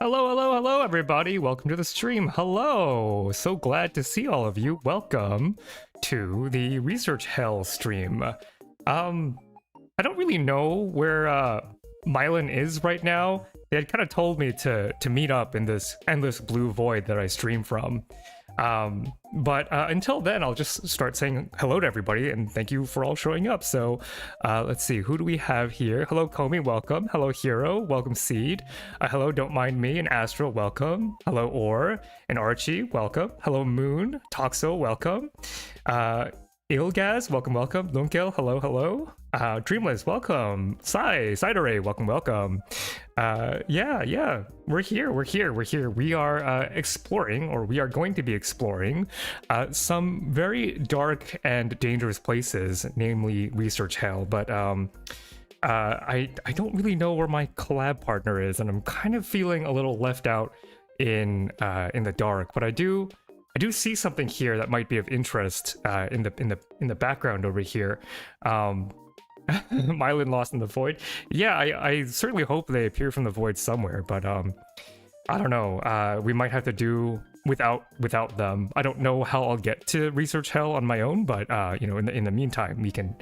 Hello, hello, hello, everybody. Welcome to the stream. Hello. So glad to see all of you. Welcome to the Research Hell stream. I don't really know where Myelin is right now. They had kind of told me to meet up in this endless blue void that I stream from. But until then, I'll just start saying hello to everybody and thank you for all showing up. So let's see, who do we have here? Hello, Komi, welcome. Hello, Hero, welcome, Seed. Hello, Don't Mind Me, and Astral, welcome. Hello, Or, and Archie, welcome. Hello, Moon, Toxo, welcome. Ilgaz, welcome, welcome. Lunkel, hello, hello. Dreamless, welcome. Sidearray, welcome, welcome. Yeah, we're here. We are exploring, or we are going to be exploring, some very dark and dangerous places, namely Research Hell, but I don't really know where my collab partner is, and I'm kind of feeling a little left out in the dark, but I do see something here that might be of interest in the background over here. Myelin lost in the void. Yeah, I certainly hope they appear from the void somewhere, but I don't know. We might have to do without them. I don't know how I'll get to Research Hell on my own, but you know, in the meantime, we can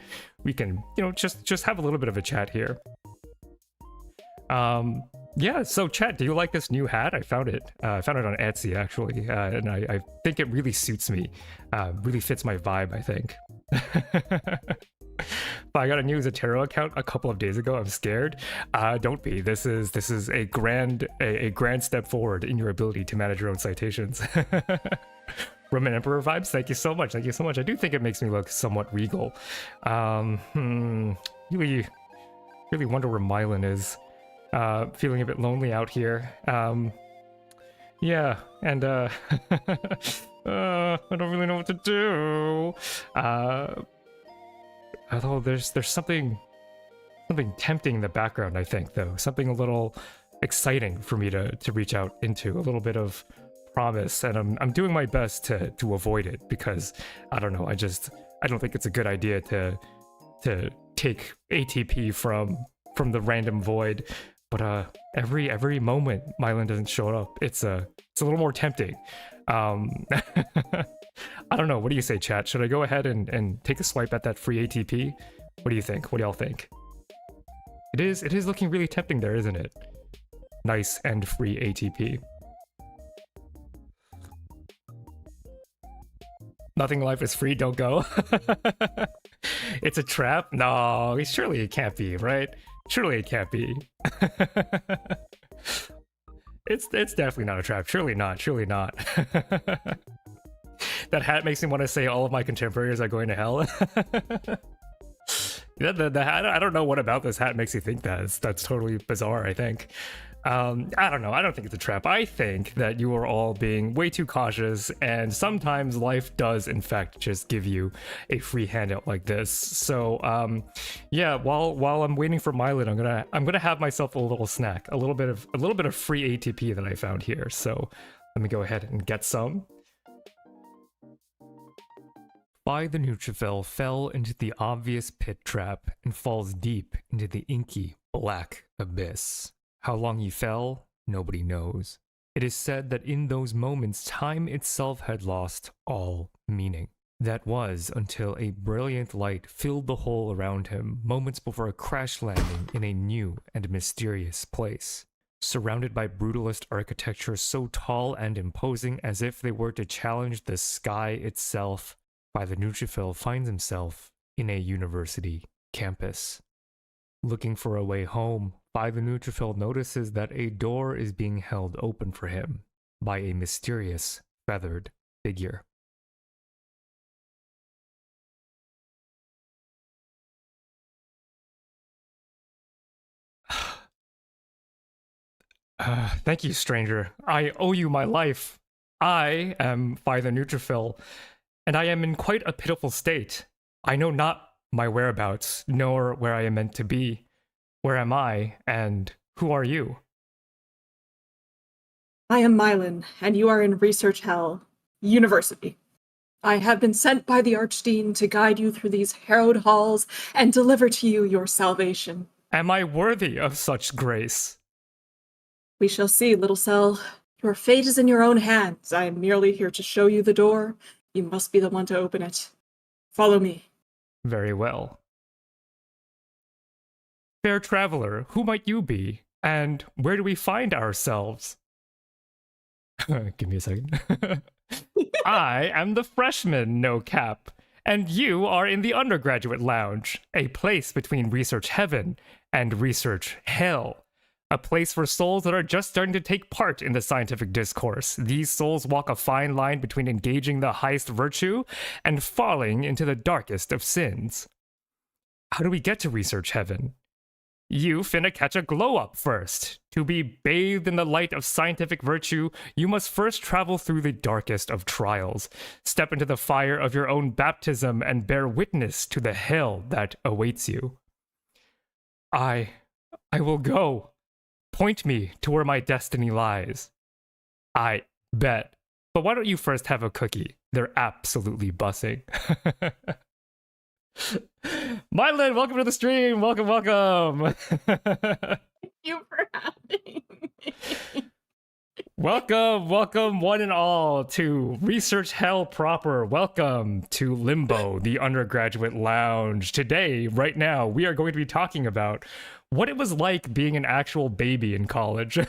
you know, just have a little bit of a chat here. Yeah, so chat, do you like this new hat? I found it on Etsy actually, and I think it really suits me. Really fits my vibe, I think. But I got a new Zotero account a couple of days ago. I'm scared. Don't be. This is a grand step forward in your ability to manage your own citations. Roman Emperor vibes. Thank you so much. I do think it makes me look somewhat regal. Really wonder where Myelin is. Feeling a bit lonely out here. Yeah, and I don't really know what to do. Although there's something tempting in the background, I think, though. Something a little exciting for me to reach out into, a little bit of promise, and I'm doing my best to avoid it, because I don't know, I don't think it's a good idea to take ATP from the random void. But every moment Myelin doesn't show up, it's a little more tempting. I don't know. What do you say, chat? Should I go ahead and take a swipe at that free ATP? What do you think? What do y'all think? It is looking really tempting there, isn't it? Nice and free ATP. Nothing in life is free, don't go. It's a trap? No, surely it can't be, right? Surely it can't be. It's definitely not a trap. Surely not. That hat makes me want to say all of my contemporaries are going to hell. The hat, I don't know what about this hat makes you think that. That's totally bizarre, I think. I don't know. I don't think it's a trap. I think that you are all being way too cautious, and sometimes life does, in fact, just give you a free handout like this. So, yeah. While I'm waiting for Myelin, I'm gonna have myself a little snack, a little bit of free ATP that I found here. So, let me go ahead and get some. Phi the neutrophil fell into the obvious pit trap and falls deep into the inky black abyss. How long he fell, nobody knows. It is said that in those moments, time itself had lost all meaning. That was until a brilliant light filled the hole around him, moments before a crash landing in a new and mysterious place. Surrounded by brutalist architecture so tall and imposing as if they were to challenge the sky itself, Phi the neutrophil finds himself in a university campus. Looking for a way home, Phi the neutrophil notices that a door is being held open for him by a mysterious feathered figure. Thank you, stranger. I owe you my life. I am Phi the neutrophil, and I am in quite a pitiful state. I know not my whereabouts, nor where I am meant to be. Where am I, and who are you? I am Myelin, and you are in Research Hell University. I have been sent by the Archdean to guide you through these harrowed halls and deliver to you your salvation. Am I worthy of such grace? We shall see, little cell. Your fate is in your own hands. I am merely here to show you the door. You must be the one to open it. Follow me. Very well. Fair traveler, who might you be? And where do we find ourselves? Give me a second. I am the freshman, no cap. And you are in the undergraduate lounge, a place between research heaven and research hell. A place for souls that are just starting to take part in the scientific discourse. These souls walk a fine line between engaging the highest virtue and falling into the darkest of sins. How do we get to research heaven? You finna catch a glow up first. To be bathed in the light of scientific virtue, you must first travel through the darkest of trials. Step into the fire of your own baptism and bear witness to the hell that awaits you. I will go. Point me to where my destiny lies. I bet. But why don't you first have a cookie? They're absolutely bussing. Myelin, welcome to the stream. Welcome. Thank you for having me. Welcome, one and all, to Research Hell proper. Welcome to Limbo, the undergraduate lounge. Today, right now, we are going to be talking about what it was like being an actual baby in college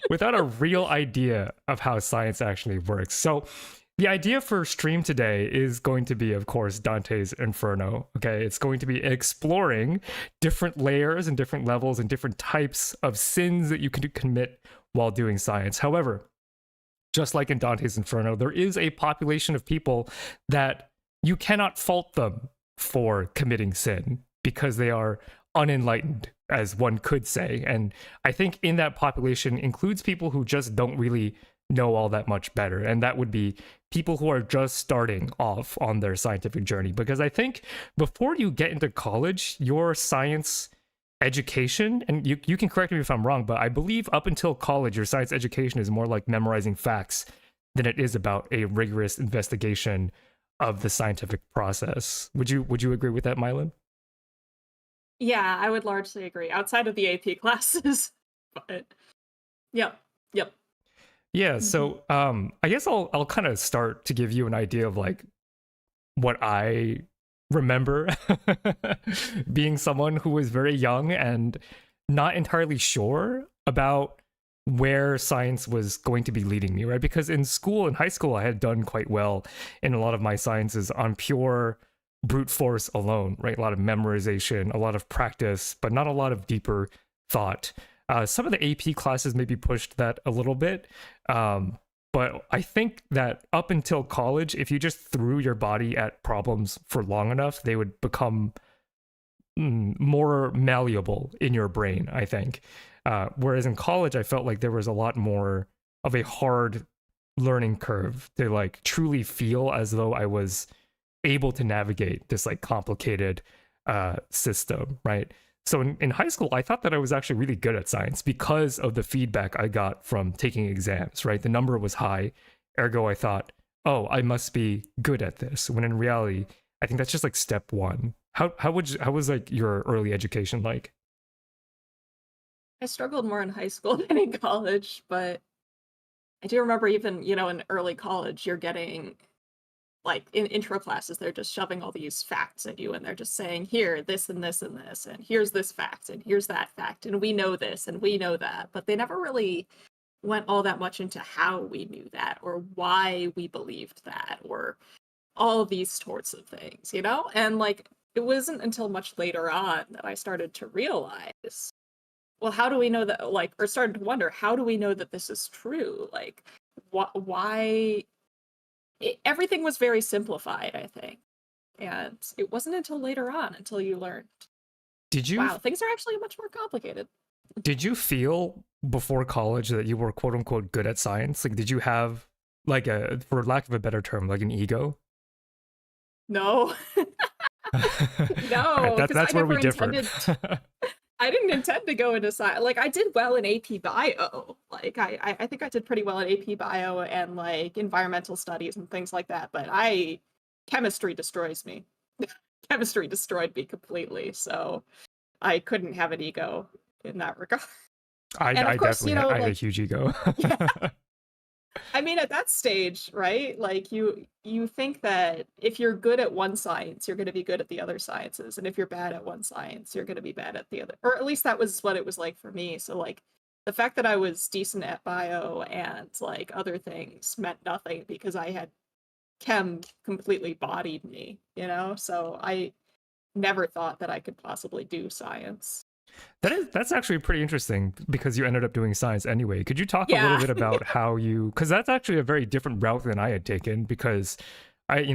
without a real idea of how science actually works. So, the idea for stream today is going to be, of course, Dante's Inferno. Okay, it's going to be exploring different layers and different levels and different types of sins that you can commit while doing science. However, just like in Dante's Inferno, there is a population of people that you cannot fault them for committing sin because they are unenlightened, as one could say. And I think in that population includes people who just don't really know all that much better, and that would be people who are just starting off on their scientific journey. Because I think before you get into college, your science education, and you can correct me if I'm wrong, but I believe up until college, your science education is more like memorizing facts than it is about a rigorous investigation of the scientific process. Would you agree with that, Myelin? Yeah, I would largely agree. Outside of the AP classes, but yep. Yeah, so I guess I'll kind of start to give you an idea of like what I remember being someone who was very young and not entirely sure about where science was going to be leading me, right? Because in high school, I had done quite well in a lot of my sciences on pure brute force alone, right? A lot of memorization, a lot of practice, but not a lot of deeper thought. Some of the AP classes maybe pushed that a little bit, but I think that up until college, if you just threw your body at problems for long enough, they would become more malleable in your brain, I think. Whereas in college, I felt like there was a lot more of a hard learning curve to like truly feel as though I was able to navigate this like complicated system, right? So in high school, I thought that I was actually really good at science because of the feedback I got from taking exams, right? The number was high, ergo I thought, oh, I must be good at this. When in reality, I think that's just like step one. How was like your early education like? I struggled more in high school than in college, but I do remember even, in early college, you're getting like in intro classes, they're just shoving all these facts at you and they're just saying, here, this and this and this, and here's this fact, and here's that fact, and we know this and we know that. But they never really went all that much into how we knew that or why we believed that or all of these sorts of things, And like it wasn't until much later on that I started to realize, well, how do we know that, like, or started to wonder, how do we know that this is true? Like, why? Everything was very simplified, I think. And it wasn't until later on until you learned, wow, things are actually much more complicated. Did you feel before college that you were quote unquote good at science? Like, did you have like for lack of a better term, like an ego? No. Right, No, because that's where we differ. I didn't intend to go into science. Like, I did well in AP Bio. Like, I think I did pretty well in AP Bio and, like, environmental studies and things like that. But chemistry destroys me. Chemistry destroyed me completely. So I couldn't have an ego in that regard. And of I course, definitely I had a huge ego. yeah, I mean, at that stage, right? Like you think that if you're good at one science, you're going to be good at the other sciences, and if you're bad at one science, you're going to be bad at the other. Or at least that was what it was like for me. So like the fact that I was decent at bio and like other things meant nothing because I had chem completely bodied me, you know? So I never thought that I could possibly do science. That's actually pretty interesting because you ended up doing science anyway. Could you talk a little Yeah. bit about how you, because that's actually a very different route than I had taken, because I,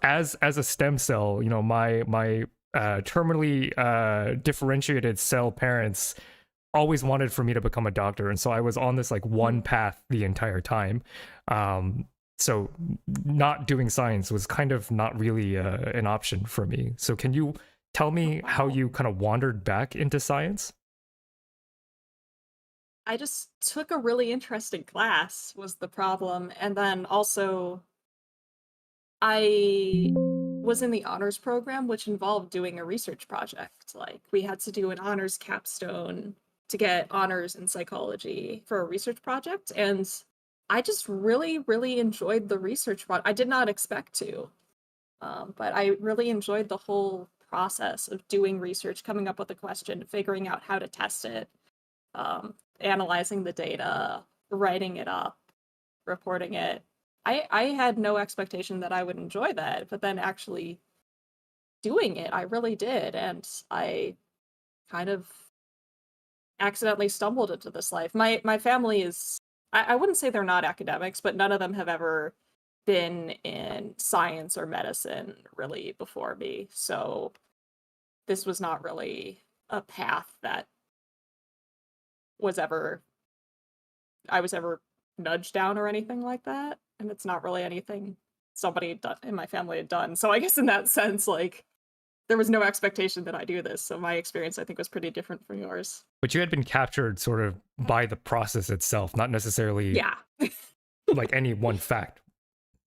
as a stem cell, my terminally differentiated cell parents always wanted for me to become a doctor, and so I was on this like one path the entire time. So not doing science was kind of not really an option for me. So can you tell Oh, me how wow. you kind of wandered back into science? I just took a really interesting class was the problem. And then also I was in the honors program, which involved doing a research project. Like we had to do an honors capstone to get honors in psychology for a research project. And I just really, really enjoyed the research project. I did not expect to, but I really enjoyed the whole process of doing research, coming up with a question, figuring out how to test it, analyzing the data, writing it up, reporting it. I had no expectation that I would enjoy that, but then actually doing it, I really did, and I kind of accidentally stumbled into this life. My family is I wouldn't say they're not academics, but none of them have ever been in science or medicine really before me. So this was not really a path that was ever I was ever nudged down or anything like that. And it's not really anything somebody in my family had done. So I guess in that sense, like there was no expectation that I do this. So my experience, I think, was pretty different from yours. But you had been captured sort of by the process itself, not necessarily Yeah. like any one fact.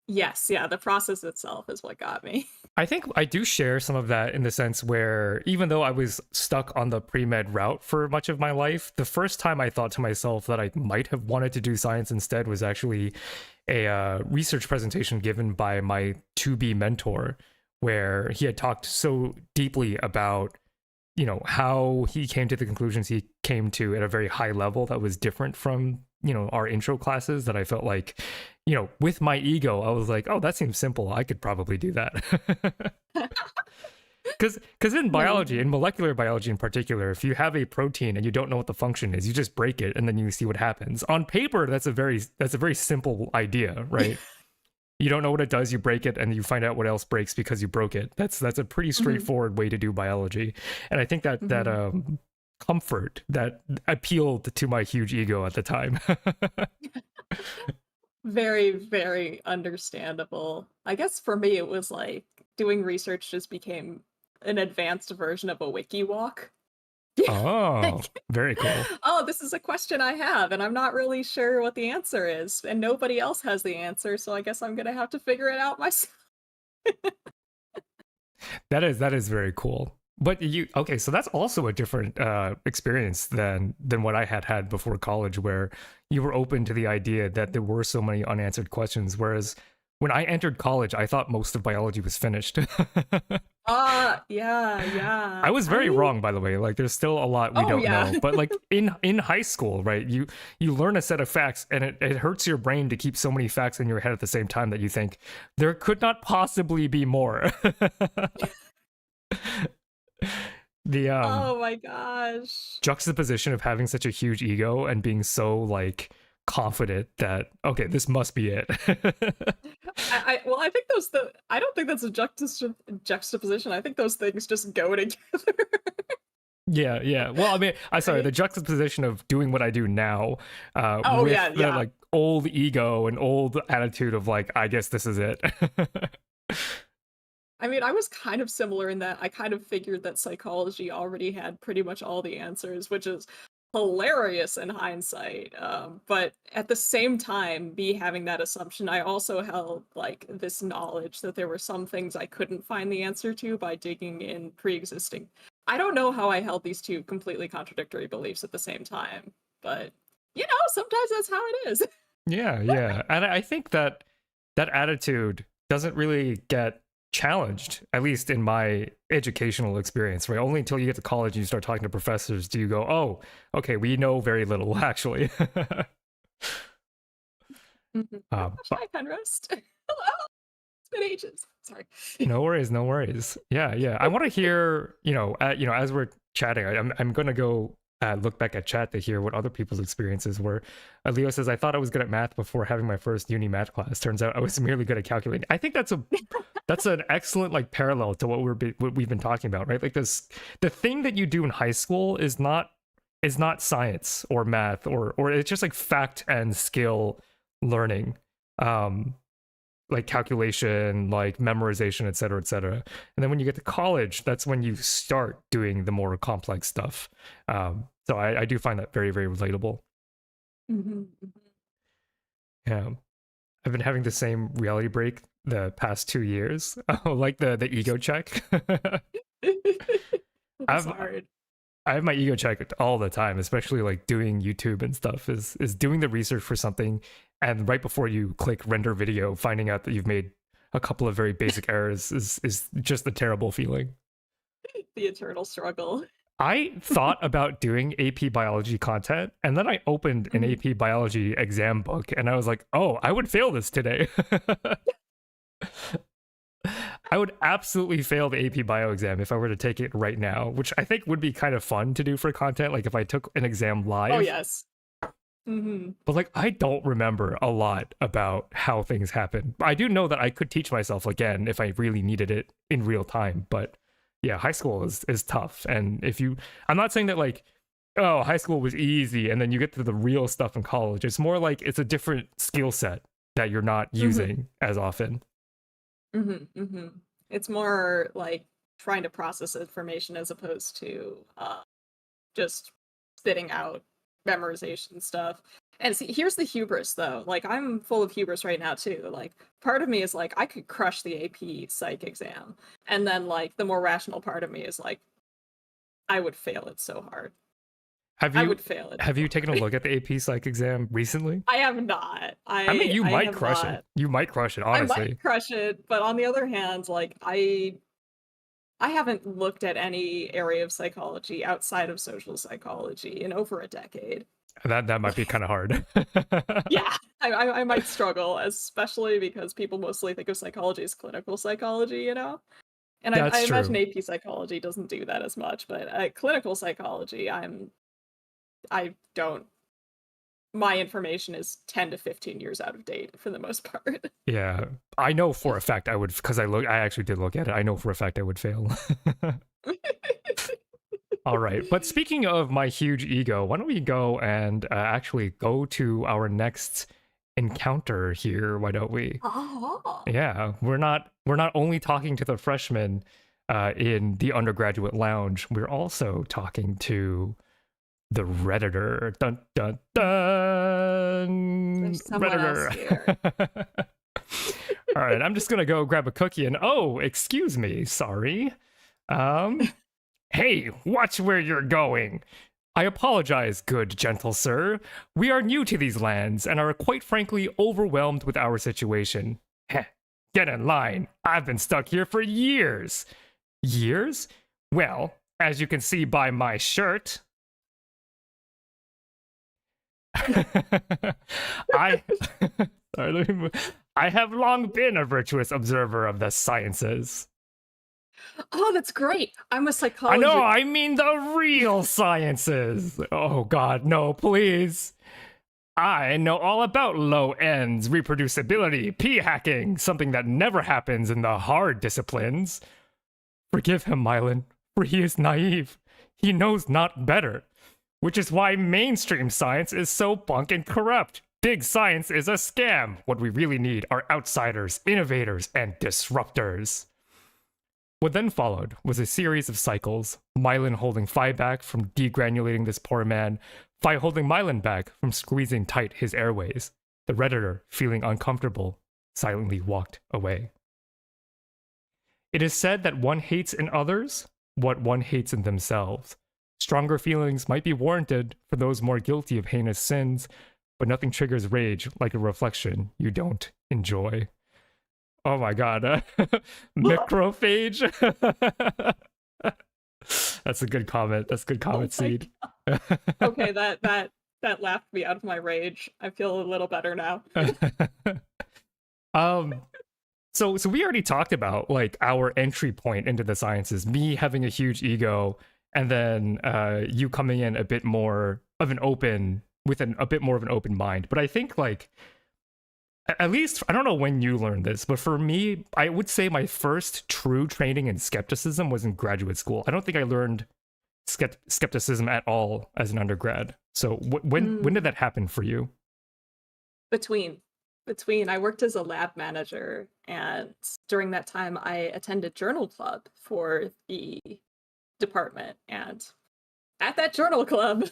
Yes. Yeah. The process itself is what got me. I think I do share some of that in the sense where even though I was stuck on the pre-med route for much of my life, the first time I thought to myself that I might have wanted to do science instead was actually a research presentation given by my to-be mentor, where he had talked so deeply about how he came to the conclusions he came to at a very high level that was different from our intro classes, that I felt like with my ego I was like, oh, that seems simple, I could probably do that. Because in biology, Amazing. in molecular biology in particular, if you have a protein and you don't know what the function is, you just break it and then you see what happens. On paper, that's a very simple idea, right? You don't know what it does, you break it, and you find out what else breaks because you broke it. That's a pretty Hmm. straightforward way to do biology. And I think that Hmm. comfort that appealed to my huge ego at the time. Very, very understandable. I guess for me, it was like doing research just became an advanced version of a wiki walk. Oh, Like, very cool. oh, this is a question I have, and I'm not really sure what the answer is, and nobody else has the answer, so I guess I'm gonna have to figure it out myself. That is very cool. But you okay? So that's also a different experience than what I had before college, where you were open to the idea that there were so many unanswered questions. Whereas when I entered college, I thought most of biology was finished. Yeah, yeah. I was very wrong, by the way. Like, there's still a lot we Oh, don't yeah. know. But like in high school, right? You learn a set of facts, and it hurts your brain to keep so many facts in your head at the same time that you think there could not possibly be more. The Oh my gosh. juxtaposition of having such a huge ego and being so like confident that okay, this must be it. Well, I think I don't think that's a juxtaposition. I think those things just go together. Yeah, yeah. Well, I mean, I sorry, Right? the juxtaposition of doing what I do now, Oh, with yeah, the yeah. like old ego and old attitude of like, I guess this is it. I mean, I was kind of similar in that I kind of figured that psychology already had pretty much all the answers, which is hilarious in hindsight. But at the same time, me having that assumption, I also held like this knowledge that there were some things I couldn't find the answer to by digging in pre-existing I don't know how I held these two completely contradictory beliefs at the same time, but sometimes that's how it is. Yeah, yeah. And I think that that attitude doesn't really get challenged, at least in my educational experience, right? Only until you get to college and you start talking to professors do you go, oh, okay, we know very little, actually. Mhm. Oh gosh, But hi, Penrose. Hello. It's been ages. Sorry. no worries, no worries. Yeah, yeah. I want to hear, as we're chatting, I'm gonna go look back at chat to hear what other people's experiences were. Leo says, "I thought I was good at math before having my first uni math class. Turns out I was merely good at calculating." I think that's an excellent like parallel to what we've been talking about, right? Like the thing that you do in high school is not science or math or it's just like fact and skill learning. Like calculation, like memorization, et cetera, et cetera. And then when you get to college, that's when you start doing the more complex stuff. So I do find that very, very relatable. Mhm, Yeah. I've been having the same reality break the past 2 years. Oh, like the ego check. mhm. That's I've hard. I have my ego checked all the time, especially like doing YouTube and stuff, is doing the research for something and right before you click render video, finding out that you've made a couple of very basic errors is just a terrible feeling. The eternal struggle. I thought about doing AP biology content and then I opened an Mhm. AP biology exam book and I was like, oh, I would fail this today. I would absolutely fail the AP bio exam if I were to take it right now, which I think would be kind of fun to do for content. Like if I took an exam Oh live, yes. Hmm. but like I don't remember a lot about how things happen. I do know that I could teach myself again if I really needed it in real time. But yeah, high school is tough. And I'm not saying that like, oh, high school was easy and then you get to the real stuff in college. It's more like it's a different skill set that you're not Hmm. using as often. Hmm. Hmm. It's more like trying to process information as opposed to just spitting out memorization stuff. And see, here's the hubris though. Like I'm full of hubris right now too. Like part of me is like I could crush the AP psych exam. And then like the more rational part of me is like I would fail it so hard. Have I you would fail it have so you taken a hard. look at the AP Psych exam recently? I have not. I mean, you I might have crush it. not. You might crush it, I might honestly. crush it, but on the other hand, like I haven't looked at any area of psychology outside of social psychology in over a decade. That might be kind of hard. Yeah, I might struggle, especially because people mostly think of psychology as clinical psychology, you know? And I That's imagine true. AP psychology doesn't do that as much, but clinical psychology, I don't. My information is 10 to 15 years out of date for the most part. Yeah, I know for a fact I would because I actually did look at it. I know for a fact I would fail. All right, but speaking of my huge ego, why don't we go and actually go to our next encounter here? Why don't we? Oh. Yeah, we're not only talking to the freshmen in the undergraduate lounge. We're also talking to the Redditor. Dun dun dun. There's someone else here. Redditor. All right, I'm just gonna go grab a cookie and oh, excuse me, sorry. Um, hey, watch where you're going. I apologize, good gentle sir. We are new to these lands and are quite frankly overwhelmed with our situation. Heh, get in line. I've been stuck here for years. Years? Well, as you can see by my shirt, I sorry, I have long been a virtuous observer of the sciences. Oh, that's great. I'm a I know, psychologist. I mean the real sciences. Oh god, no, please. I know all about low ends, reproducibility, p hacking, something that never happens in the hard disciplines. Forgive him, Myelin, for he is naive. He knows not better. Which is why mainstream science is so bunk and corrupt. Big science is a scam. What we really need are outsiders, innovators, and disruptors. What then followed was a series of cycles, Myelin holding Phi back from degranulating this poor man, Phi holding Myelin back from squeezing tight his airways. The Redditor, feeling uncomfortable, silently walked away. It is said that one hates in others what one hates in themselves. Stronger feelings might be warranted for those more guilty of heinous sins, but nothing triggers rage like a reflection you don't enjoy. Oh my god. Microphage. That's a good comment. That's a good comment, Seed. Okay, that laughed me out of my rage. I feel a little better now. So we already talked about like our entry point into the sciences, me having a huge ego, and then you coming in a bit more of an open with a bit more of an open mind. But I think like at least I don't know when you learned this, but for me, I would say my first true training in skepticism was in graduate school. I don't think I learned skepticism at all as an undergrad. So when did that happen for you? Between I worked as a lab manager, and during that time I attended journal club for the department, and at that journal club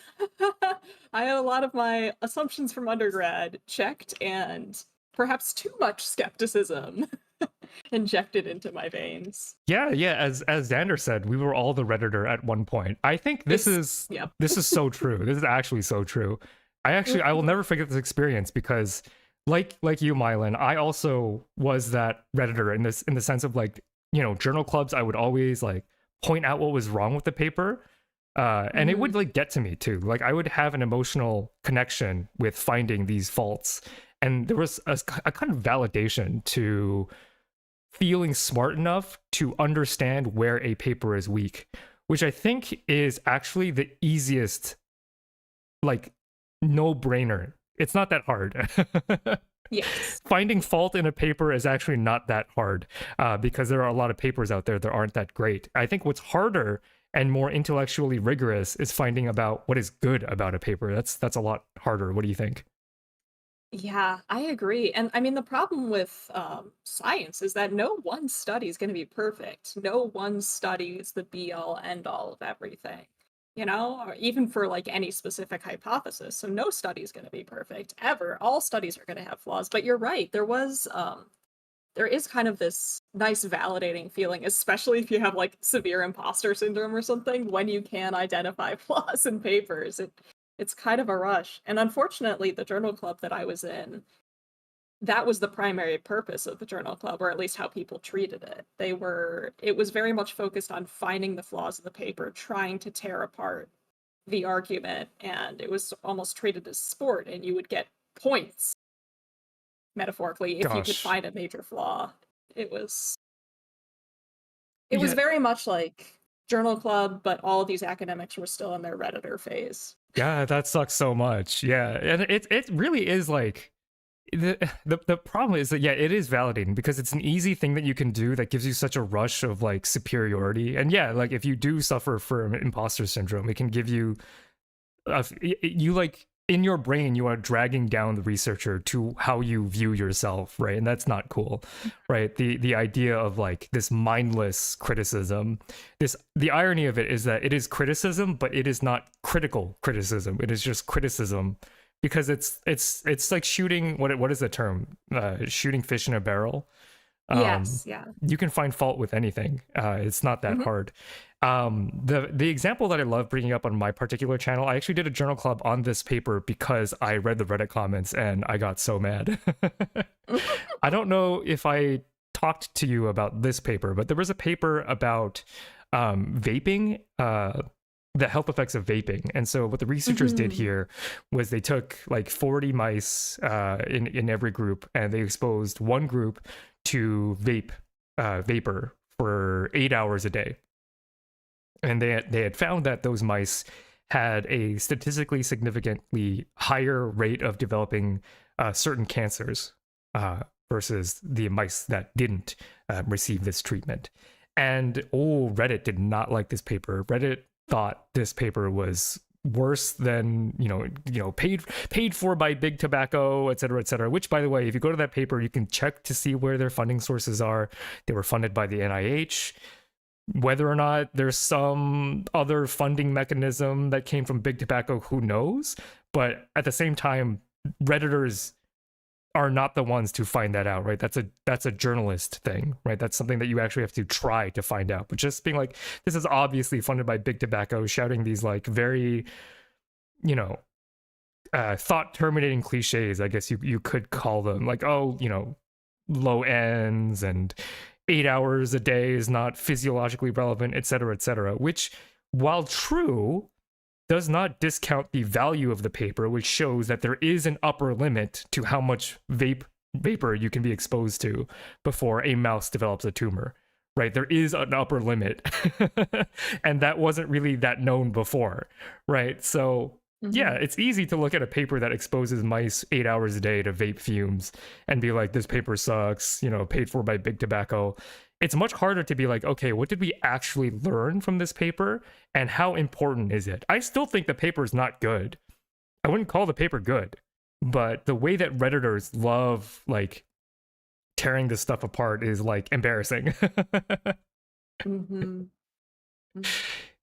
I had a lot of my assumptions from undergrad checked, and perhaps too much skepticism injected into my veins. Yeah, as Xander said, we were all the Redditor at one point. I think this is so true. This is actually so true. I will never forget this experience because like you, Myelin, I also was that Redditor in the sense of like, you know, journal clubs, I would always like point out what was wrong with the paper. And it would like get to me too. Like I would have an emotional connection with finding these faults. And there was a kind of validation to feeling smart enough to understand where a paper is weak, which I think is actually the easiest, like, no-brainer. It's not that hard. Yes. Finding fault in a paper is actually not that hard because there are a lot of papers out there that aren't that great. I think what's harder and more intellectually rigorous is finding about what is good about a paper. That's a lot harder. What do you think? Yeah, I agree. And I mean, the problem with science is that no one study is going to be perfect. No one study is the be all end all of everything, you know, or even for like any specific hypothesis. So no study is going to be perfect ever. All studies are going to have flaws. But you're right. There is kind of this nice validating feeling, especially if you have like severe imposter syndrome or something, when you can identify flaws in papers. It's kind of a rush. And unfortunately, the journal club that I was in, that was the primary purpose of the journal club, or at least how people treated it. It was very much focused on finding the flaws of the paper, trying to tear apart the argument, and it was almost treated as sport, and you would get points, metaphorically, if you could find a major flaw. It was very much like journal club, but all of these academics were still in their Redditor phase. Yeah, that sucks so much. Yeah, and it really is like the problem is that yeah, it is validating because it's an easy thing that you can do that gives you such a rush of like superiority. And yeah, like if you do suffer from imposter syndrome, it can give you you like in your brain you are dragging down the researcher to how you view yourself, right? And that's not cool, right? The idea of like this mindless criticism, the irony of it is that it is criticism, but it is not critical criticism. It is just criticism because it's like shooting what is the term? Shooting fish in a barrel. Yes, yeah. You can find fault with anything. It's not that hard. The example that I love bringing up on my particular channel, I actually did a journal club on this paper because I read the Reddit comments and I got so mad. I don't know if I talked to you about this paper, but there was a paper about vaping, the health effects of vaping. And so what the researchers did here was they took like 40 mice in every group, and they exposed one group to vapor for 8 hours a day. And they had found that those mice had a statistically significantly higher rate of developing certain cancers versus the mice that didn't receive this treatment. And Reddit did not like this paper. Reddit thought this paper was worse than paid for by big tobacco, et cetera, which, by the way, if you go to that paper, you can check to see where their funding sources are. They were funded by the NIH. Whether or not there's some other funding mechanism that came from big tobacco, who knows? But at the same time, Redditors are not the ones to find that out, right? That's a journalist thing, right? That's something that you actually have to try to find out. But just being like, this is obviously funded by big tobacco, shouting these like very, you know, thought terminating cliches, I guess you could call them, like, oh, you know, low ends and 8 hours a day is not physiologically relevant, et cetera, which, while true, does not discount the value of the paper, which shows that there is an upper limit to how much vapor you can be exposed to before a mouse develops a tumor, right? There is an upper limit. And that wasn't really that known before, right? So yeah, it's easy to look at a paper that exposes mice 8 hours a day to vape fumes and be like, this paper sucks, you know, paid for by big tobacco. It's much harder to be like, okay, what did we actually learn from this paper and how important is it? I still think the paper is not good. I wouldn't call the paper good, but the way that Redditors love like tearing this stuff apart is like embarrassing. Mm-hmm.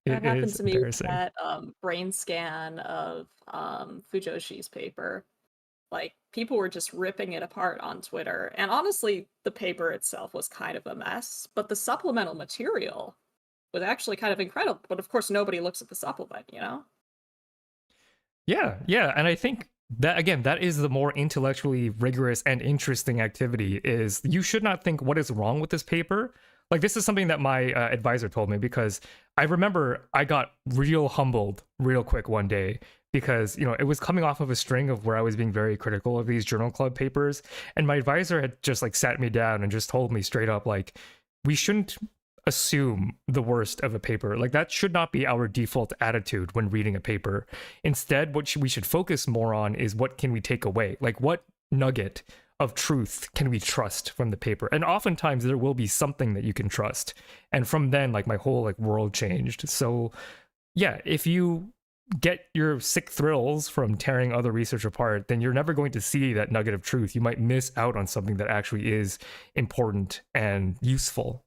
It That happened is to me with embarrassing. that brain scan of Fujoshi's paper. Like, people were just ripping it apart on Twitter. And honestly, the paper itself was kind of a mess, but the supplemental material was actually kind of incredible. But of course, nobody looks at the supplement, you know? Yeah, and I think that again, that is the more intellectually rigorous and interesting activity. Is you should not think what is wrong with this paper. Like, this is something that my advisor told me, because I remember I got real humbled real quick one day, because, you know, it was coming off of a string of where I was being very critical of these journal club papers, and my advisor had just like sat me down and just told me straight up, like, we shouldn't assume the worst of a paper. Like, that should not be our default attitude when reading a paper. Instead, what we should focus more on is what can we take away? Like, what nugget of truth can we trust from the paper? And oftentimes there will be something that you can trust. And from then, like, my whole like world changed. So yeah, if you get your sick thrills from tearing other research apart, then you're never going to see that nugget of truth. You might miss out on something that actually is important and useful.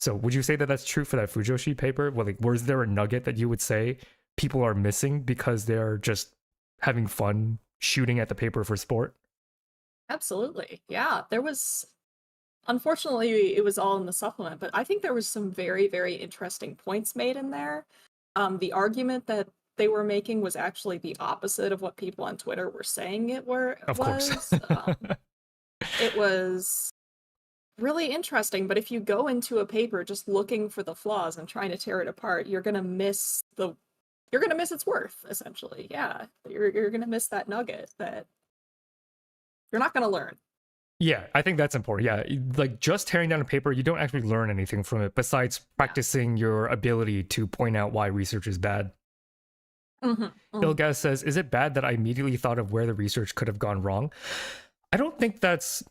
So would you say that that's true for that Fujoshi paper? Well, like, was there a nugget that you would say people are missing because they're just having fun shooting at the paper for sport? Absolutely. Yeah. There was, unfortunately, it was all in the supplement, but I think there was some very, very interesting points made in there. The argument that they were making was actually the opposite of what people on Twitter were saying Of course. It was really interesting, but if you go into a paper just looking for the flaws and trying to tear it apart, you're gonna miss its worth, essentially. Yeah. You're gonna miss that nugget that you're not gonna learn. Yeah, I think that's important. Yeah, like, just tearing down a paper, you don't actually learn anything from it besides practicing your ability to point out why research is bad. Ilgaz says, is it bad that I immediately thought of where the research could have gone wrong? I don't think that's,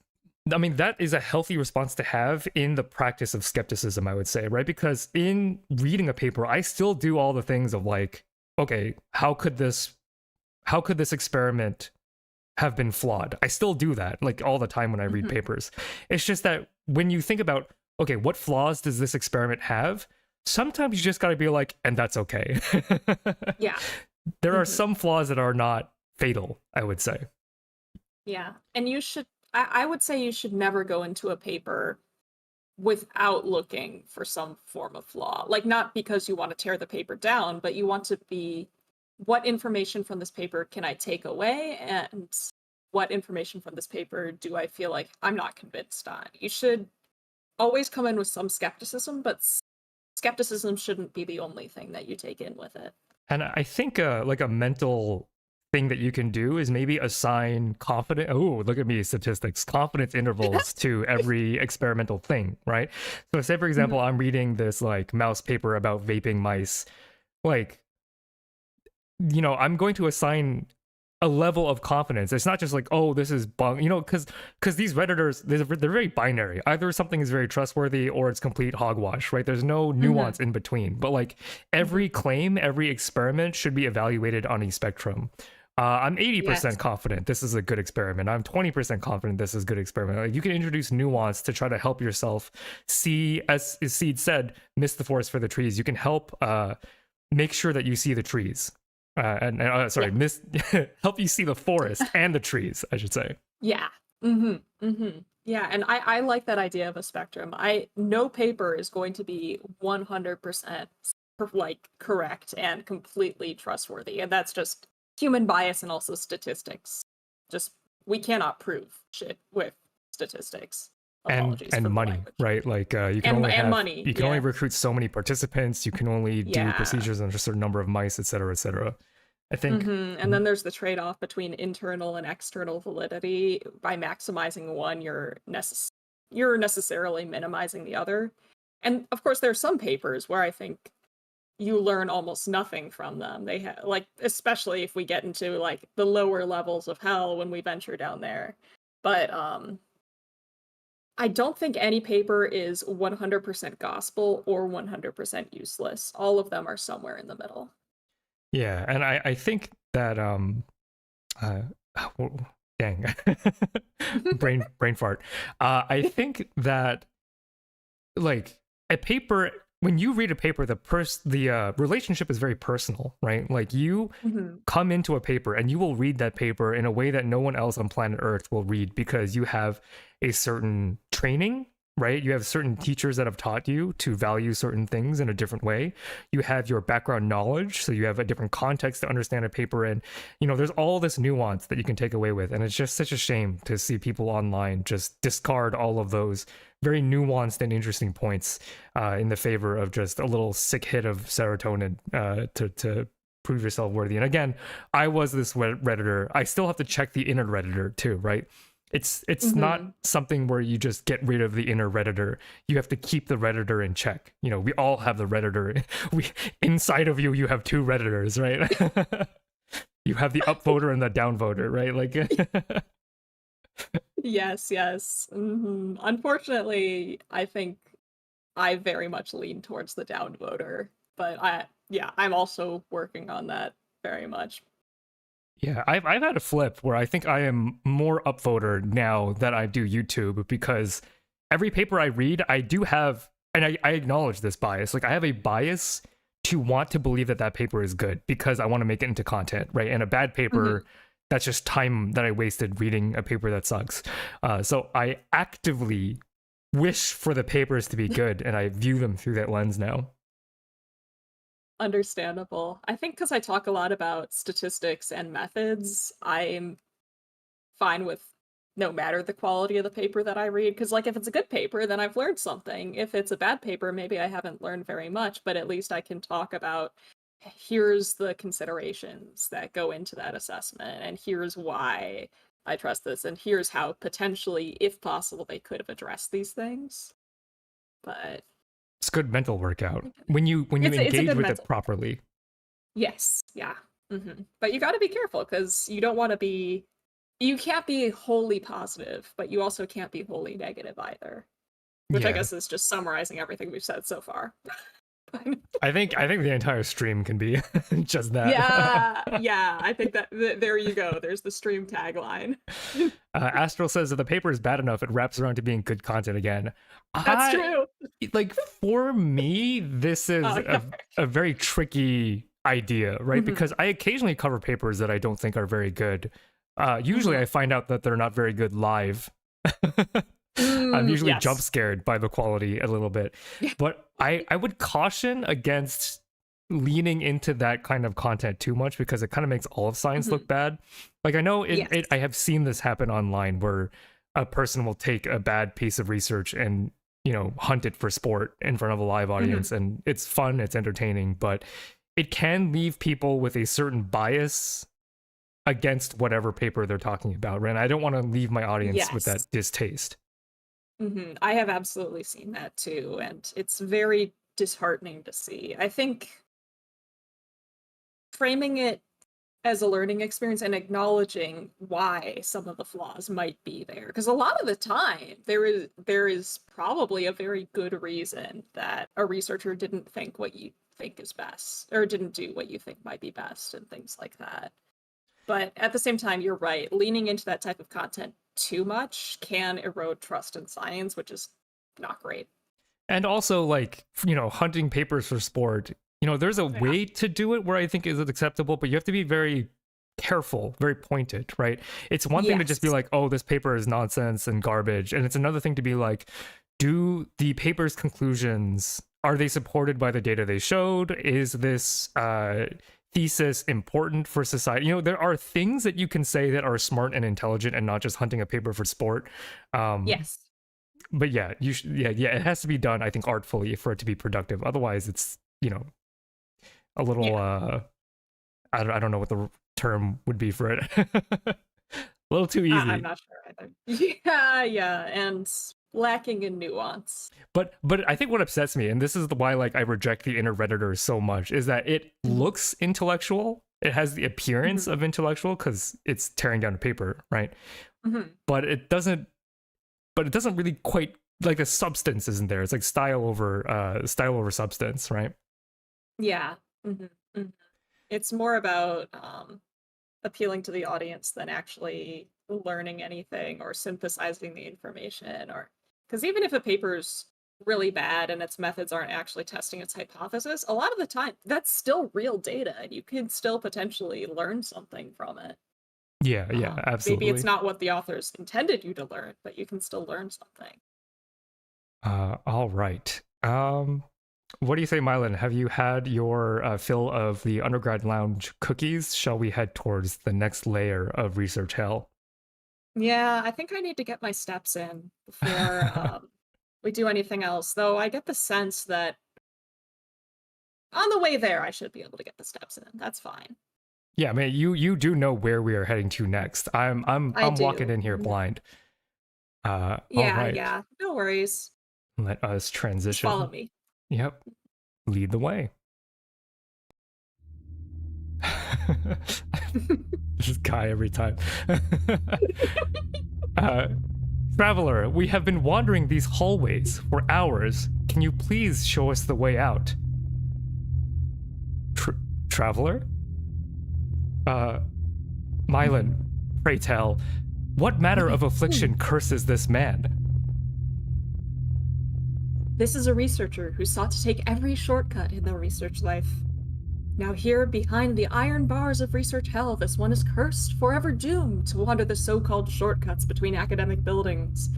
I mean, that is a healthy response to have in the practice of skepticism, I would say, right? Because in reading a paper, I still do all the things of like, okay, how could this experiment have been flawed? I still do that like all the time when I read papers. It's just that when you think about, okay, what flaws does this experiment have? Sometimes you just got to be like, and that's okay. Yeah. There are some flaws that are not fatal, I would say. Yeah. And I would say you should never go into a paper without looking for some form of flaw. Like, not because you want to tear the paper down, but you want to be, what information from this paper can I take away? And what information from this paper do I feel like I'm not convinced on? You should always come in with some skepticism, but skepticism shouldn't be the only thing that you take in with it. And I think like a mental thing that you can do is maybe assign look at me, statistics, confidence intervals to every experimental thing, right? So say, for example, I'm reading this like mouse paper about vaping mice. Like, you know, I'm going to assign a level of confidence. It's not just like, oh, this is bunk, you know, because these Redditors, they're very binary. Either something is very trustworthy or it's complete hogwash, right? There's no nuance in between. But like, every claim, every experiment should be evaluated on a spectrum. I'm 80% confident this is a good experiment. I'm 20% confident this is a good experiment. Like, you can introduce nuance to try to help yourself see, as Seed said, miss the forest for the trees. You can help make sure that you see the trees. Help you see the forest and the trees, I should say. Yeah. Yeah, and I like that idea of a spectrum. No paper is going to be 100% like correct and completely trustworthy, and that's just human bias and also statistics. Just we cannot prove shit with statistics. Apologies And for the money, language. right? Like you can only And have money, you can only yeah. recruit so many participants, you can only do Yeah. procedures on a certain number of mice, etc., etc. I think. And then there's the trade-off between internal and external validity. By maximizing one, you're necessarily minimizing the other. And of course, there's some papers where I think you learn almost nothing from them. They have like, especially if we get into like the lower levels of hell when we venture down there. But I don't think any paper is 100% gospel or 100% useless. All of them are somewhere in the middle. Yeah, and I think that uh oh, dang, brain fart. I think that like a paper, when you read a paper, the relationship is very personal, right? Like you Mhm. come into a paper and you will read that paper in a way that no one else on planet Earth will read, because you have a certain training, right? You have certain teachers that have taught you to value certain things in a different way. You have your background knowledge, so you have a different context to understand a paper in. There's all this nuance that you can take away with, and it's just such a shame to see people online just discard all of those very nuanced and interesting points in the favor of just a little sick hit of serotonin to prove yourself worthy. And again, I was this redditor. I still have to check the inner redditor too, right? It's not Mhm. something where you just get rid of the inner redditor. You have to keep the redditor in check. We all have the redditor. We inside of you have two redditors, right? You have the upvoter and the downvoter, right? Like Yes, yes. Unfortunately, I think I very much lean towards the down voter, but yeah, I'm also working on that very much. yeah, I've had a flip where I think I am more upvoter now that I do YouTube, because every paper I read, I do have, and I acknowledge this bias. Like I have a bias to want to believe that that paper is good because I want to make it into content, right? And a bad paper, Mhm. that's just time that I wasted reading a paper that sucks. So I actively wish for the papers to be good, and I view them through that lens now. Understandable. I think because I talk a lot about statistics and methods, I'm fine with no matter the quality of the paper that I read. Because, like, if it's a good paper, then I've learned something. If it's a bad paper, maybe I haven't learned very much, but at least I can talk about here's the considerations that go into that assessment, and here's why I trust this, and here's how potentially, if possible, they could have addressed these things. But It's good mental workout when you it's a engage good with it mental. properly. Yes, yeah. But you got to be careful because you can't be wholly positive, but you also can't be wholly negative either. Which I Yeah, guess is just summarizing everything we've said so far. I think the entire stream can be just that. Yeah, yeah. I think that there you go. There's the stream tagline. Astral says that the paper is bad enough, it wraps around to being good content again. That's I true. like for me, this is Oh, yeah. a very tricky idea, right? Mhm, Because I occasionally cover papers that I don't think are very good. Usually, mhm. I find out that they're not very good live. I'm usually jump Yes. scared by the quality a little bit, but I would caution against leaning into that kind of content too much, because it kind of makes all of science look Mhm. bad. Like I know Yes. I have seen this happen online where a person will take a bad piece of research and hunt it for sport in front of a live Mhm. audience, and it's fun, it's entertaining, but it can leave people with a certain bias against whatever paper they're talking about, right? And I don't want to leave my audience with Yes. that distaste. I have absolutely seen that too, and it's very disheartening to see. I think framing it as a learning experience and acknowledging why some of the flaws might be there, because a lot of the time there is probably a very good reason that a researcher didn't think what you think is best or didn't do what you think might be best and things like that. But at the same time, you're right, leaning into that type of content too much can erode trust in science, which is not great. And also, like, hunting papers for sport, there's a Yeah. way to do it where I think is acceptable, but you have to be very careful, very pointed, right? It's one thing to just be Yes. like, oh, this paper is nonsense and garbage. And it's another thing to be like, do the paper's conclusions, are they supported by the data they showed? Is this thesis important for society? You know, there are things that you can say that are smart and intelligent and not just hunting a paper for sport. Yes. But yeah, it has to be done, I think, artfully for it to be productive. Otherwise, it's, you know, a little Yeah. I don't know what the term would be for it. A little too I'm easy. not sure either. Yeah, and lacking in nuance. But I think what upsets me, and this is why like I reject the inner Redditor so much, is that it Mhm. looks intellectual. It has the appearance Mhm. of intellectual because it's tearing down a paper, right? Mhm. But it doesn't. But it doesn't really quite, like, the substance isn't there. It's like style over substance, right? Yeah. Mhm. Mhm. It's more about appealing to the audience than actually learning anything or synthesizing the information, or because even if a paper's really bad and its methods aren't actually testing its hypothesis, a lot of the time that's still real data and you can still potentially learn something from it. Yeah, Maybe it's absolutely. not what the authors intended you to learn, but you can still learn something. All right. What do you say, Mylan? Have you had your fill of the undergrad lounge cookies? Shall we head towards the next layer of research hell? Yeah, I think I need to get my steps in before we do anything else. Though I get the sense that on the way there, I should be able to get the steps in. That's fine. Yeah, man, you do know where we are heading to next. I I'm walking do. in here Mhm. blind. All Yeah, right. yeah. No worries. Let us Just follow transition. me. Yep. Lead the way. This guy every time. uh, Traveler, we have been wandering these hallways for hours. Can you please show us the way out? Tr- Traveler? Uh, Mylan, pray tell, what matter of affliction curses this man? This is a researcher who sought to take every shortcut in their research life. Now here, behind the iron bars of research hell, this one is cursed, forever doomed to wander the so-called shortcuts between academic buildings.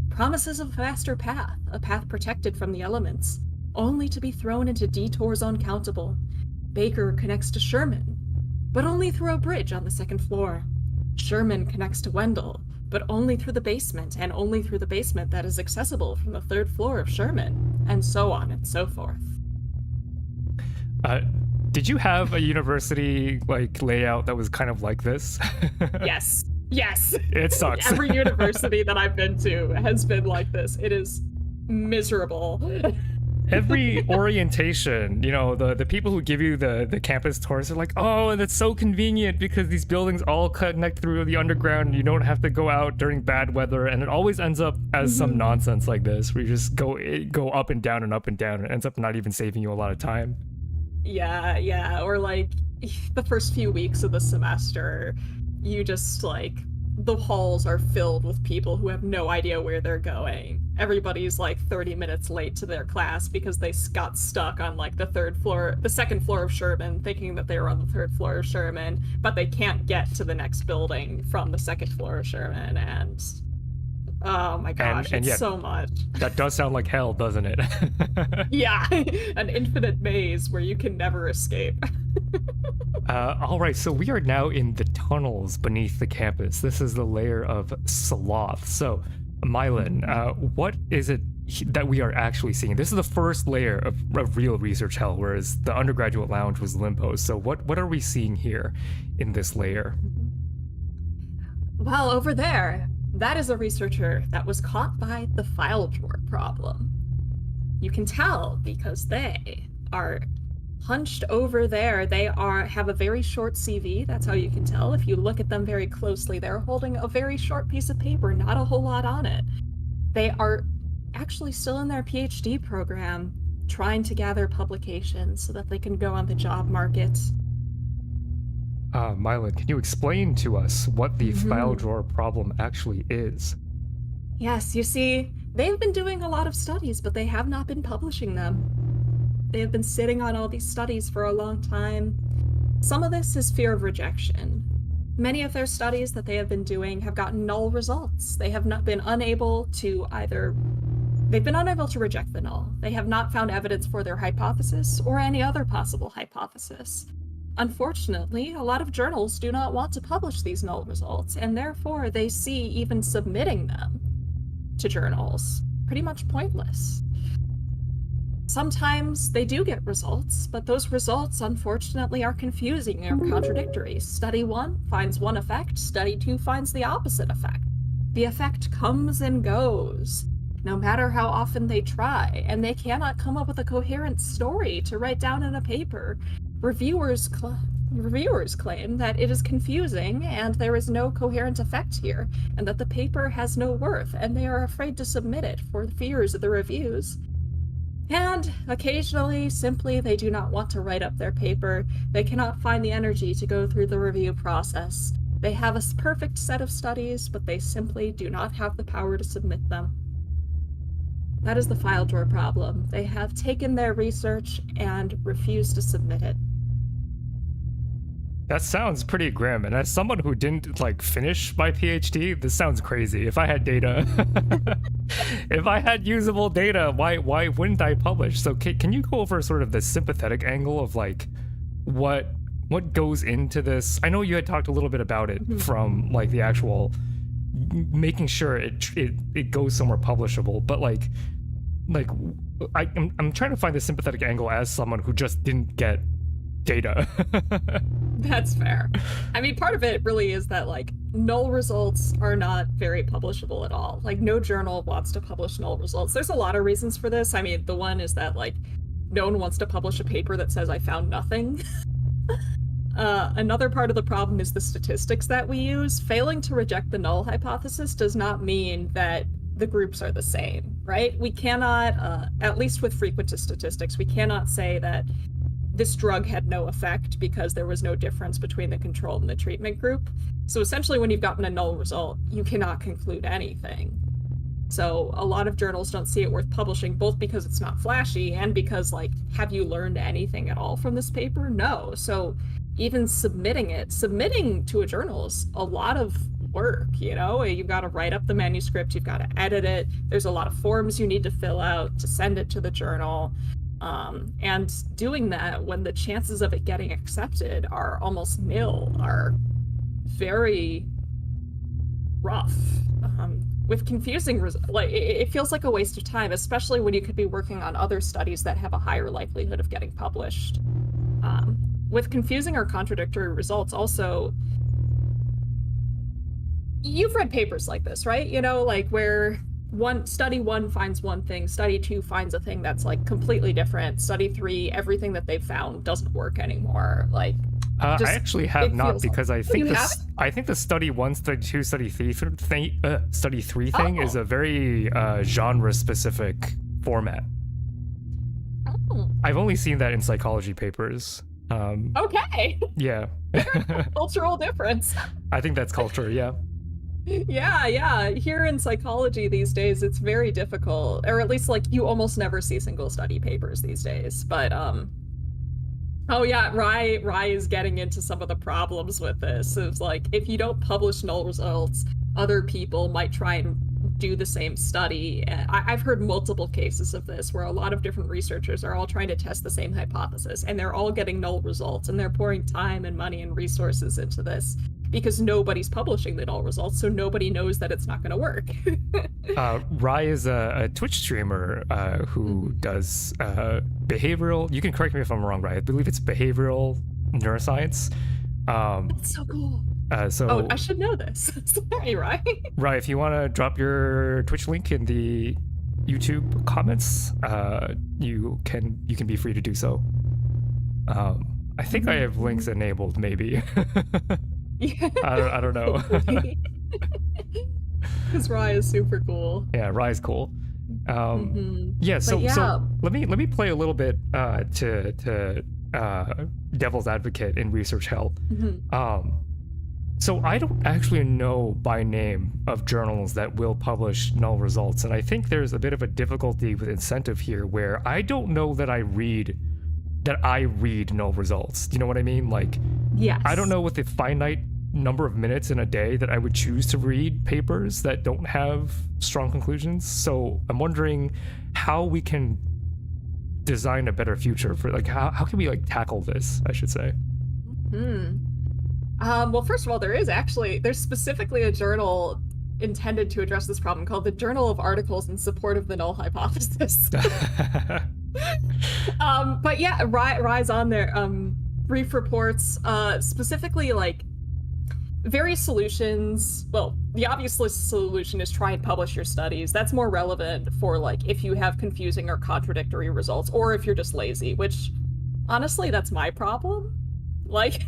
Promises of a faster path, a path protected from the elements, only to be thrown into detours uncountable. Baker connects to Sherman, but only through a bridge on the second floor. Sherman connects to Wendell, but only through the basement, and only through the basement that is accessible from the third floor of Sherman, and so on and so forth. Uh, did you have a university like layout that was kind of like this? Yes. Yes. It sucks. Every university that I've been to has been like this. It is miserable. Every orientation, you know, the people who give you the campus tours are like, oh, and it's so convenient because these buildings all connect through the underground and you don't have to go out during bad weather, and it always ends up as some nonsense like this where you just go up and down and up and down, and it ends up not even saving you a lot of time. Yeah. Or like the first few weeks of the semester, you just like the halls are filled with people who have no idea where they're going. Everybody's like 30 minutes late to their class because they got stuck on like the second floor of Sherman, thinking that they were on the third floor of Sherman, but they can't get to the next building from the second floor of Sherman. And oh my gosh, And it's yeah, so much. that does sound like hell, doesn't it? Yeah, an infinite maze where you can never escape. All right, so we are now in the tunnels beneath the campus. This is the layer of sloth. So, Mylan, what is it that we are actually seeing? This is the first layer of real research hell, whereas the undergraduate lounge was limbo. So, what are we seeing here in this layer? Well, over there, that is a researcher that was caught by the file drawer problem. You can tell because they are hunched over there. They have a very short CV. That's how you can tell. If you look at them very closely, they're holding a very short piece of paper, not a whole lot on it. They are actually still in their PhD program, trying to gather publications so that they can go on the job market. Mylan, can you explain to us what the file drawer problem actually is? Yes, you see, they've been doing a lot of studies, but they have not been publishing them. They have been sitting on all these studies for a long time. Some of this is fear of rejection. Many of their studies that they have been doing have gotten null results. They have not been unable to they've been unable to reject the null. They have not found evidence for their hypothesis or any other possible hypothesis. Unfortunately, a lot of journals do not want to publish these null results, and therefore they see even submitting them to journals pretty much pointless. Sometimes they do get results, but those results, unfortunately, are confusing or contradictory. Study 1 finds one effect, Study 2 finds the opposite effect. The effect comes and goes, no matter how often they try, and they cannot come up with a coherent story to write down in a paper. Reviewers claim that it is confusing and there is no coherent effect here, and that the paper has no worth, and they are afraid to submit it for fears of the reviews. And occasionally, simply, they do not want to write up their paper. They cannot find the energy to go through the review process. They have a perfect set of studies, but they simply do not have the power to submit them. That is the file drawer problem. They have taken their research and refused to submit it. That sounds pretty grim, and as someone who didn't finish my PhD, this sounds crazy. If I had data, if I had usable data, why wouldn't I publish? So can you go over sort of the sympathetic angle of what goes into this? I know you had talked a little bit about it from the actual making sure it goes somewhere publishable, but I'm trying to find the sympathetic angle as someone who just didn't get data. That's fair. I mean, part of it really is that null results are not very publishable at all. No journal wants to publish null results. There's a lot of reasons for this. I mean, the one is that no one wants to publish a paper that says I found nothing. Another part of the problem is the statistics that we use. Failing to reject the null hypothesis does not mean that the groups are the same, right? We cannot, at least with frequentist statistics, we cannot say that this drug had no effect because there was no difference between the control and the treatment group. So essentially, when you've gotten a null result, you cannot conclude anything. So a lot of journals don't see it worth publishing, both because it's not flashy and because, have you learned anything at all from this paper? No. So even submitting to a journal is a lot of work, You've got to write up the manuscript, you've got to edit it. There's a lot of forms you need to fill out to send it to the journal. And doing that when the chances of it getting accepted are almost nil are very rough. With confusing it feels like a waste of time, especially when you could be working on other studies that have a higher likelihood of getting published. With confusing or contradictory results, also, you've read papers like this, right? Where study 1 finds one thing, study 2 finds a thing that's completely different, study 3, everything that they've found doesn't work anymore. I actually have not, because I think the study 1, study 2, study 3 thing is a very genre specific format. Oh. I've only seen that in psychology papers. Okay. Yeah. Cultural difference. I think that's culture, yeah. Yeah. Here in psychology these days, it's very difficult, or at least you almost never see single study papers these days. But oh yeah, Rye is getting into some of the problems with this. It's if you don't publish null results, other people might try and do the same study. I've heard multiple cases of this where a lot of different researchers are all trying to test the same hypothesis, and they're all getting null results, and they're pouring time and money and resources into this because nobody's publishing the null results, so nobody knows that it's not going to work. Rye is a Twitch streamer who does behavioral, you can correct me if I'm wrong, Rye, I believe it's behavioral neuroscience. That's so cool. Oh, I should know this. Sorry, Rye. Rye, if you want to drop your Twitch link in the YouTube comments, you can be free to do so. I think I have links enabled, maybe. Yeah. I don't know. Because Rye is super cool. Yeah, Rye's cool. Yeah, so let me play a little bit to devil's advocate in research hell. So I don't actually know by name of journals that will publish null results, and I think there's a bit of a difficulty with incentive here where I don't know that I read null results. Do you know what I mean? Yes. I don't know what the finite number of minutes in a day that I would choose to read papers that don't have strong conclusions. So I'm wondering how we can design a better future for, like, how can we, like, tackle this, I should say. Well, first of all, there's specifically a journal intended to address this problem called the Journal of Articles in Support of the Null Hypothesis. But yeah, Rye's on there. Brief reports, specifically like various solutions. Well, the obvious solution is try and publish your studies. That's more relevant for like if you have confusing or contradictory results, or if you're just lazy, which honestly, that's my problem. Like,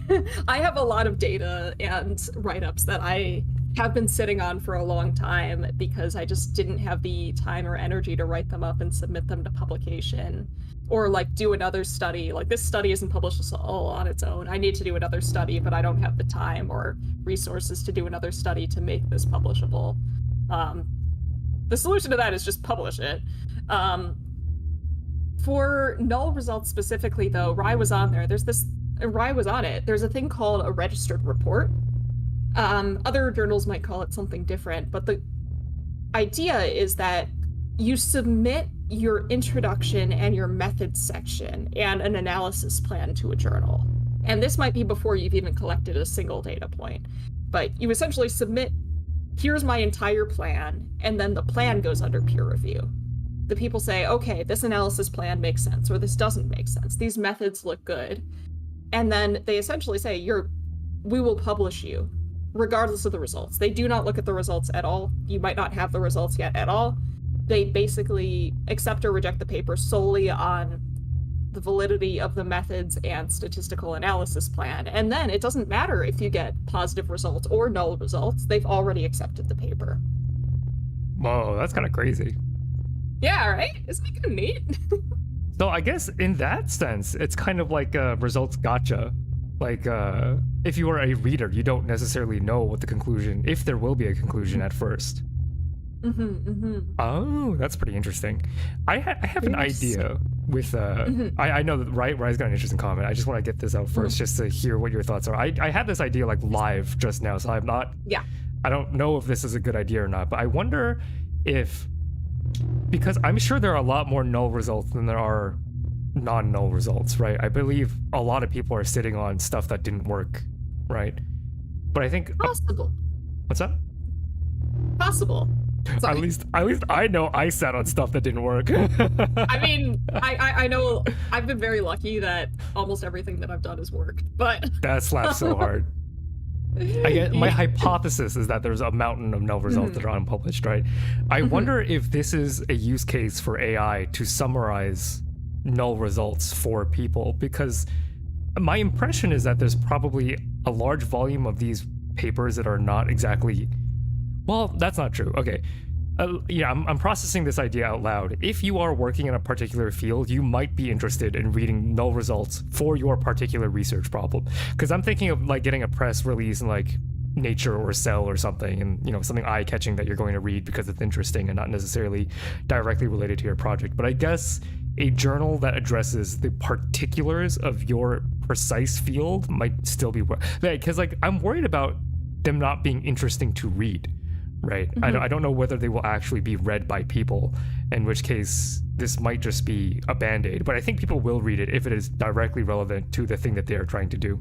I have a lot of data and write-ups that I have been sitting on for a long time because I just didn't have the time or energy to write them up and submit them to publication, or like do another study. Like, this study isn't published all on its own. I need to do another study, but I don't have the time or resources to do another study to make this publishable. The solution to that is just publish it. For null results specifically, though, Rye was on there. Rye was on it. There's a thing called a registered report. Other journals might call it something different, but the idea is that you submit your introduction and your methods section and an analysis plan to a journal. And this might be before you've even collected a single data point, but you essentially submit, here's my entire plan, and then the plan goes under peer review. The people say, okay, this analysis plan makes sense, or this doesn't make sense. These methods look good. And then they essentially say, we will publish you, regardless of the results. They do not look at the results at all. You might not have the results yet at all. They basically accept or reject the paper solely on the validity of the methods and statistical analysis plan. And then it doesn't matter if you get positive results or null results. They've already accepted the paper. Whoa, that's kind of crazy. Yeah, right? Isn't it kind of neat? So I guess in that sense, it's kind of like a results gotcha. Like, if you are a reader, you don't necessarily know what the conclusion, if there will be a conclusion at first. Oh, that's pretty interesting. I have an idea with, I know that Rye's got an interesting comment. I just want to get this out first just to hear what your thoughts are. I had this idea like live just now, so I don't know if this is a good idea or not, but I wonder if, because I'm sure there are a lot more null results than there are non-null results, right? I believe a lot of people are sitting on stuff that didn't work, right? But I think possible. What's that? Possible. Sorry. At least I know I sat on stuff that didn't work. I mean, I know I've been very lucky that almost everything that I've done has worked, but that slaps so hard. I guess my hypothesis is that there's a mountain of null results that are unpublished, right? I wonder if this is a use case for AI to summarize null results for people, because my impression is that there's probably a large volume of these papers that are not exactly, well, that's not true. Okay. Yeah, I'm processing this idea out loud. If you are working in a particular field, you might be interested in reading null results for your particular research problem. Because I'm thinking of like getting a press release in like Nature or Cell or something, and you know, something eye-catching that you're going to read because it's interesting and not necessarily directly related to your project. But I guess a journal that addresses the particulars of your precise field might still be, because like I'm worried about them not being interesting to read. Right. I don't know whether they will actually be read by people, in which case this might just be a band-aid, but I think people will read it if it is directly relevant to the thing that they are trying to do.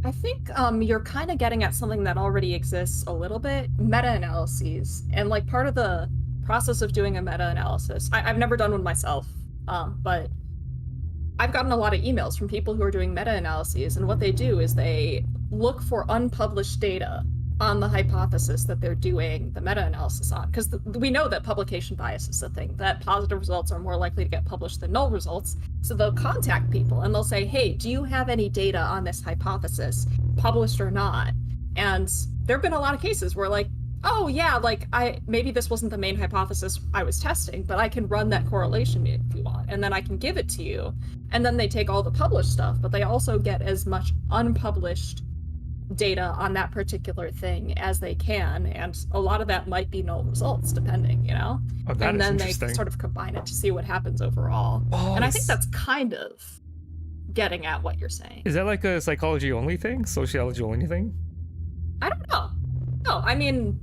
I think you're kind of getting at something that already exists a little bit, meta-analyses. And like part of the process of doing a meta-analysis, I've never done one myself, but I've gotten a lot of emails from people who are doing meta-analyses, and what they do is they look for unpublished data on the hypothesis that they're doing the meta-analysis on, because we know that publication bias is a thing, that positive results are more likely to get published than null results. So they'll contact people and they'll say, hey, do you have any data on this hypothesis, published or not? And there have been a lot of cases where like, oh yeah, like maybe this wasn't the main hypothesis I was testing, but I can run that correlation if you want, and then I can give it to you. And then they take all the published stuff, but they also get as much unpublished data on that particular thing as they can, and a lot of that might be null results depending, you know? And then they sort of combine it to see what happens overall. And I think that's kind of getting at what you're saying. Is that like a psychology only thing? Sociology only thing? I don't know. No, I mean,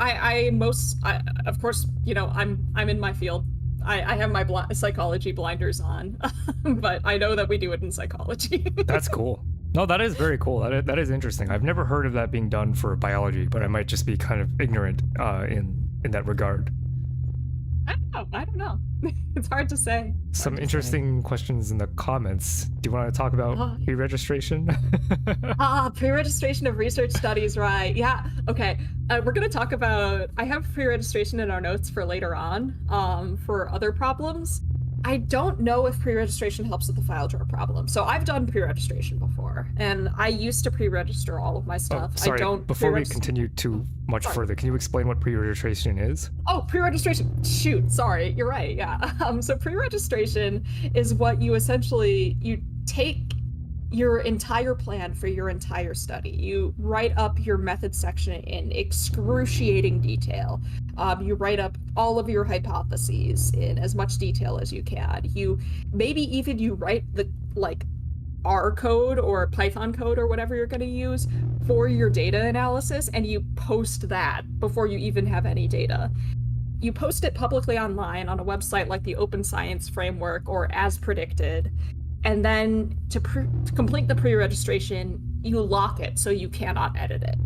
of course, I'm in my field. I have my psychology blinders on, but I know that we do it in psychology. That's cool. No, that is very cool. That is interesting. I've never heard of that being done for biology, but I might just be kind of ignorant in that regard. I don't know. It's hard to say. Some interesting questions in the comments. Do you want to talk about pre-registration? Pre-registration of research studies, right? Yeah. Okay. We're going to talk about. I have pre-registration in our notes for later on, for other problems. I don't know if pre-registration helps with the file drawer problem. So I've done pre-registration before, and I used to pre-register all of my stuff. Oh, sorry, I don't. Before we continue too much further, can you explain what pre-registration is? Oh, pre-registration. Shoot, sorry, you're right. Yeah. So pre-registration is what you take your entire plan for your entire study. You write up your method section in excruciating detail. You write up all of your hypotheses in as much detail as you can. You write the R code or Python code or whatever you're going to use for your data analysis, and you post that before you even have any data. You post it publicly online on a website like the Open Science Framework or As Predicted. And then to complete the pre-registration, you lock it so you cannot edit it.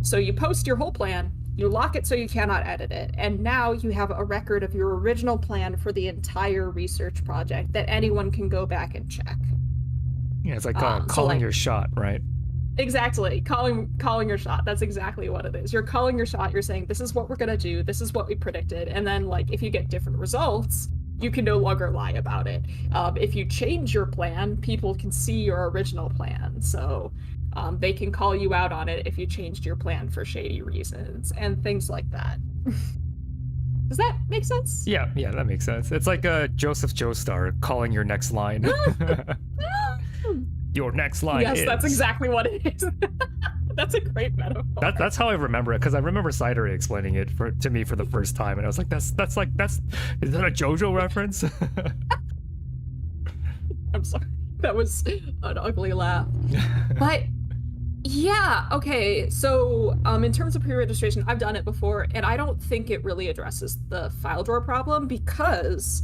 So you post your whole plan, you lock it so you cannot edit it, and now you have a record of your original plan for the entire research project that anyone can go back and check. Yeah, it's like calling your shot, right? Exactly. Calling your shot. That's exactly what it is. You're calling your shot. You're saying, this is what we're going to do. This is what we predicted. And then, if you get different results, you can no longer lie about it. If you change your plan, people can see your original plan. So they can call you out on it if you changed your plan for shady reasons and things like that. Does that make sense? Yeah, that makes sense. It's like Joseph Joestar calling your next line. Your next line is... Yes, that's exactly what it is. That's a great metaphor. That's how I remember it, because I remember Cidery explaining it to me for the first time, and I was like, is that a JoJo reference? I'm sorry. That was an ugly laugh. But yeah, okay. So in terms of pre-registration, I've done it before, and I don't think it really addresses the file drawer problem because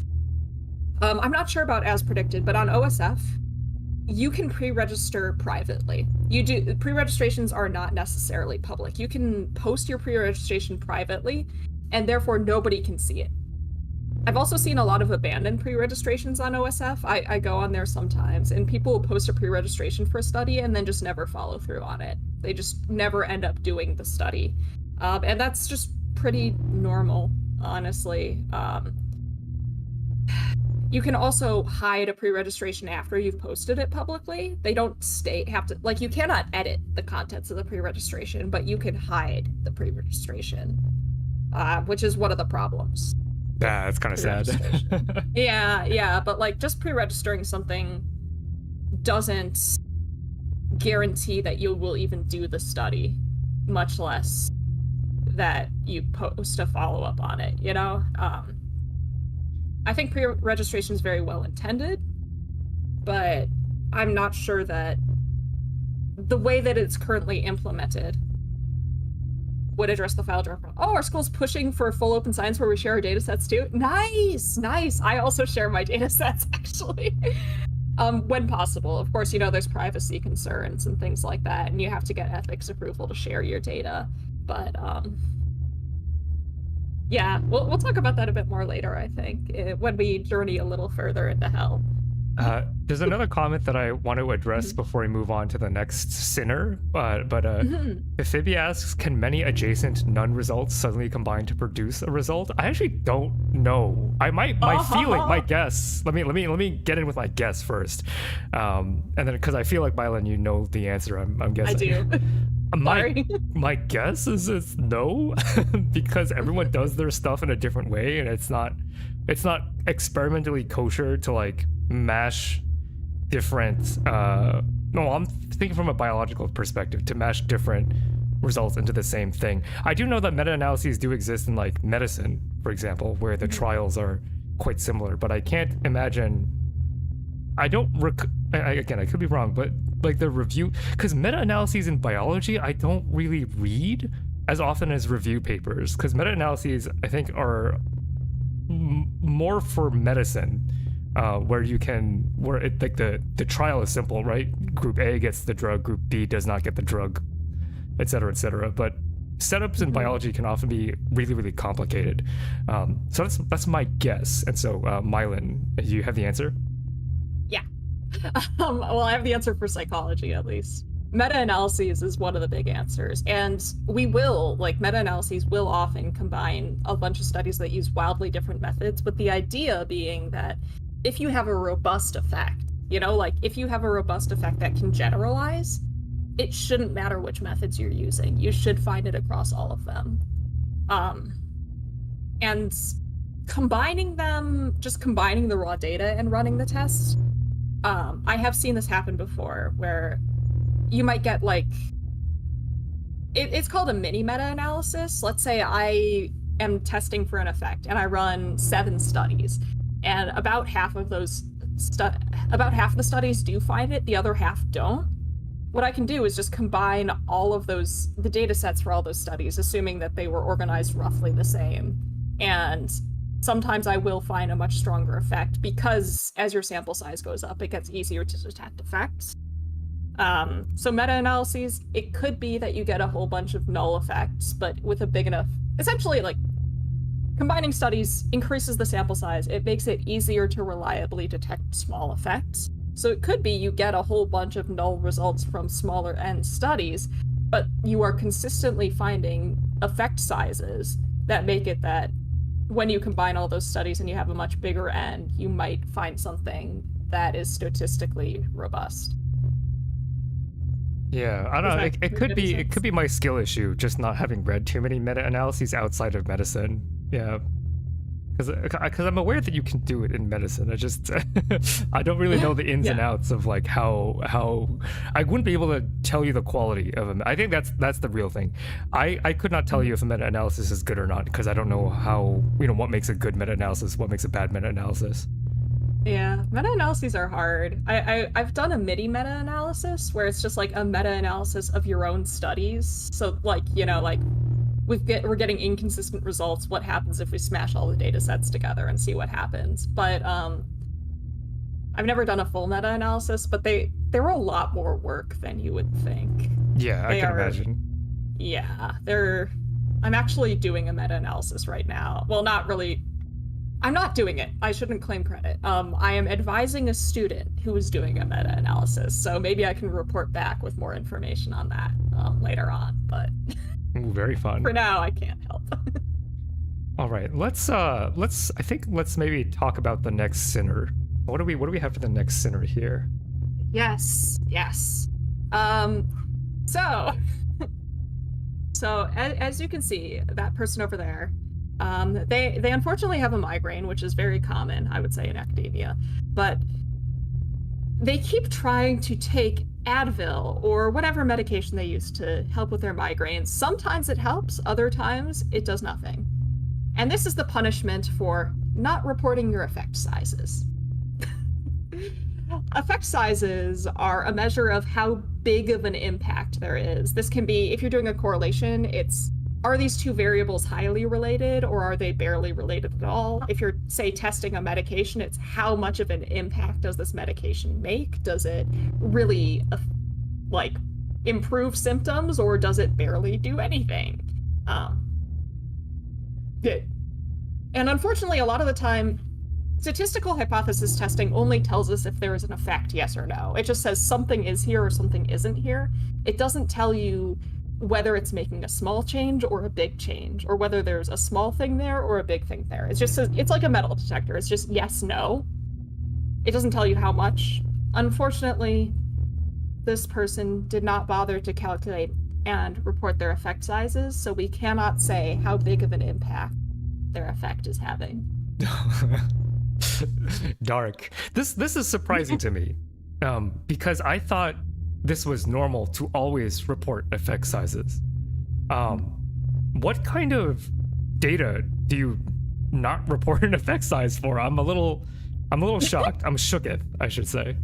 I'm not sure about As Predicted, but on OSF, you can pre-register privately. Pre-registrations are not necessarily public. You can post your pre-registration privately, and therefore nobody can see it. I've also seen a lot of abandoned pre-registrations on OSF. I go on there sometimes, and people will post a pre-registration for a study and then just never follow through on it. They just never end up doing the study. And that's just pretty normal, honestly. You can also hide a pre-registration after you've posted it publicly. They don't you cannot edit the contents of the pre-registration, but you can hide the pre-registration, which is one of the problems. Yeah, it's kind of sad. Yeah, but just pre-registering something doesn't guarantee that you will even do the study, much less that you post a follow-up on it, I think pre-registration is very well intended, but I'm not sure that the way that it's currently implemented would address the file drawer problem. Oh, our school's pushing for full open science where we share our data sets too. Nice. I also share my data sets, actually. When possible. Of course, there's privacy concerns and things like that, and you have to get ethics approval to share your data. But yeah, we'll talk about that a bit more later, I think, when we journey a little further into hell. There's another comment that I want to address before we move on to the next sinner, but Phoebe asks, can many adjacent none results suddenly combine to produce a result? I actually don't know. My guess. Let me get in with my guess first, and then because I feel like Myelin, you know the answer. I'm guessing. I do. My guess is no, because everyone does their stuff in a different way, and it's not experimentally kosher to mash different no, I'm thinking from a biological perspective, to mash different results into the same thing. I do know that meta-analyses do exist in medicine, for example, where the trials are quite similar, but I can't imagine. I could be wrong, but like the review, because meta-analyses in biology I don't really read as often as review papers, because meta-analyses I think are more for medicine, where it, like the trial is simple, right? Group A gets the drug, group B does not get the drug, etc., etc. But setups in biology can often be really, really complicated. So that's my guess. And so, Myelin, do you have the answer? Yeah. Well, I have the answer for psychology, at least. Meta-analyses is one of the big answers. And meta-analyses will often combine a bunch of studies that use wildly different methods, but the idea being that if you have a robust effect, if you have a robust effect that can generalize, it shouldn't matter which methods you're using. You should find it across all of them. And combining them, just combining the raw data and running the tests, I have seen this happen before, where you might get it's called a mini meta-analysis. Let's say I am testing for an effect and I run 7 studies, and about half of the studies do find it, the other half don't. What I can do is just combine all of the data sets for all those studies, assuming that they were organized roughly the same. And sometimes I will find a much stronger effect, because as your sample size goes up, it gets easier to detect effects. So meta-analyses, it could be that you get a whole bunch of null effects, but with a big enough, essentially, combining studies increases the sample size. It makes it easier to reliably detect small effects. So it could be you get a whole bunch of null results from smaller n studies, but you are consistently finding effect sizes that make it that when you combine all those studies and you have a much bigger n, you might find something that is statistically robust. Yeah, I don't know. It could be my skill issue, just not having read too many meta-analyses outside of medicine. Yeah, because I'm aware that you can do it in medicine. I just I don't really know the ins and outs of how I wouldn't be able to tell you the quality of them. I think that's the real thing. I could not tell you if a meta-analysis is good or not, because I don't know how, what makes a good meta-analysis, what makes a bad meta-analysis. Yeah, meta-analyses are hard. I've done a mini meta-analysis where it's just a meta-analysis of your own studies. So we're getting inconsistent results. What happens if we smash all the data sets together and see what happens? But I've never done a full meta-analysis, but they're a lot more work than you would think. Yeah, I can imagine. Yeah, I'm actually doing a meta-analysis right now. Well, not really. I'm not doing it. I shouldn't claim credit. I am advising a student who is doing a meta-analysis, so maybe I can report back with more information on that later on. But ooh, very fun. For now, I can't help. All right, let's maybe talk about the next sinner. What do we have for the next sinner here? Yes. So as you can see, that person over there, they unfortunately have a migraine, which is very common, I would say, in academia, but they keep trying to take Advil or whatever medication they use to help with their migraines. Sometimes it helps, other times it does nothing. And this is the punishment for not reporting your effect sizes. Effect sizes are a measure of how big of an impact there is. This can be, if you're doing a correlation, are these two variables highly related, or are they barely related at all? If you're, say, testing a medication, it's how much of an impact does this medication make? Does it really, improve symptoms, or does it barely do anything? And unfortunately, a lot of the time, statistical hypothesis testing only tells us if there is an effect, yes or no. It just says something is here or something isn't here. It doesn't tell you whether it's making a small change or a big change, or whether there's a small thing there or a big thing there. It just says, it's like a metal detector. It's just yes, no. It doesn't tell you how much. Unfortunately, this person did not bother to calculate and report their effect sizes, so we cannot say how big of an impact their effect is having. Dark. This is surprising to me, because I thought this was normal to always report effect sizes. What kind of data do you not report an effect size for? I'm a little shocked. I'm shooketh, I should say.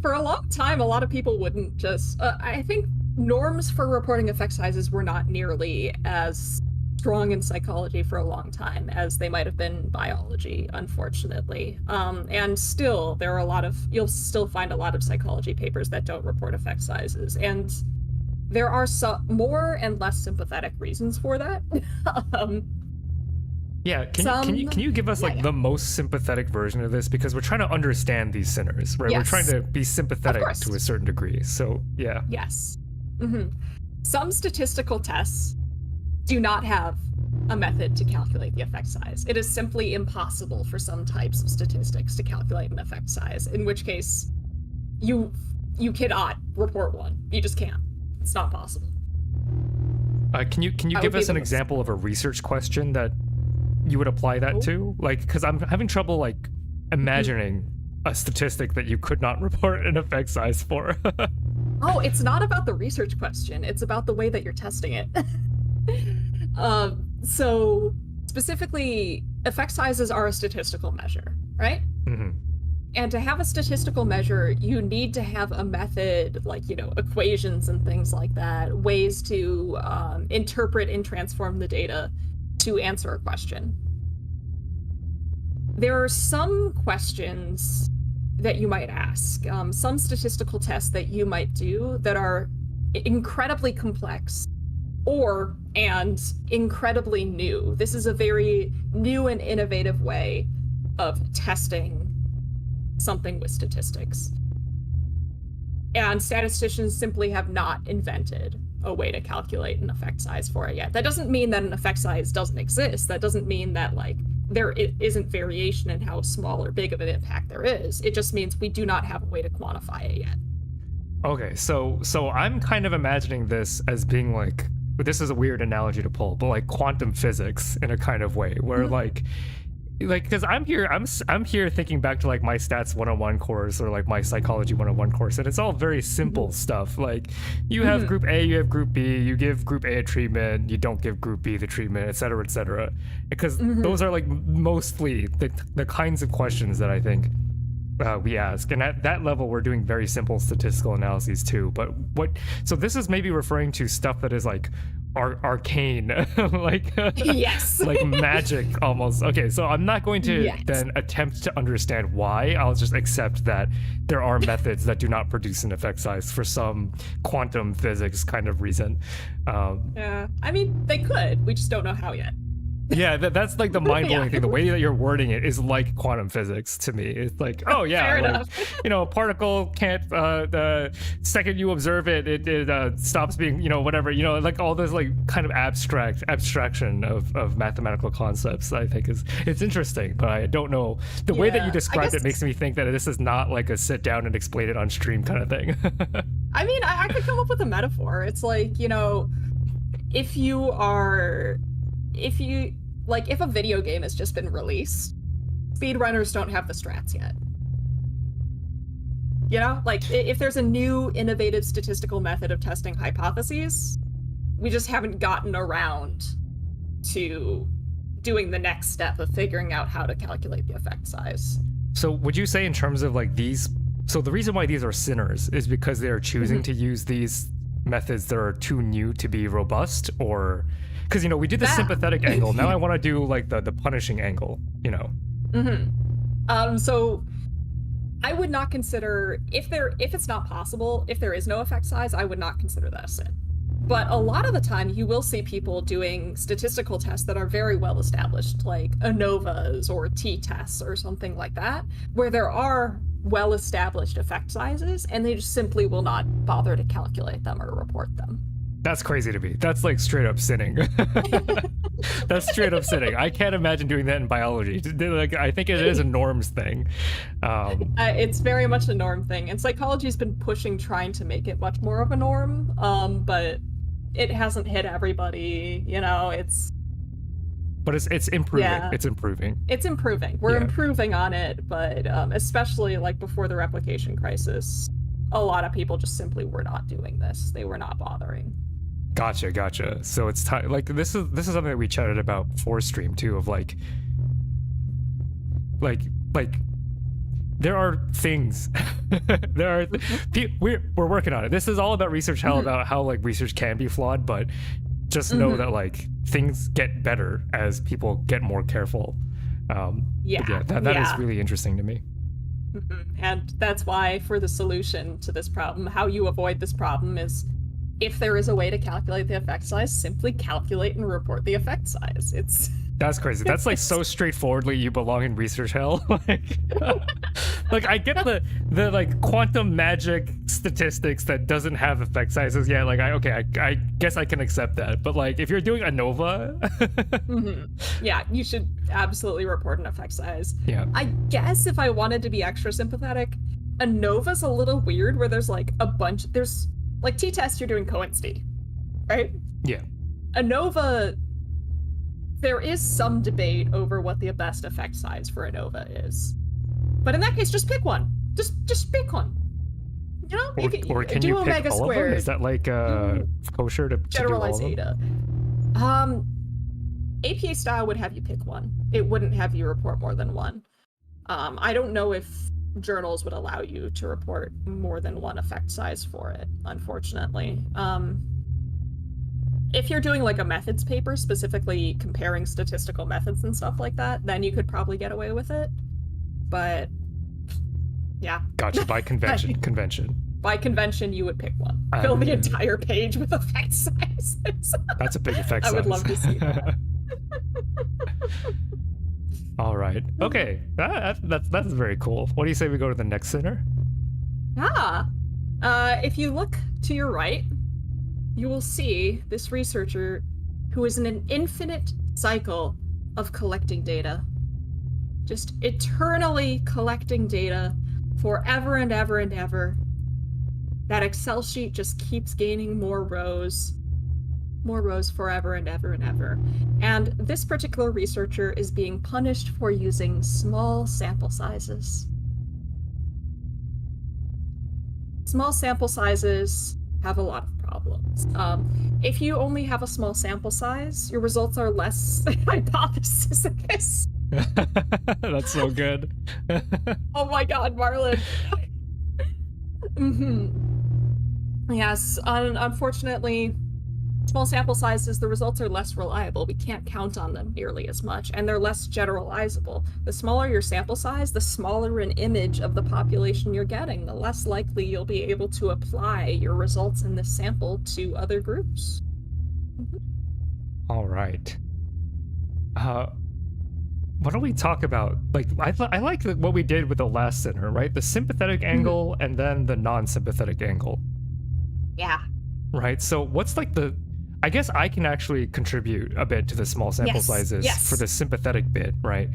For a long time, a lot of people wouldn't just. I think norms for reporting effect sizes were not nearly as strong in psychology for a long time as they might have been in biology, unfortunately. And still, there are a lot of. You'll still find a lot of psychology papers that don't report effect sizes, and there are some more and less sympathetic reasons for that. Yeah, can you give us like the most sympathetic version of this, because we're trying to understand these sinners, right? Yes. We're trying to be sympathetic to a certain degree. So yeah. Yes. Some statistical tests do not have a method to calculate the effect size. It is simply impossible for some types of statistics to calculate an effect size, in which case you cannot report one. You just can't. It's not possible. Can you give us an example of a research question that you would apply that to? Like, because I'm having trouble like imagining a statistic that you could not report an effect size for. Oh, it's not about the research question. It's about the way that you're testing it. So specifically, effect sizes are a statistical measure, right? And to have a statistical measure, you need to have a method, like, equations and things like that, ways to interpret and transform the data to answer a question. There are some questions that you might ask, some statistical tests that you might do that are incredibly complex and incredibly new. This is a very new and innovative way of testing something with statistics. And statisticians simply have not invented a way to calculate an effect size for it yet. That doesn't mean that an effect size doesn't exist. That doesn't mean that there isn't variation in how small or big of an impact there is. It just means we do not have a way to quantify it yet. Okay, so I'm kind of imagining this as being like, this is a weird analogy to pull, but like quantum physics in a kind of way, where like because I'm here thinking back to like my stats 101 course or like my psychology 101 course, and it's all very simple stuff. Like you have group A, you have group B, you give group A a treatment, you don't give group B the treatment, etc., etc. Because those are like mostly the kinds of questions that I think we ask, and at that level we're doing very simple statistical analyses too. But so this is maybe referring to stuff that is like arcane, like yes, like magic almost. Okay, so I'm not going to then attempt to understand why. I'll just accept that there are methods that do not produce an effect size for some quantum physics kind of reason. Yeah, I mean they could. We just don't know how yet. Yeah, that's like the mind-blowing thing. The way that you're wording it is like quantum physics to me. It's like, oh yeah, like, a particle can't, the second you observe it, it stops being, whatever, like all this like kind of abstraction of mathematical concepts. I think it's interesting, but I don't know. The way that you described it makes me think that this is not like a sit down and explain it on stream kind of thing. I mean, I could come up with a metaphor. It's like, if a video game has just been released, speedrunners don't have the strats yet. Like if there's a new innovative statistical method of testing hypotheses, we just haven't gotten around to doing the next step of figuring out how to calculate the effect size. So would you say in terms of like these, so the reason why these are sinners is because they are choosing to use these methods that are too new to be robust, or because we did the sympathetic angle, now I want to do like the punishing angle, So I would not consider, if it's not possible, if there is no effect size, I would not consider that a sin. But a lot of the time you will see people doing statistical tests that are very well established, like ANOVAs or t-tests or something like that, where there are well established effect sizes and they just simply will not bother to calculate them or report them. That's crazy to me. That's like straight up sinning. That's straight up sinning. I can't imagine doing that in biology. Like, I think it is a norms thing. It's very much a norm thing, and psychology's been trying to make it much more of a norm, but it hasn't hit everybody. But it's improving. Yeah. It's improving. It's improving. We're improving on it, but especially like before the replication crisis, a lot of people just simply were not doing this. They were not bothering. Gotcha. So it's like this is something that we chatted about before stream too, of like there are things. We're working on it. This is all about research hell, about how like research can be flawed, but just know that like things get better as people get more careful. That is really interesting to me. And that's why, for the solution to this problem, how you avoid this problem is, if there is a way to calculate the effect size, simply calculate and report the effect size. That's crazy. That's like so straightforwardly you belong in research hell. like I get the like quantum magic statistics that doesn't have effect sizes. Yeah, like I guess I can accept that. But like if you're doing ANOVA, yeah, you should absolutely report an effect size. Yeah. I guess if I wanted to be extra sympathetic, ANOVA's a little weird where there's like there's like t-test, you're doing co-inst, right? Yeah. ANOVA, there is some debate over what the best effect size for ANOVA is. But in that case, just pick one. Just pick one. You know? Or can you pick all of them? Is that like kosher to generalize do all of them? Ada. APA style would have you pick one. It wouldn't have you report more than one. I don't know if journals would allow you to report more than one effect size for it, unfortunately. If you're doing like a methods paper, specifically comparing statistical methods and stuff like that, then you could probably get away with it. But yeah. Gotcha. By convention. By convention, you would pick one. Fill the entire page with effect sizes. That's a big effect size. I would love to see that. All right. Okay. That's very cool. What do you say we go to the next center? If you look to your right, you will see this researcher who is in an infinite cycle of collecting data. Just eternally collecting data forever and ever and ever. That Excel sheet just keeps gaining more rows forever and ever and ever. And this particular researcher is being punished for using small sample sizes. Small sample sizes have a lot of problems. If you only have a small sample size, your results are less hypothesis. That's so good. Oh my god, Marlon. Yes, unfortunately, small sample sizes, the results are less reliable. We can't count on them nearly as much, and they're less generalizable. The smaller your sample size, the smaller an image of the population you're getting, the less likely you'll be able to apply your results in this sample to other groups. All right. Why don't we talk about, like, I like what we did with the last center, right? The sympathetic angle and then the non-sympathetic angle. Yeah. Right, so what's like I guess I can actually contribute a bit to the small sample sizes for the sympathetic bit, right?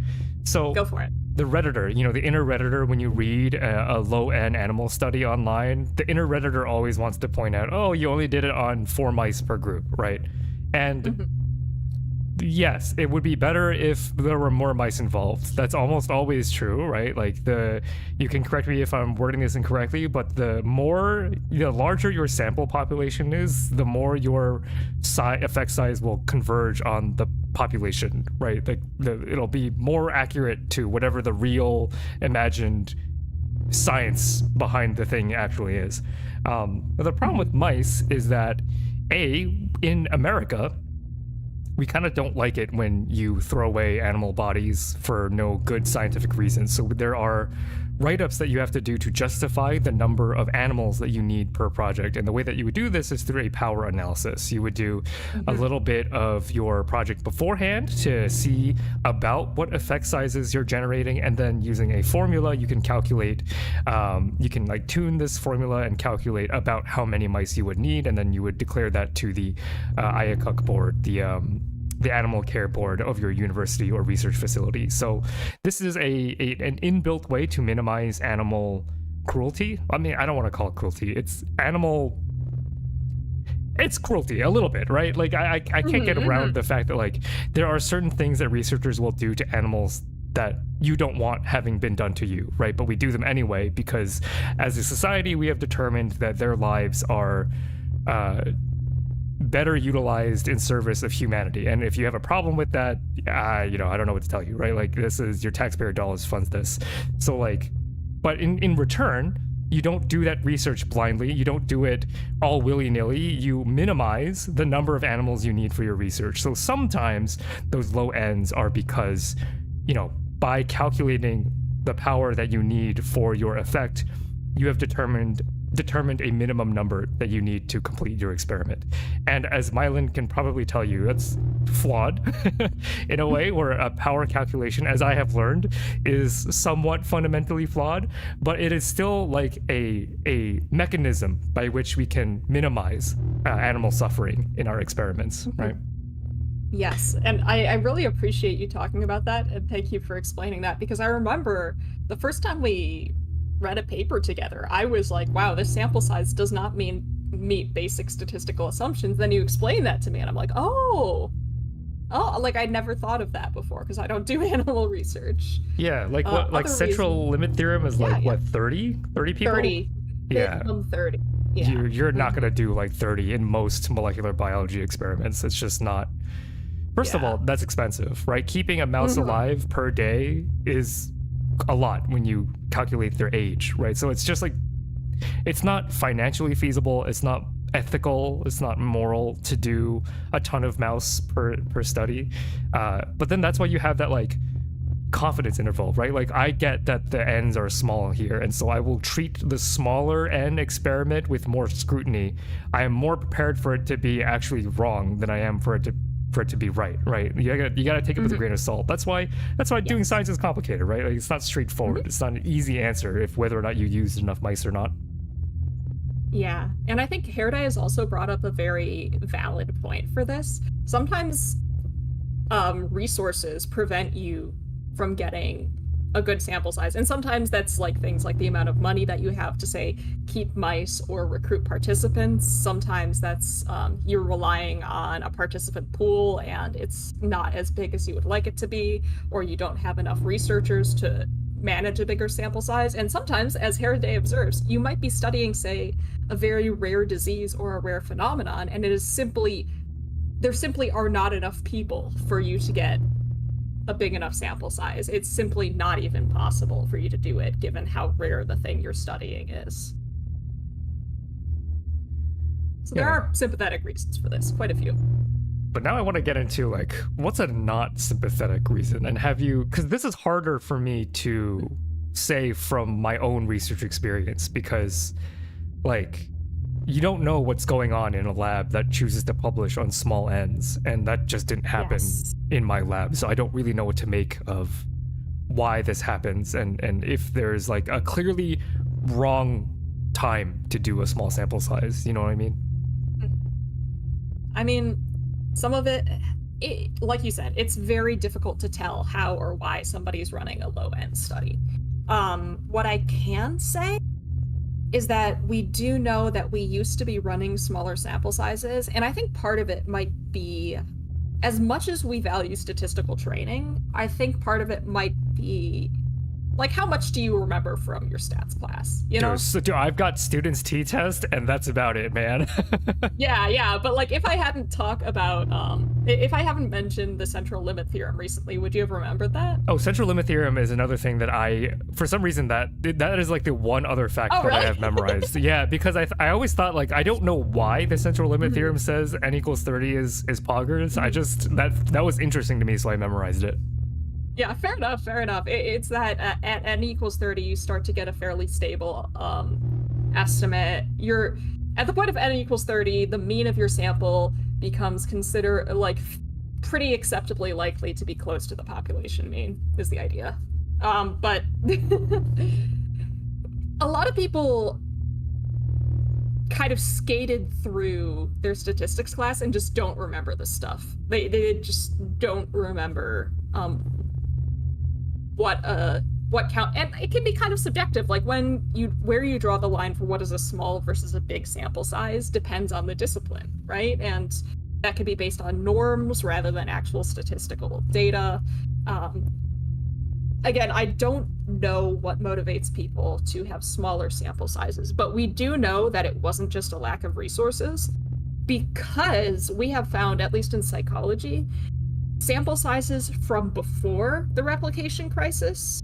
So go for it. The Redditor, the inner Redditor, when you read a low-end animal study online, the inner Redditor always wants to point out, oh, you only did it on 4 mice per group, right? And yes, it would be better if there were more mice involved. That's almost always true, right? Like you can correct me if I'm wording this incorrectly, but the larger your sample population is, the more your effect size will converge on the population, right? Like it'll be more accurate to whatever the real imagined science behind the thing actually is. The problem with mice is that in America, we kind of don't like it when you throw away animal bodies for no good scientific reason. So there are write-ups that you have to do to justify the number of animals that you need per project. And the way that you would do this is through a power analysis. You would do a little bit of your project beforehand to see about what effect sizes you're generating, and then using a formula, you can calculate, you can like tune this formula and calculate about how many mice you would need, and then you would declare that to the IACUC board, the animal care board of your university or research facility. So this is an inbuilt way to minimize animal cruelty. I mean, I don't want to call it cruelty. It's cruelty a little bit, right? Like I can't get around the fact that like there are certain things that researchers will do to animals that you don't want having been done to you, right? But we do them anyway because as a society, we have determined that their lives are better utilized in service of humanity. And if you have a problem with that, I don't know what to tell you, right? Like this is your taxpayer dollars funds this. So like, But in return, you don't do that research blindly. You don't do it all willy-nilly. You minimize the number of animals you need for your research. So sometimes those low ends are because, by calculating the power that you need for your effect, you have determined a minimum number that you need to complete your experiment. And as Myelin can probably tell you, that's flawed in a way, where a power calculation, as I have learned, is somewhat fundamentally flawed, but it is still like a mechanism by which we can minimize animal suffering in our experiments, right? Yes, and I really appreciate you talking about that, and thank you for explaining that, because I remember the first time we read a paper together, I was like, wow, this sample size does not meet basic statistical assumptions. Then you explain that to me, and I'm like, oh, like I'd never thought of that before, because I don't do animal research. Yeah, like what, like central limit theorem is like, what, 30 people? 30. Yeah. Minimum 30. Yeah. You're not going to do like 30 in most molecular biology experiments. It's just not. First of all, that's expensive, right? Keeping a mouse alive per day is a lot when you calculate their age, right? So it's just like, it's not financially feasible, it's not ethical, it's not moral to do a ton of mouse per study. But then that's why you have that like confidence interval, right? Like I get that the ends are small here, and so I will treat the smaller n experiment with more scrutiny. I am more prepared for it to be actually wrong than I am for it to be right? You gotta take it with a grain of salt. That's why doing science is complicated, right? Like it's not straightforward. It's not an easy answer if whether or not you used enough mice or not. Yeah, and I think Herday has also brought up a very valid point for this. Sometimes resources prevent you from getting a good sample size, and sometimes that's like things like the amount of money that you have to, say, keep mice or recruit participants. Sometimes that's you're relying on a participant pool and it's not as big as you would like it to be, or you don't have enough researchers to manage a bigger sample size. And sometimes, as Herday observes, you might be studying, say, a very rare disease or a rare phenomenon, and there simply are not enough people for you to get a big enough sample size. It's simply not even possible for you to do it, given how rare the thing you're studying is. So there are sympathetic reasons for this, quite a few. But now I want to get into like, what's a not sympathetic reason? And have you, because this is harder for me to say from my own research experience, because like, you don't know what's going on in a lab that chooses to publish on small ends, and that just didn't happen in my lab. So I don't really know what to make of why this happens, and if there's like a clearly wrong time to do a small sample size. You know what I mean? I mean, some of it, like you said, it's very difficult to tell how or why somebody's running a low-end study. What I can say is that we do know that we used to be running smaller sample sizes, and I think part of it might be, as much as we value statistical training, I think part of it might be, like, how much do you remember from your stats class, you know? Dude, I've got students t-test, and that's about it, man. Yeah, but like, if I hadn't talked about, if I haven't mentioned the central limit theorem recently, would you have remembered that? Oh, central limit theorem is another thing that for some reason, that is like the one other fact that really? I have memorized. Yeah, because I always thought, like, I don't know why the central limit theorem says n equals 30 is poggers. I just, that was interesting to me, so I memorized it. Yeah, fair enough. It's that at n equals 30, you start to get a fairly stable estimate. You're at the point of n equals 30, the mean of your sample becomes considered like pretty acceptably likely to be close to the population mean, is the idea. But a lot of people kind of skated through their statistics class and just don't remember this stuff. They just don't remember what count, and it can be kind of subjective, like where you draw the line for what is a small versus a big sample size depends on the discipline, right? And that could be based on norms rather than actual statistical data. Again, I don't know what motivates people to have smaller sample sizes, but we do know that it wasn't just a lack of resources, because we have found, at least in psychology, sample sizes from before the replication crisis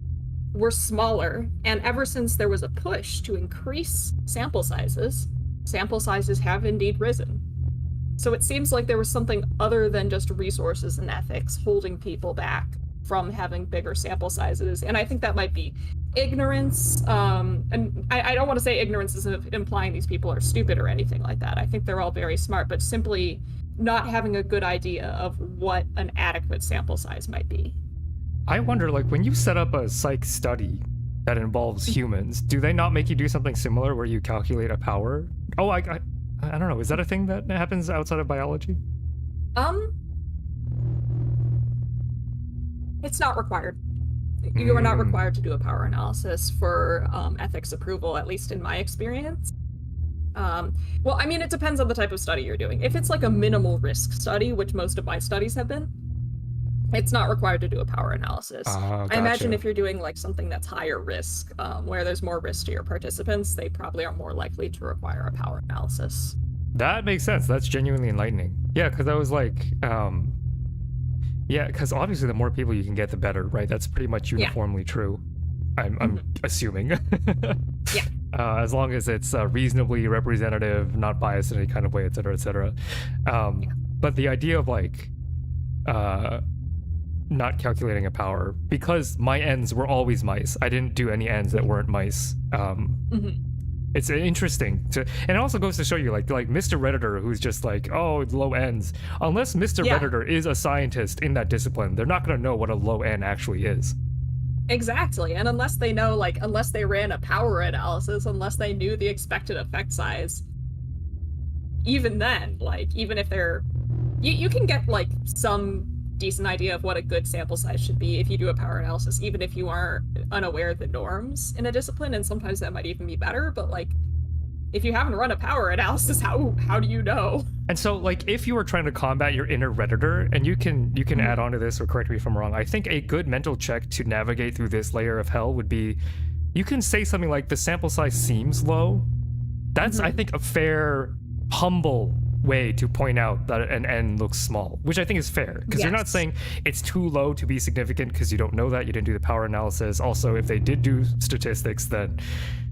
were smaller, and ever since there was a push to increase sample sizes have indeed risen. So it seems like there was something other than just resources and ethics holding people back from having bigger sample sizes. And I think that might be ignorance. And I don't want to say ignorance is implying these people are stupid or anything like that. I think they're all very smart, but simply not having a good idea of what an adequate sample size might be. I wonder, like, when you set up a psych study that involves humans, do they not make you do something similar where you calculate a power? Oh, I don't know. Is that a thing that happens outside of biology? It's not required. You are not required to do a power analysis for ethics approval, at least in my experience. Well, I mean, it depends on the type of study you're doing. If it's like a minimal risk study, which most of my studies have been, it's not required to do a power analysis. Gotcha. I imagine if you're doing like something that's higher risk, where there's more risk to your participants, they probably are more likely to require a power analysis. That makes sense. That's genuinely enlightening. Yeah, because I was like, yeah, because obviously the more people you can get, the better, right? That's pretty much uniformly true. I'm assuming. Yeah. As long as it's reasonably representative, not biased in any kind of way, et cetera, et cetera. But the idea of like, not calculating a power, because my ends were always mice. I didn't do any ends that weren't mice. It's interesting to, and it also goes to show you, like Mr. Redditor, who's just like, oh, low ends. Unless Mr. Redditor is a scientist in that discipline, they're not going to know what a low end actually is. Exactly, and unless they know, like, unless they ran a power analysis, unless they knew the expected effect size, even then, like, even if they're, you can get like some decent idea of what a good sample size should be if you do a power analysis, even if you are unaware of the norms in a discipline, and sometimes that might even be better, but like, if you haven't run a power analysis, how do you know? And so, like, if you were trying to combat your inner Redditor, and you can add on to this or correct me if I'm wrong, I think a good mental check to navigate through this layer of hell would be, you can say something like, the sample size seems low. That's, I think, a fair, humble way to point out that an n looks small, which I think is fair, because you're not saying it's too low to be significant because you don't know that, you didn't do the power analysis. Also, if they did do statistics, then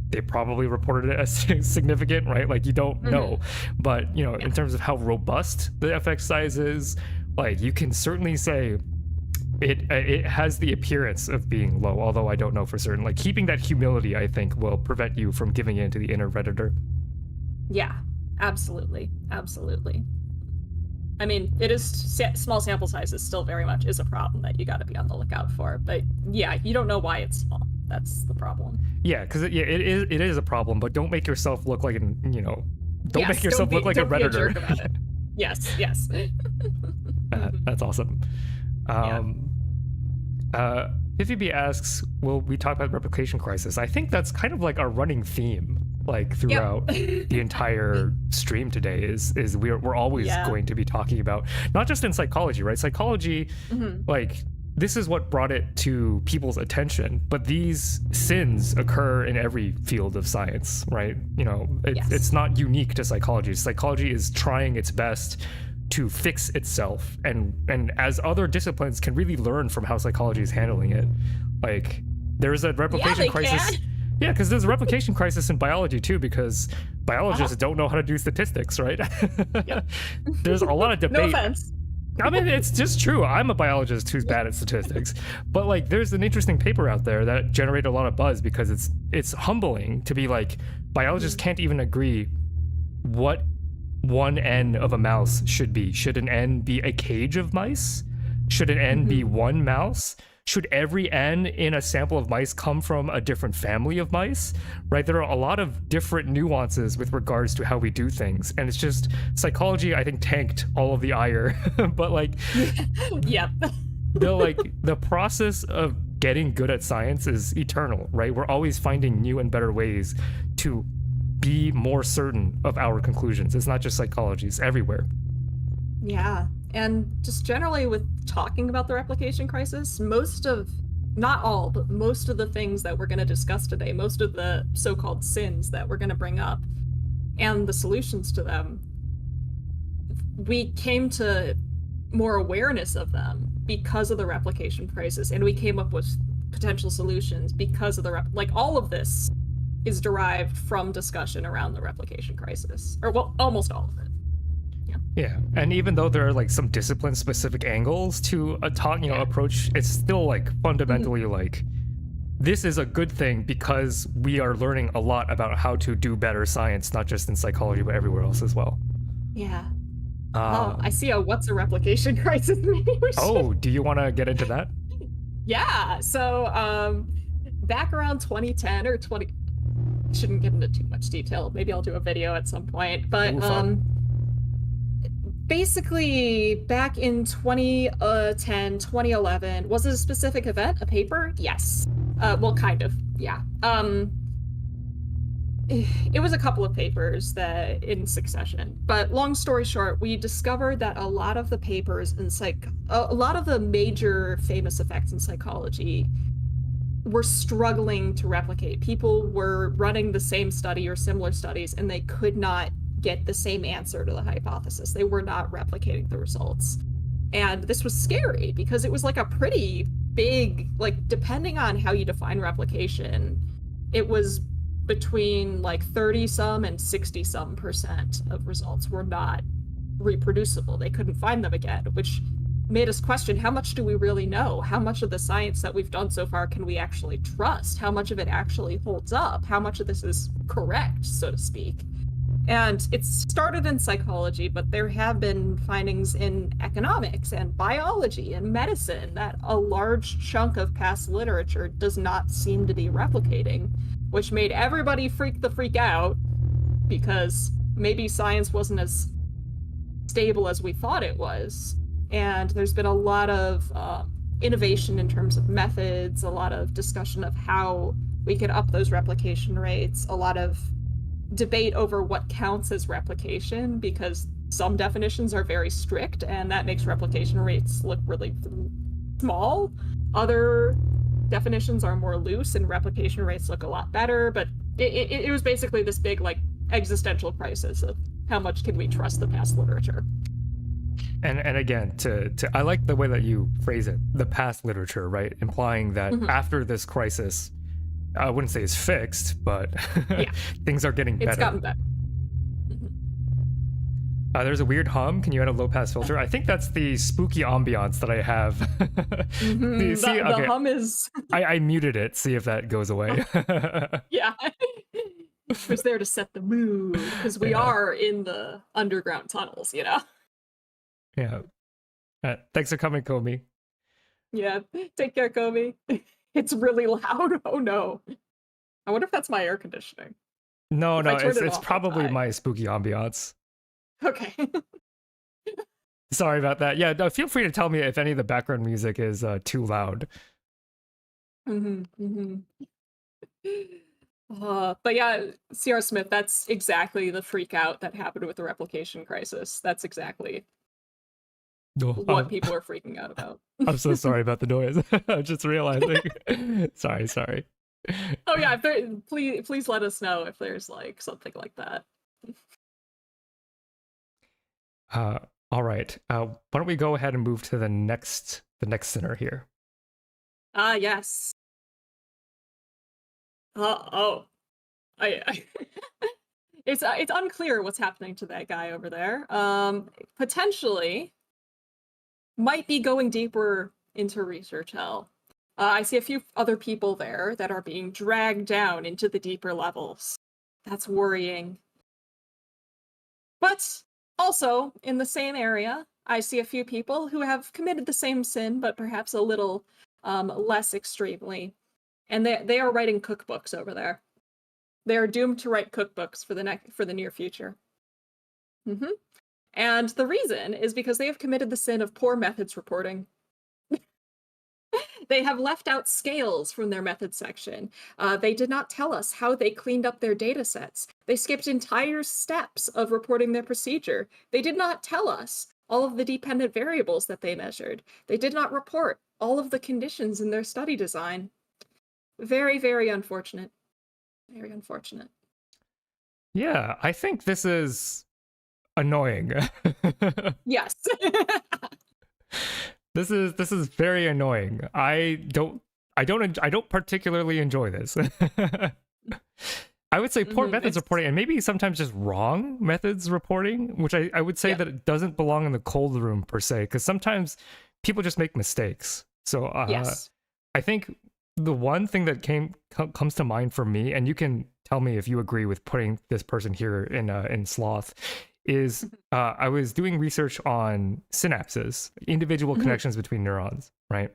they probably reported it as significant, right? Like, you don't know. But, you know, in terms of how robust the effect size is, like, you can certainly say it has the appearance of being low, although I don't know for certain. Like, keeping that humility, I think, will prevent you from giving in to the inner Redditor. Yeah, absolutely. Absolutely. I mean, it is small sample sizes still very much is a problem that you got to be on the lookout for. But yeah, you don't know why it's small. That's the problem. Yeah, because it is a problem, but don't make yourself look like an, you know, don't make yourself look like a Redditor. Yes. That's awesome. PvP asks, will we talk about replication crisis? I think that's kind of like our running theme, like throughout the entire stream today is we're always going to be talking about, not just in psychology, right? Psychology, like, this is what brought it to people's attention, but these sins occur in every field of science, right? You know, it's not unique to psychology. Psychology is trying its best to fix itself, and as other disciplines can really learn from how psychology is handling it. Like, there's a replication crisis. Yeah, because there's a replication crisis in biology too, because biologists don't know how to do statistics, right? There's a lot of debate. No offense. I mean, it's just true. I'm a biologist who's bad at statistics, but like, there's an interesting paper out there that generated a lot of buzz because it's humbling to be like, biologists can't even agree what one N of a mouse should be. Should an N be a cage of mice? Should an N be one mouse? Should every N in a sample of mice come from a different family of mice, right? There are a lot of different nuances with regards to how we do things. And it's just, psychology, I think, tanked all of the ire. But like, the process of getting good at science is eternal, right? We're always finding new and better ways to be more certain of our conclusions. It's not just psychology, it's everywhere. Yeah. And just generally with talking about the replication crisis, not all, but most of the things that we're going to discuss today, most of the so-called sins that we're going to bring up and the solutions to them, we came to more awareness of them because of the replication crisis, and we came up with potential solutions because of the like all of this is derived from discussion around the replication crisis, or well, almost all of it. Yeah, and even though there are like some discipline-specific angles to a talk, approach, it's still like fundamentally like this is a good thing because we are learning a lot about how to do better science, not just in psychology but everywhere else as well. Yeah. I see a what's a replication crisis. Oh, do you want to get into that? Yeah. So, back around 2010 or 20, shouldn't get into too much detail. Maybe I'll do a video at some point. But basically, back in 2010, 2011, was it a specific event? A paper? Yes. Well, kind of. Yeah. It was a couple of papers that in succession, but long story short, we discovered that a lot of the papers in a lot of the major famous effects in psychology were struggling to replicate. People were running the same study or similar studies, and they could not get the same answer to the hypothesis. They were not replicating the results. And this was scary because it was like a pretty big, like, depending on how you define replication, it was between like 30 some and 60 some % of results were not reproducible. They couldn't find them again, which made us question, how much do we really know? How much of the science that we've done so far can we actually trust? How much of it actually holds up? How much of this is correct, so to speak? And it started in psychology, but there have been findings in economics and biology and medicine that a large chunk of past literature does not seem to be replicating, which made everybody freak out because maybe science wasn't as stable as we thought it was. And there's been a lot of innovation in terms of methods, a lot of discussion of how we could up those replication rates, a lot of debate over what counts as replication, because some definitions are very strict and that makes replication rates look really small. Other definitions are more loose and replication rates look a lot better, but it was basically this big like existential crisis of how much can we trust the past literature. And again, I like the way that you phrase it, the past literature, right? Implying that after this crisis, I wouldn't say it's fixed, but things are getting better. It's gotten better. There's a weird hum. Can you add a low pass filter? I think that's the spooky ambiance that I have. The hum is... I muted it. See if that goes away. Yeah. It was there to set the mood, because we are in the underground tunnels, you know? Yeah. Thanks for coming, Komi. Yeah. Take care, Komi. It's really loud. Oh no. I wonder if that's my air conditioning. No, it's probably my spooky ambiance. Okay. Sorry about that. Yeah, no, feel free to tell me if any of the background music is too loud. But yeah, C.R. Smith, that's exactly the freak out that happened with the replication crisis. That's exactly what people are freaking out about. I'm so sorry about the noise. I'm just realizing. Sorry. Oh yeah, please let us know if there's like something like that. All right. Why don't we go ahead and move to the next center here? Yes. It's unclear what's happening to that guy over there. Potentially might be going deeper into research hell. I see a few other people there that are being dragged down into the deeper levels. That's worrying. But also, in the same area, I see a few people who have committed the same sin, but perhaps a little less extremely. And they are writing cookbooks over there. They are doomed to write cookbooks for the near future. And the reason is because they have committed the sin of poor methods reporting. They have left out scales from their methods section. They did not tell us how they cleaned up their data sets. They skipped entire steps of reporting their procedure. They did not tell us all of the dependent variables that they measured. They did not report all of the conditions in their study design. Very, very unfortunate. Very unfortunate. Yeah, I think this is annoying. Yes. This is very annoying. I don't I don't particularly enjoy this. I would say poor methods It's reporting, and maybe sometimes just wrong methods reporting, which I would say yeah. that it doesn't belong in the cold room per se, because sometimes people just make mistakes. So Yes. I think the one thing that comes to mind for me, and you can tell me if you agree with putting this person here in sloth, is I was doing research on synapses, individual connections between neurons, right?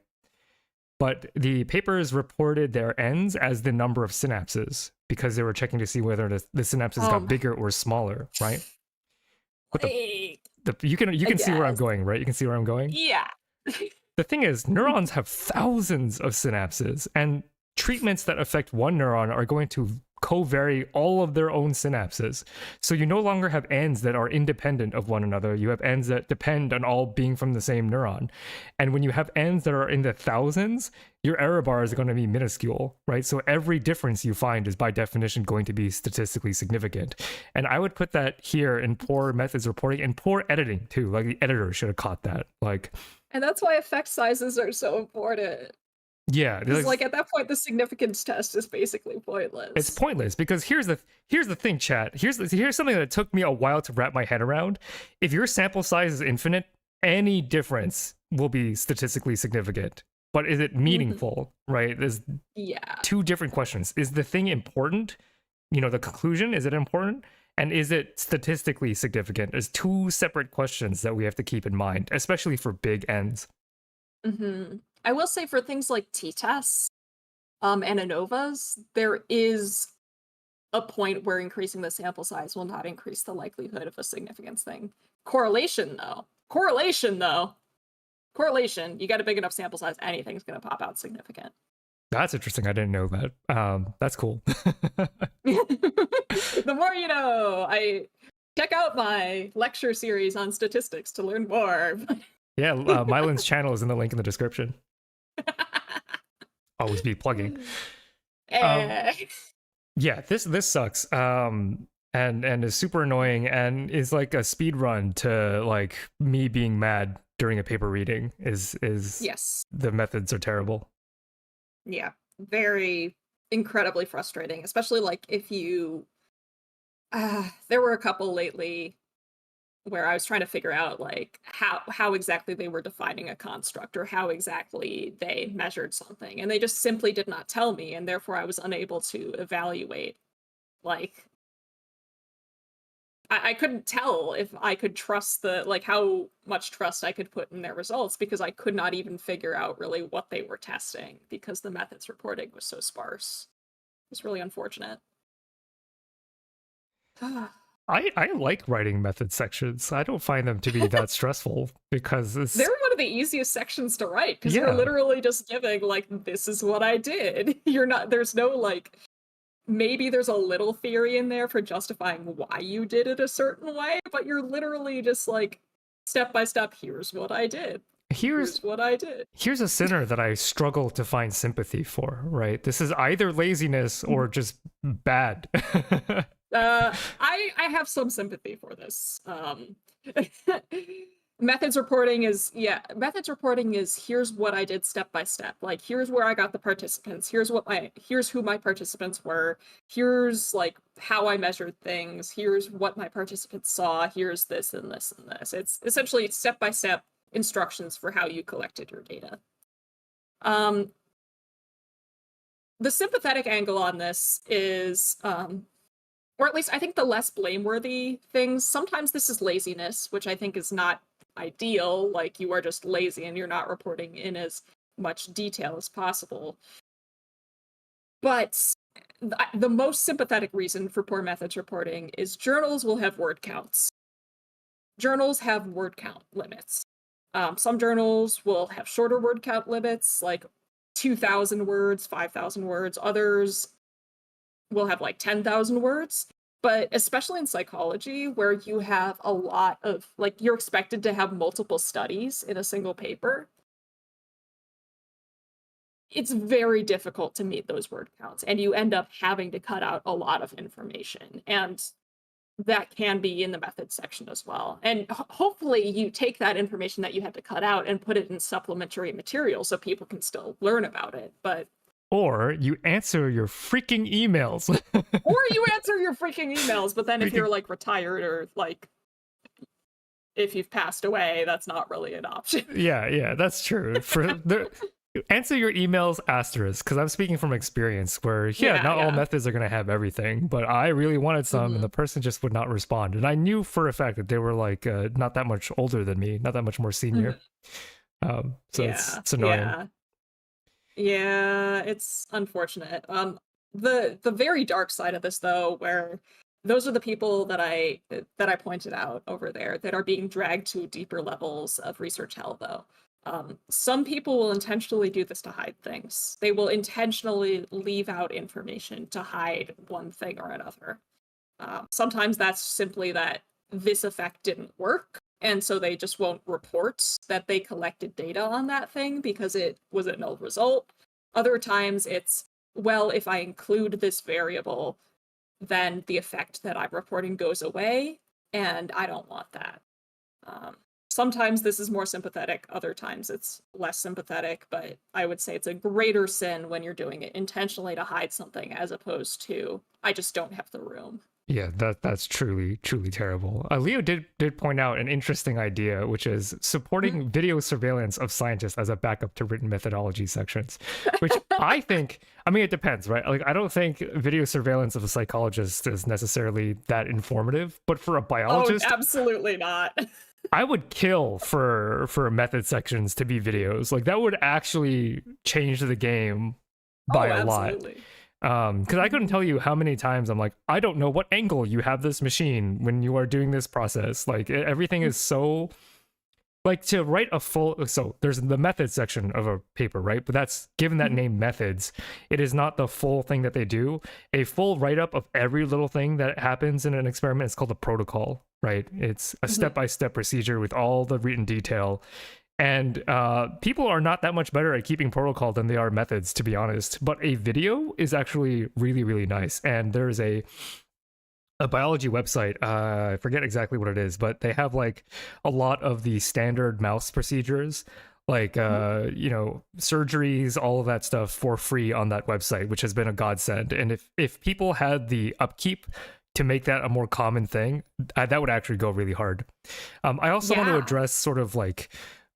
But the papers reported their ends as the number of synapses because they were checking to see whether the synapses got bigger or smaller, right? But Like, you I can see where I'm guess. going, right? You can see where I'm going. Yeah. The thing is, neurons have thousands of synapses, and treatments that affect one neuron are going to co-vary all of their own synapses. So you no longer have ends that are independent of one another. You have ends that depend on all being from the same neuron. And when you have ends that are in the thousands, your error bar is going to be minuscule, right? So every difference you find is by definition going to be statistically significant. And I would put that here in poor methods reporting and poor editing too. Like the editor should have caught that. Like, And that's why effect sizes are so important. yeah, Because like at that point, the significance test is basically it's pointless. pointless because here's the thing, chat. Here's something that took me a while to wrap my head around. If your sample size is infinite, any difference will be statistically significant. But is it meaningful, right? There's Yeah. two different questions. Is the thing important? You know, the conclusion, is it important? And is it statistically significant? There's two separate questions that we have to keep in mind, especially for big ends. I will say for things like t-tests, and ANOVAs, there is a point where increasing the sample size will not increase the likelihood of a significance thing. Correlation, though. Correlation, you get a big enough sample size, anything's going to pop out significant. That's interesting. I didn't know that. That's cool. The more you know. I check out my lecture series on statistics to learn more. Yeah, Mylin's channel is in the link in the description. Always be plugging. Eh. Yeah, this sucks. And is super annoying and is like a speed run to like me being mad during a paper reading is Yes. the methods are terrible. Yeah. Very incredibly frustrating, especially like if you there were a couple lately where I was trying to figure out like how exactly they were defining a construct or how exactly they measured something, and they just simply did not tell me, and therefore I was unable to evaluate like I couldn't tell if I could trust the like how much trust I could put in their results because I could not even figure out really what they were testing because the methods reporting was so sparse. It's really unfortunate. I like writing method sections. I don't find them to be that stressful because it's They're one of the easiest sections to write because you're yeah. literally just giving like this is what I did. You're not there's no like maybe there's a little theory in there for justifying why you did it a certain way, but you're literally just like step by step, here's what I did. Here's what I did. Here's a sinner that I struggle to find sympathy for, right? This is either laziness or just bad. I have some sympathy for this. Methods reporting is here's what I did step by step. Like here's where I got the participants. Here's who my participants were. Here's like how I measured things. Here's what my participants saw. Here's this and this and this. It's essentially step by step instructions for how you collected your data. The sympathetic angle on this is or at least I think the less blameworthy things, sometimes this is laziness, which I think is not ideal. Like you are just lazy and you're not reporting in as much detail as possible. But the most sympathetic reason for poor methods reporting is journals will have word counts. Journals have word count limits. Some journals will have shorter word count limits, like 2,000 words, 5,000 words. Others will have like 10,000 words. But especially in psychology, where you have a lot of, like, you're expected to have multiple studies in a single paper, it's very difficult to meet those word counts. And you end up having to cut out a lot of information. And that can be in the methods section as well. And hopefully you take that information that you had to cut out and put it in supplementary material so people can still learn about it. But Or you answer your freaking emails. or you answer your freaking emails, but then if you're like retired or like if you've passed away, that's not really an option. Yeah, that's true. Answer your emails asterisk, because I'm speaking from experience where not all methods are going to have everything, but I really wanted some and the person just would not respond, and I knew for a fact that they were like not that much older than me, not that much more senior. It's annoying. Yeah, it's unfortunate. The very dark side of this though, where those are the people that I pointed out over there that are being dragged to deeper levels of research hell though. Some people will intentionally do this to hide things. They will intentionally leave out information to hide one thing or another. Sometimes that's simply that this effect didn't work, and so they just won't report that they collected data on that thing because it was a null result. Other times it's, well, if I include this variable, then the effect that I'm reporting goes away, and I don't want that. Sometimes this is more sympathetic, other times it's less sympathetic, but I would say it's a greater sin when you're doing it intentionally to hide something as opposed to, I just don't have the room. Yeah, that's truly terrible. Leo did point out an interesting idea, which is supporting video surveillance of scientists as a backup to written methodology sections, which I think, I mean, it depends, right? Like, I don't think video surveillance of a psychologist is necessarily that informative, but for a biologist, absolutely not. I would kill for method sections to be videos. Like, that would actually change the game by a lot. Because I couldn't tell you how many times I'm like, I don't know what angle you have this machine when you are doing this process. Like, everything is so, like, to write a full, so there's the method section of a paper, right? But that's, given that name methods, it is not the full thing that they do. A full write-up of every little thing that happens in an experiment is called a protocol, right? It's a step-by-step procedure with all the written detail. And people are not that much better at keeping protocol than they are methods, to be honest. But a video is actually really, really nice. And there's a biology website, I forget exactly what it is, but they have like a lot of the standard mouse procedures, like surgeries, all of that stuff for free on that website, which has been a godsend. And if people had the upkeep to make that a more common thing, that would actually go really hard. I also want to address sort of like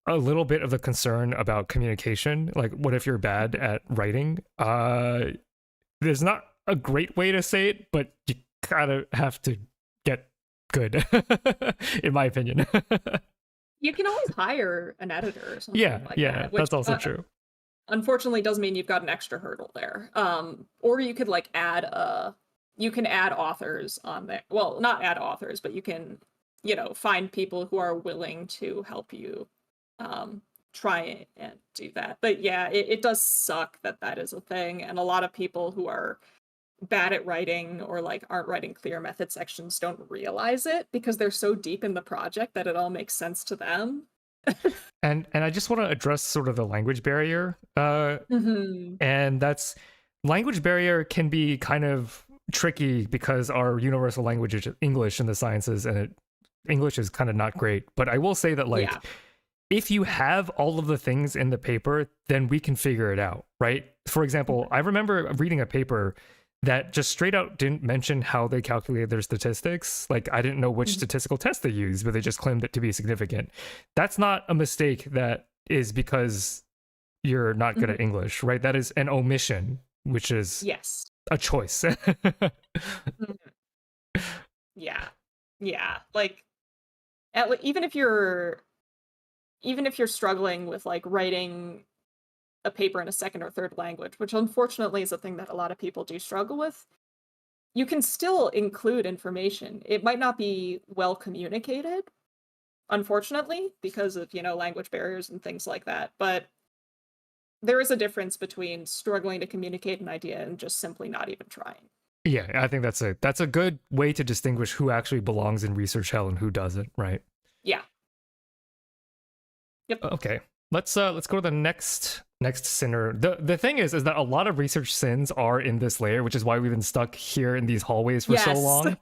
a little bit of the concern about communication. Like, what if you're bad at writing? There's not a great way to say it, but you kind of have to get good, in my opinion. You can always hire an editor or something like that. Which, that's also true. Unfortunately, does mean you've got an extra hurdle there. Or you could like add authors on there. Well, not add authors, but you can, find people who are willing to help you try and do that. But yeah, it does suck that is a thing, and a lot of people who are bad at writing or like aren't writing clear method sections don't realize it because they're so deep in the project that it all makes sense to them. and I just want to address sort of the language barrier, and that's, language barrier can be kind of tricky because our universal language is English in the sciences, and English is kind of not great. But I will say that if you have all of the things in the paper, then we can figure it out, right? For example, I remember reading a paper that just straight out didn't mention how they calculated their statistics. Like, I didn't know which statistical test they used, but they just claimed it to be significant. That's not a mistake that is because you're not good at English, right? That is an omission, which is a choice. Yeah. Like, even if you're struggling with like writing a paper in a second or third language, which unfortunately is a thing that a lot of people do struggle with, you can still include information. It might not be well communicated, unfortunately, because of, language barriers and things like that. But there is a difference between struggling to communicate an idea and just simply not even trying. Yeah, I think that's a good way to distinguish who actually belongs in research hell and who doesn't, right? Yeah. Yep. Okay. Let's go to the next sinner. The thing is that a lot of research sins are in this layer, which is why we've been stuck here in these hallways for so long.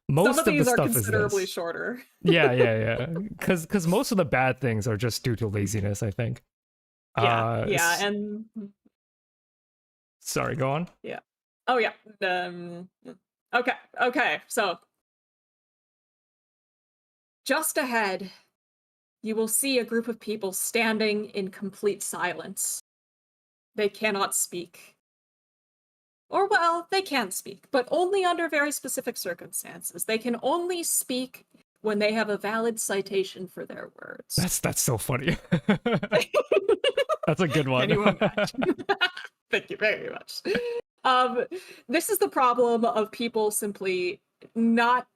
most Some of of the these are stuff is considerably this. shorter. Yeah. Because most of the bad things are just due to laziness, I think. Yeah, Uh, yeah, s- and Sorry, go on. yeah. Oh yeah. Okay. So just ahead, you will see a group of people standing in complete silence. They cannot speak. Or, well, they can speak, but only under very specific circumstances. They can only speak when they have a valid citation for their words. That's so funny. That's a good Can one. you imagine? Thank you very much. Um, this is the problem of people simply not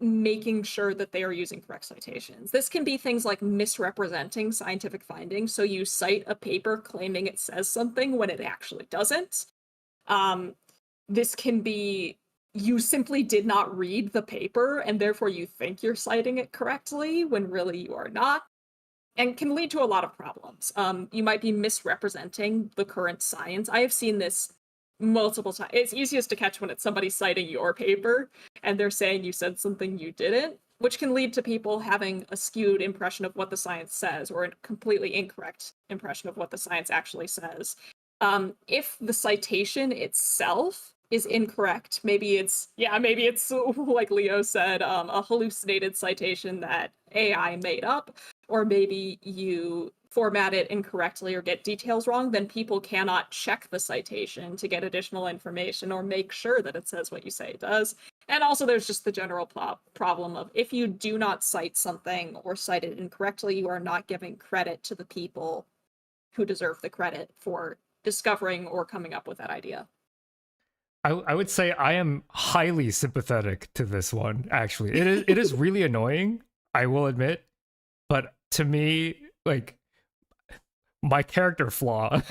making sure that they are using correct citations. This can be things like misrepresenting scientific findings. So you cite a paper claiming it says something when it actually doesn't. This can be you simply did not read the paper and therefore you think you're citing it correctly when really you are not, and can lead to a lot of problems. You might be misrepresenting the current science. I have seen this multiple times. It's easiest to catch when it's somebody citing your paper and they're saying you said something you didn't, which can lead to people having a skewed impression of what the science says or a completely incorrect impression of what the science actually says. If the citation itself is incorrect, maybe it's like Leo said, a hallucinated citation that AI made up, or maybe you format it incorrectly or get details wrong, then people cannot check the citation to get additional information or make sure that it says what you say it does. And also there's just the general problem of if you do not cite something or cite it incorrectly, you are not giving credit to the people who deserve the credit for discovering or coming up with that idea. I would say I am highly sympathetic to this one, actually. It is really annoying, I will admit. But to me, like, my character flaw.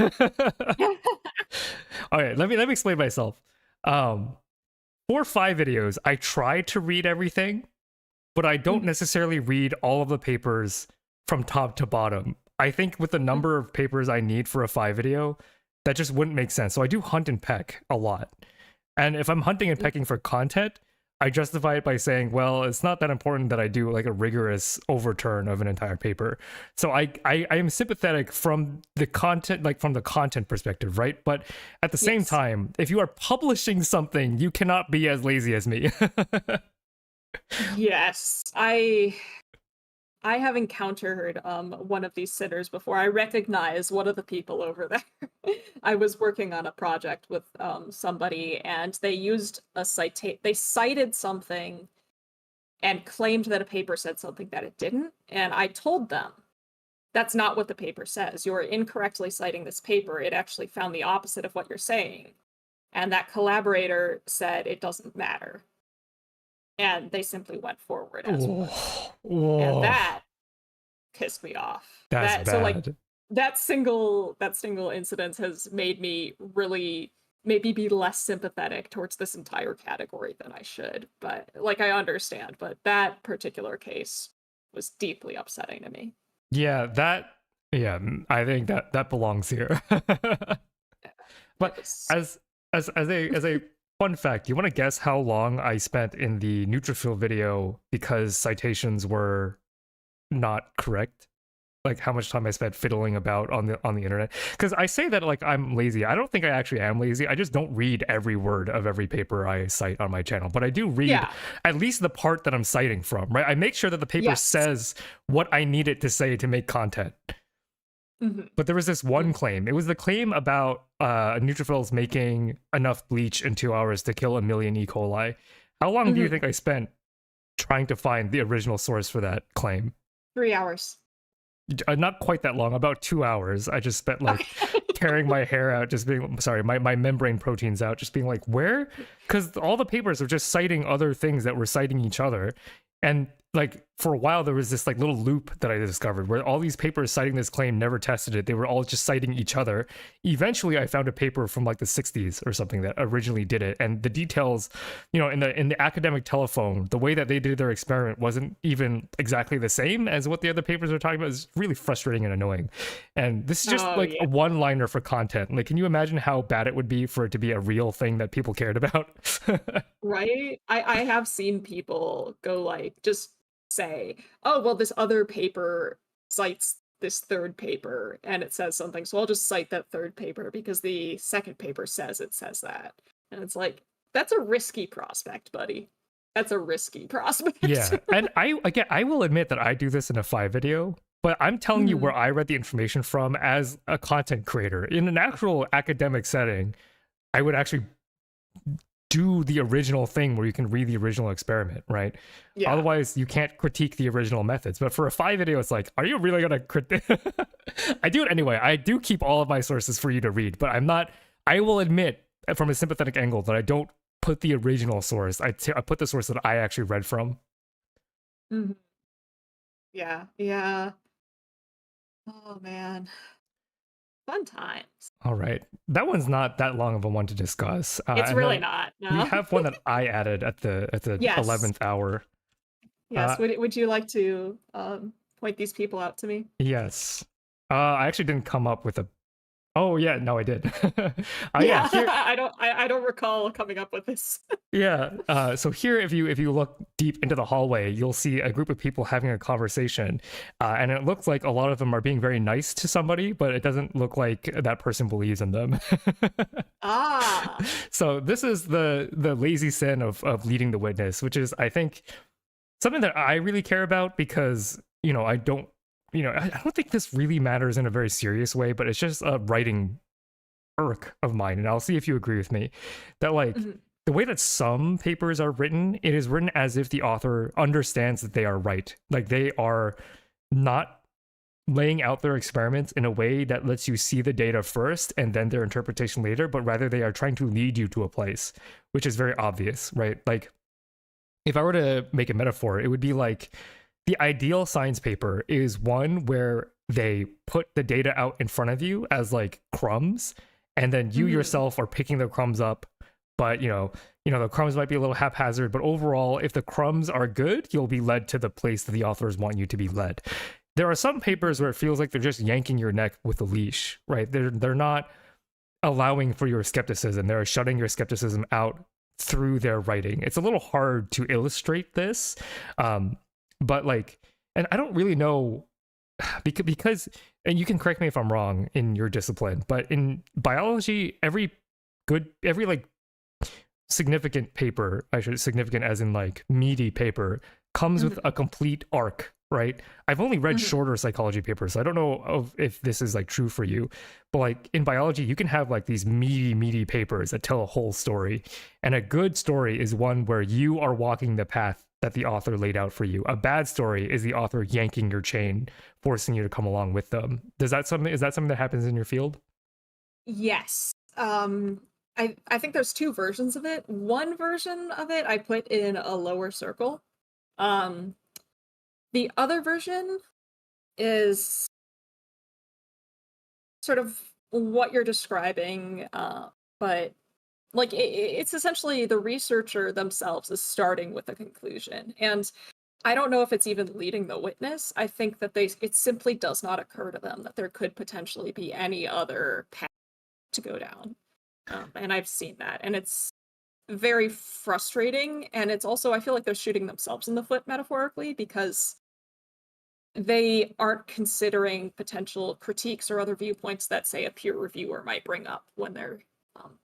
All right, let me explain myself. For 5 videos, I try to read everything, but I don't necessarily read all of the papers from top to bottom. I think with the number of papers I need for a 5 video, that just wouldn't make sense. So I do hunt and peck a lot. And if I'm hunting and pecking for content, I justify it by saying, well, it's not that important that I do like a rigorous overturn of an entire paper. So I am sympathetic from the content, like from the content perspective, right? But at the same Yes. time, if you are publishing something, you cannot be as lazy as me. Yes, I have encountered one of these sitters before. I recognize one of the people over there. I was working on a project with somebody, and they used a they cited something and claimed that a paper said something that it didn't. And I told them that's not what the paper says. You're incorrectly citing this paper. It actually found the opposite of what you're saying. And that collaborator said it doesn't matter. And they simply went forward as one. And that pissed me off. That's So like bad. that single incident has made me really maybe be less sympathetic towards this entire category than I should. But like I understand, but that particular case was deeply upsetting to me. Yeah, I think that belongs here. It But was as a fun fact, you want to guess how long I spent in the neutrophil video because citations were not correct? Like how much time I spent fiddling about on the internet? Because I say that like I'm lazy. I don't think I actually am lazy. I just don't read every word of every paper I cite on my channel. But I do read at least the part that I'm citing from, right? I make sure that the paper says what I need it to say to make content. But there was this one claim. It was the claim about neutrophils making enough bleach in 2 hours to kill 1 million E. coli. How long do you think I spent trying to find the original source for that claim? 3 hours. Not quite that long, about 2 hours. I just spent like tearing my hair out, just being my membrane proteins out, just being like, where? Because all the papers are just citing other things that were citing each other. And like for a while there was this like little loop that I discovered where all these papers citing this claim never tested it. They were all just citing each other. Eventually I found a paper from like the 60s or something that originally did it, and the details, you know, in the academic telephone, the way that they did their experiment wasn't even exactly the same as what the other papers are talking about. It's really frustrating and annoying. And this is just like a one-liner for content. Like, can you imagine how bad it would be for it to be a real thing that people cared about? Right? I have seen people go like just say, "Oh, well, this other paper cites this third paper and it says something, so I'll just cite that third paper because the second paper says it says that." And it's like, that's a risky prospect, buddy. That's a risky prospect. Yeah. And I will admit that I do this in a Phi video, but I'm telling you where I read the information from as a content creator. In an actual academic setting, I would actually do the original thing where you can read the original experiment, right? Yeah. Otherwise, you can't critique the original methods. But for a Phi video, it's like, are you really going to critique? I do it anyway. I do keep all of my sources for you to read, but I'm not, I will admit from a sympathetic angle that I don't put the original source. I put the source that I actually read from. Mm-hmm. Yeah. Yeah. Oh, man. Fun times. All right. That one's not that long of a one to discuss. It's really not. No. We have one that I added at the Yes. 11th hour. Yes. Would you like to point these people out to me? Yes. I actually didn't come up with a. Oh yeah, no, I did. Yeah, here... I don't recall coming up with this. Yeah. So here, if you look deep into the hallway, you'll see a group of people having a conversation, and it looks like a lot of them are being very nice to somebody, but it doesn't look like that person believes in them. So this is the lazy sin of leading the witness, which is, I think, something that I really care about because, you know, I don't think this really matters in a very serious way, but it's just a writing irk of mine. And I'll see if you agree with me that like the way that some papers are written, it is written as if the author understands that they are right. Like they are not laying out their experiments in a way that lets you see the data first and then their interpretation later, but rather they are trying to lead you to a place, which is very obvious, right? Like if I were to make a metaphor, it would be like, the ideal science paper is one where they put the data out in front of you as like crumbs, and then you yourself are picking the crumbs up. But you know, the crumbs might be a little haphazard, but overall, if the crumbs are good, you'll be led to the place that the authors want you to be led. There are some papers where it feels like they're just yanking your neck with a leash, right? They're not allowing for your skepticism. They're shutting your skepticism out through their writing. It's a little hard to illustrate this. But like, and I don't really know because, and you can correct me if I'm wrong in your discipline, but in biology, every like significant paper, significant as in like meaty paper, comes with a complete arc, right? I've only read shorter psychology papers, so I don't know if this is like true for you, but like in biology, you can have like these meaty papers that tell a whole story. And a good story is one where you are walking the path that the author laid out for you. A bad story is the author yanking your chain, forcing you to come along with them. Is that something that happens in your field? Yes. I think there's two versions of it. One version of it I put in a lower circle. The other version is sort of what you're describing, but like it's essentially the researcher themselves is starting with a conclusion, and I don't know if it's even leading the witness. I think that it simply does not occur to them that there could potentially be any other path to go down, and I've seen that, and it's very frustrating. And it's also, I feel like they're shooting themselves in the foot metaphorically, because they aren't considering potential critiques or other viewpoints that, say, a peer reviewer might bring up when they're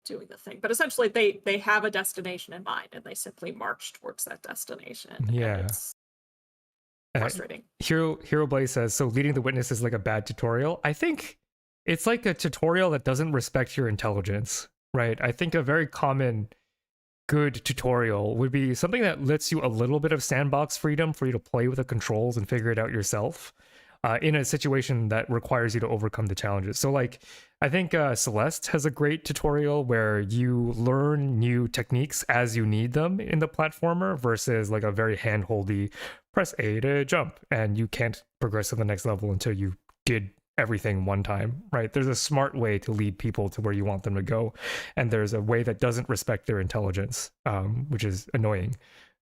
doing the thing. But essentially they have a destination in mind and they simply march towards that destination. Yeah. And it's frustrating. Hero Blaze says, so leading the witness is like a bad tutorial. I think it's like a tutorial that doesn't respect your intelligence, right? I think a very common good tutorial would be something that lets you a little bit of sandbox freedom for you to play with the controls and figure it out yourself. in a situation that requires you to overcome the challenges. So like, I think Celeste has a great tutorial where you learn new techniques as you need them in the platformer versus like a very handholdy press A to jump and you can't progress to the next level until you did everything one time, right? There's a smart way to lead people to where you want them to go, and there's a way that doesn't respect their intelligence, which is annoying.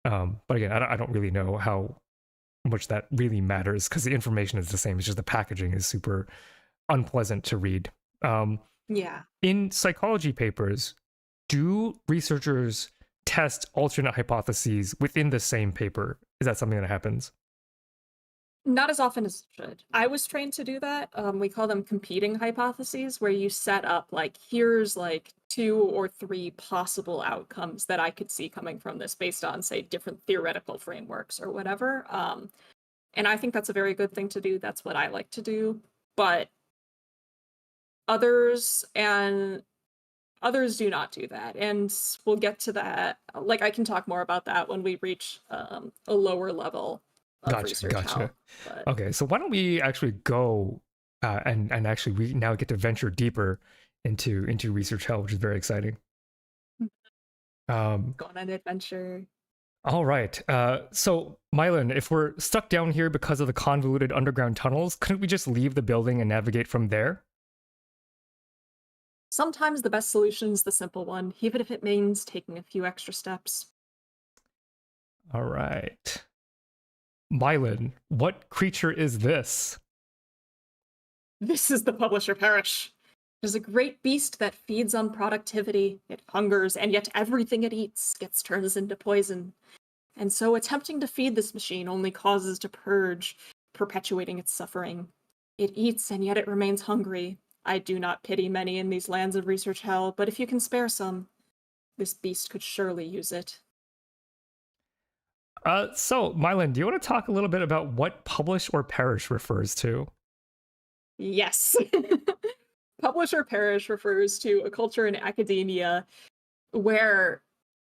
But again, I don't really know how much that really matters because the information is the same. It's just the packaging is super unpleasant to read. Yeah. In psychology papers, do researchers test alternate hypotheses within the same paper? Is that something that happens? Not as often as it should. I was trained to do that. We call them competing hypotheses, where you set up like, here's like 2 or 3 possible outcomes that I could see coming from this based on, say, different theoretical frameworks or whatever. And I think that's a very good thing to do. That's what I like to do. But others do not do that. And we'll get to that. Like, I can talk more about that when we reach a lower level of research. Gotcha. But Okay, so why don't we actually go and actually we now get to venture deeper into research hell, which is very exciting. go on an adventure. All right. So Myelin, if we're stuck down here because of the convoluted underground tunnels, couldn't we just leave the building and navigate from there? Sometimes the best solution is the simple one, even if it means taking a few extra steps. All right. Myelin, what creature is this? This is the publisher Parish. It is a great beast that feeds on productivity. It hungers, and yet everything it eats gets turned into poison. And so attempting to feed this machine only causes to purge, perpetuating its suffering. It eats, and yet it remains hungry. I do not pity many in these lands of research hell, but if you can spare some, this beast could surely use it. So Myelin, do you want to talk a little bit about what publish or perish refers to? Yes. Publish or perish refers to a culture in academia where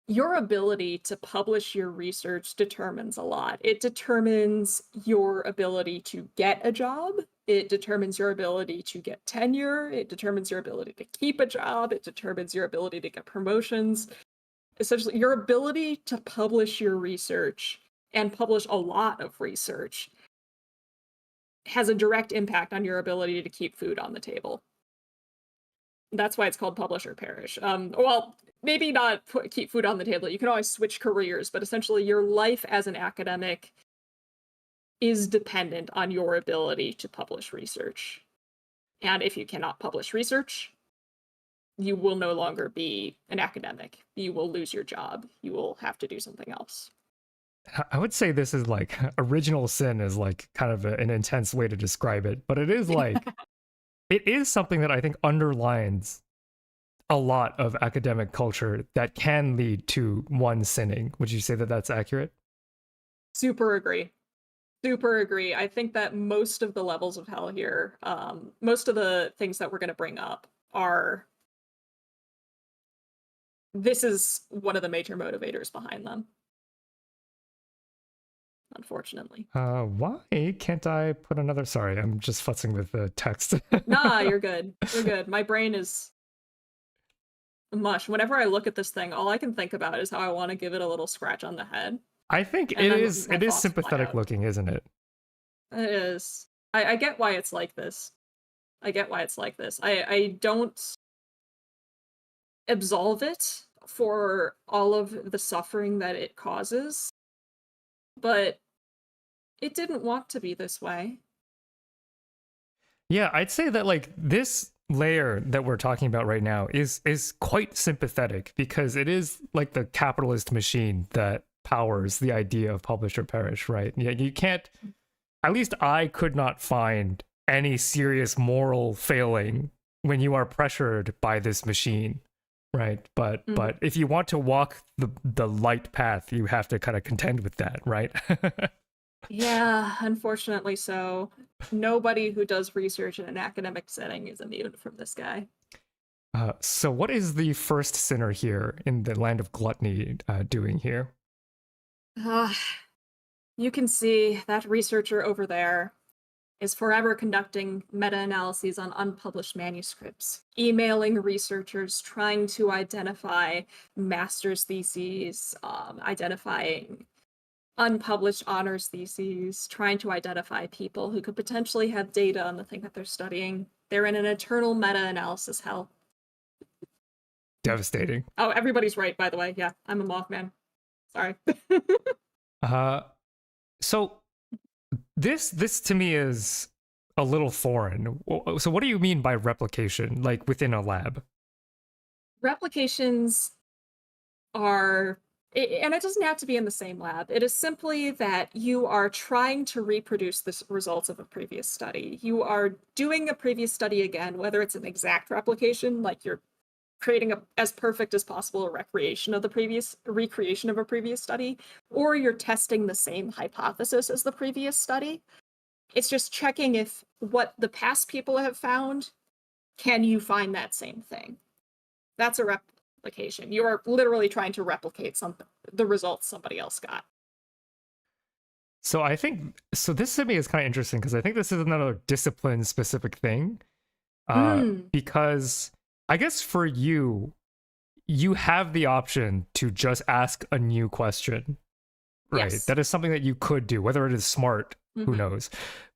your ability to publish your research determines a lot. It determines your ability to get a job. It determines your ability to get tenure. It determines your ability to keep a job. It determines your ability to get promotions. Essentially, your ability to publish your research and publish a lot of research has a direct impact on your ability to keep food on the table. That's why it's called publish or perish. Well, maybe not keep food on the table. You can always switch careers, but essentially your life as an academic is dependent on your ability to publish research. And if you cannot publish research, you will no longer be an academic. You will lose your job. You will have to do something else. I would say this is like original sin is like kind of an intense way to describe it, but it is like it is something that I think underlines a lot of academic culture that can lead to one sinning. Would you say that that's accurate? Super agree. Super agree. I think that most of the levels of hell here, most of the things that we're going to bring up are, this is one of the major motivators behind them. Unfortunately. Why can't I put another? Sorry, I'm just futzing with the text. Nah, you're good. You're good. My brain is mush. Whenever I look at this thing, all I can think about is how I want to give it a little scratch on the head. I think And it then is my thoughts fly sympathetic out. looking, isn't it? It is. I get why it's like this. I get why it's like this. I don't absolve it for all of the suffering that it causes, but it didn't want to be this way. Yeah, I'd say that like this layer that we're talking about right now is quite sympathetic because it is like the capitalist machine that powers the idea of publish or perish, right? Yeah, you can't, at least I could not find any serious moral failing when you are pressured by this machine, right? But if you want to walk the light path, you have to kind of contend with that, right? Yeah, unfortunately so. Nobody who does research in an academic setting is immune from this guy. So what is the first sinner here in the land of gluttony doing here? You can see that researcher over there is forever conducting meta-analyses on unpublished manuscripts, emailing researchers, trying to identify master's theses, identifying unpublished honors theses, trying to identify people who could potentially have data on the thing that they're studying. They're in an eternal meta-analysis hell. Devastating. Oh, everybody's right, by the way. Yeah, I'm a Mothman. Sorry. So this to me is a little foreign. So what do you mean by replication, like within a lab? Replications are, and it doesn't have to be in the same lab. It is simply that you are trying to reproduce the results of a previous study. You are doing a previous study again, whether it's an exact replication, like you're creating as perfect as possible a recreation of a previous study, or you're testing the same hypothesis as the previous study. It's just checking if what the past people have found, can you find that same thing? That's a replication. You are literally trying to replicate the results somebody else got. So I think this to me is kind of interesting because I think this is another discipline specific thing. Because I guess for you have the option to just ask a new question, right? Yes. That is something that you could do, whether it is smart, who knows.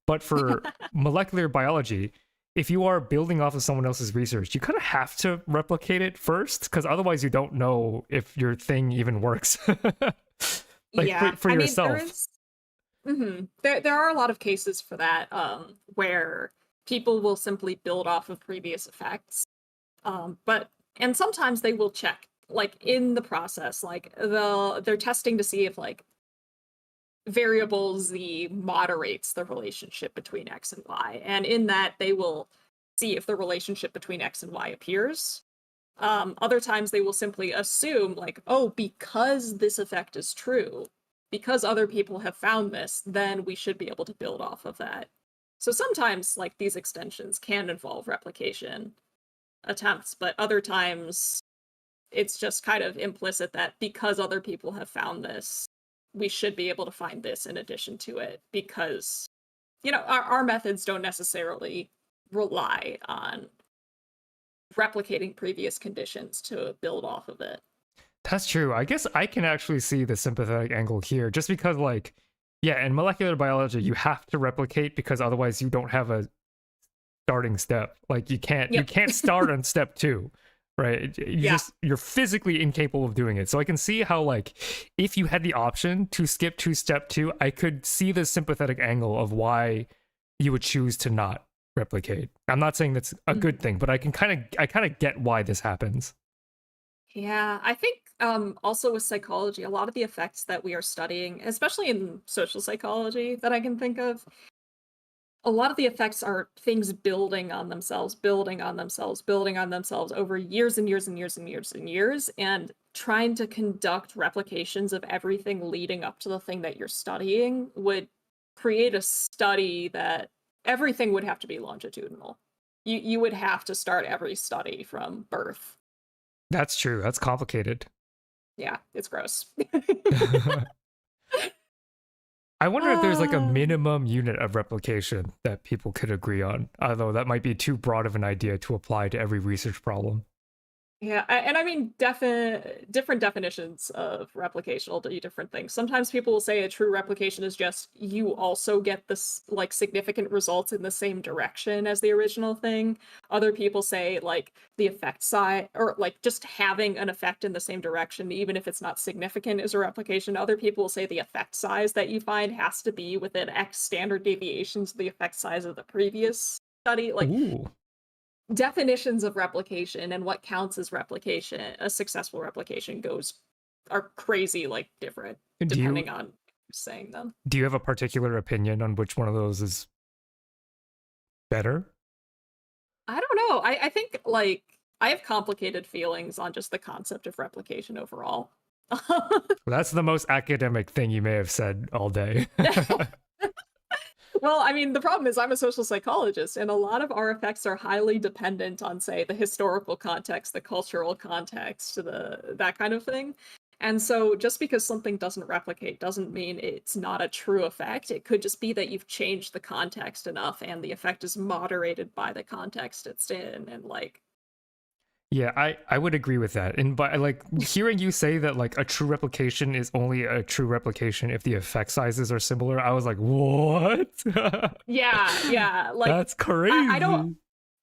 But for molecular biology, if you are building off of someone else's research, you kind of have to replicate it first, because otherwise you don't know if your thing even works. For yourself. There are a lot of cases for that, where people will simply build off of previous effects. And sometimes they will check, like in the process, like they're testing to see if like variable Z moderates the relationship between X and Y. And in that, they will see if the relationship between X and Y appears. Other times they will simply assume like, oh, because this effect is true, because other people have found this, then we should be able to build off of that. So sometimes like these extensions can involve replication attempts, but other times it's just kind of implicit that because other people have found this, we should be able to find this in addition to it, because, you know, our methods don't necessarily rely on replicating previous conditions to build off of it. That's true. I guess I can actually see the sympathetic angle here, just because, like, yeah, in molecular biology, you have to replicate because otherwise you don't have a starting step. Like, you can't start on step 2, right? You're physically incapable of doing it. So I can see how, like, if you had the option to skip to step 2, I could see the sympathetic angle of why you would choose to not replicate. I'm not saying that's a good thing, but I kind of get why this happens. Yeah, I think also with psychology, a lot of the effects that we are studying, especially in social psychology that I can think of, a lot of the effects are things building on themselves over years and years and years and years and years, and trying to conduct replications of everything leading up to the thing that you're studying would create a study that everything would have to be longitudinal. You would have to start every study from birth. That's true. That's complicated. Yeah, it's gross. I wonder if there's like a minimum unit of replication that people could agree on, although that might be too broad of an idea to apply to every research problem. Yeah, and I mean, different definitions of replication will do different things. Sometimes people will say a true replication is just you also get this like significant results in the same direction as the original thing. Other people say like the effect size, or like just having an effect in the same direction, even if it's not significant, is a replication. Other people will say the effect size that you find has to be within X standard deviations of the effect size of the previous study. Like, ooh, definitions of replication and what counts as replication, a successful replication, are crazy, like different depending on who's saying them. Do you have a particular opinion on which one of those is better? I don't know. I think like I have complicated feelings on just the concept of replication overall. That's the most academic thing you may have said all day. Well, I mean, the problem is I'm a social psychologist, and a lot of our effects are highly dependent on, say, the historical context, the cultural context, that kind of thing. And so just because something doesn't replicate doesn't mean it's not a true effect. It could just be that you've changed the context enough and the effect is moderated by the context it's in. And like, Yeah, I would agree with that. And by like hearing you say that like a true replication is only a true replication if the effect sizes are similar, I was like, what? yeah, like That's crazy.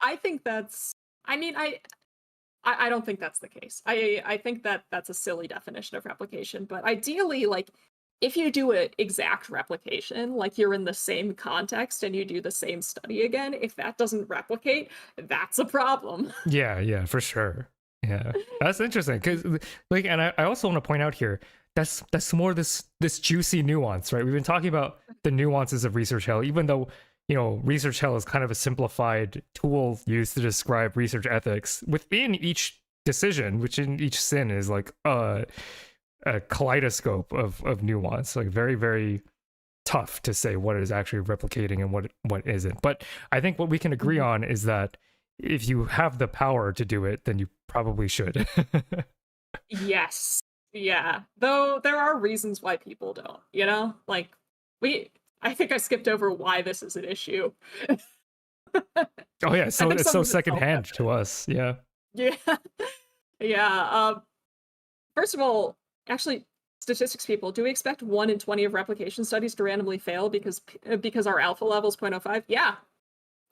I think that's, I mean, I don't think that's the case. I think that that's a silly definition of replication, but ideally, like, if you do an exact replication, like you're in the same context and you do the same study again, if that doesn't replicate, that's a problem. Yeah, for sure. Yeah, that's interesting because, like, and I also want to point out here that's more this juicy nuance, right? We've been talking about the nuances of research hell, even though research hell is kind of a simplified tool used to describe research ethics within each decision, which in each sin is like a kaleidoscope of nuance, like very, very tough to say what is actually replicating and what isn't. But I think what we can agree on is that if you have the power to do it, then you probably should. Yes. Yeah. Though there are reasons why people don't, like I think I skipped over why this is an issue. Oh yeah, so it's so some secondhand to us. Yeah. Yeah. Yeah. First of all, actually, statistics people, do we expect 1 in 20 of replication studies to randomly fail because our alpha level is 0.05?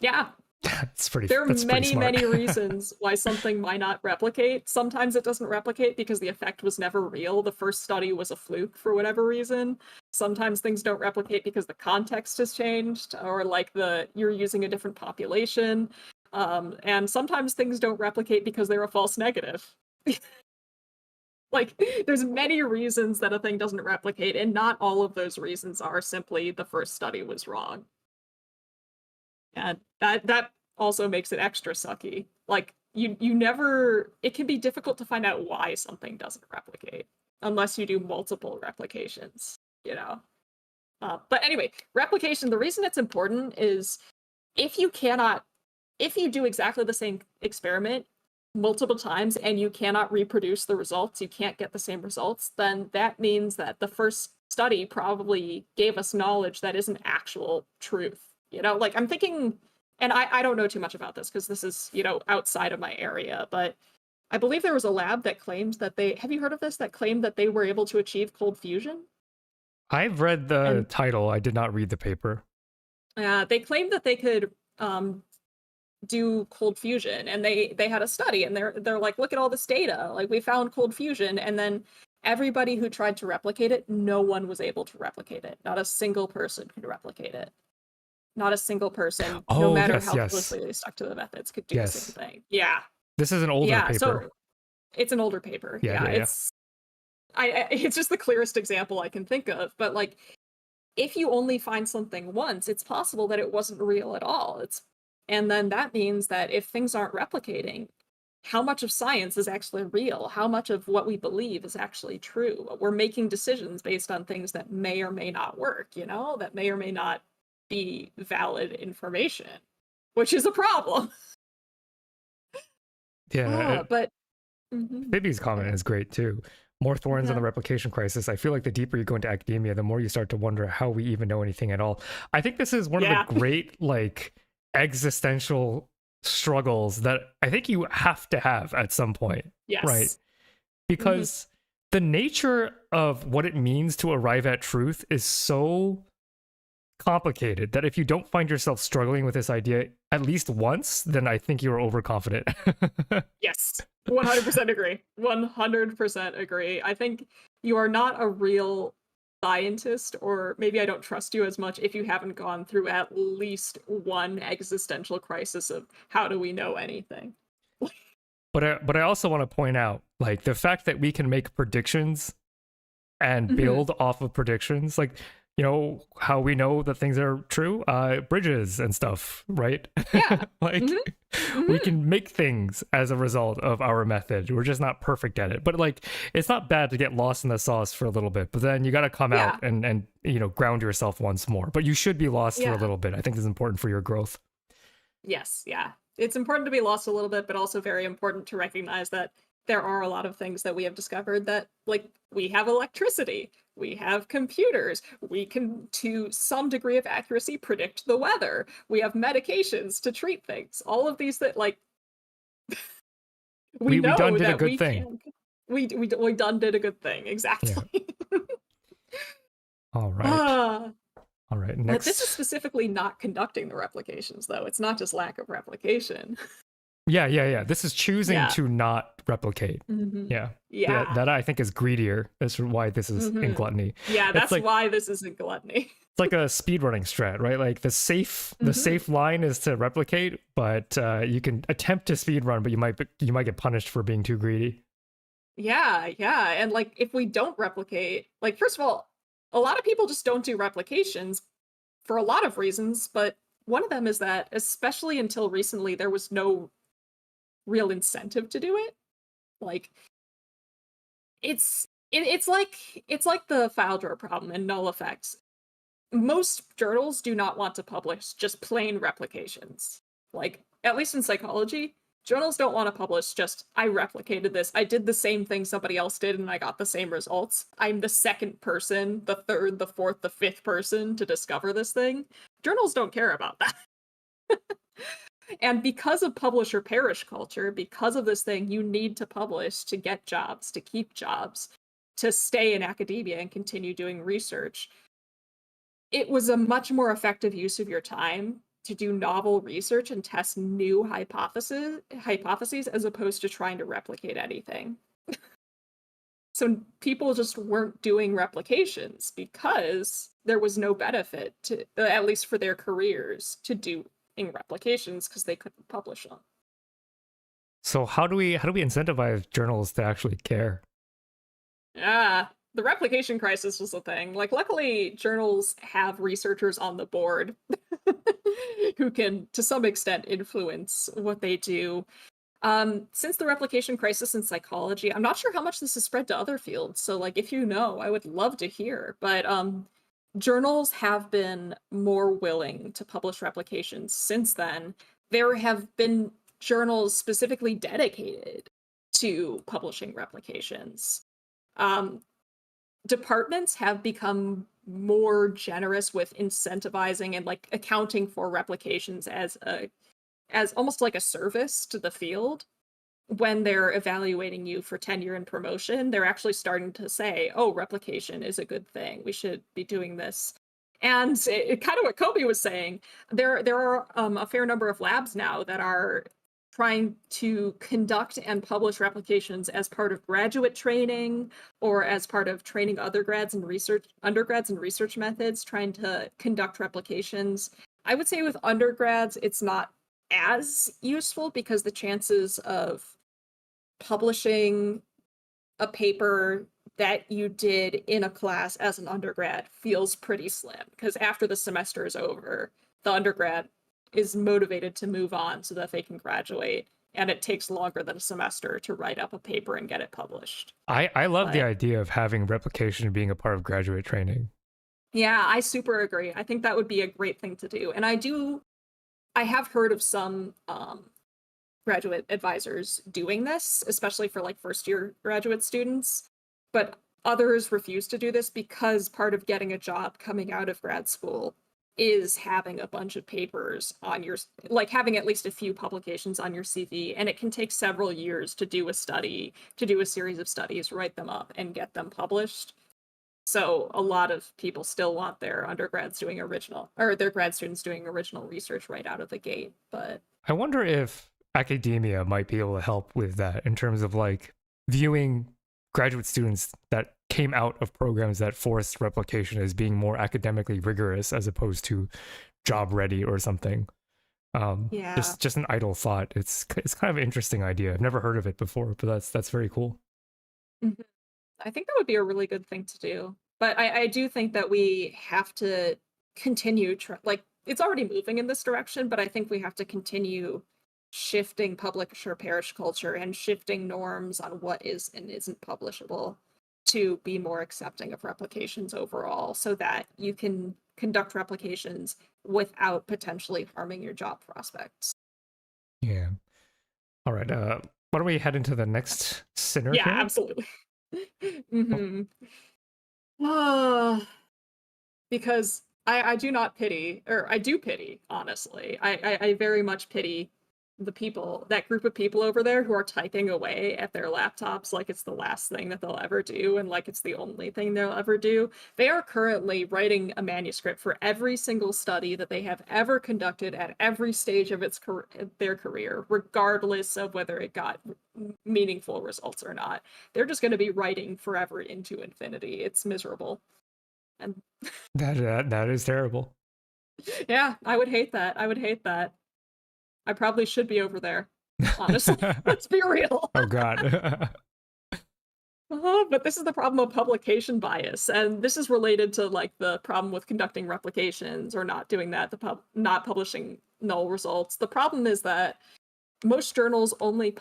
Yeah. That's pretty. There are that's pretty smart. many reasons why something might not replicate. Sometimes it doesn't replicate because the effect was never real. The first study was a fluke for whatever reason. Sometimes things don't replicate because the context has changed, or like you're using a different population. And sometimes things don't replicate because they're a false negative. Like, there's many reasons that a thing doesn't replicate, and not all of those reasons are simply the first study was wrong. And that also makes it extra sucky. Like, you never, it can be difficult to find out why something doesn't replicate unless you do multiple replications. But anyway, replication, the reason it's important is if you do exactly the same experiment multiple times and you cannot reproduce the results, you can't get the same results, then that means that the first study probably gave us knowledge that isn't actual truth. Like, I'm thinking, and I don't know too much about this because this is, outside of my area, but I believe there was a lab that claimed that have you heard of this, that claimed that they were able to achieve cold fusion? I've read the title. I did not read the paper. They claimed that they could do cold fusion, and they had a study, and they're like, look at all this data, like, we found cold fusion, and then everybody who tried to replicate it, no one was able to replicate it. Not a single person could replicate it. Not a single person, no matter how closely they stuck to the methods, could do the same thing. Yeah. This is an older paper. So it's an older paper. It's just the clearest example I can think of. But like, if you only find something once, it's possible that it wasn't real at all. And then that means that if things aren't replicating, how much of science is actually real? How much of what we believe is actually true? We're making decisions based on things that may or may not work, that may or may not be valid information, which is a problem. Yeah. But Phoebe's comment is great too. More thorns on the replication crisis. I feel like the deeper you go into academia, the more you start to wonder how we even know anything at all. I think this is one of the great, like, existential struggles that I think you have to have at some point. Yes. Right? Because the nature of what it means to arrive at truth is so complicated that if you don't find yourself struggling with this idea at least once, then I think you're overconfident. Yes. 100% agree. 100% agree. I think you are not a real scientist, or maybe I don't trust you as much if you haven't gone through at least one existential crisis of how do we know anything. But I also want to point out, like, the fact that we can make predictions and build off of predictions, like, how we know that things are true, bridges and stuff, right? Yeah. Like, we can make things as a result of our method. We're just not perfect at it. But like, it's not bad to get lost in the sauce for a little bit, but then you got to come out and ground yourself once more. But you should be lost for a little bit. I think this is important for your growth. Yes, yeah. It's important to be lost a little bit, but also very important to recognize that there are a lot of things that we have discovered that, like, we have electricity, we have computers, we can, to some degree of accuracy, predict the weather, we have medications to treat things. All of these that, like, we We done know did a that good we thing. can. We done did a good thing, Yeah. exactly. All right. Ah, All right. but this is Next. specifically not conducting the replications, though. It's not just lack of replication. Yeah. This is choosing Yeah. to not replicate. Yeah. Yeah. That I think is greedier. That's why this is in gluttony. Yeah, It's that's like why this isn't gluttony. it's like a speedrunning strat, right? Like the safe line is to replicate, but you can attempt to speedrun, but you might get punished for being too greedy. Yeah, and, like, if we don't replicate, like, first of all, a lot of people just don't do replications for a lot of reasons, but one of them is that, especially until recently, there was no real incentive to do it. Like, it's like the file drawer problem in null effects. Most journals do not want to publish just plain replications. Like, at least in psychology, journals don't want to publish just, I replicated this, I did the same thing somebody else did and I got the same results. I'm the second person, the third, the fourth, the fifth person to discover this thing. Journals don't care about that. And because of publish or perish culture, because of this thing, you need to publish to get jobs, to keep jobs, to stay in academia and continue doing research. It was a much more effective use of your time to do novel research and test new hypotheses as opposed to trying to replicate anything. So people just weren't doing replications because there was no benefit to, at least for their careers, to doing replications because they couldn't publish them. So how do we incentivize journals to actually care? Yeah, the replication crisis was a thing. Like, luckily, journals have researchers on the board who can, to some extent, influence what they do. Since the replication crisis in psychology, I'm not sure how much this has spread to other fields. So, like, if you know, I would love to hear. But journals have been more willing to publish replications since then. There have been journals specifically dedicated to publishing replications. Departments have become more generous with incentivizing and, like, accounting for replications as almost like a service to the field. When they're evaluating you for tenure and promotion, they're actually starting to say, oh, replication is a good thing, we should be doing this. And kind of what Kobe was saying, there are a fair number of labs now that are trying to conduct and publish replications as part of graduate training or as part of training undergrads and research methods, trying to conduct replications. I would say with undergrads, it's not as useful because the chances of publishing a paper that you did in a class as an undergrad feels pretty slim, because after the semester is over, the undergrad is motivated to move on so that they can graduate, and it takes longer than a semester to write up a paper and get it published. I love the But idea of having replication being a part of graduate training. yeah, I super agree. I think that would be a great thing to do. And I have heard of some graduate advisors doing this, especially for, like, first year graduate students, but others refuse to do this because part of getting a job coming out of grad school is having a bunch of papers on your, like, having at least a few publications on your CV, and it can take several years to do a series of studies, write them up, and get them published. So a lot of people still want their undergrads doing original, or their grad students doing original research right out of the gate. But I wonder if academia might be able to help with that in terms of like viewing graduate students that came out of programs that forced replication as being more academically rigorous as opposed to job ready or something. yeah, Just an idle thought. It's kind of an interesting idea. I've never heard of it before, but that's very cool. Mhm. I think that would be a really good thing to do. But I do think that we have to continue, like, it's already moving in this direction, but I think we have to continue shifting publish or perish culture and shifting norms on what is and isn't publishable to be more accepting of replications overall, so that you can conduct replications without potentially harming your job prospects. Yeah. All right. why don't we head into the next sinner Yeah, here? absolutely. Oh, hmm because I do not pity, or I do pity, honestly. I very much pity the people, that group of people over there who are typing away at their laptops like it's the last thing that they'll ever do and like it's the only thing they'll ever do. They are currently writing a manuscript for every single study that they have ever conducted at every stage of their career, regardless of whether it got meaningful results or not. They're just going to be writing forever into infinity. It's miserable. And that is terrible. yeah, I would hate that. I would hate that. I probably should be over there. Honestly, let's be real. Oh God. But this is the problem of publication bias, and this is related to like the problem with conducting replications or not doing that, not publishing null results. The problem is that most journals only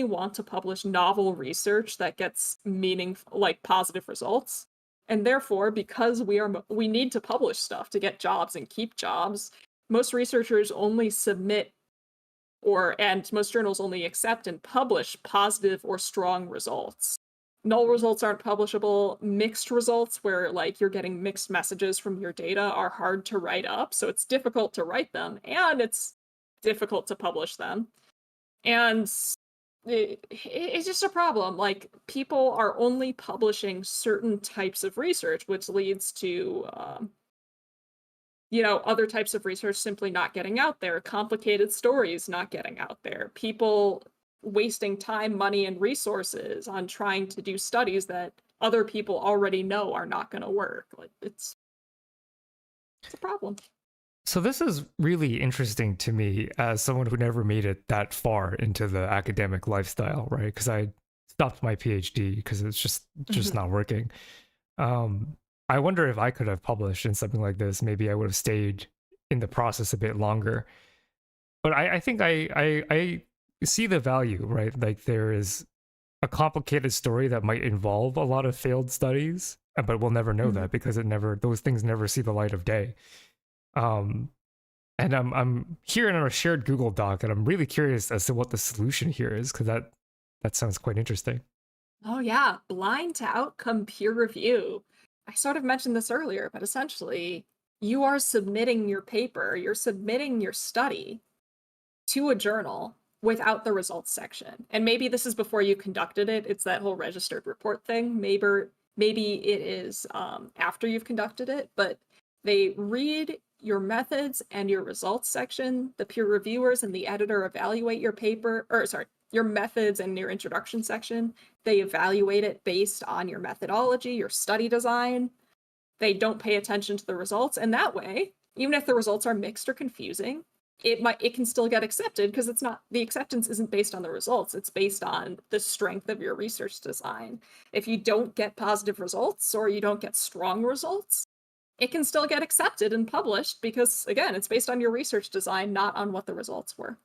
want to publish novel research that gets meaningful, like positive results. And therefore, because we need to publish stuff to get jobs and keep jobs, most researchers only submit and most journals only accept and publish positive or strong results. Null results aren't publishable. Mixed results, where like you're getting mixed messages from your data, are hard to write up, so it's difficult to write them and it's difficult to publish them. And it's just a problem. Like, people are only publishing certain types of research, which leads to other types of research simply not getting out there, complicated stories not getting out there, people wasting time, money, and resources on trying to do studies that other people already know are not going to work. Like, it's a problem. So this is really interesting to me as someone who never made it that far into the academic lifestyle, right? Because I stopped my PhD because it's just not working. I wonder if I could have published in something like this. Maybe I would have stayed in the process a bit longer. But I think I see the value, right? Like, there is a complicated story that might involve a lot of failed studies, but we'll never know that because those things never see the light of day. And I'm here in a shared Google Doc, and I'm really curious as to what the solution here is, because that sounds quite interesting. Oh yeah, blind to outcome peer review. I sort of mentioned this earlier, but essentially, you are submitting your paper, you're submitting your study to a journal without the results section. And maybe this is before you conducted it. It's that whole registered report thing. Maybe it is after you've conducted it, but they read your methods and your results section. The peer reviewers and the editor evaluate your paper, or sorry, your methods and your introduction section. They evaluate it based on your methodology, your study design. They don't pay attention to the results. And that way, even if the results are mixed or confusing, it can still get accepted, because the acceptance isn't based on the results. It's based on the strength of your research design. If you don't get positive results or you don't get strong results, it can still get accepted and published because, again, it's based on your research design, not on what the results were.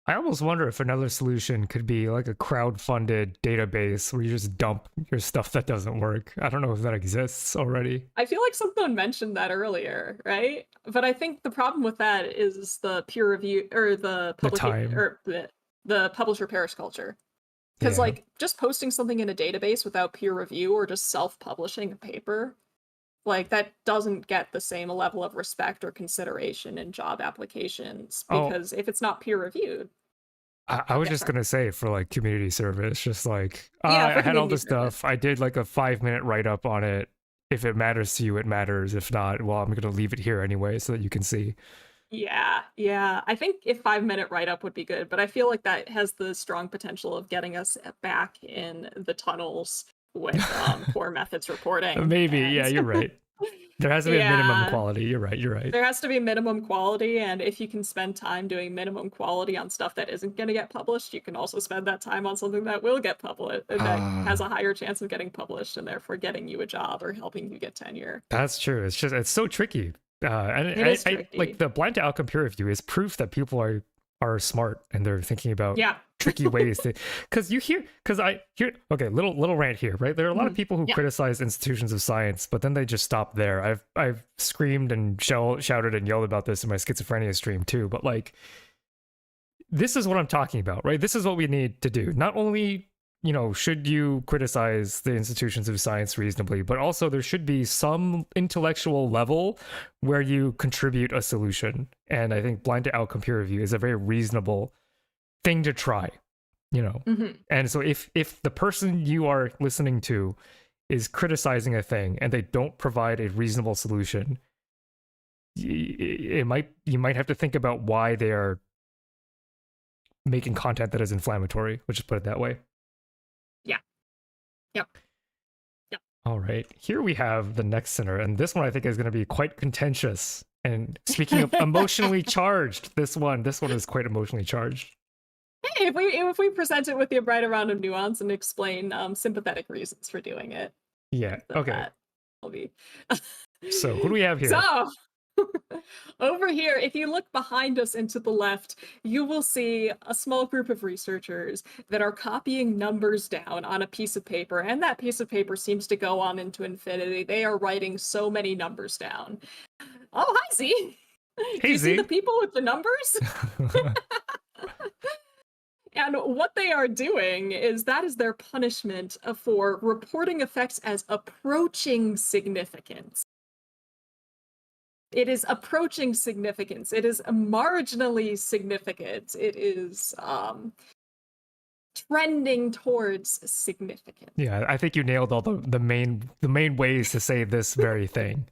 I almost wonder if another solution could be like a crowd-funded database where you just dump your stuff that doesn't work. I don't know if that exists already. I feel like someone mentioned that earlier, right? But I think the problem with that is the peer review, or the time. or the publisher perish culture. Because Yeah. like, just posting something in a database without peer review or just self-publishing a paper, like, that doesn't get the same level of respect or consideration in job applications, Oh, because if it's not peer reviewed. I was Yeah, just sorry. gonna say, for like community service, just like Yeah, I for had all community this service. stuff. I did like a 5-minute write up on it. If it matters to you, it matters. If not, well, I'm gonna leave it here anyway so that you can see. Yeah. I think if 5-minute write-up would be good, but I feel like that has the strong potential of getting us back in the tunnels with poor methods reporting. Maybe, And yeah, you're right. There has to be a minimum yeah, quality. You're right. You're right. there has to be minimum quality, and if you can spend time doing minimum quality on stuff that isn't going to get published, you can also spend that time on something that will get published, that has a higher chance of getting published and therefore getting you a job or helping you get tenure. That's true. It's so tricky. And It is I like tricky. the blind to outcome peer review is proof that people are smart and they're thinking about Yeah. tricky ways to, because I hear, okay, little rant here, right? There are a lot of people who Yeah. criticize institutions of science, but then they just stop there. I've screamed and shouted and yelled about this in my schizophrenia stream too, but like, this is what I'm talking about, right? This is what we need to do. Not only, should you criticize the institutions of science reasonably, but also there should be some intellectual level where you contribute a solution. And I think blind to outcome peer review is a very reasonable thing to try, And so if the person you are listening to is criticizing a thing and they don't provide a reasonable solution, you might have to think about why they are making content that is inflammatory. We'll just put it that way. Yeah. Yep. All right. Here we have the next sinner, and this one I think is going to be quite contentious. And speaking of emotionally charged, this one is quite emotionally charged. Hey, if we present it with the right amount of nuance and explain sympathetic reasons for doing it. Yeah. Okay. That will be. So who do we have here? So over here, if you look behind us and to the left, you will see a small group of researchers that are copying numbers down on a piece of paper, and that piece of paper seems to go on into infinity. They are writing so many numbers down. Oh, hi, Z. Hey, Do you Z. see the people with the numbers? And what they are doing is that is their punishment for reporting effects as approaching significance. It is approaching significance. It is marginally significant. It is trending towards significance. Yeah, I think you nailed all the main ways to say this very thing.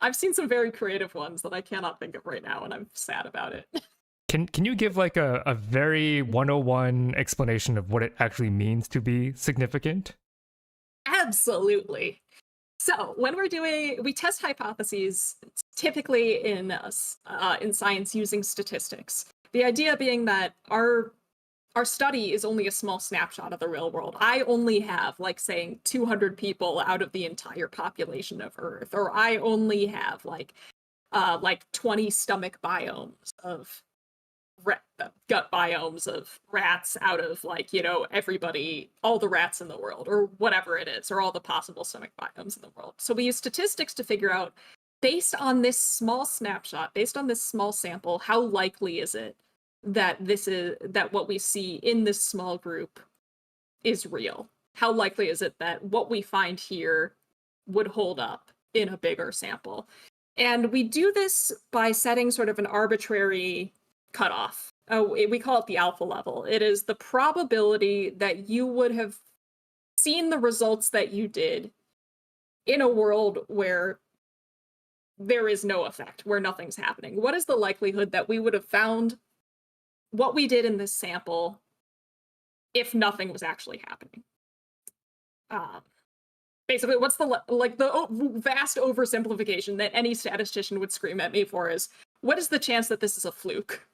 I've seen some very creative ones that I cannot think of right now, and I'm sad about it. Can you give like a very 101 explanation of what it actually means to be significant? Absolutely. So when we test hypotheses typically in science using statistics. The idea being that our study is only a small snapshot of the real world. I only have, like, saying 200 people out of the entire population of Earth, or I only have like 20 stomach biomes of gut biomes of rats out of everybody, all the rats in the world, or whatever it is, or all the possible stomach biomes in the world. So we use statistics to figure out, based on this small snapshot, based on this small sample, how likely is it that what we see in this small group is real? How likely is it that what we find here would hold up in a bigger sample? And we do this by setting sort of an arbitrary cutoff. We call it the alpha level. It is the probability that you would have seen the results that you did in a world where there is no effect, where nothing's happening. What is the likelihood that we would have found what we did in this sample if nothing was actually happening? Basically, what's the vast oversimplification that any statistician would scream at me for is, what is the chance that this is a fluke?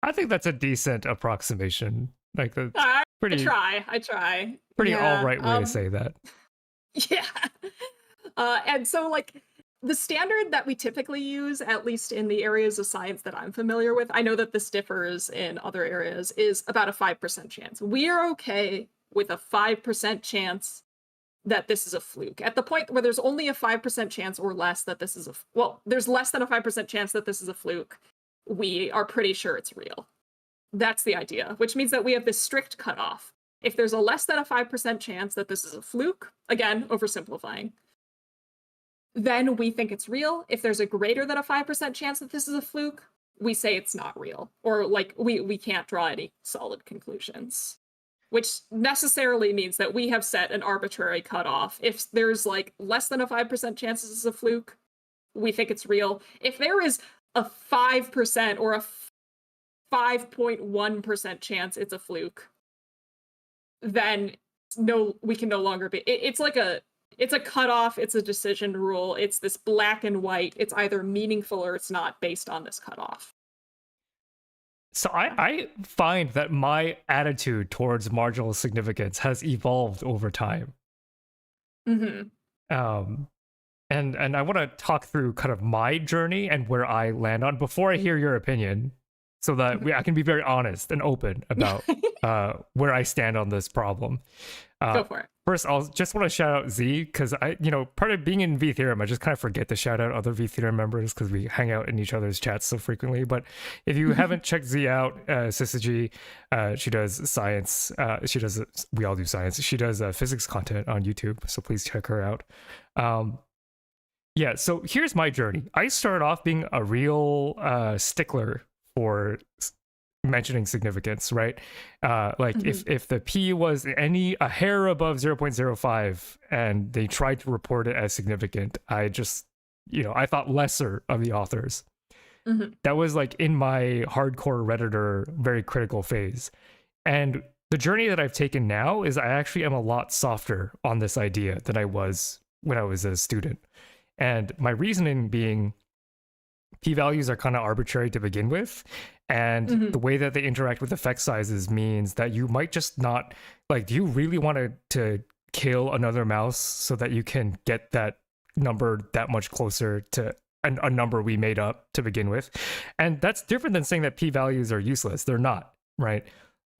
I think that's a decent approximation. Like, that's I pretty. I try. Pretty Yeah, all right way to say that. Yeah. And so, like, the standard that we typically use, at least in the areas of science that I'm familiar with, I know that this differs in other areas, is about a 5% chance. We are okay with a 5% chance that this is a fluke. At the point where there's only a 5% chance or less that this is there's less than a 5% chance that this is a fluke, we are pretty sure it's real. That's the idea, which means that we have this strict cutoff. If there's a less than a 5% chance that this is a fluke, again, oversimplifying, then we think it's real. If there's a greater than a 5% chance that this is a fluke, we say it's not real, or like we can't draw any solid conclusions, which necessarily means that we have set an arbitrary cutoff. If there's like less than a 5% chance this is a fluke, we think it's real. If there is a 5% or a 5.1% chance it's a fluke, then we can no longer be. It's a cutoff. It's a decision rule. It's this black and white. It's either meaningful or it's not based on this cutoff. So I find that my attitude towards marginal significance has evolved over time. Mm-hmm. And I want to talk through kind of my journey and where I land on before I hear your opinion, so that I can be very honest and open about where I stand on this problem. Go for it. First, I'll just want to shout out Z because part of being in V Theorem, I just kind of forget to shout out other V Theorem members because we hang out in each other's chats so frequently. But if you haven't checked Z out, Syzygy, she does science. We all do science. She does physics content on YouTube, so please check her out. Yeah, so here's my journey. I started off being a real stickler for mentioning significance, right? If the P was a hair above 0.05 and they tried to report it as significant, I just, I thought lesser of the authors. That was like in my hardcore Redditor, very critical phase. And the journey that I've taken now is I actually am a lot softer on this idea than I was when I was a student. And my reasoning being p-values are kind of arbitrary to begin with, and the way that they interact with effect sizes means that you might just not, like, do you really want to kill another mouse so that you can get that number that much closer to a number we made up to begin with? And that's different than saying that p-values are useless. They're not, right?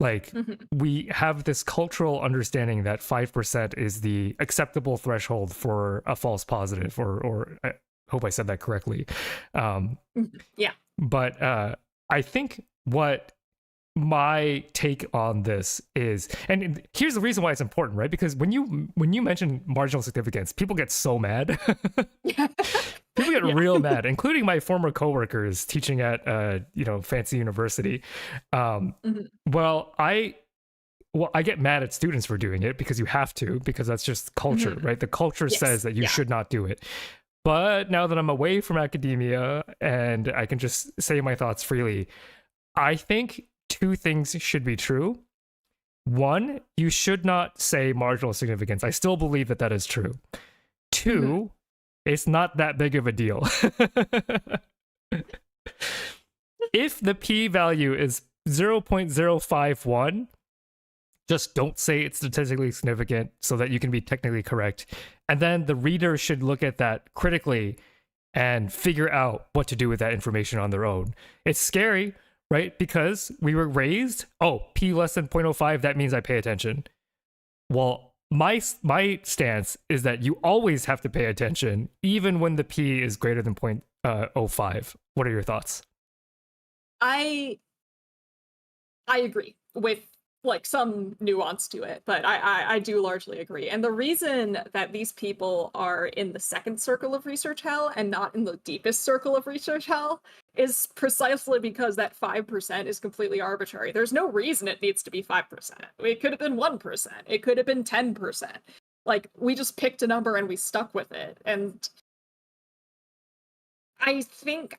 Like, we have this cultural understanding that 5% is the acceptable threshold for a false positive, or I hope I said that correctly. Yeah. But I think what my take on this is, and here's the reason why it's important, right? Because when you mention marginal significance, people get so mad. People get real mad, including my former coworkers teaching at fancy university. Well, I get mad at students for doing it because you have to, because that's just culture, right? The culture says that you should not do it. But now that I'm away from academia and I can just say my thoughts freely, I think two things should be true. One, you should not say marginal significance. I still believe that is true. Two, it's not that big of a deal. If the p-value is 0.051, just don't say it's statistically significant so that you can be technically correct. And then the reader should look at that critically and figure out what to do with that information on their own. It's scary, right? Because we were raised, p less than 0.05, that means I pay attention. Well, my stance is that you always have to pay attention, even when the p is greater than 0.05. What are your thoughts? I agree with like some nuance to it, but I do largely agree. And the reason that these people are in the second circle of research hell and not in the deepest circle of research hell is precisely because that 5% is completely arbitrary. There's no reason it needs to be 5%. It could have been 1%. It could have been 10%. Like, we just picked a number and we stuck with it. And I think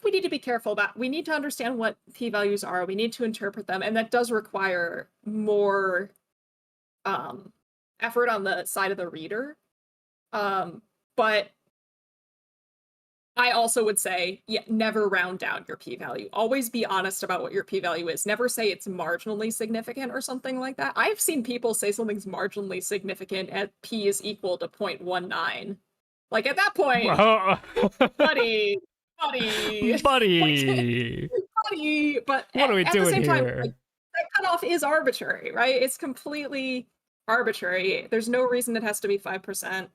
we need to be careful we need to understand what p-values are. We need to interpret them, and that does require more effort on the side of the reader. But I also would say, never round down your p-value. Always be honest about what your p-value is. Never say it's marginally significant or something like that. I've seen people say something's marginally significant at p is equal to 0.19. Like, at that point, buddy. But what are we doing the same time, here? like, that cutoff is arbitrary, right? It's completely arbitrary. There's no reason it has to be 5%.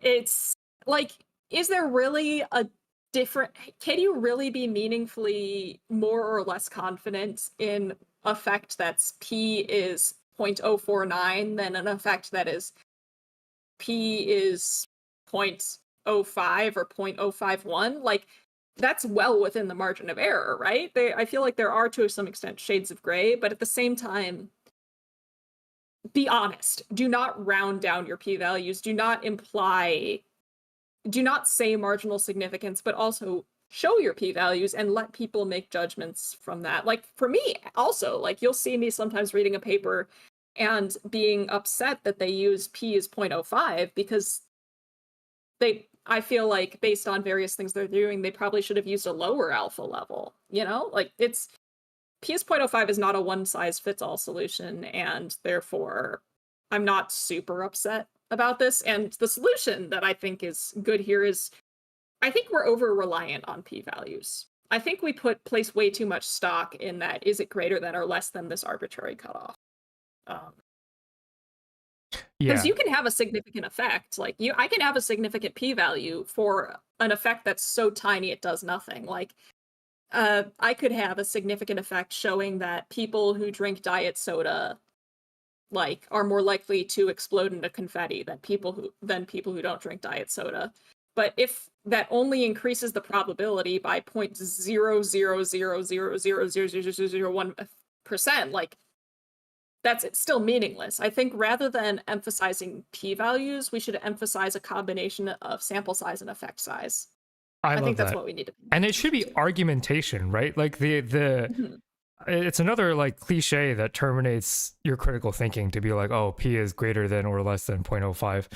It's like, is there really a different? Can you really be meaningfully more or less confident in effect that's p is 0.049 than an effect that is p is 0.05 or 0.051? Like, that's well within the margin of error, right? I feel like there are, to some extent, shades of gray, but at the same time, be honest. Do not round down your p-values. Do not say marginal significance, but also show your p-values and let people make judgments from that. Like, for me, also, like, you'll see me sometimes reading a paper and being upset that they use p as 0.05 because I feel like, based on various things they're doing, they probably should have used a lower alpha level, Like, p is 0.05 is not a one-size-fits-all solution, and therefore, I'm not super upset about this. And the solution that I think is good here is, I think we're over-reliant on p-values. I think we place way too much stock in that. Is it greater than or less than this arbitrary cutoff? Because Yeah, you can have a significant effect. Like I can have a significant p-value for an effect that's so tiny it does nothing. Like I could have a significant effect showing that people who drink diet soda like are more likely to explode into confetti than people who don't drink diet soda. But if that only increases the probability by 0.000000001%, like that's still meaningless. I think rather than emphasizing p-values, we should emphasize a combination of sample size and effect size. I I think love that's that. what we need to pay And it should attention be to. argumentation, right? Like the Mhm. it's another like cliche that terminates your critical thinking to be like, oh, p is greater than or less than 0.05.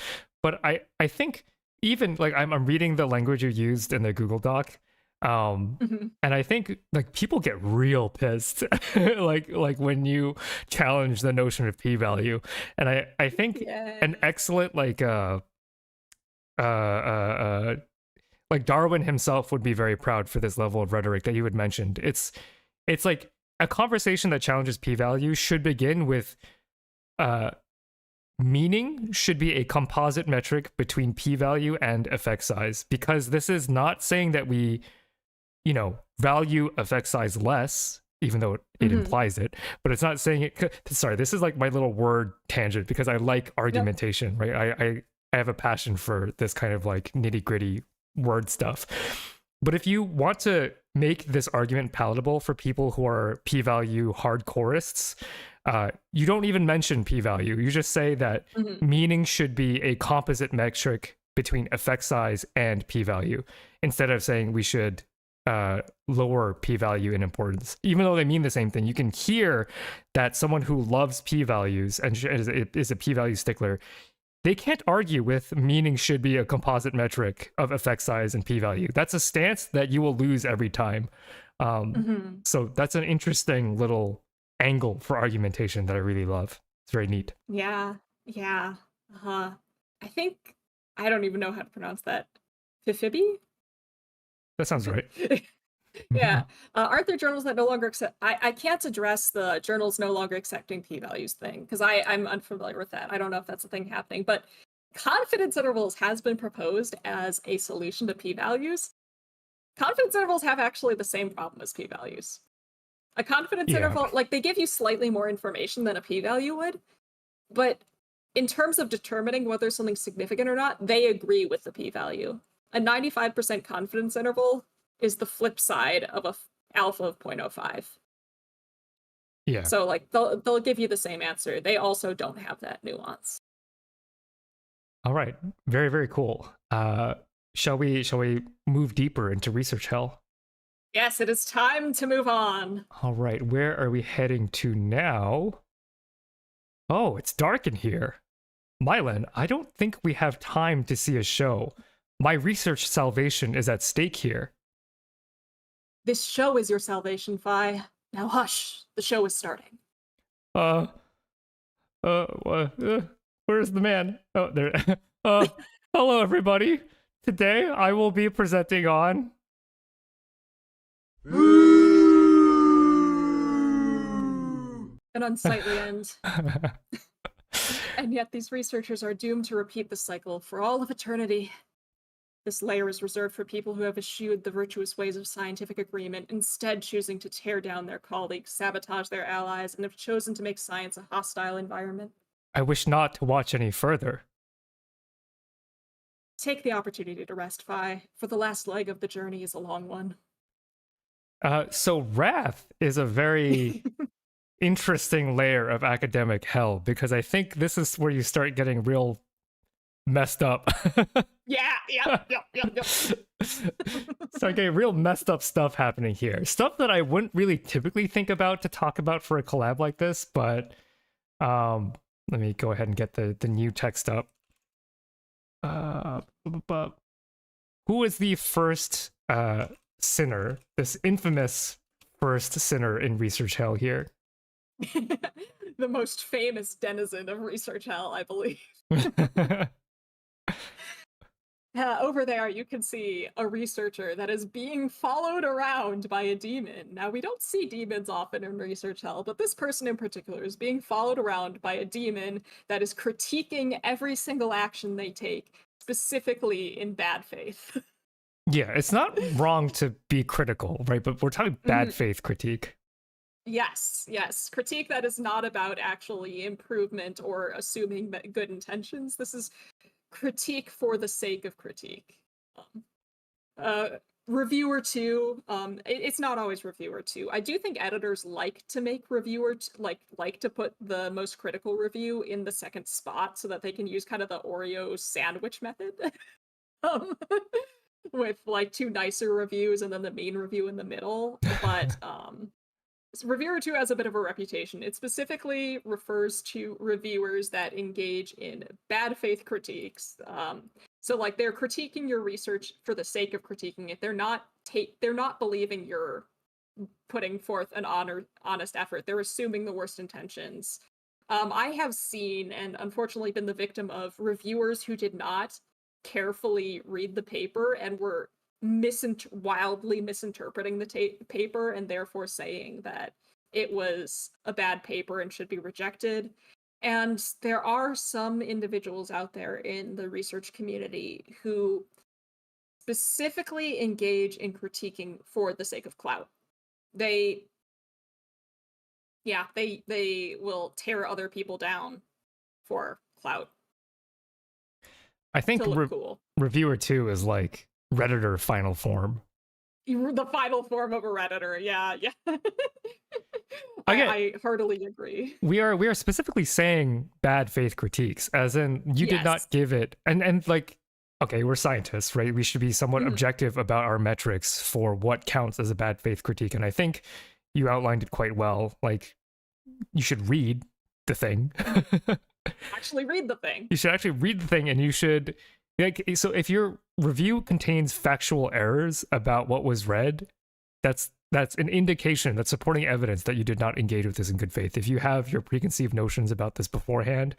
But I think even like I'm reading the language you used in the Google Doc, Mhm. and I think like people get real pissed like when you challenge the notion of p-value. And I think Yeah. an excellent uh uh like Darwin himself would be very proud for this level of rhetoric that you had mentioned. It's like a conversation that challenges p-value should begin with uh meaning should be a composite metric between p-value and effect size, because this is not saying that we, value effect size less, even though it Mhm. implies it, but it's not saying it. Sorry, this is like my little word tangent because I like Yep. argumentation, right? I have a passion for this kind of like nitty gritty word stuff. But if you want to make this argument palatable for people who are p-value hardcoreists, you don't even mention p-value. You just say that Mhm. meaning should be a composite metric between effect size and p-value, instead of saying we should lower p-value in importance. Even though they mean the same thing, you can hear that someone who loves p-values and is a p-value stickler, they can't argue with meaning should be a composite metric of effect size and p-value. That's a stance that you will lose every time. Mhm. So that's an interesting little angle for argumentation that I really love. It's very neat. Yeah. Yeah. Uh-huh. I think I don't even know how to pronounce that. Fifibi? That sounds right. Yeah. Aren't there journals that no longer accept? I can't address the journals no longer accepting p-values thing because I'm unfamiliar with that. I don't know if that's a thing happening, but confidence intervals has been proposed as a solution to p-values. Confidence intervals have actually the same problem as p-values. A confidence Yeah. interval, like they give you slightly more information than a p-value would, but in terms of determining whether something's significant or not, they agree with the p-value. A 95% confidence interval is the flip side of a alpha of 0.05. Yeah. So like they'll give you the same answer. They also don't have that nuance. All right. Very, very cool. Shall we move deeper into research hell? Yes, it is time to move on. All right. Where are we heading to now? Oh, it's dark in here. Myelin, I don't think we have time to see a show. My research salvation is at stake here. This show is your salvation, Phi. Now hush, the show is starting. Uh, where's the man? Oh, there. Hello, everybody. Today I will be presenting on. An unsightly end. And yet these researchers are doomed to repeat the cycle for all of eternity. This layer is reserved for people who have eschewed the virtuous ways of scientific agreement, instead choosing to tear down their colleagues, sabotage their allies, and have chosen to make science a hostile environment. I wish not to watch any further. Take the opportunity to rest, Phi, for the last leg of the journey is a long one. So wrath is a very interesting layer of academic hell, because I think this is where you start getting real messed up. Yeah, yep. Start getting real messed up stuff happening here. Stuff that I wouldn't really typically think about to talk about for a collab like this, but let me go ahead and get the new text up. Who is the first sinner, this infamous first sinner in research hell here? The most famous denizen of research hell, I believe. Over there, you can see a researcher that is being followed around by a demon. Now, we don't see demons often in research hell, but this person in particular is being followed around by a demon that is critiquing every single action they take, specifically in bad faith. Yeah, it's not wrong to be critical, right? But we're talking bad faith critique. Yes, yes. Critique that is not about actually improvement or assuming good intentions. This is critique for the sake of critique. Reviewer 2, it's not always reviewer 2. I do think editors like to make like to put the most critical review in the second spot so that they can use kind of the Oreo sandwich method. um, with like 2 nicer reviews and then the main review in the middle. But Reviewer 2 has a bit of a reputation. It specifically refers to reviewers that engage in bad faith critiques. So like they're critiquing your research for the sake of critiquing it. They're not believing you're putting forth an honest effort. They're assuming the worst intentions. I have seen and unfortunately been the victim of reviewers who did not carefully read the paper and were wildly misinterpreting the paper and therefore saying that it was a bad paper and should be rejected. And there are some individuals out there in the research community who specifically engage in critiquing for the sake of clout. They will tear other people down for clout. I think to look cool. Reviewer 2 is like Redditor final form. The final form of a Redditor, yeah. I heartily agree. We are specifically saying bad faith critiques, as in you did not give it, and like, okay, we're scientists, right? We should be somewhat objective about our metrics for what counts as a bad faith critique, and I think you outlined it quite well. Like, you should read the thing. Actually read the thing. You should actually read the thing, and you should, like, so if your review contains factual errors about what was read, that's an indication, that's supporting evidence that you did not engage with this in good faith. If you have your preconceived notions about this beforehand,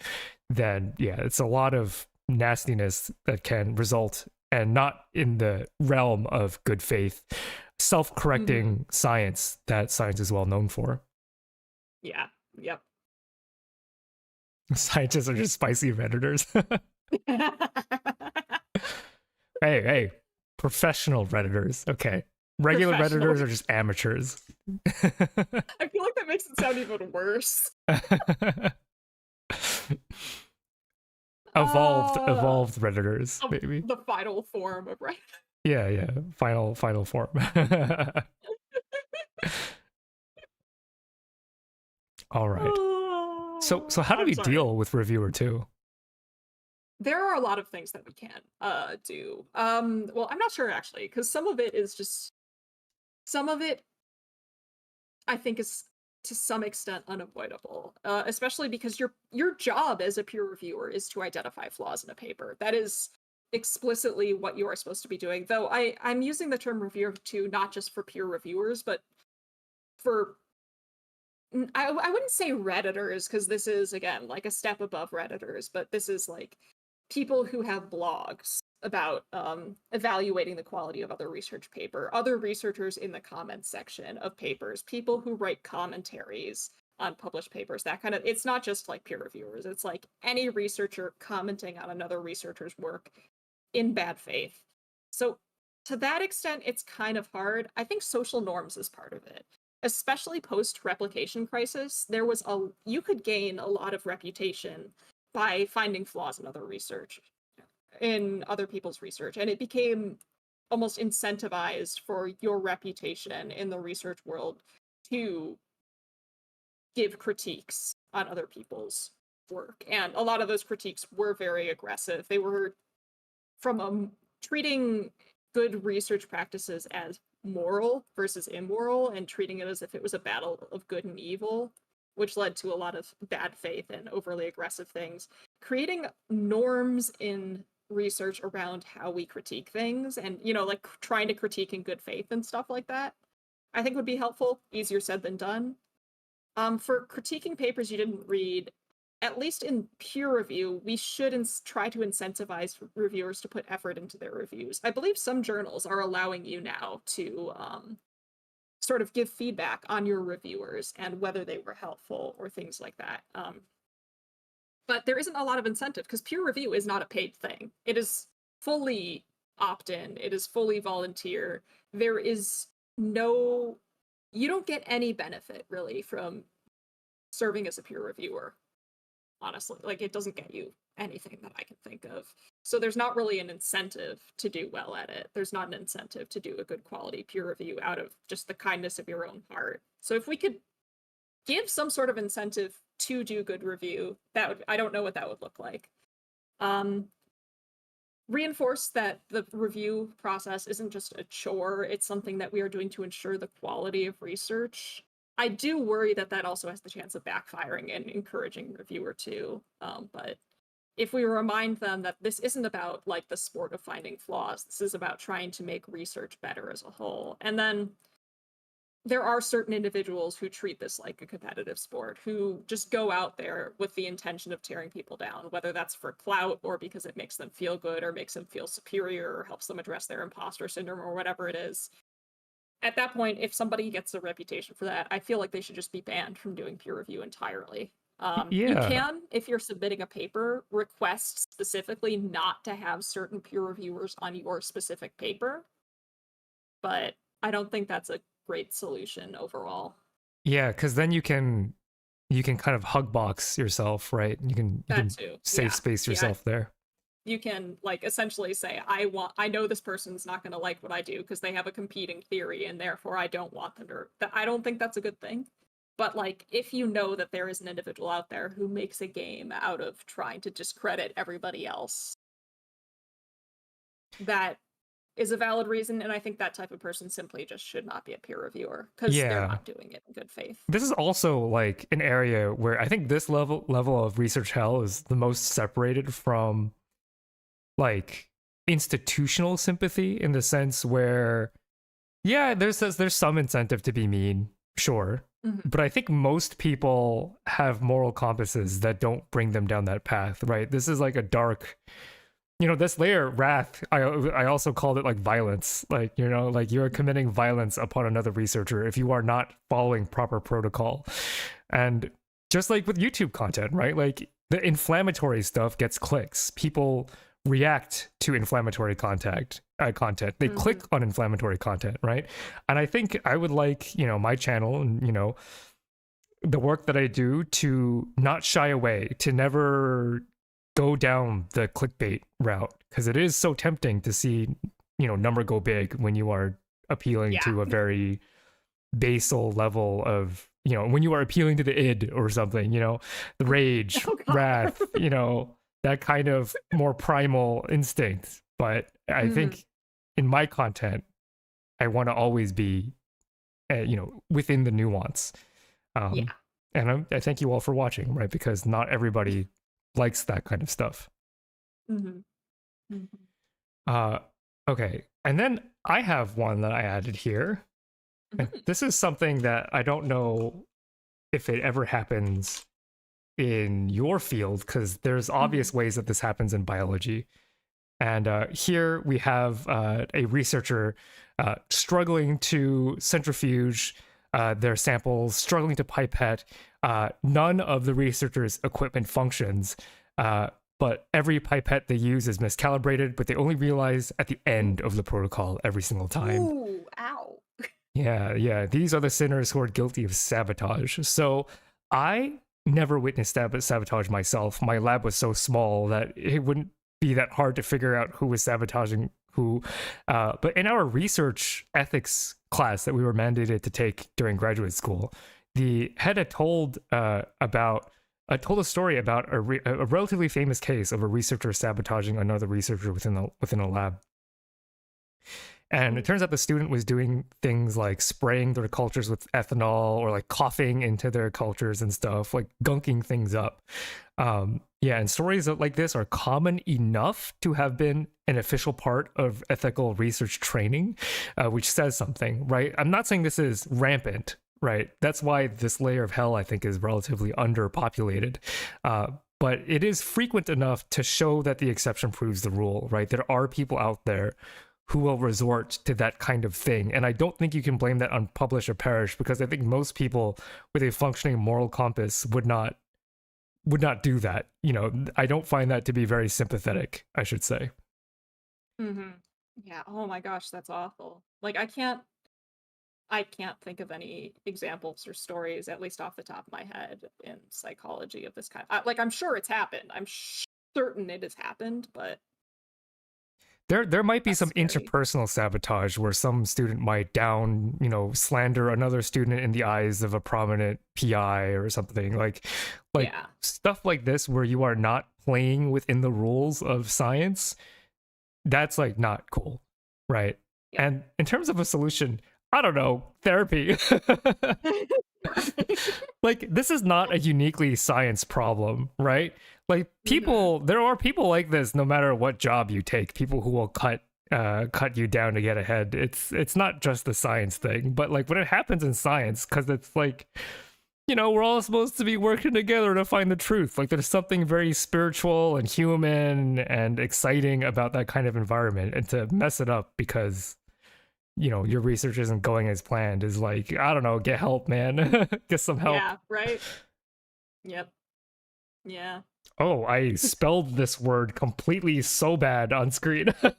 then yeah, it's a lot of nastiness that can result, and not in the realm of good faith, self-correcting science that science is well known for. Yeah, yep. Scientists are just spicy Redditors. Hey, professional Redditors. Okay. Regular Redditors are just amateurs. I feel like that makes it sound even worse. Evolved Redditors, maybe. The final form of Reddit. Yeah. Final form. All right. So how do we deal with Reviewer 2? There are a lot of things that we can do. Well, I'm not sure actually, because some of it I think is to some extent unavoidable, especially because your job as a peer reviewer is to identify flaws in a paper. That is explicitly what you are supposed to be doing. Though I'm using the term reviewer 2 not just for peer reviewers, but for I wouldn't say Redditors, because this is, again, like a step above Redditors, but this is like people who have blogs about evaluating the quality of other research paper, other researchers in the comments section of papers, people who write commentaries on published papers, that kind of, it's not just like peer reviewers, it's like any researcher commenting on another researcher's work in bad faith. So to that extent, it's kind of hard. I think social norms is part of it. Especially post-replication crisis, you could gain a lot of reputation by finding flaws in other people's research, and it became almost incentivized for your reputation in the research world to give critiques on other people's work. And a lot of those critiques were very aggressive. They were from treating good research practices as moral versus immoral, and treating it as if it was a battle of good and evil, which led to a lot of bad faith and overly aggressive things. Creating norms in research around how we critique things, and like trying to critique in good faith and stuff like that, I think would be helpful. Easier said than done. For critiquing papers you didn't read, at least in peer review, we should try to incentivize reviewers to put effort into their reviews. I believe some journals are allowing you now to sort of give feedback on your reviewers and whether they were helpful or things like that. But there isn't a lot of incentive because peer review is not a paid thing. It is fully opt-in. It is fully volunteer. There is no, you don't get any benefit really from serving as a peer reviewer. Honestly, like it doesn't get you anything that I can think of. So there's not really an incentive to do well at it. There's not an incentive to do a good quality peer review out of just the kindness of your own heart. So if we could give some sort of incentive to do good review, that would, I don't know what that would look like. Reinforce that the review process isn't just a chore, it's something that we are doing to ensure the quality of research. I do worry that that also has the chance of backfiring and encouraging reviewer too. But if we remind them that this isn't about like the sport of finding flaws, this is about trying to make research better as a whole. And then there are certain individuals who treat this like a competitive sport, who just go out there with the intention of tearing people down, whether that's for clout or because it makes them feel good or makes them feel superior or helps them address their imposter syndrome or whatever it is. At that point, if somebody gets a reputation for that, I feel like they should just be banned from doing peer review entirely. You can, if you're submitting a paper, request specifically not to have certain peer reviewers on your specific paper, but I don't think that's a great solution overall. Yeah, because then you can kind of hug box yourself, right? You can save space yourself there. You can like essentially say, I know this person's not going to like what I do because they have a competing theory and therefore I don't want them to. I don't think that's a good thing. But like, if you know that there is an individual out there who makes a game out of trying to discredit everybody else, that is a valid reason, and I think that type of person simply just should not be a peer reviewer because they're not doing it in good faith. This is also like an area where I think this level of research hell is the most separated from like institutional sympathy, in the sense where there's some incentive to be mean, sure. But I think most people have moral compasses that don't bring them down that path, right? This is like a dark, this layer, wrath, I also called it like violence. Like, like you're committing violence upon another researcher if you are not following proper protocol. And just like with YouTube content, right? Like the inflammatory stuff gets clicks. People react to inflammatory content. They click on inflammatory content, right? And I think I would like, my channel and, the work that I do to not shy away, to never go down the clickbait route, because it is so tempting to see, number go big when you are appealing to a very basal level of, when you are appealing to the id or something, the rage, wrath, that kind of more primal instinct. But I think in my content, I want to always be, within the nuance. And I thank you all for watching, right? Because not everybody likes that kind of stuff. Okay. And then I have one that I added here. And this is something that I don't know if it ever happens in your field, because there's obvious ways that this happens in biology. And here we have a researcher struggling to centrifuge their samples, struggling to pipette. None of the researcher's equipment functions, but every pipette they use is miscalibrated, but they only realize at the end of the protocol every single time. Ooh, ow. Yeah. These are the sinners who are guilty of sabotage. So I never witnessed sabotage myself. My lab was so small that it wouldn't be that hard to figure out who was sabotaging who. But in our research ethics class that we were mandated to take during graduate school, the head had told a story about a relatively famous case of a researcher sabotaging another researcher within a lab. And it turns out the student was doing things like spraying their cultures with ethanol, or like coughing into their cultures and stuff, like gunking things up. And stories like this are common enough to have been an official part of ethical research training, which says something, right? I'm not saying this is rampant, right? That's why this layer of hell, I think, is relatively underpopulated. But it is frequent enough to show that the exception proves the rule, right? There are people out there who will resort to that kind of thing. And I don't think you can blame that on publish or perish, because I think most people with a functioning moral compass would not do that. You know, I don't find that to be very sympathetic, I should say. Mm-hmm. Yeah. Oh my gosh, that's awful. Like I can't think of any examples or stories, at least off the top of my head, in psychology of this kind. Like, I'm sure it's happened. I'm certain it has happened, but There might be that's some scary. interpersonal sabotage where some student might slander another student in the eyes of a prominent PI or something, like Yeah. stuff like this where you are not playing within the rules of science. That's like not cool, right? Yep. And in terms of a solution, I don't know, therapy. Like, this is not a uniquely science problem, right? Like, there are people like this no matter what job you take, people who will cut you down to get ahead. It's not just the science thing, but like when it happens in science, because it's like, we're all supposed to be working together to find the truth. Like, there's something very spiritual and human and exciting about that kind of environment, and to mess it up because your research isn't going as planned is like, I don't know, get help, man. Get some help. Yeah, right? Yep. Yeah. Oh, I spelled this word completely so bad on screen. I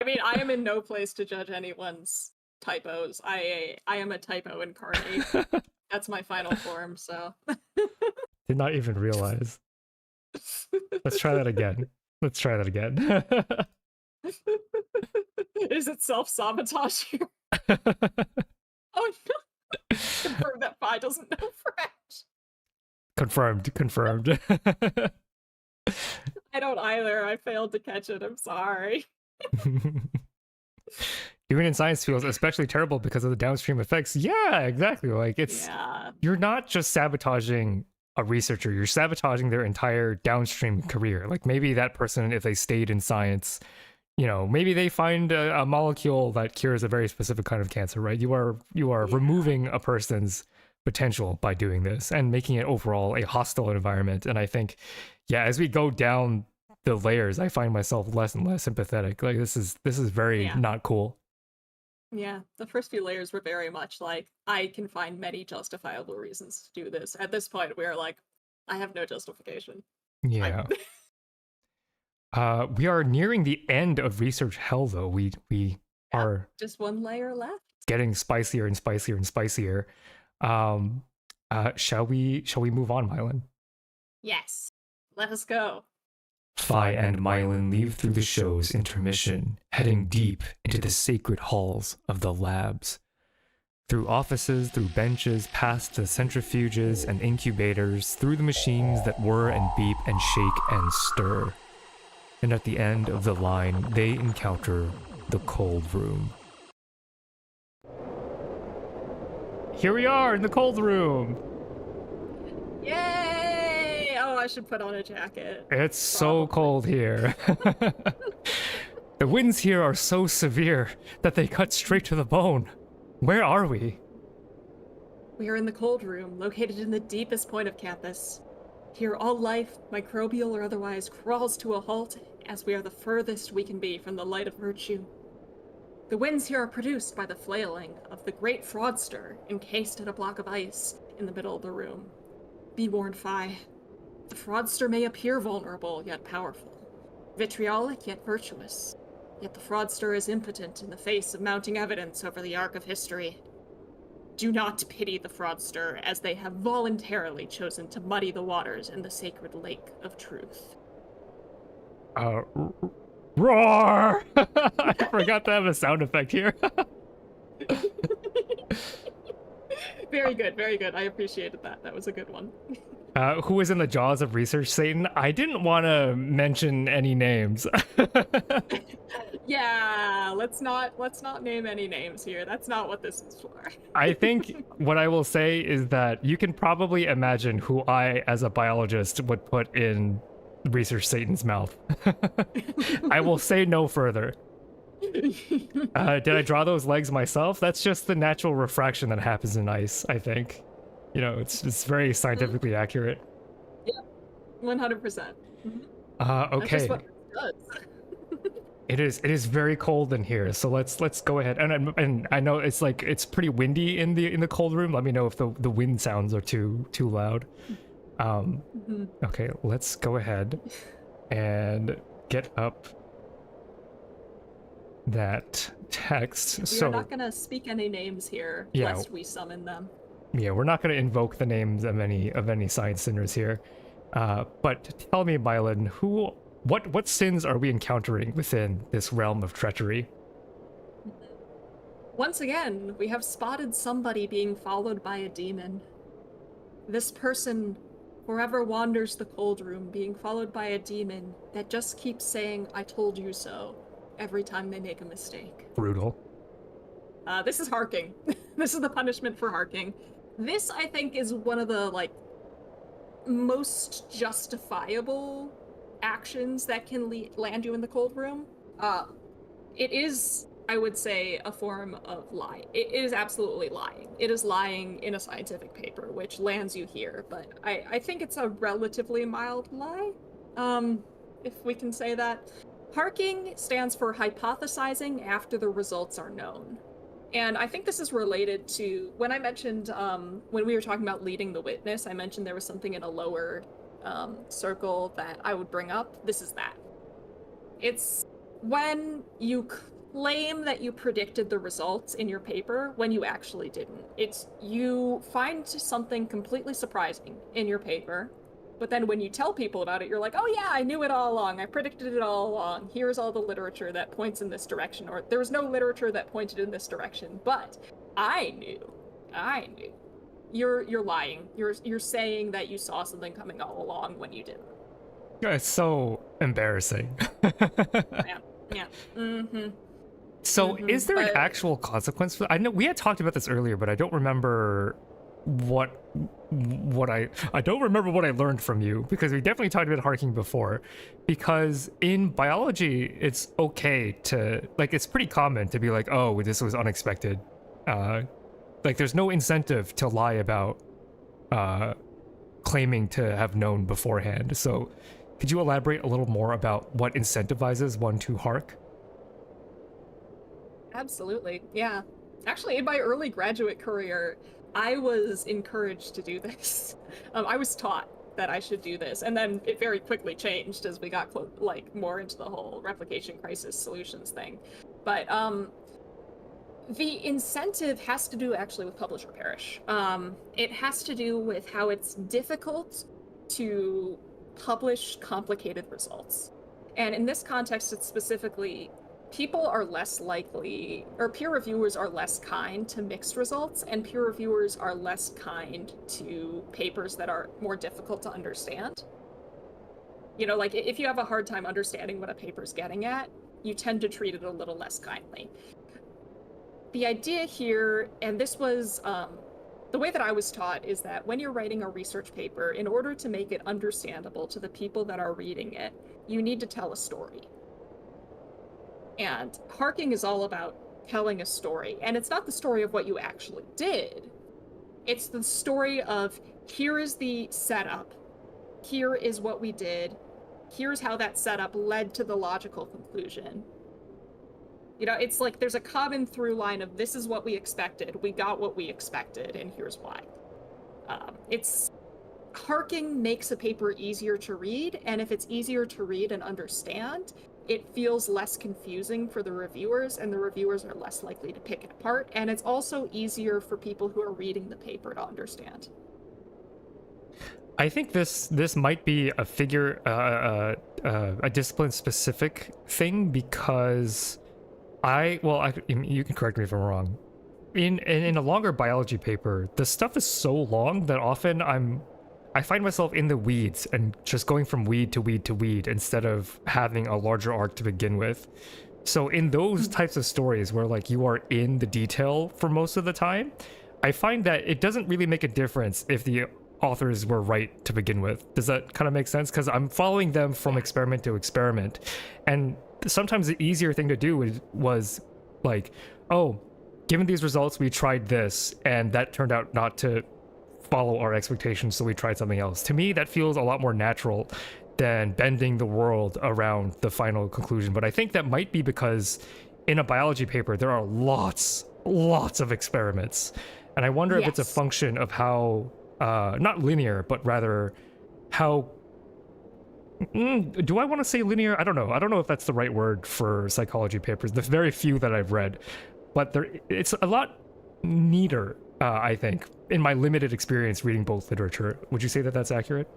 mean, I am in no place to judge anyone's typos. I am a typo incarnate. That's my final form, so. Did not even realize. Let's try that again. Is it self-sabotage here? Oh no. Confirm that Phi doesn't know French. Confirmed. I don't either. I failed to catch it. I'm sorry. Doing in science feels especially terrible because of the downstream effects. Yeah, exactly. Like, you're not just sabotaging a researcher, you're sabotaging their entire downstream career. Like, maybe that person, if they stayed in science, maybe they find a molecule that cures a very specific kind of cancer, right? You are removing a person's potential by doing this and making it overall a hostile environment. And I think, as we go down the layers, I find myself less and less sympathetic. Like, this is very not cool. Yeah, the first few layers were very much like, I can find many justifiable reasons to do this. At this point, we are like, I have no justification. Yeah. We are nearing the end of research hell, though. We are just one layer left. Getting spicier and spicier and spicier. Shall we move on, Myelin? Yes. Let us go. Phi and Myelin leave through the show's intermission, heading deep into the sacred halls of the labs. Through offices, through benches, past the centrifuges and incubators, through the machines that whir and beep and shake and stir. And at the end of the line, they encounter the cold room. Here we are in the cold room! Yay! Oh, I should put on a jacket. It's so cold here. The winds here are so severe that they cut straight to the bone. Where are we? We are in the cold room, located in the deepest point of campus. Here all life, microbial or otherwise, crawls to a halt, as we are the furthest we can be from the light of virtue. The winds here are produced by the flailing of the great fraudster encased in a block of ice in the middle of the room. Be warned, Phi. The fraudster may appear vulnerable, yet powerful. Vitriolic, yet virtuous. Yet the fraudster is impotent in the face of mounting evidence over the arc of history. Do not pity the fraudster, as they have voluntarily chosen to muddy the waters in the sacred lake of truth. Roar! I forgot to have a sound effect here. Very good, very good. I appreciated that. That was a good one. Who is in the jaws of research Satan? I didn't want to mention any names. Yeah, let's not name any names here. That's not what this is for. I think what I will say is that you can probably imagine who I, as a biologist, would put in research Satan's mouth. I will say no further. Did I draw those legs myself? That's just the natural refraction that happens in ice, I think. You know, it's very scientifically accurate. Yeah, 100%. That's just Okay. what it does. It is very cold in here, so let's go ahead. And I know it's like it's pretty windy in the cold room. Let me know if the wind sounds are too loud. Okay, let's go ahead and get up that text. We are not gonna speak any names here, Yeah. lest we summon them. Yeah, we're not going to invoke the names of any science sinners here. But tell me, Myelin, what sins are we encountering within this realm of treachery? Once again, we have spotted somebody being followed by a demon. This person forever wanders the cold room, being followed by a demon that just keeps saying, "I told you so," every time they make a mistake. Brutal. This is harking. This is the punishment for harking. This, I think, is one of the, like, most justifiable actions that can land you in the cold room. It is, I would say, a form of lie. It is absolutely lying. It is lying in a scientific paper, which lands you here, but I think it's a relatively mild lie, if we can say that. Harking stands for hypothesizing after the results are known. And I think this is related to when I mentioned, when we were talking about leading the witness, I mentioned there was something in a lower circle that I would bring up. This is that. It's when you claim that you predicted the results in your paper when you actually didn't. It's you find something completely surprising in your paper, but then when you tell people about it, you're like, oh yeah, I knew it all along. I predicted it all along. Here's all the literature that points in this direction. Or there was no literature that pointed in this direction, but I knew. You're lying. You're saying that you saw something coming all along when you didn't. Yeah, it's so embarrassing. Yeah. Mm-hmm. So is there an actual consequence for I know we had talked about this earlier, but I don't remember what I don't remember what I learned from you, because we definitely talked about harking before. Because in biology, it's okay to, like, it's pretty common to be like, oh, this was unexpected. Like there's no incentive to lie about claiming to have known beforehand. So could you elaborate a little more about what incentivizes one to hark? Absolutely, yeah. Actually, in my early graduate career, I was encouraged to do this. I was taught that I should do this, and then it very quickly changed as we got more into the whole replication crisis solutions thing. But the incentive has to do actually with publish or perish. It has to do with how it's difficult to publish complicated results. And in this context, it's specifically people are less likely, or peer reviewers are less kind to mixed results, and peer reviewers are less kind to papers that are more difficult to understand. You know, like if you have a hard time understanding what a paper's getting at, you tend to treat it a little less kindly. The idea here, and this was the way that I was taught, is that when you're writing a research paper, in order to make it understandable to the people that are reading it, you need to tell a story. And harking is all about telling a story. And it's not the story of what you actually did. It's the story of, here is the setup. Here is what we did. Here's how that setup led to the logical conclusion. You know, it's like there's a common through line of, this is what we expected. We got what we expected, and here's why. Harking makes a paper easier to read, and if it's easier to read and understand, it feels less confusing for the reviewers, and the reviewers are less likely to pick it apart, and it's also easier for people who are reading the paper to understand. I think this might be a a discipline specific thing, because you can correct me if I'm wrong. In a longer biology paper, the stuff is so long that often I find myself in the weeds and just going from weed to weed to weed instead of having a larger arc to begin with. So in those types of stories where like you are in the detail for most of the time, I find that it doesn't really make a difference if the authors were right to begin with. Does that kind of make sense? Because I'm following them from experiment to experiment, and sometimes the easier thing to do was like, oh, given these results, we tried this, and that turned out not to follow our expectations, so we tried something else. To me, that feels a lot more natural than bending the world around the final conclusion. But I think that might be because in a biology paper, there are lots of experiments. And I wonder if it's a function of how, not linear, but rather how, do I want to say linear? I don't know. I don't know if that's the right word for psychology papers. The very few that I've read, but it's a lot neater, I think, in my limited experience reading both literature. Would you say that that's accurate?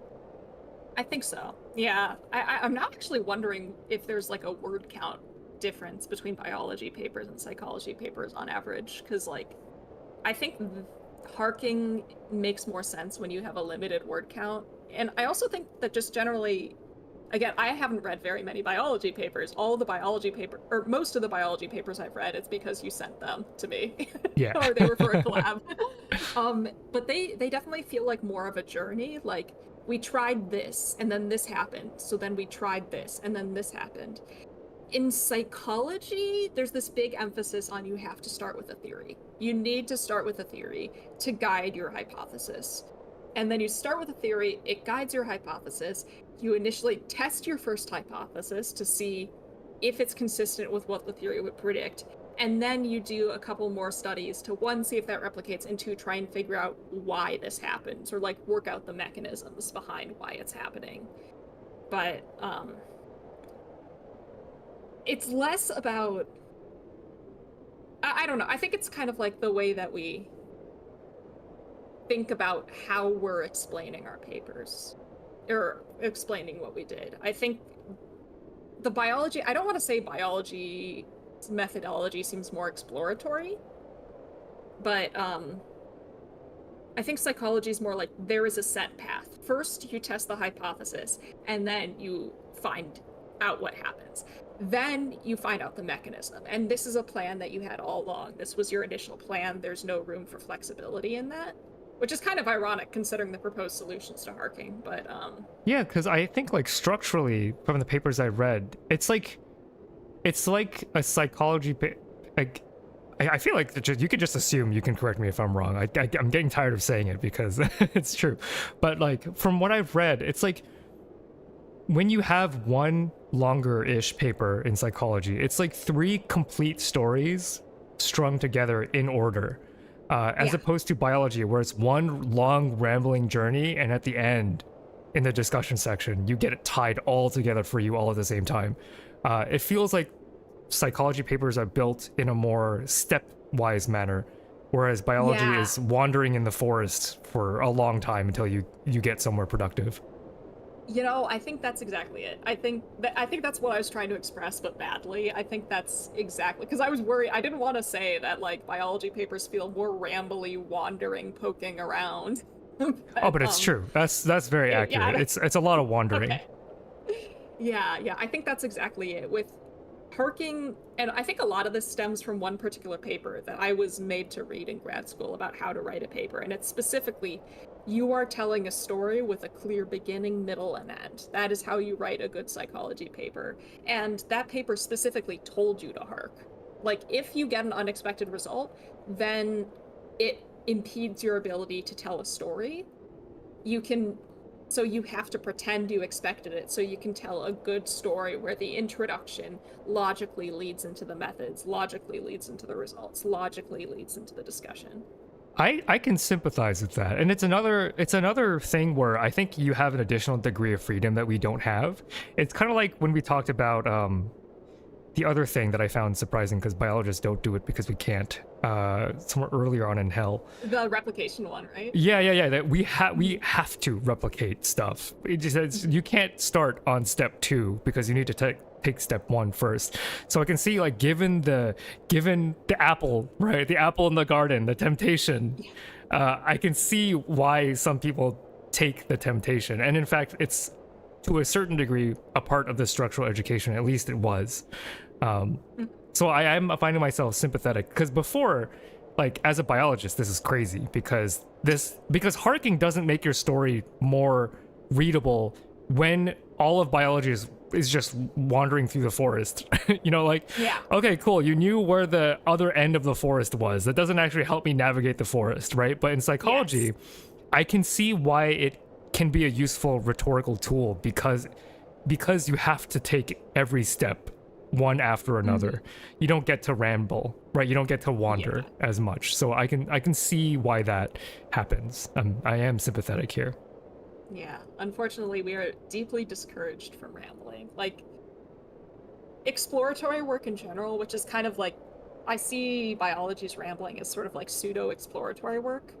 I think so. Yeah. I'm now actually wondering if there's like a word count difference between biology papers and psychology papers on average, because like I think harking makes more sense when you have a limited word count. And I also think that just generally, again, I haven't read very many biology papers. All the biology paper, or most of the biology papers I've read, it's because you sent them to me. Yeah. Or they were for a collab. But they definitely feel like more of a journey. Like, we tried this, and then this happened. So then we tried this, and then this happened. In psychology, there's this big emphasis on you have to start with a theory. You need to start with a theory to guide your hypothesis. And then you start with a theory, it guides your hypothesis. You initially test your first hypothesis to see if it's consistent with what the theory would predict. And then you do a couple more studies to, one, see if that replicates, and two, try and figure out why this happens, or like work out the mechanisms behind why it's happening. But it's less about, I don't know, I think it's kind of like the way that we think about how we're explaining our papers, or explaining what we did. I think the biology, I don't want to say biology methodology seems more exploratory, but I think psychology is more like there is a set path. First, you test the hypothesis, and then you find out what happens. Then you find out the mechanism. And this is a plan that you had all along. This was your initial plan. There's no room for flexibility in that, which is kind of ironic considering the proposed solutions to harking. But yeah, because I think like structurally from the papers I read, it's like a psychology like I feel like you could just assume, you can correct me if I'm wrong. I'm getting tired of saying it because it's true. But like from what I've read, it's like when you have one longer-ish paper in psychology, it's like 3 complete stories strung together in order, as opposed to biology, where it's one long rambling journey, and at the end, in the discussion section, you get it tied all together for you all at the same time. It feels like psychology papers are built in a more stepwise manner, whereas biology is wandering in the forest for a long time until you get somewhere productive. You know, I think that's exactly it. I think that's what I was trying to express, but badly. I think that's exactly, because I was worried. I didn't want to say that like biology papers feel more rambly, wandering, poking around. But it's true. That's very accurate. It's a lot of wandering. Okay. Yeah. I think that's exactly it. With harking, and I think a lot of this stems from one particular paper that I was made to read in grad school about how to write a paper, and it's specifically, you are telling a story with a clear beginning, middle, and end. That is how you write a good psychology paper. And that paper specifically told you to hark. Like, if you get an unexpected result, then it impedes your ability to tell a story. So you have to pretend you expected it, so you can tell a good story where the introduction logically leads into the methods, logically leads into the results, logically leads into the discussion. I can sympathize with that, and it's another thing where I think you have an additional degree of freedom that we don't have. It's kind of like when we talked about the other thing that I found surprising, because biologists don't do it because we can't, somewhere earlier on in Hell. The replication one, right? Yeah. That we have to replicate stuff. It just says you can't start on step 2 because you need to take step 1 first. So I can see, like, given the apple, right? The apple in the garden, the temptation. I can see why some people take the temptation. And in fact, it's to a certain degree a part of the structural education, at least it was. So I am finding myself sympathetic, because before, like, as a biologist, this is crazy, because harking doesn't make your story more readable when all of biology is is just wandering through the forest. You know, like, Yeah. okay, cool, you knew where the other end of the forest was. That doesn't actually help me navigate the forest, right? But in psychology, Yes. I can see why it can be a useful rhetorical tool, because you have to take every step one after another. You don't get to ramble, right? You don't get to wander as much. So I can see why that happens. I am sympathetic here. Yeah. Unfortunately, we are deeply discouraged from rambling. Like, exploratory work in general, which is kind of like, I see biology's rambling as sort of like pseudo-exploratory work.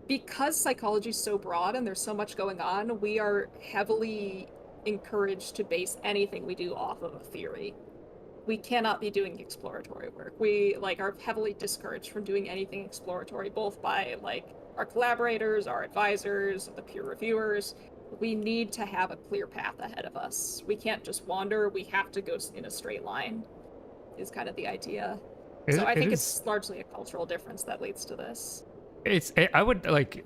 Because psychology is so broad and there's so much going on, we are heavily encouraged to base anything we do off of a theory. We cannot be doing exploratory work. We like are heavily discouraged from doing anything exploratory, both by like our collaborators, our advisors, the peer reviewers. We need to have a clear path ahead of us. We can't just wander. We have to go in a straight line, is kind of the idea. So I think it's largely a cultural difference that leads to this. I would like,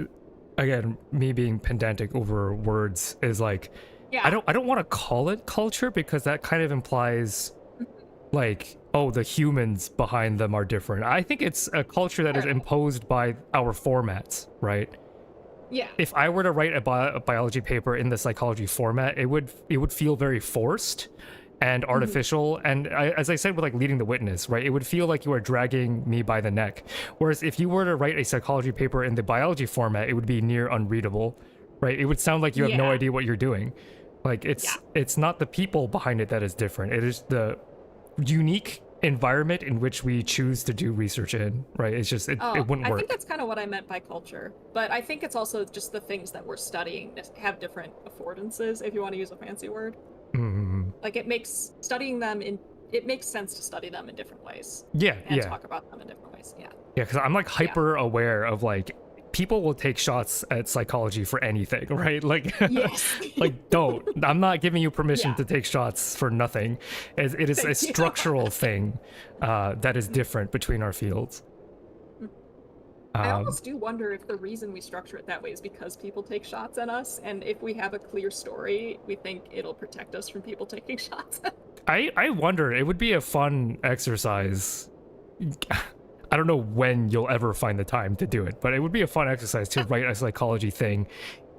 again, me being pedantic over words is like, Yeah. I don't want to call it culture, because that kind of implies like, oh, the humans behind them are different. I think it's a culture that is imposed by our formats, right? Yeah. If I were to write a biology paper in the psychology format, it would feel very forced and artificial. And as I said with like leading the witness, right, it would feel like you are dragging me by the neck. Whereas if you were to write a psychology paper in the biology format, it would be near unreadable, right? It would sound like you have no idea what you're doing. Like, it's not the people behind it that is different. It is the unique environment in which we choose to do research in, right? It's just it wouldn't work. I think that's kind of what I meant by culture, but I think it's also just the things that we're studying have different affordances, if you want to use a fancy word. Like, it makes sense to study them in different ways. And talk about them in different ways. Yeah, because I'm like hyper aware of like, people will take shots at psychology for anything, right? Like, like, I'm not giving you permission to take shots for nothing. It is a structural thing that is different between our fields. I almost do wonder if the reason we structure it that way is because people take shots at us, and if we have a clear story, we think it'll protect us from people taking shots. I wonder, it would be a fun exercise. I don't know when you'll ever find the time to do it, but it would be a fun exercise to write a psychology thing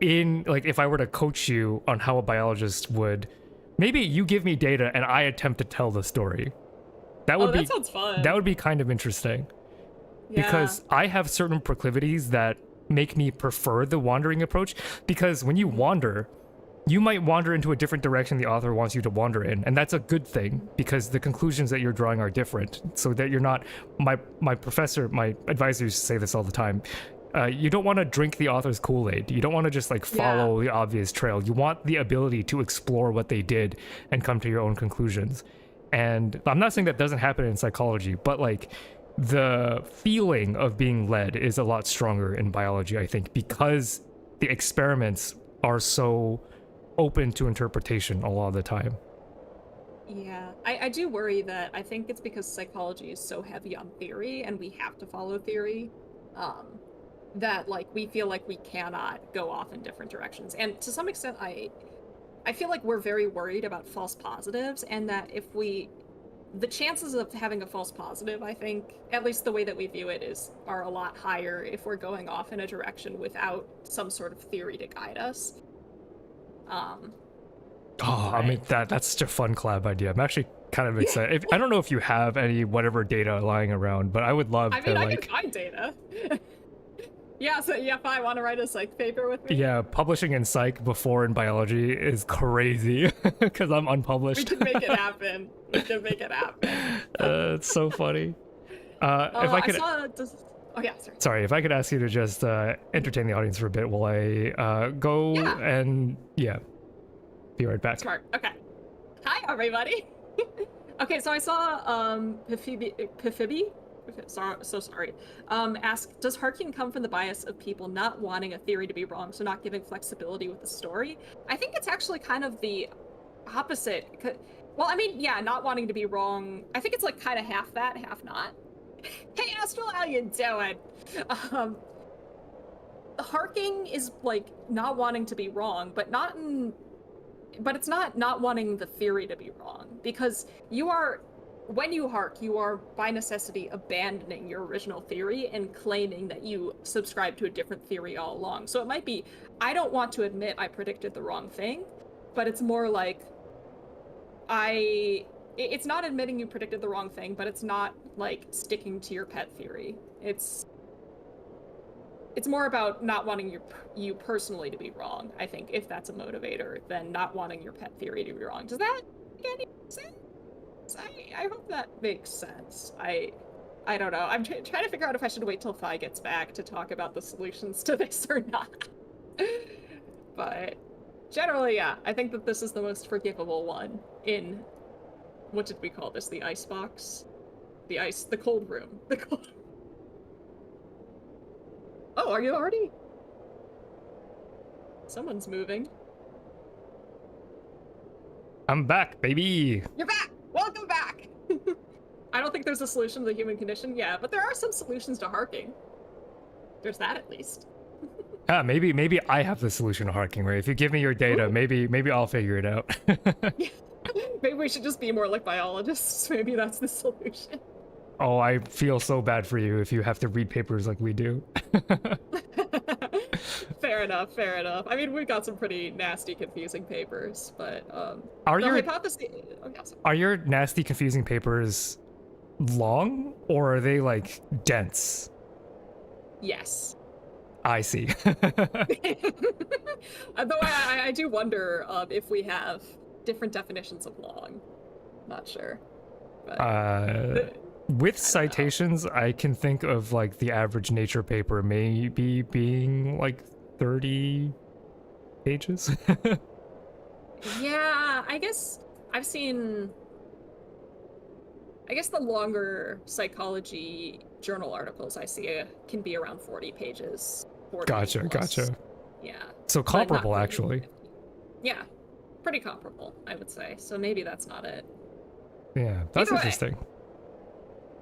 in, like, if I were to coach you on how a biologist would, maybe you give me data and I attempt to tell the story. That would that sounds fun. That would be kind of interesting. Because I have certain proclivities that make me prefer the wandering approach, because when you wander, you might wander into a different direction the author wants you to wander in, and that's a good thing, because the conclusions that you're drawing are different, so that you're not, my advisors say this all the time, you don't want to drink the author's Kool-Aid. You don't want to just like follow the obvious trail. You want the ability to explore what they did and come to your own conclusions. And I'm not saying that doesn't happen in psychology, but like, the feeling of being led is a lot stronger in biology, I think, because the experiments are so open to interpretation a lot of the time. Yeah, I do worry that I think it's because psychology is so heavy on theory and we have to follow theory, that like we feel like we cannot go off in different directions. And to some extent, I feel like we're very worried about false positives, and that the chances of having a false positive, I think, at least the way that we view it, are a lot higher if we're going off in a direction without some sort of theory to guide us. I mean, that's such a fun collab idea. I'm actually kind of excited. I don't know if you have any whatever data lying around, but I would love to, I can find data. So if I want to write a psych paper with me. Yeah, publishing in psych before in biology is crazy, because I'm unpublished. We can make it happen. It's so funny. If I could... Sorry, if I could ask you to just entertain the audience for a bit while I go and be right back. Smart. Okay. Hi, everybody. Okay, so I saw Piphibi. Sorry. Ask, does harking come from the bias of people not wanting a theory to be wrong, so not giving flexibility with the story? I think it's actually kind of the opposite. Well, I mean, not wanting to be wrong. I think it's like kind of half that, half not. Hey, Astral, how you doing? Harking is like not wanting to be wrong, but not in but it's not wanting the theory to be wrong, because when you hark, you are by necessity abandoning your original theory and claiming that you subscribe to a different theory all along. So it might be, I don't want to admit I predicted the wrong thing, but it's more like it's not admitting you predicted the wrong thing, but it's not like sticking to your pet theory. It's more about not wanting you personally to be wrong, I think, if that's a motivator, than not wanting your pet theory to be wrong. Does that make any sense? I hope that makes sense. I don't know. I'm trying to figure out if I should wait till Phi gets back to talk about the solutions to this or not. But generally, yeah, I think that this is the most forgivable one in, what did we call this? The ice box? The cold room. The cold. Oh, are you already? Someone's moving. I'm back, baby. You're back! Welcome back! I don't think there's a solution to the human condition, yeah, but there are some solutions to harking. There's that, at least. Maybe I have the solution to harking, right? If you give me your data, Ooh. maybe I'll figure it out. Maybe we should just be more like biologists. Maybe that's the solution. Oh, I feel so bad for you if you have to read papers like we do. Fair enough, fair enough. I mean, we've got some pretty nasty, confusing papers, but Are the your hypothesis. Oh, yeah, are your nasty, confusing papers long, or are they like dense? yes. I see. Though I do wonder if we have different definitions of long. Not sure. But, with citations, I can think of like the average Nature paper maybe being like 30 pages. yeah, I guess I've seen. I guess the longer psychology journal articles I see can be around 40 pages. 40 Gotcha, plus. gotcha. Yeah. So comparable, actually. Yeah, pretty comparable, I would say. So maybe that's not it. Yeah, that's Either way. interesting.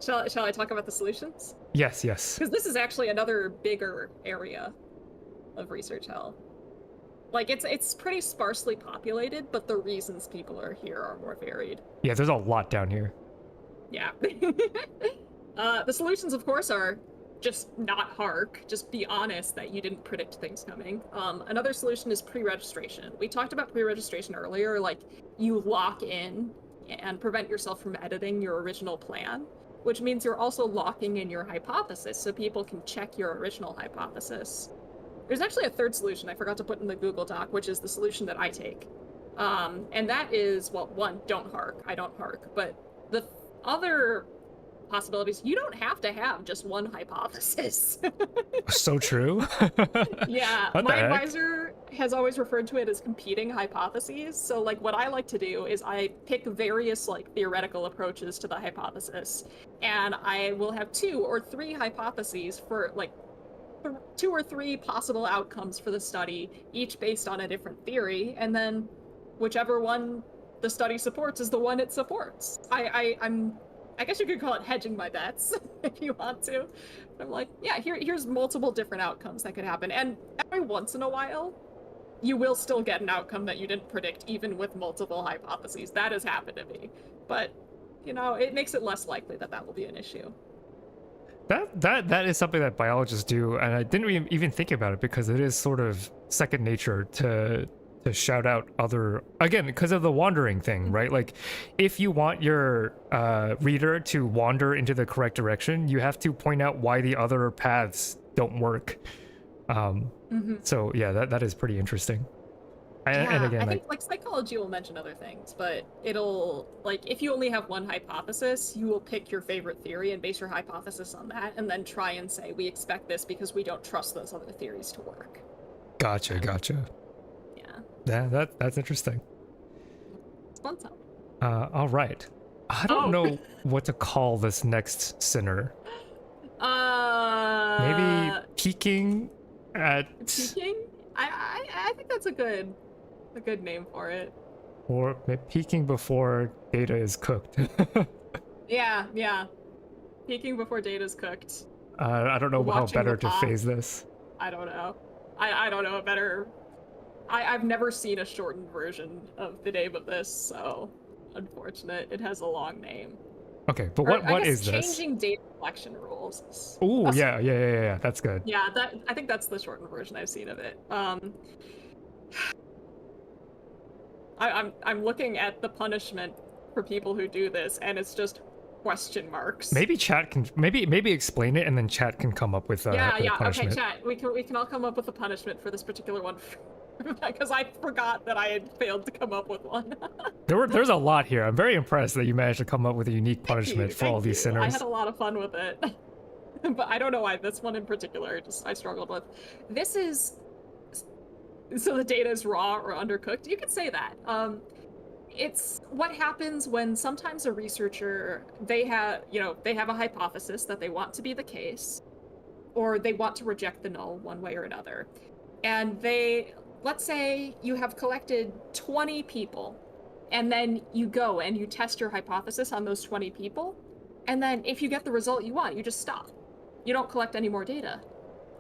Shall I talk about the solutions? Yes, yes. Because this is actually another bigger area of research hell. Like, it's pretty sparsely populated, but the reasons people are here are more varied. Yeah, there's a lot down here. Yeah. The solutions, of course, are just not hark. Just be honest that you didn't predict things coming. Another solution is pre-registration. We talked about pre-registration earlier, like you lock in and prevent yourself from editing your original plan, which means you're also locking in your hypothesis so people can check your original hypothesis. There's actually a third solution I forgot to put in the Google Doc, which is the solution that I take. And that is, well, one, don't hark. I don't hark. But the other possibilities, you don't have to have just one hypothesis. So true. Yeah, What my the heck? advisor has always referred to it as competing hypotheses. So like what I like to do is I pick various like theoretical approaches to the hypothesis, and I will have 2 or 3 hypotheses for like 2 or 3 possible outcomes for the study, each based on a different theory, and then whichever one the study supports is the one it supports. I guess you could call it hedging my bets if you want to. I'm like, yeah, here's multiple different outcomes that could happen, and every once in a while, you will still get an outcome that you didn't predict, even with multiple hypotheses. That has happened to me, but you know, it makes it less likely that will be an issue. That is something that biologists do, and I didn't even think about it because it is sort of second nature to shout out other, again, because of the wandering thing, right? Like if you want your reader to wander into the correct direction, you have to point out why the other paths don't work. So yeah, that is pretty interesting. And again, I think like psychology will mention other things, but it'll, like, if you only have one hypothesis, you will pick your favorite theory and base your hypothesis on that, and then try and say, we expect this because we don't trust those other theories to work. Gotcha. Yeah, that's interesting. It's fun time. All right. I don't know what to call this next sinner. Maybe peeking at. Peeking? I think that's a good name for it. Or peeking before data is cooked. Yeah. Peeking before data's cooked. I don't know how better to phase this. I don't know. I don't know a better I've never seen a shortened version of the name of this, so unfortunate. It has a long name. Okay, but Or I what guess is this? changing data collection rules. Oh, Oh, yeah. That's good. yeah, that I think that's the shortened version I've seen of it. I'm looking at the punishment for people who do this, and it's just question marks. Maybe chat can maybe explain it, and then chat can come up with Yeah, a yeah. Okay, punishment. chat. We can all come up with a punishment for this particular one, because I forgot that I had failed to come up with one. There's a lot here. I'm very impressed that you managed to come up with a unique punishment for all these Thank you. I sinners. had a lot of fun with it, but I don't know why this one in particular I struggled with. This is so the data is raw or undercooked. You could say that. It's what happens when sometimes a researcher they have a hypothesis that they want to be the case, or they want to reject the null one way or another, and let's say you have collected 20 people, and then you go and you test your hypothesis on those 20 people, and then if you get the result you want, you just stop. You don't collect any more data.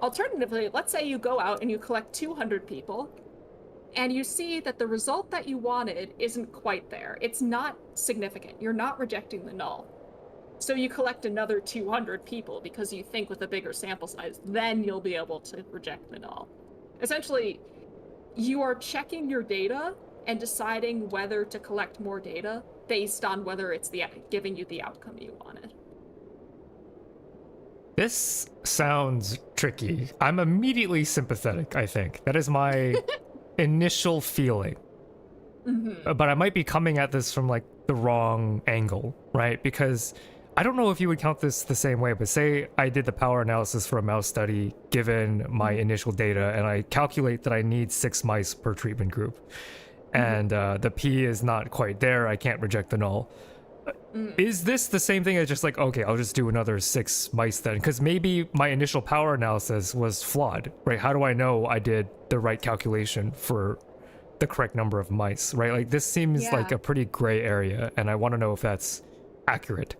Alternatively, let's say you go out and you collect 200 people, and you see that the result that you wanted isn't quite there. It's not significant. You're not rejecting the null. So you collect another 200 people because you think with a bigger sample size, then you'll be able to reject the null. Essentially, you are checking your data and deciding whether to collect more data based on whether it's giving you the outcome you wanted. This sounds tricky. I'm immediately sympathetic, I think. That is my initial feeling. But I might be coming at this from like the wrong angle, right? Because I don't know if you would count this the same way, but say I did the power analysis for a mouse study given my initial data, and I calculate that I need 6 mice per treatment group, and the P is not quite there, I can't reject the null. Is this the same thing as just like, okay, I'll just do another 6 mice then? Because maybe my initial power analysis was flawed, right? How do I know I did the right calculation for the correct number of mice, right? Like this seems like a pretty gray area, and I want to know if that's accurate.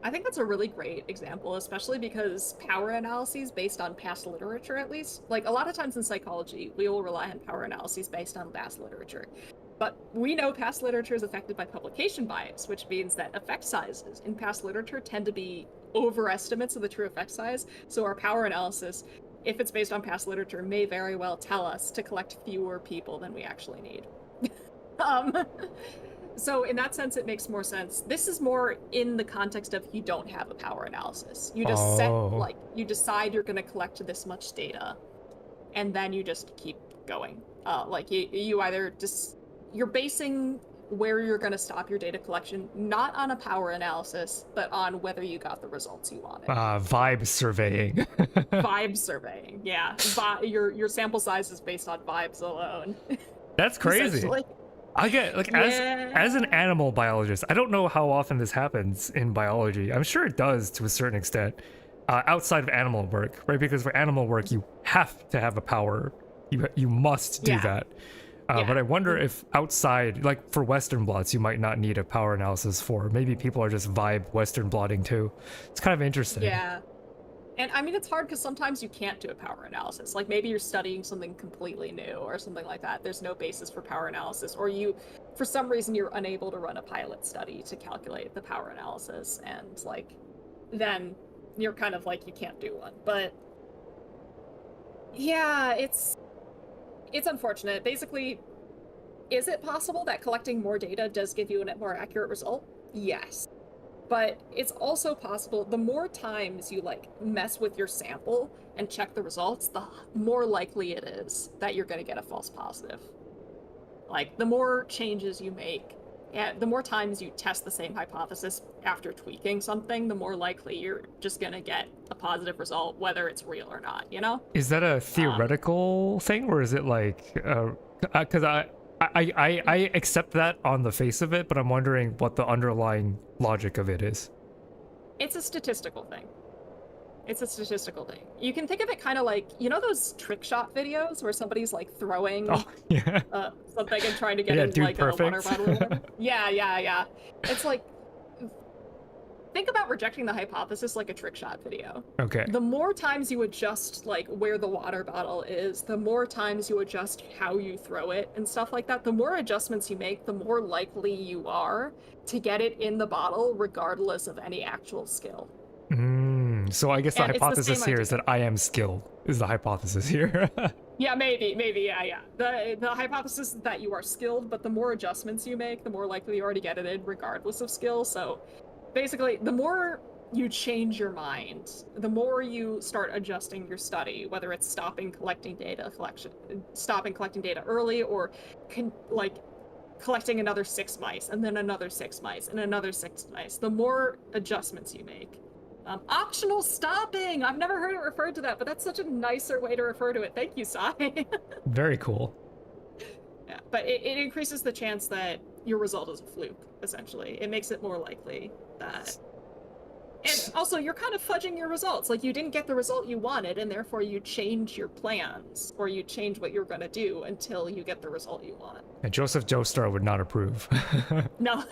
I think that's a really great example, especially because power analyses based on past literature, at least, like a lot of times in psychology, we will rely on power analyses based on past literature. But we know past literature is affected by publication bias, which means that effect sizes in past literature tend to be overestimates of the true effect size. So our power analysis, if it's based on past literature, may very well tell us to collect fewer people than we actually need. So in that sense, it makes more sense. This is more in the context of you don't have a power analysis. You just you decide you're going to collect this much data, and then you just keep going. You either just, you're basing where you're going to stop your data collection, not on a power analysis, but on whether you got the results you wanted. Vibe surveying. Vibe surveying, yeah. Your sample size is based on vibes alone. That's crazy. I get like as an animal biologist, I don't know how often this happens in biology. I'm sure it does to a certain extent, outside of animal work, right? Because for animal work, you have to have a power. You must do that. But I wonder if outside, like for Western blots, you might not need a power analysis for. Maybe people are just vibe Western blotting too. It's kind of interesting. Yeah. And I mean, it's hard because sometimes you can't do a power analysis. Like maybe you're studying something completely new or something like that. There's no basis for power analysis, or for some reason, you're unable to run a pilot study to calculate the power analysis. And like, then you're kind of like, you can't do one. But yeah, it's unfortunate. Basically, is it possible that collecting more data does give you a more accurate result? Yes. But it's also possible, the more times you like mess with your sample and check the results, the more likely it is that you're going to get a false positive. Like the more changes you make, the more times you test the same hypothesis after tweaking something, the more likely you're just going to get a positive result, whether it's real or not, you know? Is that a theoretical thing, or is it like, because I accept that on the face of it, but I'm wondering what the underlying logic of it is. It's a statistical thing. You can think of it kind of like, you know those trick shot videos where somebody's like throwing something and trying to get in like perfect. a water bottle or whatever? Yeah. It's like, think about rejecting the hypothesis like a trick shot video. Okay. The more times you adjust like where the water bottle is, the more times you adjust how you throw it and stuff like that, the more adjustments you make, the more likely you are to get it in the bottle regardless of any actual skill. So I guess the And it's the hypothesis same here idea. is that I am skilled, is the hypothesis here. Yeah, maybe, yeah. The hypothesis is that you are skilled, but the more adjustments you make, the more likely you are to get it in regardless of skill. So basically, the more you change your mind, the more you start adjusting your study, whether it's stopping collecting data early, or collecting another 6 mice, and then another 6 mice, and another 6 mice. The more adjustments you make. Optional stopping! I've never heard it referred to that, but that's such a nicer way to refer to it. Thank you, Sai. Very cool. Yeah, but it increases the chance that your result is a fluke, essentially. It makes it more likely that... And also, you're kind of fudging your results. Like, you didn't get the result you wanted, and therefore you change your plans, or you change what you're going to do until you get the result you want. And Joseph Joestar would not approve. No.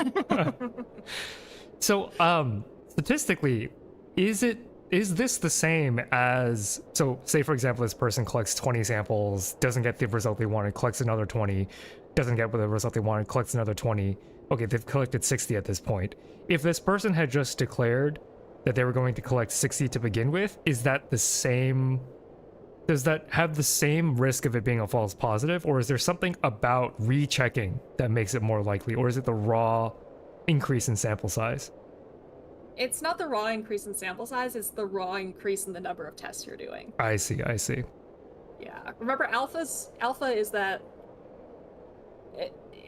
So, statistically, is this the same as, so say for example this person collects 20 samples, doesn't get the result they wanted, collects another 20, doesn't get the result they wanted, collects another 20. Okay, they've collected 60 at this point. If this person had just declared that they were going to collect 60 to begin with, is that the same? Does that have the same risk of it being a false positive, or is there something about rechecking that makes it more likely, or is it the raw increase in sample size? It's not the raw increase in sample size, it's the raw increase in the number of tests you're doing. I see. Yeah. Remember, alpha is that...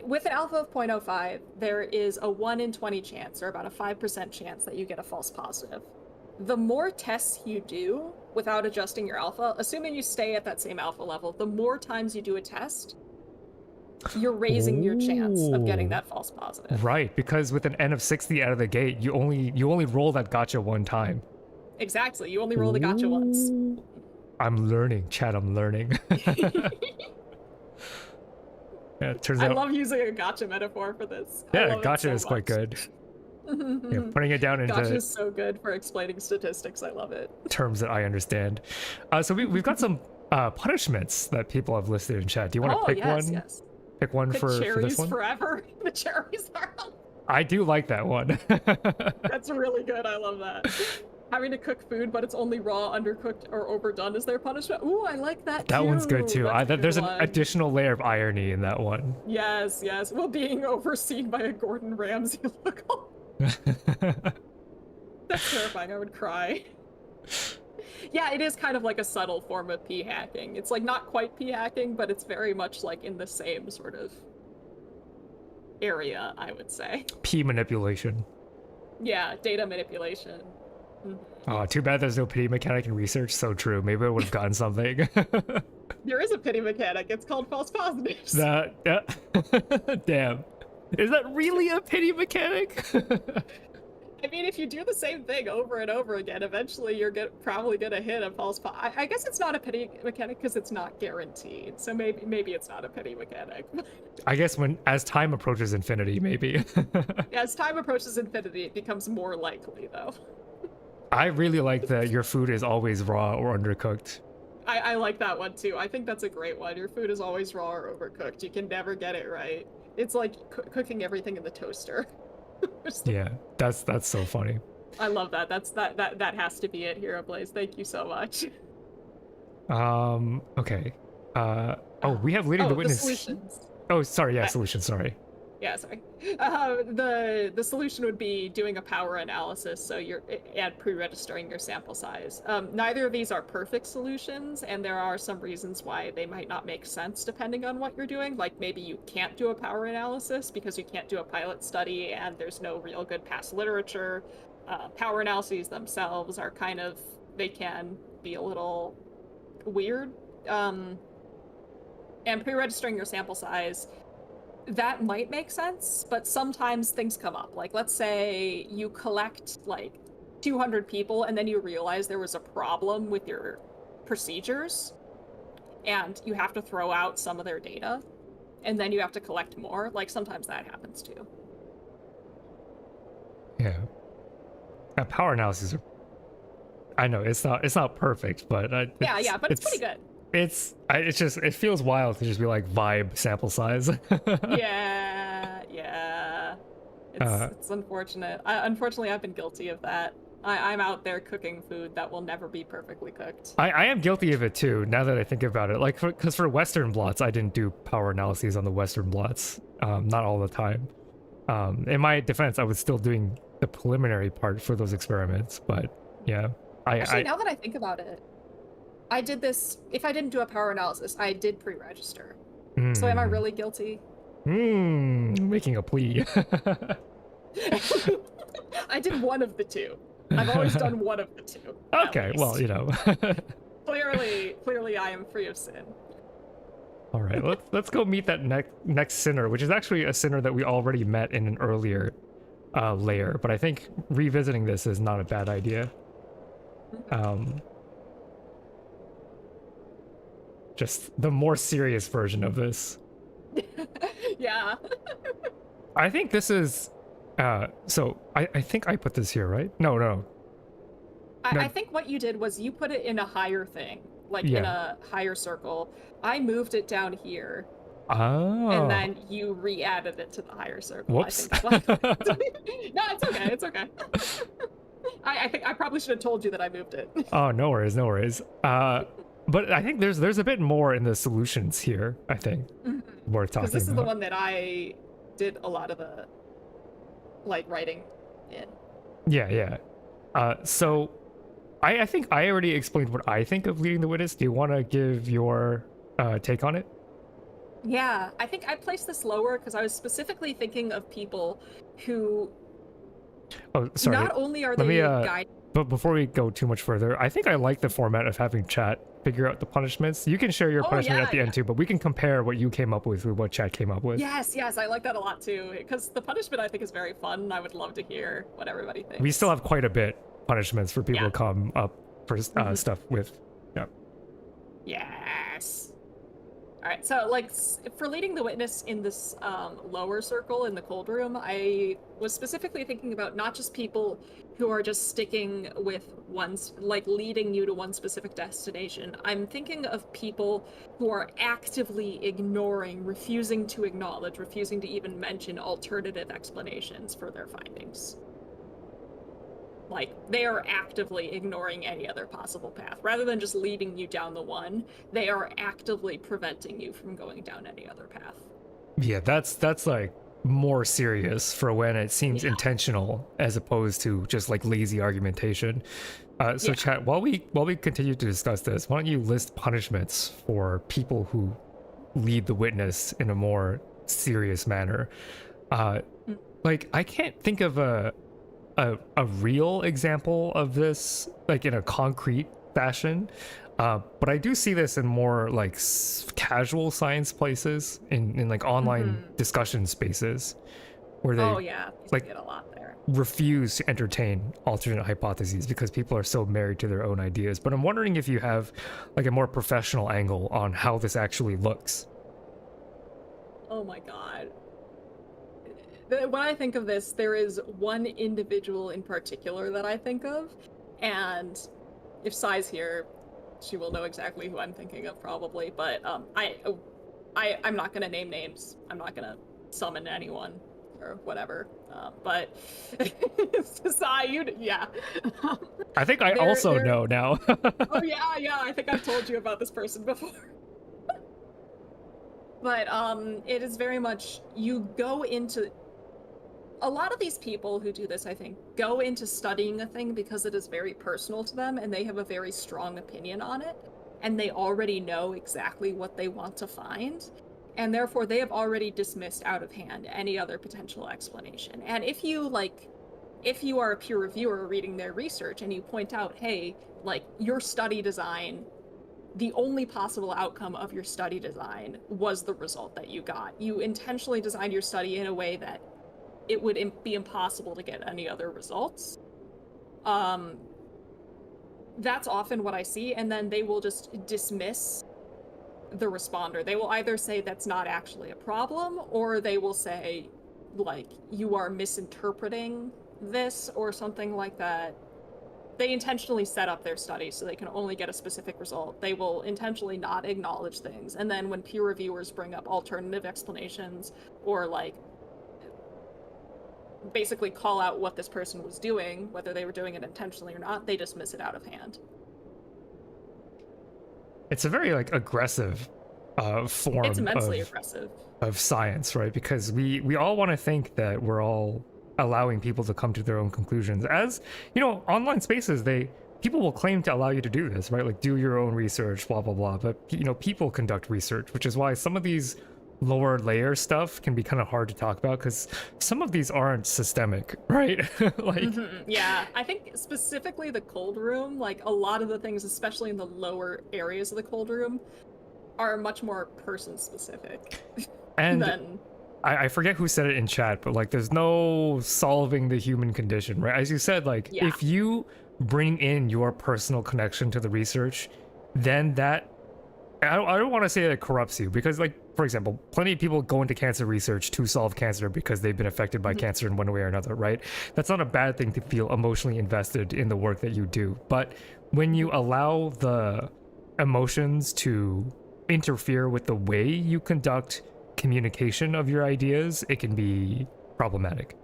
with an alpha of 0.05, there is a 1 in 20 chance, or about a 5% chance, that you get a false positive. The more tests you do without adjusting your alpha, assuming you stay at that same alpha level, the more times you do a test, you're raising your chance of getting that false positive. Right, because with an N of 60 out of the gate, you only roll that gotcha one time. Exactly, you only roll the gotcha once. I'm learning, Chad, I'm learning. Yeah, it turns out... I love using a gotcha metaphor for this. Yeah, gotcha is quite good. Yeah, putting it down into... Gotcha is so good for explaining statistics, I love it. Terms that I understand. So we've got some punishments that people have listed in chat. Do you want to pick one? Yes. Pick one for this one? Forever. The cherries are... I do like that one. That's really good. I love that. Having to cook food, but it's only raw, undercooked, or overdone is their punishment. Ooh, I like that too. That one's good too. There's an one. additional layer of irony in that one. Yes. Well, being overseen by a Gordon Ramsay look. That's terrifying. I would cry. Yeah, it is kind of like a subtle form of P hacking. It's like not quite P hacking, but it's very much like in the same sort of area, I would say. P manipulation. Yeah, data manipulation. Oh, too bad there's no pity mechanic in research. So true. Maybe I would have gotten something. There is a pity mechanic. It's called false positives. Damn. Is that really a pity mechanic? I mean, if you do the same thing over and over again, eventually you're probably gonna hit a false positive. I guess it's not a pity mechanic because it's not guaranteed. So maybe it's not a pity mechanic. I guess as time approaches infinity, maybe. As time approaches infinity, it becomes more likely, though. I really like that your food is always raw or undercooked. I like that one too. I think that's a great one. Your food is always raw or overcooked. You can never get it right. It's like cooking everything in the toaster. Yeah, that's so funny. I love that. That has to be it here, Blaze. Thank you so much. Okay. We have leading the witness. Solutions. Oh, sorry. Yeah, solutions. Sorry. Yeah, sorry. The solution would be doing a power analysis, so and pre-registering your sample size. Neither of these are perfect solutions, and there are some reasons why they might not make sense depending on what you're doing. Like maybe you can't do a power analysis because you can't do a pilot study, and there's no real good past literature. Power analyses themselves are they can be a little weird. And pre-registering your sample size, that might make sense, but sometimes things come up. Like, let's say you collect like 200 people and then you realize there was a problem with your procedures and you have to throw out some of their data and then you have to collect more. Like, sometimes that happens too. Yeah. power analysis. I know it's not perfect, but Yeah, but it's pretty good. It's just it feels wild to just be like vibe sample size. Yeah. It's unfortunate. Unfortunately, I've been guilty of that. I'm out there cooking food that will never be perfectly cooked. I am guilty of it too. Now that I think about it, like because for Western blots, I didn't do power analyses on the Western blots, not all the time. In my defense, I was still doing the preliminary part for those experiments, but yeah, Actually, now that I think about it, I did this. If I didn't do a power analysis, I did pre-register. So am I really guilty? Making a plea. I did one of the two. I've always done one of the two. Okay, well, you know. clearly, I am free of sin. All right, let's go meet that next sinner, which is actually a sinner that we already met in an earlier layer. But I think revisiting this is not a bad idea. Just the more serious version of this. Yeah. I think this is. So I think I put this here, right? No. I think what you did was you put it in a higher thing, like in a higher circle. I moved it down here. Oh. And then you re-added it to the higher circle. Whoops. I think. No, it's okay. It's okay. I think I probably should have told you that I moved it. Oh, no worries. But I think there's a bit more in the solutions here, I think. Worth talking about. Because this is the one that I did a lot of the writing in. Yeah. So I think I already explained what I think of leading the witness. Do you want to give your take on it? Yeah, I think I placed this lower because I was specifically thinking of people who. Oh, sorry. Not only are they guiding. But before we go too much further, I think I like the format of having chat figure out the punishments. You can share your punishment at the end too, but we can compare what you came up with what chat came up with. Yes, I like that a lot too, because the punishment I think is very fun. I would love to hear what everybody thinks. We still have quite a bit punishments for people to come up for stuff with. Yeah. Yes. All right, so for leading the witness in this lower circle in the cold room, I was specifically thinking about not just people who are just sticking with leading you to one specific destination. I'm thinking of people who are actively ignoring, refusing to acknowledge, refusing to even mention alternative explanations for their findings. Like, they are actively ignoring any other possible path. Rather than just leading you down the one, they are actively preventing you from going down any other path. Yeah, that's like more serious for when it seems intentional as opposed to just like lazy argumentation. So chat, while we continue to discuss this, why don't you list punishments for people who lead the witness in a more serious manner? Like, I can't think of a real example of this, like in a concrete fashion, but I do see this in more like casual science places, in like online discussion spaces, where they get a lot there. Refuse to entertain alternate hypotheses because people are so married to their own ideas. But I'm wondering if you have like a more professional angle on how this actually looks. Oh my god. When I think of this, there is one individual in particular that I think of, and if Sai's here, she will know exactly who I'm thinking of probably, but I'm not gonna name names. I'm not gonna summon anyone or whatever, but Sai, I think I also know now. Oh yeah, I think I've told you about this person before. But it is very much, you go into... A lot of these people who do this, I think, go into studying a thing because it is very personal to them and they have a very strong opinion on it, and they already know exactly what they want to find, and therefore they have already dismissed out of hand any other potential explanation. And if you are a peer reviewer reading their research and you point out, hey, like, your study design, the only possible outcome of your study design was the result that you got. You intentionally designed your study in a way that it would be impossible to get any other results. That's often what I see, and then they will just dismiss the responder. They will either say that's not actually a problem, or they will say, like, you are misinterpreting this or something like that, they intentionally set up their study so they can only get a specific result. They will intentionally not acknowledge things. And then when peer reviewers bring up alternative explanations or like basically call out what this person was doing, whether they were doing it intentionally or not, they dismiss it out of hand. It's a very like aggressive form It's immensely aggressive of science, right? Because we all want to think that we're all allowing people to come to their own conclusions. As you know, online spaces, people will claim to allow you to do this, right? Like do your own research, blah blah blah. But you know, people conduct research, which is why some of these lower layer stuff can be kind of hard to talk about because some of these aren't systemic, right? Like yeah, I think specifically the cold room, like a lot of the things, especially in the lower areas of the cold room, are much more person specific. and than I forget who said it in chat, but like there's no solving the human condition, right? As you said, like Yeah. if you bring in your personal connection to the research, then that I don't want to say that it corrupts you because, like, for example, plenty of people go into cancer research to solve cancer because they've been affected by cancer in one way or another, right? That's not a bad thing to feel emotionally invested in the work that you do. But when you allow the emotions to interfere with the way you conduct communication of your ideas, it can be problematic.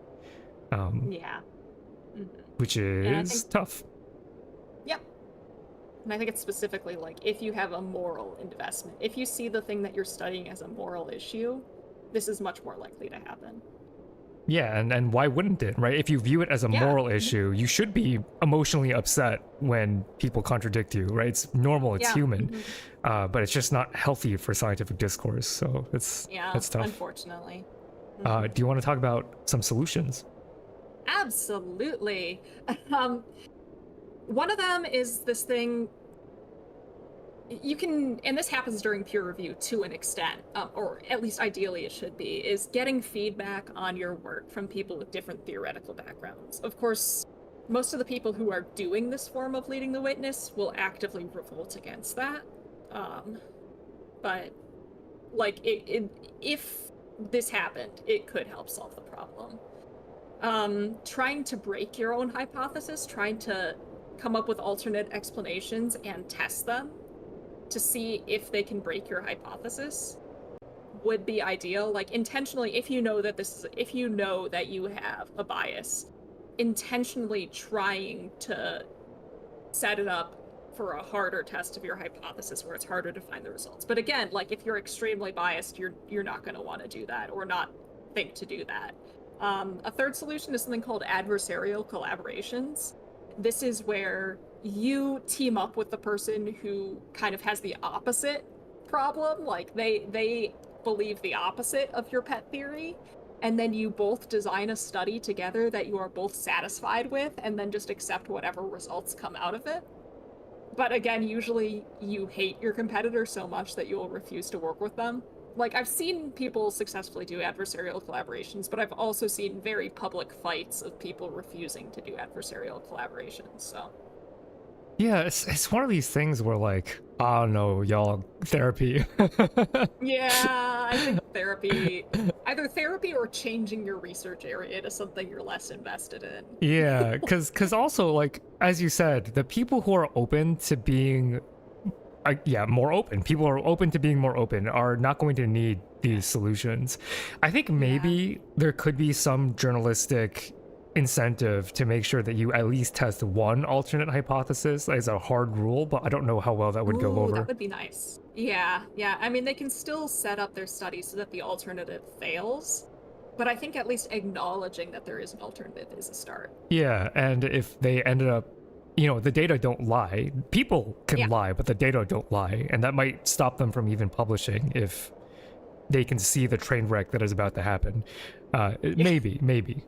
Yeah. Which is tough. Yep. And I think it's specifically like if you have a moral investment, if you see the thing that you're studying as a moral issue, this is much more likely to happen. Yeah, and why wouldn't it, right? If you view it as a moral issue, you should be emotionally upset when people contradict you, right? It's normal, it's human, but it's just not healthy for scientific discourse, so it's tough. Unfortunately. Do you want to talk about some solutions? Absolutely. One of them is this thing you can, and this happens during peer review to an extent, or at least ideally it should be, is getting feedback on your work from people with different theoretical backgrounds. Of course, most of the people who are doing this form of leading the witness will actively revolt against that. But, like, if this happened, it could help solve the problem. Trying to break your own hypothesis, trying to come up with alternate explanations and test them to see if they can break your hypothesis would be ideal. Like intentionally, if you know that you have a bias, intentionally trying to set it up for a harder test of your hypothesis where it's harder to find the results. But again, like if you're extremely biased, you're not going to want to do that or not think to do that. A third solution is something called adversarial collaborations. This is where you team up with the person who kind of has the opposite problem. Like they believe the opposite of your pet theory, and then you both design a study together that you are both satisfied with, and then just accept whatever results come out of it. But again, usually you hate your competitor so much that you will refuse to work with them. Like, I've seen people successfully do adversarial collaborations, but I've also seen very public fights of people refusing to do adversarial collaborations, so. Yeah, it's one of these things where, like, oh no, y'all, therapy. Yeah, I think either therapy or changing your research area to something you're less invested in. Yeah, because also, like, as you said, the people who are open to being more open. People who are open to being more open are not going to need these solutions. I think maybe there could be some journalistic incentive to make sure that you at least test one alternate hypothesis as a hard rule, but I don't know how well that would go over. That would be nice. Yeah. I mean, they can still set up their study so that the alternative fails, but I think at least acknowledging that there is an alternative is a start. Yeah, and if they ended up, the data don't lie. People can lie, but the data don't lie, and that might stop them from even publishing if they can see the train wreck that is about to happen. Maybe.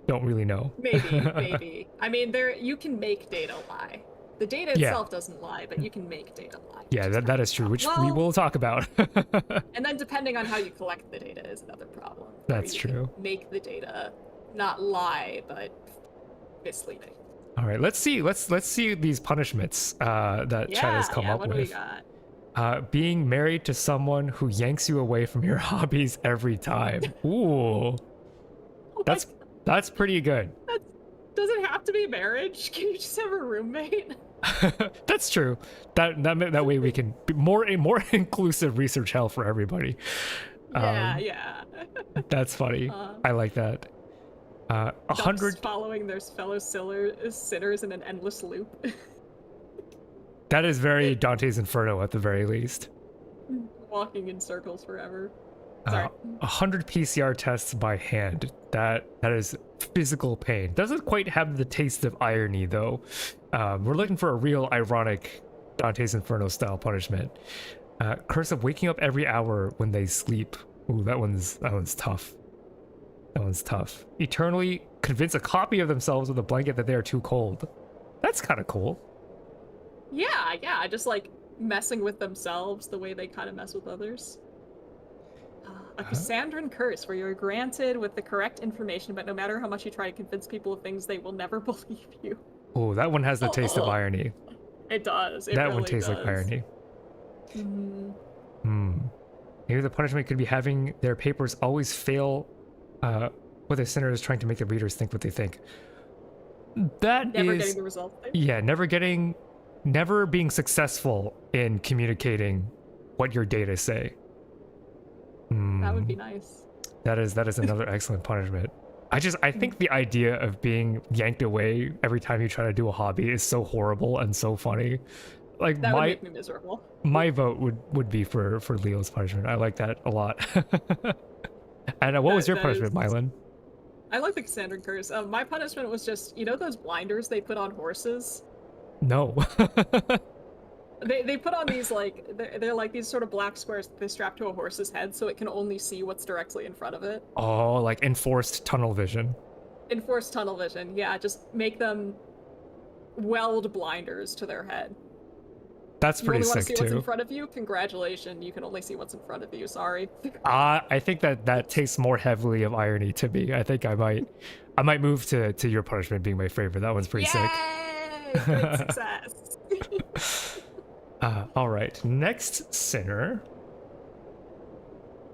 Don't really know. Maybe. I mean, you can make data lie. The data itself doesn't lie, but you can make data lie. Yeah, that is true, which we will talk about. And then depending on how you collect the data is another problem. That's true. Make the data not lie, but misleading. All right, let's see these punishments that Chet has come up what with. Do we got? Being married to someone who yanks you away from your hobbies every time. Ooh, that's pretty good. Does it have to be marriage? Can you just have a roommate? That's true. That way we can be more inclusive research hell for everybody. Yeah. That's funny. I like that. 100 following their fellow sinners in an endless loop. That is very Dante's Inferno at the very least. Walking in circles forever. Sorry. 100 PCR tests by hand. That is physical pain. Doesn't quite have the taste of irony though. We're looking for a real ironic Dante's Inferno style punishment. Curse of waking up every hour when they sleep. Ooh, that one's tough. That one's tough. Eternally convince a copy of themselves with a blanket that they are too cold. That's kind of cool. Yeah, just like messing with themselves the way they kind of mess with others. A Cassandran curse where you're granted with the correct information, but no matter how much you try to convince people of things, they will never believe you. Oh, that one has the taste of irony. It does. It that really one tastes does. like irony. Mm-hmm. Maybe the punishment could be having their papers always fail what the sinner is trying to make the readers think what they think. Never getting the results. Yeah, never being successful in communicating what your data say. That would be nice. That is another excellent punishment. I think the idea of being yanked away every time you try to do a hobby is so horrible and so funny. Like that would make me miserable. My vote would be for Leo's punishment. I like that a lot. And what was your punishment, Myelin? I like the Cassandran curse. My punishment was just, those blinders they put on horses? No. They put on these, like, they're like these sort of black squares that they strap to a horse's head so it can only see what's directly in front of it. Oh, like enforced tunnel vision. Enforced tunnel vision, yeah. Just make them weld blinders to their head. That's pretty sick, too. You only want to see what's in front of you? Congratulations, you can only see what's in front of you, sorry. I think that tastes more heavily of irony to me. I think I might move to your punishment being my favorite. That one's pretty sick. Great success. All right, next sinner.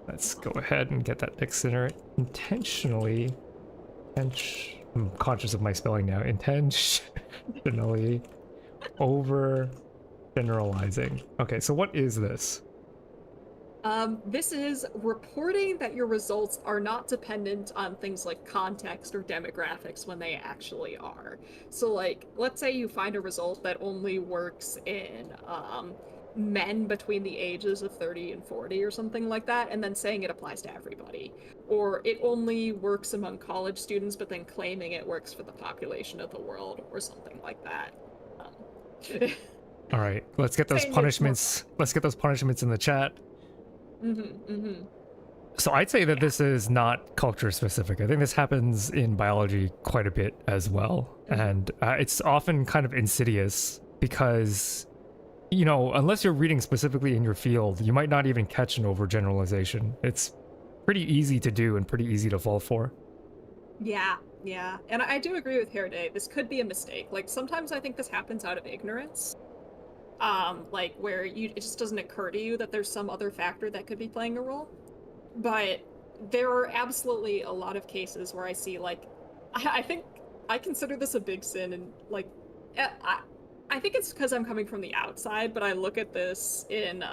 Let's go ahead and get that next sinner intentionally. I'm conscious of my spelling now. Intentionally over generalizing. Okay, so what is this? This is reporting that your results are not dependent on things like context or demographics when they actually are. So, like, let's say you find a result that only works in men between the ages of 30 and 40 or something like that, and then saying it applies to everybody. Or it only works among college students, but then claiming it works for the population of the world or something like that. All right, let's get those punishments. Let's get those punishments in the chat. So I'd say that this is not culture specific. I think this happens in biology quite a bit as well. And it's often kind of insidious because, unless you're reading specifically in your field, you might not even catch an overgeneralization. It's pretty easy to do and pretty easy to fall for. Yeah. And I do agree with Heraday. This could be a mistake. Like, sometimes I think this happens out of ignorance. Like where it just doesn't occur to you that there's some other factor that could be playing a role. But there are absolutely a lot of cases where I see, like, I think I consider this a big sin, and like, I think it's because I'm coming from the outside, but I look at this in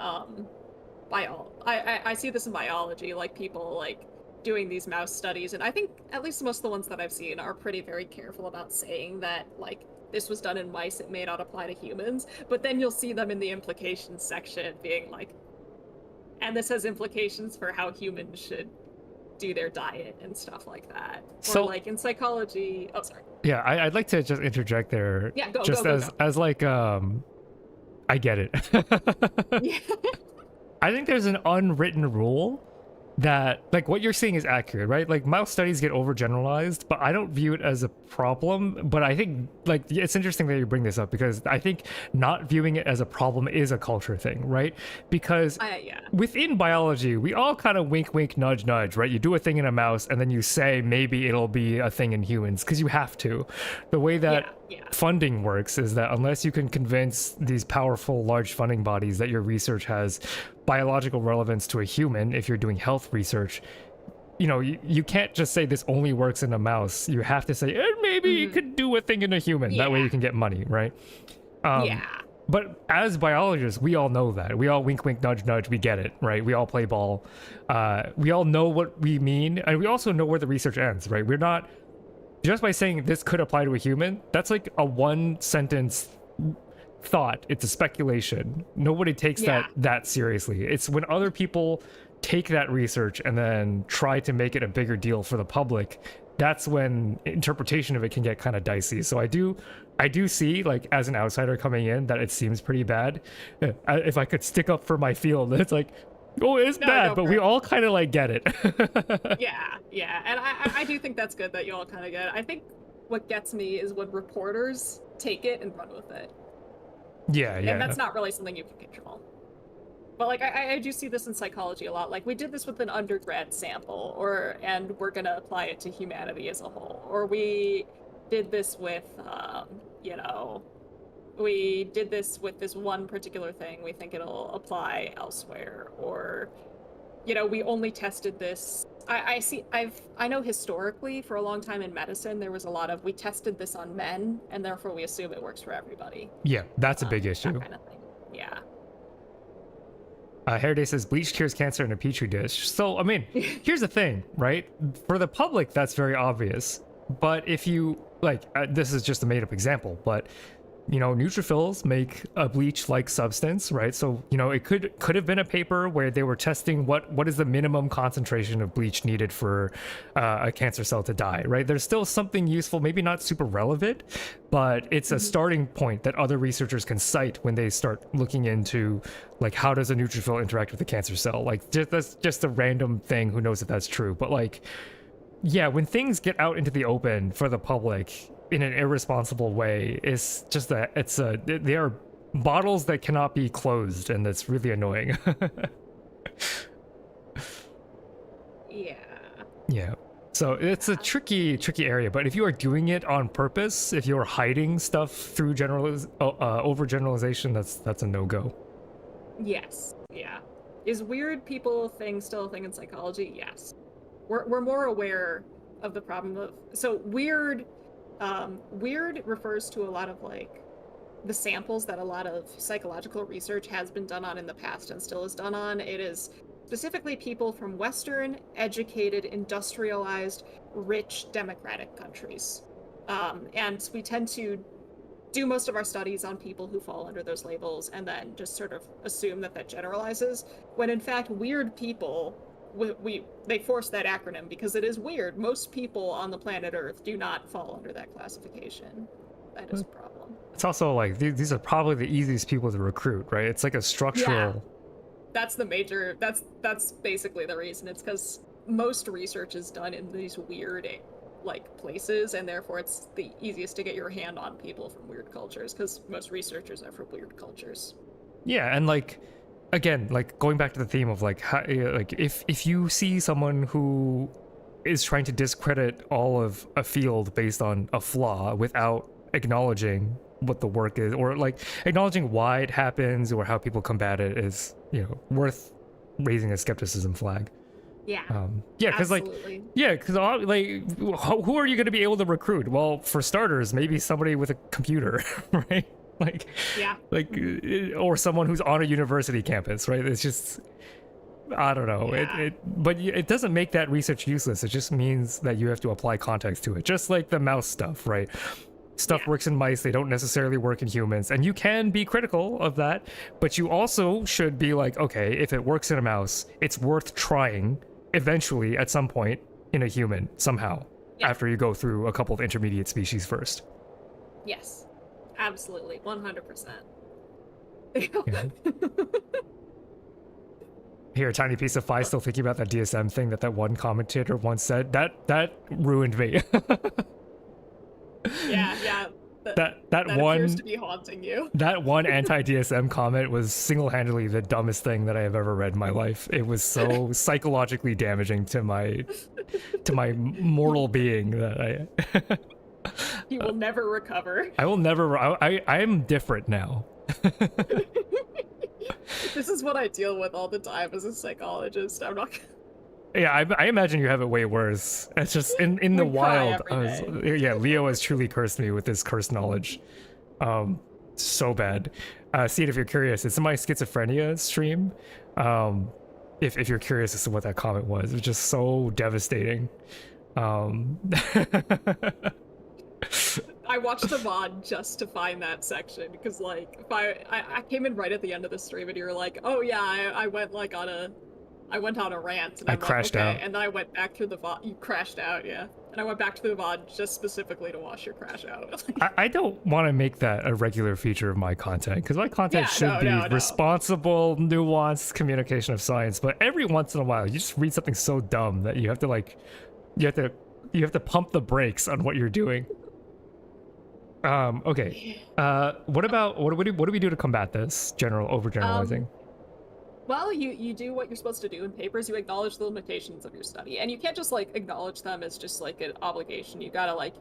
I see this in biology, like people like doing these mouse studies, and I think at least most of the ones that I've seen are very careful about saying that, like, this was done in mice, it may not apply to humans, but then you'll see them in the implications section being like, and this has implications for how humans should do their diet and stuff like that. So, or like in psychology, Yeah, I'd like to just interject there. Yeah, go. As like, I get it. Yeah. I think there's an unwritten rule that, like, what you're seeing is accurate, right? Like, mouse studies get overgeneralized, but I don't view it as a problem. But I think, like, it's interesting that you bring this up, because I think not viewing it as a problem is a culture thing, right? Because within biology, we all kind of wink, wink, nudge, nudge, right? You do a thing in a mouse, and then you say maybe it'll be a thing in humans, because you have to. The way that funding works is that unless you can convince these powerful, large funding bodies that your research has biological relevance to a human, if you're doing health research, you can't just say this only works in a mouse. You have to say, maybe it could do a thing in a human. That way you can get money, right? Yeah. But as biologists, we all know that. We all wink, wink, nudge, nudge. We get it, right? We all play ball. We all know what we mean, and we also know where the research ends, right? We're not just by saying this could apply to a human. That's like a one sentence thought. It's a speculation. Nobody takes that seriously. It's when other people take that research and then try to make it a bigger deal for the public. That's when interpretation of it can get kind of dicey. So I do see, like, as an outsider coming in, that it seems pretty bad. If I could stick up for my field, it's like, oh, it's bad, but we all kind of like get it. yeah, and I do think that's good that you all kind of get it. I think what gets me is when reporters take it and run with it. Yeah. And that's not really something you can control. But like I do see this in psychology a lot. Like we did this with an undergrad sample, and we're gonna apply it to humanity as a whole. Or we did this with we did this with this one particular thing. We think it'll apply elsewhere. Or we only tested this. I know historically for a long time in medicine there was a lot of we tested this on men and therefore we assume it works for everybody. Yeah, that's a big issue. That kind of thing. Yeah. Heriday says bleach cures cancer in a petri dish. So, I mean, here's the thing, right? For the public, that's very obvious. But if you, this is just a made-up example, but, neutrophils make a bleach-like substance, right? So, it could have been a paper where they were testing what is the minimum concentration of bleach needed for a cancer cell to die, right? There's still something useful, maybe not super relevant, but it's a starting point that other researchers can cite when they start looking into, like, how does a neutrophil interact with a cancer cell? Like, that's just a random thing, who knows if that's true, but like, yeah, when things get out into the open for the public in an irresponsible way, it's just that they are bottles that cannot be closed, and that's really annoying. Yeah. So it's a tricky area, but if you are doing it on purpose, if you're hiding stuff through overgeneralization, that's a no-go. Yes. Yeah. Is weird people thing still a thing in psychology? Yes. We're more aware of the problem of weird refers to a lot of like the samples that a lot of psychological research has been done on in the past and still is done on. It is specifically people from Western, educated, industrialized, rich, democratic countries. And we tend to do most of our studies on people who fall under those labels and then just sort of assume that generalizes, when in fact weird people, they force that acronym because it is weird. Most people on the planet Earth do not fall under that classification. That is a problem. It's also like these are probably the easiest people to recruit, right? It's like a structural... Yeah. That's the major, that's basically the reason. It's because most research is done in these weird like places, and therefore it's the easiest to get your hand on people from weird cultures because most researchers are from weird cultures. Yeah, and like, again, like going back to the theme of like how, like if you see someone who is trying to discredit all of a field based on a flaw without acknowledging what the work is, or like acknowledging why it happens or how people combat it, is worth raising a skepticism flag. Yeah. Because like, who are you going to be able to recruit? Well, for starters, maybe somebody with a computer, right? Like, yeah. Like, or someone who's on a university campus, right? It's just, I don't know. Yeah. But it doesn't make that research useless. It just means that you have to apply context to it. Just like the mouse stuff, right? Stuff works in mice, they don't necessarily work in humans. And you can be critical of that, but you also should be like, okay, if it works in a mouse, it's worth trying eventually at some point in a human somehow, after you go through a couple of intermediate species first. Yes, absolutely, 100%. Here, a tiny piece of Phi, still thinking about that DSM thing that one commentator once said. That ruined me. Yeah. That one appears to be haunting you. That one anti-DSM comment was single-handedly the dumbest thing that I have ever read in my life. It was so psychologically damaging to my mortal being that You will never recover. I will never. I am different now. This is what I deal with all the time as a psychologist. I'm not. Yeah, I imagine you have it way worse. It's just in the We cry wild. every day. Yeah, Leo has truly cursed me with this cursed knowledge. So bad. See it if you're curious. It's in my schizophrenia stream. Um, if you're curious as to what that comment was, it was just so devastating. I watched the VOD just to find that section because, like, if I came in right at the end of the stream and you were like, "Oh yeah, I went like I went on a rant," and I I'm like, crashed "Okay," out. and then I went back through the VOD. You crashed out, yeah, and I went back to the VOD just specifically to watch your crash out. I don't want to make that a regular feature of my content because my content Yeah, should be no. responsible, nuanced communication of science. But every once in a while, you just read something so dumb that you have to you have to pump the brakes on what you're doing. Okay. What do we do to combat this overgeneralizing? Well, you do what you're supposed to do in papers. You acknowledge the limitations of your study, and you can't just like acknowledge them as just like an obligation. You gotta like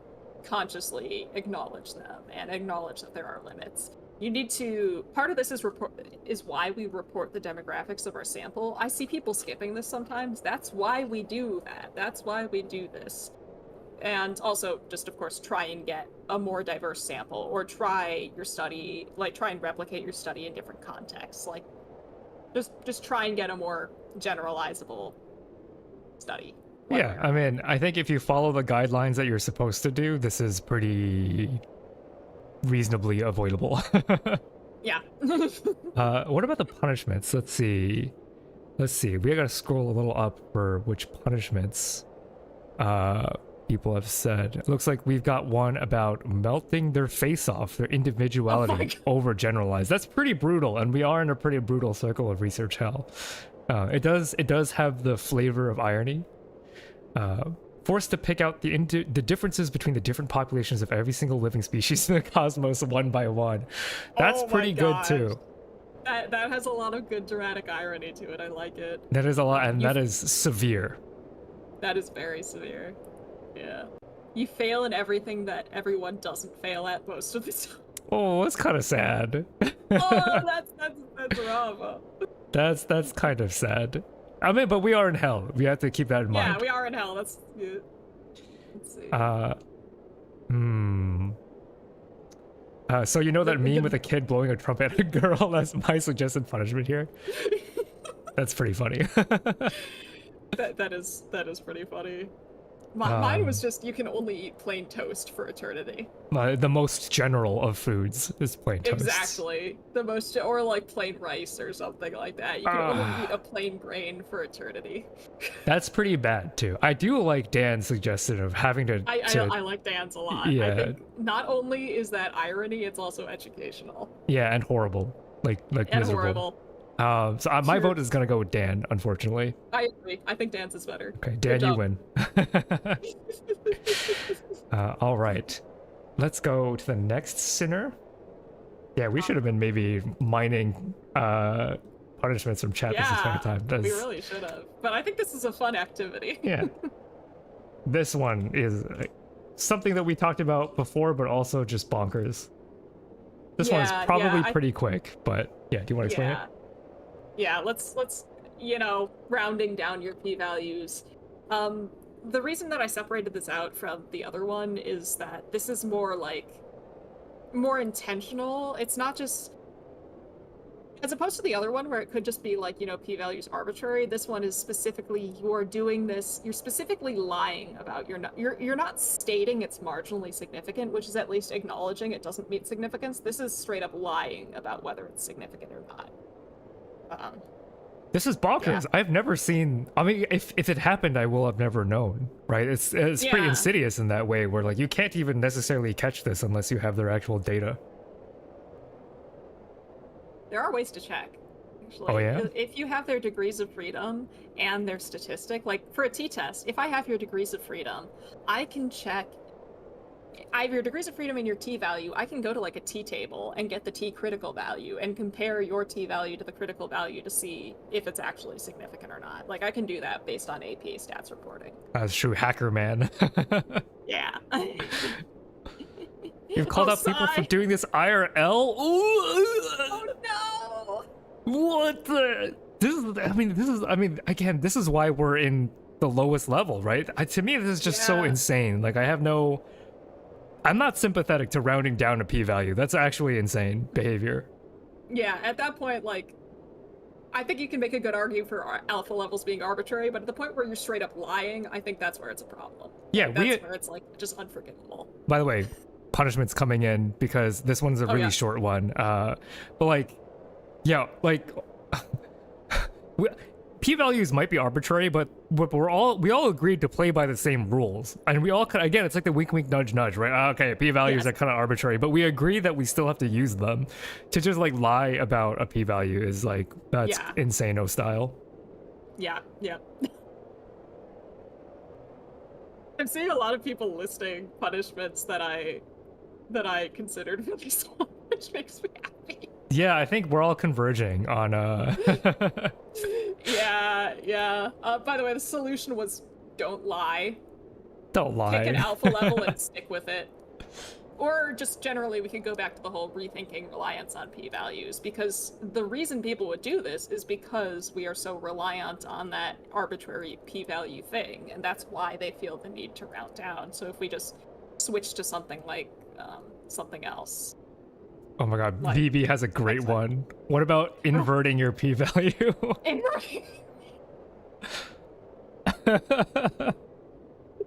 consciously acknowledge them and acknowledge that there are limits. You need to. Part of this is why we report the demographics of our sample. I see people skipping this sometimes. That's why we do that. That's why we do this. And also, just of course, try and get a more diverse sample, or try your study, like try and replicate your study in different contexts, like. Just try and get a more generalizable study. Yeah, I mean, I think if you follow the guidelines that you're supposed to do, this is pretty reasonably avoidable. Yeah. What about the punishments? Let's see. We gotta scroll a little up for which punishments people have said. It looks like we've got one about melting their face off, their individuality overgeneralized. That's pretty brutal, and we are in a pretty brutal circle of research hell. It does have the flavor of irony. Forced to pick out the differences between the different populations of every single living species in the cosmos one by one. That's pretty good too. That has a lot of good dramatic irony to it. I like it. That is a lot, and that is severe. That is very severe. Yeah. You fail in everything that everyone doesn't fail at most of the time. Oh, that's kind of sad. Oh, that's rough. That's kind of sad. I mean, but we are in hell. We have to keep that in mind. Yeah, we are in hell. That's good. Let's see. So you know that meme with a kid blowing a trumpet at a girl? That's my suggested punishment here. That's pretty funny. that is pretty funny. Mine was just, you can only eat plain toast for eternity. The most general of foods is plain toast. Exactly. The most, or like plain rice or something like that. You can only eat a plain grain for eternity. That's pretty bad too. I do like Dan's suggestion of having to... I like Dan's a lot. Yeah. I think not only is that irony, it's also educational. Yeah, and horrible. Like and miserable. Horrible. So my vote is gonna go with Dan, unfortunately. I agree. I think Dan's is better. Okay, Dan, you win. All right, let's go to the next sinner. Yeah, we should have been maybe mining punishments from chat this entire time. We really should have. But I think this is a fun activity. Yeah. This one is something that we talked about before, but also just bonkers. This one's probably pretty quick, but yeah, do you want to explain it? Yeah, let's rounding down your p-values. The reason that I separated this out from the other one is that this is more intentional. It's not just, as opposed to the other one where it could just be like, p-values arbitrary. This one is specifically, you're specifically lying about you're not stating it's marginally significant, which is at least acknowledging it doesn't meet significance. This is straight up lying about whether it's significant or not. This is bonkers. Yeah. I've never seen. I mean, if it happened, I will have never known. Right? It's pretty insidious in that way, where like you can't even necessarily catch this unless you have their actual data. There are ways to check. Actually. Oh yeah. If you have their degrees of freedom and their statistic, like for a t-test, if I have your degrees of freedom, I can check. I have your degrees of freedom and your t-value. I can go to like a t-table and get the t-critical value and compare your t-value to the critical value to see if it's actually significant or not. Like I can do that based on AP stats reporting. That's true, hacker man. Yeah. You've called out people for doing this IRL? Oh no! What the? Again, this is why we're in the lowest level, right? To me, this is just so Yeah. insane. Like, I'm not sympathetic to rounding down a p-value. That's actually insane behavior. Yeah, at that point, like, I think you can make a good argument for alpha levels being arbitrary, but at the point where you're straight up lying, I think that's where it's a problem. Yeah, Like, that's where it's, like, just unforgivable. by the way, punishment's coming in because this one's a really short one. But like, yeah, like, p-values might be arbitrary, but we all agreed to play by the same rules, and we all again, it's like the wink wink nudge nudge, right? Okay, p-values are kind of arbitrary, but we agree that we still have to use them. To just like lie about a p-value is like, that's insano style. Yeah. I'm seeing a lot of people listing punishments that I considered for this one, which makes me happy. Yeah, I think we're all converging on Yeah. By the way, the solution was don't lie. Don't lie. Pick an alpha level and stick with it. Or just generally, we could go back to the whole rethinking reliance on p-values, because the reason people would do this is because we are so reliant on that arbitrary p-value thing, and that's why they feel the need to round down. So if we just switch to something like something else. Oh my god, like, VB has a great one. What about inverting your p-value? Inverting.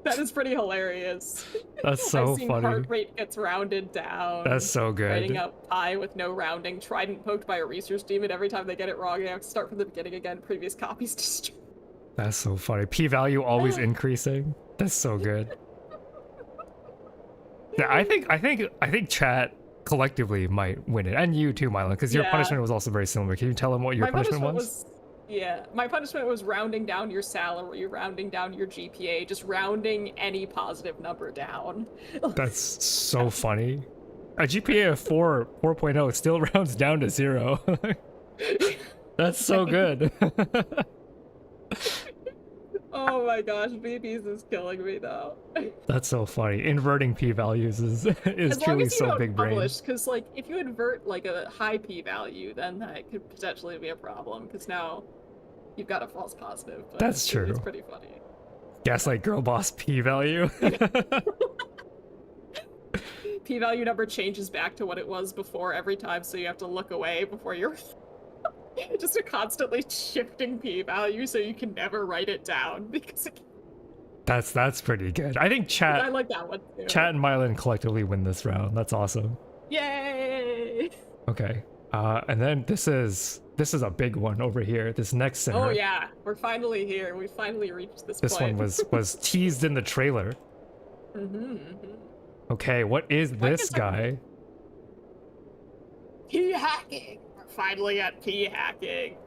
That is pretty hilarious. That's so I've seen funny. Heart rate gets rounded down. That's so good. Writing out pi with no rounding. Trident poked by a research demon. Every time they get it wrong, they have to start from the beginning again. Previous copies destroyed. That's so funny. P-value always increasing. That's so good. Yeah, I think chat collectively might win it, and you too, Myelin, because your punishment was also very similar. Can you tell them what your punishment was? Yeah, my punishment was rounding down your salary, rounding down your GPA, just rounding any positive number down. That's so funny. A GPA of 4.0 still rounds down to 0. That's so good. Oh my gosh, BB's is killing me though. That's so funny. Inverting p-values is truly so big brain. Because like if you invert like a high p-value, then that could potentially be a problem, because now you've got a false positive. But that's true. It's pretty funny. Gaslight girl boss p-value. P-value number changes back to what it was before every time, so you have to look away before you're just a constantly shifting p-value, so you can never write it down because that's pretty good. I think chat. I like that one too. Chat and Myelin collectively win this round. That's awesome. Yay! Okay. And then this is a big one over here. This next sinner. Oh yeah, we're finally here. We finally reached this point. This one was teased in the trailer. Okay, what is this guy? P-hacking. We're finally at p-hacking.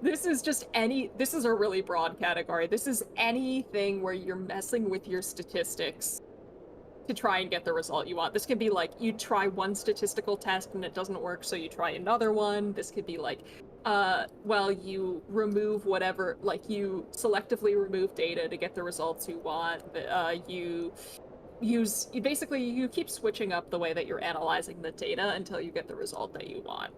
This is a really broad category. This is anything where you're messing with your statistics to try and get the result you want. This can be like you try one statistical test and it doesn't work, so you try another one. This could be like, you remove whatever, like you selectively remove data to get the results you want. You keep switching up the way that you're analyzing the data until you get the result that you want.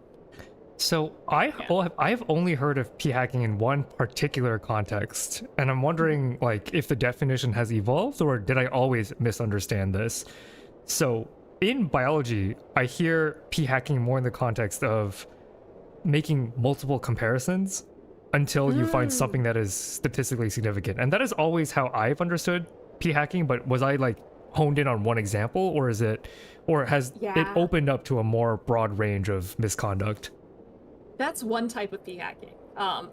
So I've only heard of p-hacking in one particular context, and I'm wondering like if the definition has evolved or did I always misunderstand this? So in biology, I hear p-hacking more in the context of making multiple comparisons until you find something that is statistically significant, and that is always how I've understood p-hacking. But was I like honed in on one example, or has it opened up to a more broad range of misconduct? That's one type of p-hacking.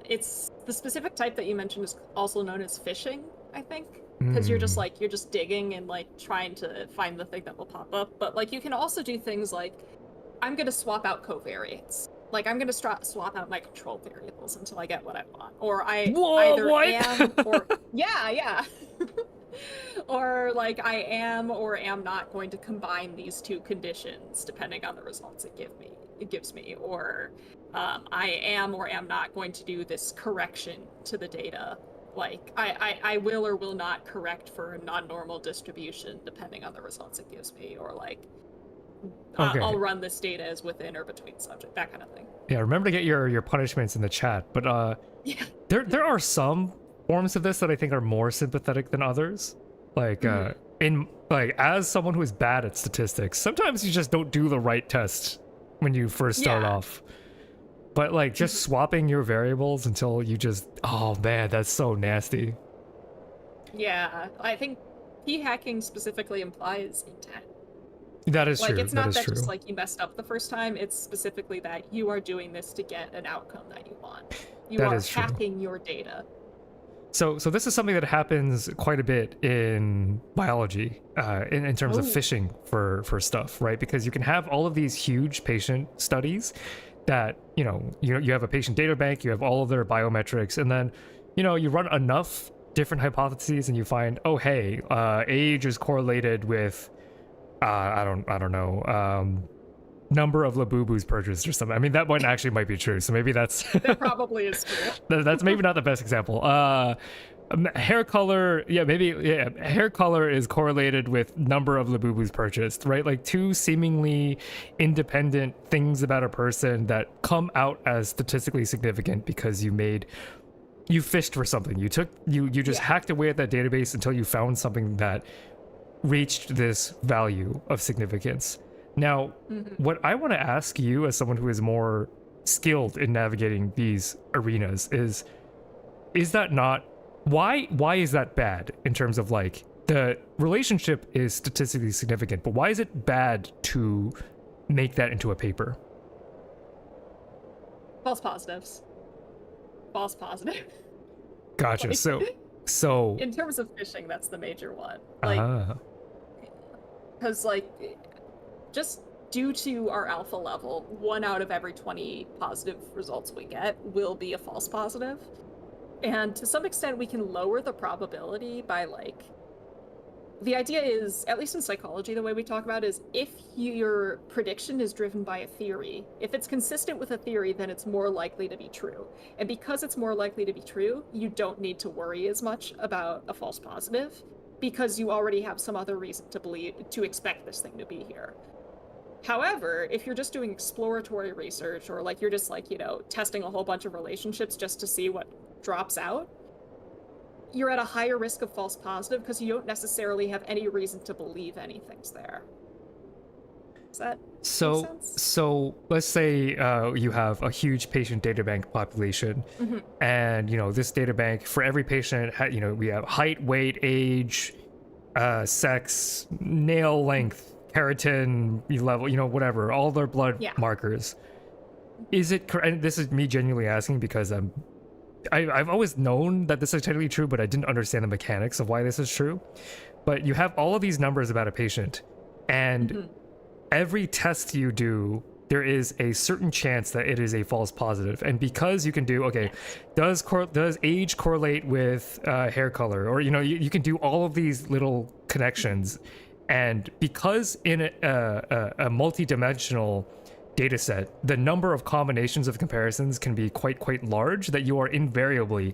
It's the specific type that you mentioned is also known as phishing, I think, because you're just digging and like trying to find the thing that will pop up. But like you can also do things like, I'm gonna swap out covariates. Like I'm gonna swap out my control variables until I get what I want, or am or yeah. Or like I am or am not going to combine these two conditions depending on the results it gives me, or I am or am not going to do this correction to the data. Like I will or will not correct for a non-normal distribution depending on the results it gives me, or like Okay. I'll run this data as within or between subject, that kind of thing. Yeah, remember to get your punishments in the chat. But Yeah. there are some forms of this that I think are more sympathetic than others. Like in like as someone who is bad at statistics, sometimes you just don't do the right test when you first start off. But like just swapping your variables until you just, oh man, that's so nasty. Yeah, I think p-hacking specifically implies intent. That is Like, true. it's That not is that true. just like you messed up the first time, it's specifically that you are doing this to get an outcome that you want. You That are is true. hacking your data. So this is something that happens quite a bit in biology, in terms of fishing for stuff, right? Because you can have all of these huge patient studies that you have a patient data bank, you have all of their biometrics, and then you run enough different hypotheses, and you find, oh hey, age is correlated with I don't know, number of Labubus purchased or something. I mean, that one actually might be true, so maybe that's That probably is true. that's maybe not the best example. Hair color, hair color is correlated with number of Labubus purchased, right? Like two seemingly independent things about a person that come out as statistically significant because you fished for something. You just hacked away at that database until you found something that reached this value of significance. Now, what I want to ask you as someone who is more skilled in navigating these arenas is that not why is that bad in terms of like the relationship is statistically significant, but why is it bad to make that into a paper? False positives. False positive. Gotcha. Like, so in terms of phishing, that's the major one. Like, because like just due to our alpha level, 1 out of every 20 positive results we get will be a false positive. And to some extent, we can lower the probability by like, the idea is, at least in psychology, the way we talk about it is if your prediction is driven by a theory, if it's consistent with a theory, then it's more likely to be true. And because it's more likely to be true, you don't need to worry as much about a false positive because you already have some other reason to expect this thing to be here. However, if you're just doing exploratory research or like you're just like, testing a whole bunch of relationships just to see what drops out, you're at a higher risk of false positive because you don't necessarily have any reason to believe anything's there. Does that make sense? So let's say you have a huge patient data bank population, and this data bank for every patient, we have height, weight, age, sex, nail length, keratin level, whatever, all their blood markers. Is it correct? And this is me genuinely asking because I've always known that this is technically true, but I didn't understand the mechanics of why this is true. But you have all of these numbers about a patient, and every test you do, there is a certain chance that it is a false positive. And because you can do, does age correlate with hair color? Or, you can do all of these little connections. And because in a multi-dimensional data set, the number of combinations of comparisons can be quite large, that you are invariably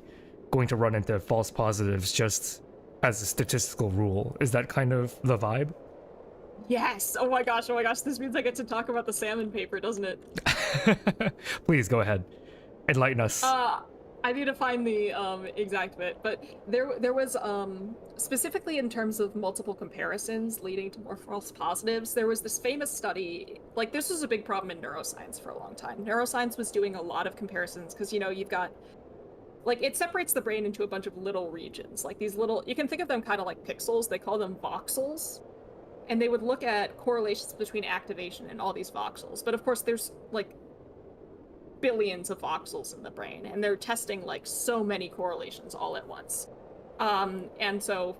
going to run into false positives just as a statistical rule. Is that kind of the vibe? Yes. Oh my gosh. This means I get to talk about the salmon paper, doesn't it? Please go ahead. Enlighten us. I need to find the exact bit, but there was specifically in terms of multiple comparisons leading to more false positives, there was this famous study, like this was a big problem in neuroscience for a long time. Neuroscience was doing a lot of comparisons because you've got, like, it separates the brain into a bunch of little regions, like these little, you can think of them kind of like pixels, they call them voxels, and they would look at correlations between activation and all these voxels. But of course there's like billions of voxels in the brain, and they're testing like so many correlations all at once. And so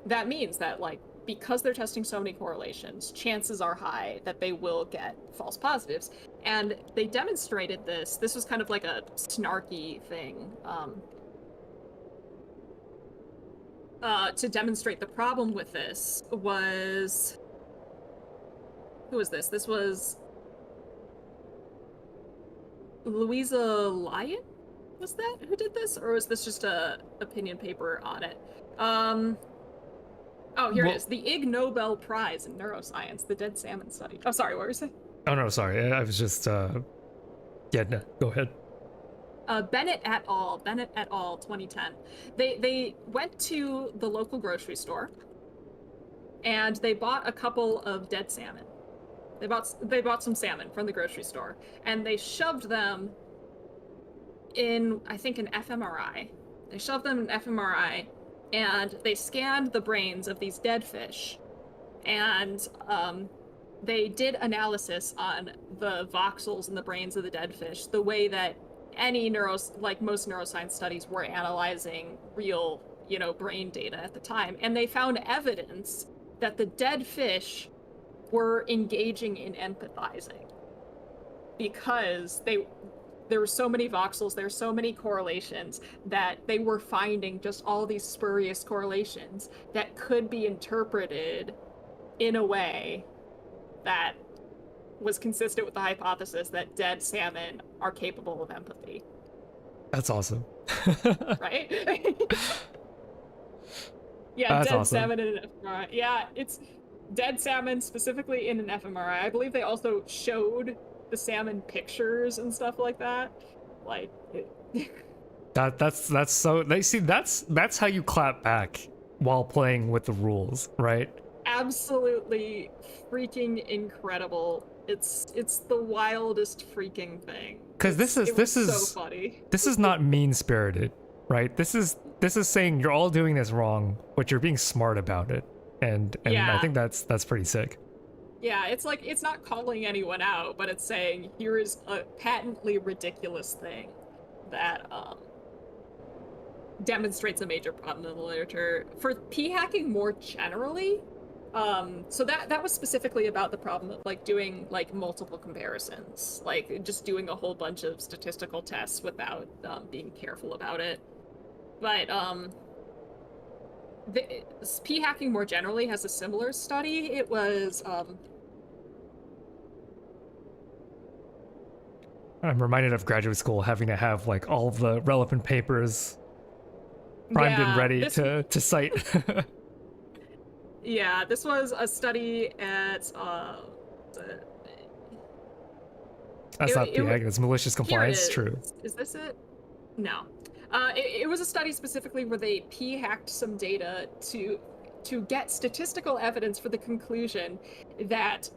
that means that, like, because they're testing so many correlations, chances are high that they will get false positives. And they demonstrated this. This was kind of like a snarky thing to demonstrate the problem with this was... Who was this? This was Louisa Lyon? Was that who did this? Or was this just a opinion paper on it? Oh, here Well, it is. The Ig Nobel Prize in Neuroscience, the dead salmon study. Oh, sorry, what were you saying? oh no, sorry. I was just yeah, no, go ahead. Bennett et al. 2010. They went to the local grocery store and they bought a couple of dead salmon. They bought some salmon from the grocery store and they shoved them in, I think, an fMRI. They shoved them in an fMRI and they scanned the brains of these dead fish and they did analysis on the voxels in the brains of the dead fish, the way that most neuroscience studies were analyzing real, brain data at the time. And they found evidence that the dead fish were engaging in empathizing because there were so many voxels, there were so many correlations that they were finding just all these spurious correlations that could be interpreted in a way that was consistent with the hypothesis that dead salmon are capable of empathy. That's awesome. Right? Yeah, That's dead awesome. salmon in an fMRI. Yeah, it's dead salmon specifically in an fMRI. I believe they also showed the salmon pictures and stuff like that. Like, That's so they see that's how you clap back while playing with the rules, right? absolutely freaking incredible. It's the wildest freaking thing. Because this is so funny. this is not mean spirited, right? This is saying you're all doing this wrong, but you're being smart about it, and Yeah. I think that's pretty sick. Yeah, it's like, it's not calling anyone out, but it's saying here is a patently ridiculous thing that demonstrates a major problem in the literature. For p-hacking more generally, so that was specifically about the problem of like doing like multiple comparisons, like just doing a whole bunch of statistical tests without being careful about it. But p-hacking more generally has a similar study. It was I'm reminded of graduate school having to have like all of the relevant papers primed and ready to cite. Yeah, this was a study at That's not p-hacking, it's malicious compliance. True. Is this it? No. It was a study specifically where they p-hacked some data to get statistical evidence for the conclusion that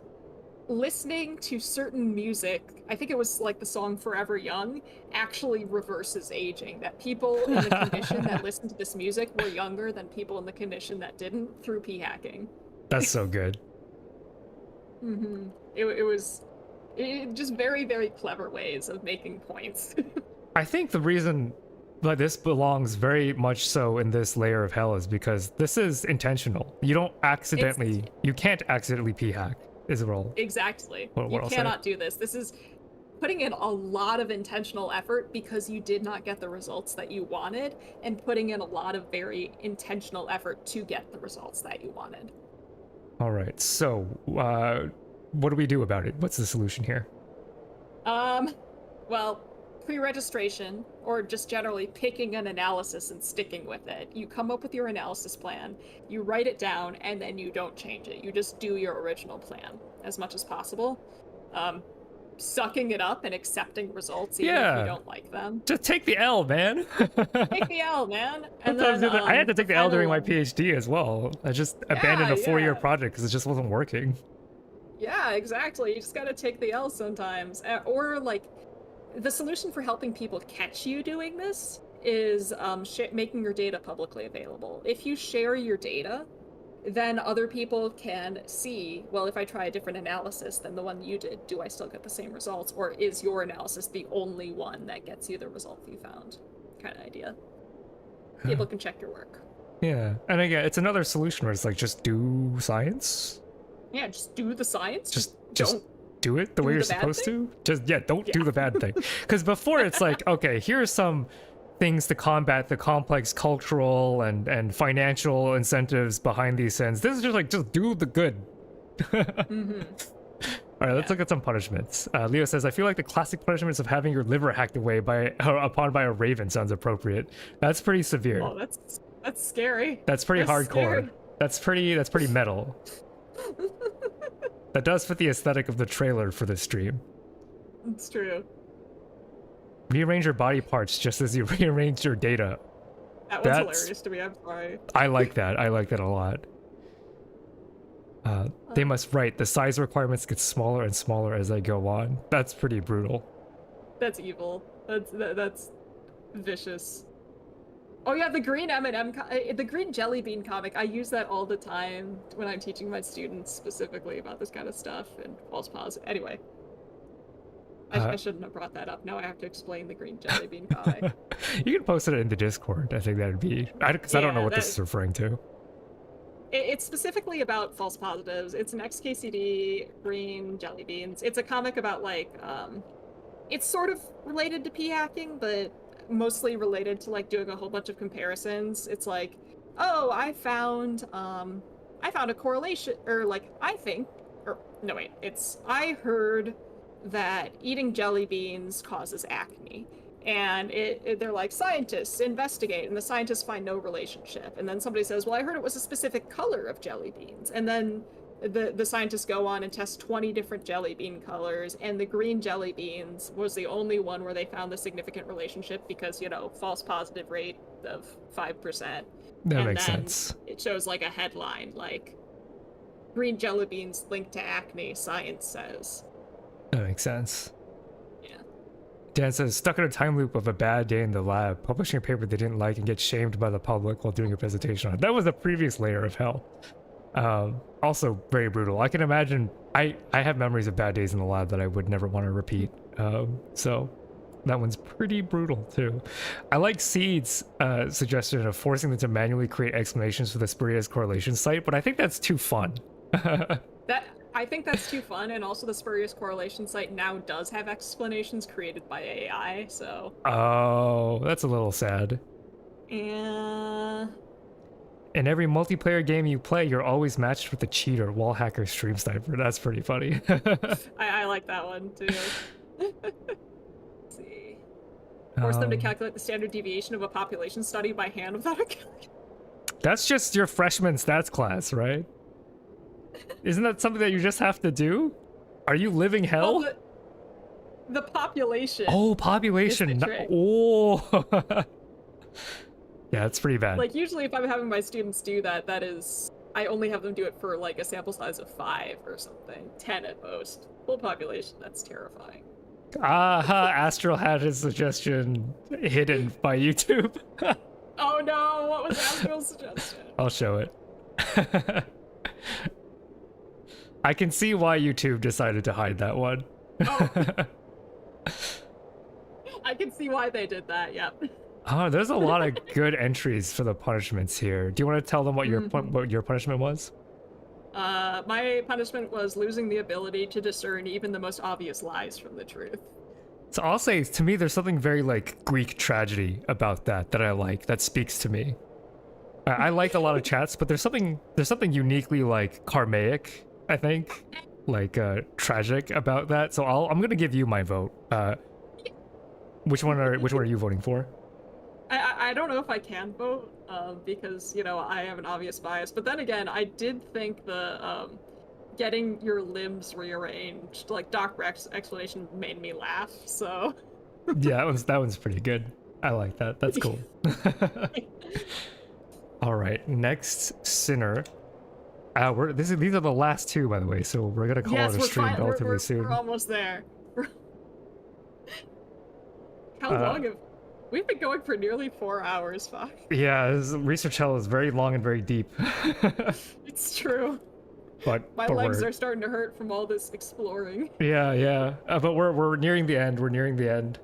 listening to certain music, I think it was like the song Forever Young, actually reverses aging. That people in the condition that listened to this music were younger than people in the condition that didn't through p-hacking. That's so good. Mm-hmm. It was just very, very clever ways of making points. I think the reason that this belongs very much so in this layer of hell is because this is intentional. You can't accidentally p-hack. Is a role. Exactly. What you I'll cannot do this. This is putting in a lot of intentional effort because you did not get the results that you wanted, and putting in a lot of very intentional effort to get the results that you wanted. All right. So, what do we do about it? What's the solution here? Well, pre-registration, or just generally picking an analysis and sticking with it. You come up with your analysis plan, you write it down, and then you don't change it. You just do your original plan as much as possible. Sucking it up and accepting results even if you don't like them. Just take the L, man. Take the L, man. And then, I had to take the L during my PhD as well. I just abandoned a 4-year project because it just wasn't working. Yeah, exactly. You just gotta take the L sometimes. Or, like, the solution for helping people catch you doing this is making your data publicly available. If you share your data, then other people can see, well, if I try a different analysis than the one you did, do I still get the same results? Or is your analysis the only one that gets you the result you found? Kind of idea. People can check your work. Yeah, and again, it's another solution where it's like, just do science. Yeah, just do the science. Just do it the way you're supposed to. Don't do the bad thing. Because before it's like, okay, here are some things to combat the complex cultural and financial incentives behind these sins. This is just like, just do the good. Mm-hmm. All right, let's look at some punishments. Leo says, I feel like the classic punishments of having your liver hacked away upon by a raven sounds appropriate. That's pretty severe. Oh, that's scary. That's pretty hardcore. Scary. That's pretty metal. That does fit the aesthetic of the trailer for this stream. It's true. Rearrange your body parts just as you rearrange your data. That one's hilarious to me. I'm sorry. I like that. I like that a lot. They must write, the size requirements get smaller and smaller as they go on. That's pretty brutal. That's evil. That's vicious. Oh yeah, the green M&M, the green jelly bean comic. I use that all the time when I'm teaching my students specifically about this kind of stuff and false positive. Anyway, I shouldn't have brought that up. Now I have to explain the green jelly bean comic. You can post it in the Discord. I think that'd be, because I don't know what this is referring to. It's specifically about false positives. It's an XKCD green jelly beans. It's a comic about like, it's sort of related to p-hacking, but mostly related to like doing a whole bunch of comparisons. It's like, oh, I found a correlation, or like I heard that eating jelly beans causes acne. And they're like, scientists investigate, and the scientists find no relationship. And then somebody says, well, I heard it was a specific color of jelly beans. And then the scientists go on and test 20 different jelly bean colors, and the green jelly beans was the only one where they found the significant relationship because, you know, false positive rate of 5%. That makes sense. It shows like a headline, like, green jelly beans linked to acne, science says. That makes sense. Yeah. Dan says, stuck in a time loop of a bad day in the lab, publishing a paper they didn't like and get shamed by the public while doing a presentation on it. That was the previous layer of hell. Also very brutal. I can imagine, I have memories of bad days in the lab that I would never want to repeat. So that one's pretty brutal too. I like Seed's suggestion of forcing them to manually create explanations for the spurious correlation site, but I think that's too fun. I think that's too fun, and also the spurious correlation site now does have explanations created by AI, so... Oh, that's a little sad. Yeah. In every multiplayer game you play, you're always matched with a cheater, wall hacker, stream sniper. That's pretty funny. I like that one, too. Let's see. Force them to calculate the standard deviation of a population study by hand without a calculator. That's just your freshman stats class, right? Isn't that something that you just have to do? Are you living hell? Well, the population. Oh, population. Oh. Yeah, that's pretty bad. Like, usually if I'm having my students do that, that is... I only have them do it for, like, a sample size of 5 or something. 10 at most. Full population, that's terrifying. Astral had his suggestion hidden by YouTube. Oh no, what was Astral's suggestion? I'll show it. I can see why YouTube decided to hide that one. Oh. I can see why they did that, yep. Oh, there's a lot of good entries for the punishments here. Do you want to tell them what your punishment was? My punishment was losing the ability to discern even the most obvious lies from the truth. So I'll say, to me, there's something very like Greek tragedy about that I like, that speaks to me. I like a lot of chats, but there's something uniquely like karmaic, I think, like tragic about that. So I'm gonna give you my vote. Which one are you voting for? I don't know if I can vote, because, you know, I have an obvious bias. But then again, I did think the getting your limbs rearranged, like Doc Rex explanation, made me laugh. So yeah, that one's pretty good. I like that. That's cool. All right, next Sinner. These are the last two, by the way. So we're gonna call it a stream relatively soon. We're almost there. How long have we've been going for? Nearly 4 hours, fuck. Yeah, this research hell is very long and very deep. It's true. But my legs are starting to hurt from all this exploring. Yeah. But we're nearing the end. We're nearing the end.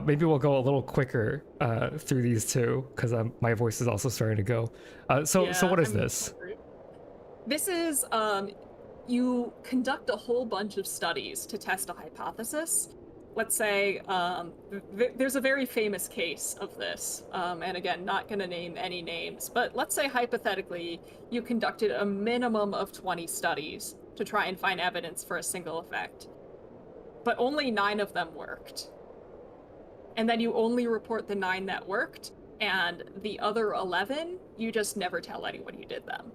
Maybe we'll go a little quicker through these two, because my voice is also starting to go. So what is this? This is you conduct a whole bunch of studies to test a hypothesis. Let's say there's a very famous case of this, and again, not going to name any names, but let's say hypothetically you conducted a minimum of 20 studies to try and find evidence for a single effect, but only 9 of them worked. And then you only report the 9 that worked, and the other 11, you just never tell anyone you did them.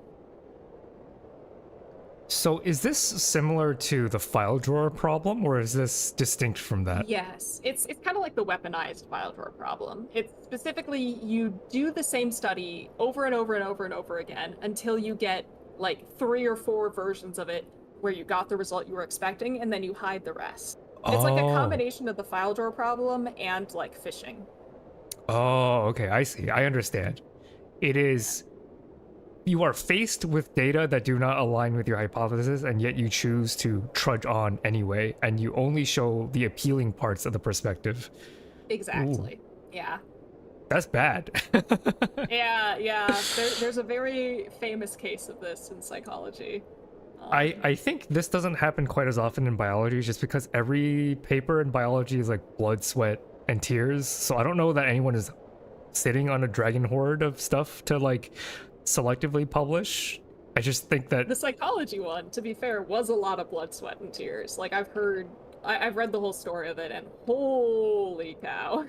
So is this similar to the file drawer problem, or is this distinct from that? Yes, it's kind of like the weaponized file drawer problem. It's specifically you do the same study over and over and over and over again until you get like 3 or 4 versions of it where you got the result you were expecting, and then you hide the rest. It's like a Oh. combination of the file drawer problem and like phishing. Oh, okay, I see. I understand. It is you are faced with data that do not align with your hypothesis, and yet you choose to trudge on anyway, and you only show the appealing parts of the perspective. Ooh, Exactly. Yeah. that's bad. Yeah. There's a very famous case of this in psychology. I think this doesn't happen quite as often in biology, just because every paper in biology is like blood, sweat, and tears. So I don't know that anyone is sitting on a dragon hoard of stuff to like selectively publish. I just think that The psychology one, to be fair, was a lot of blood, sweat, and tears. Like I've read the whole story of it, and holy cow.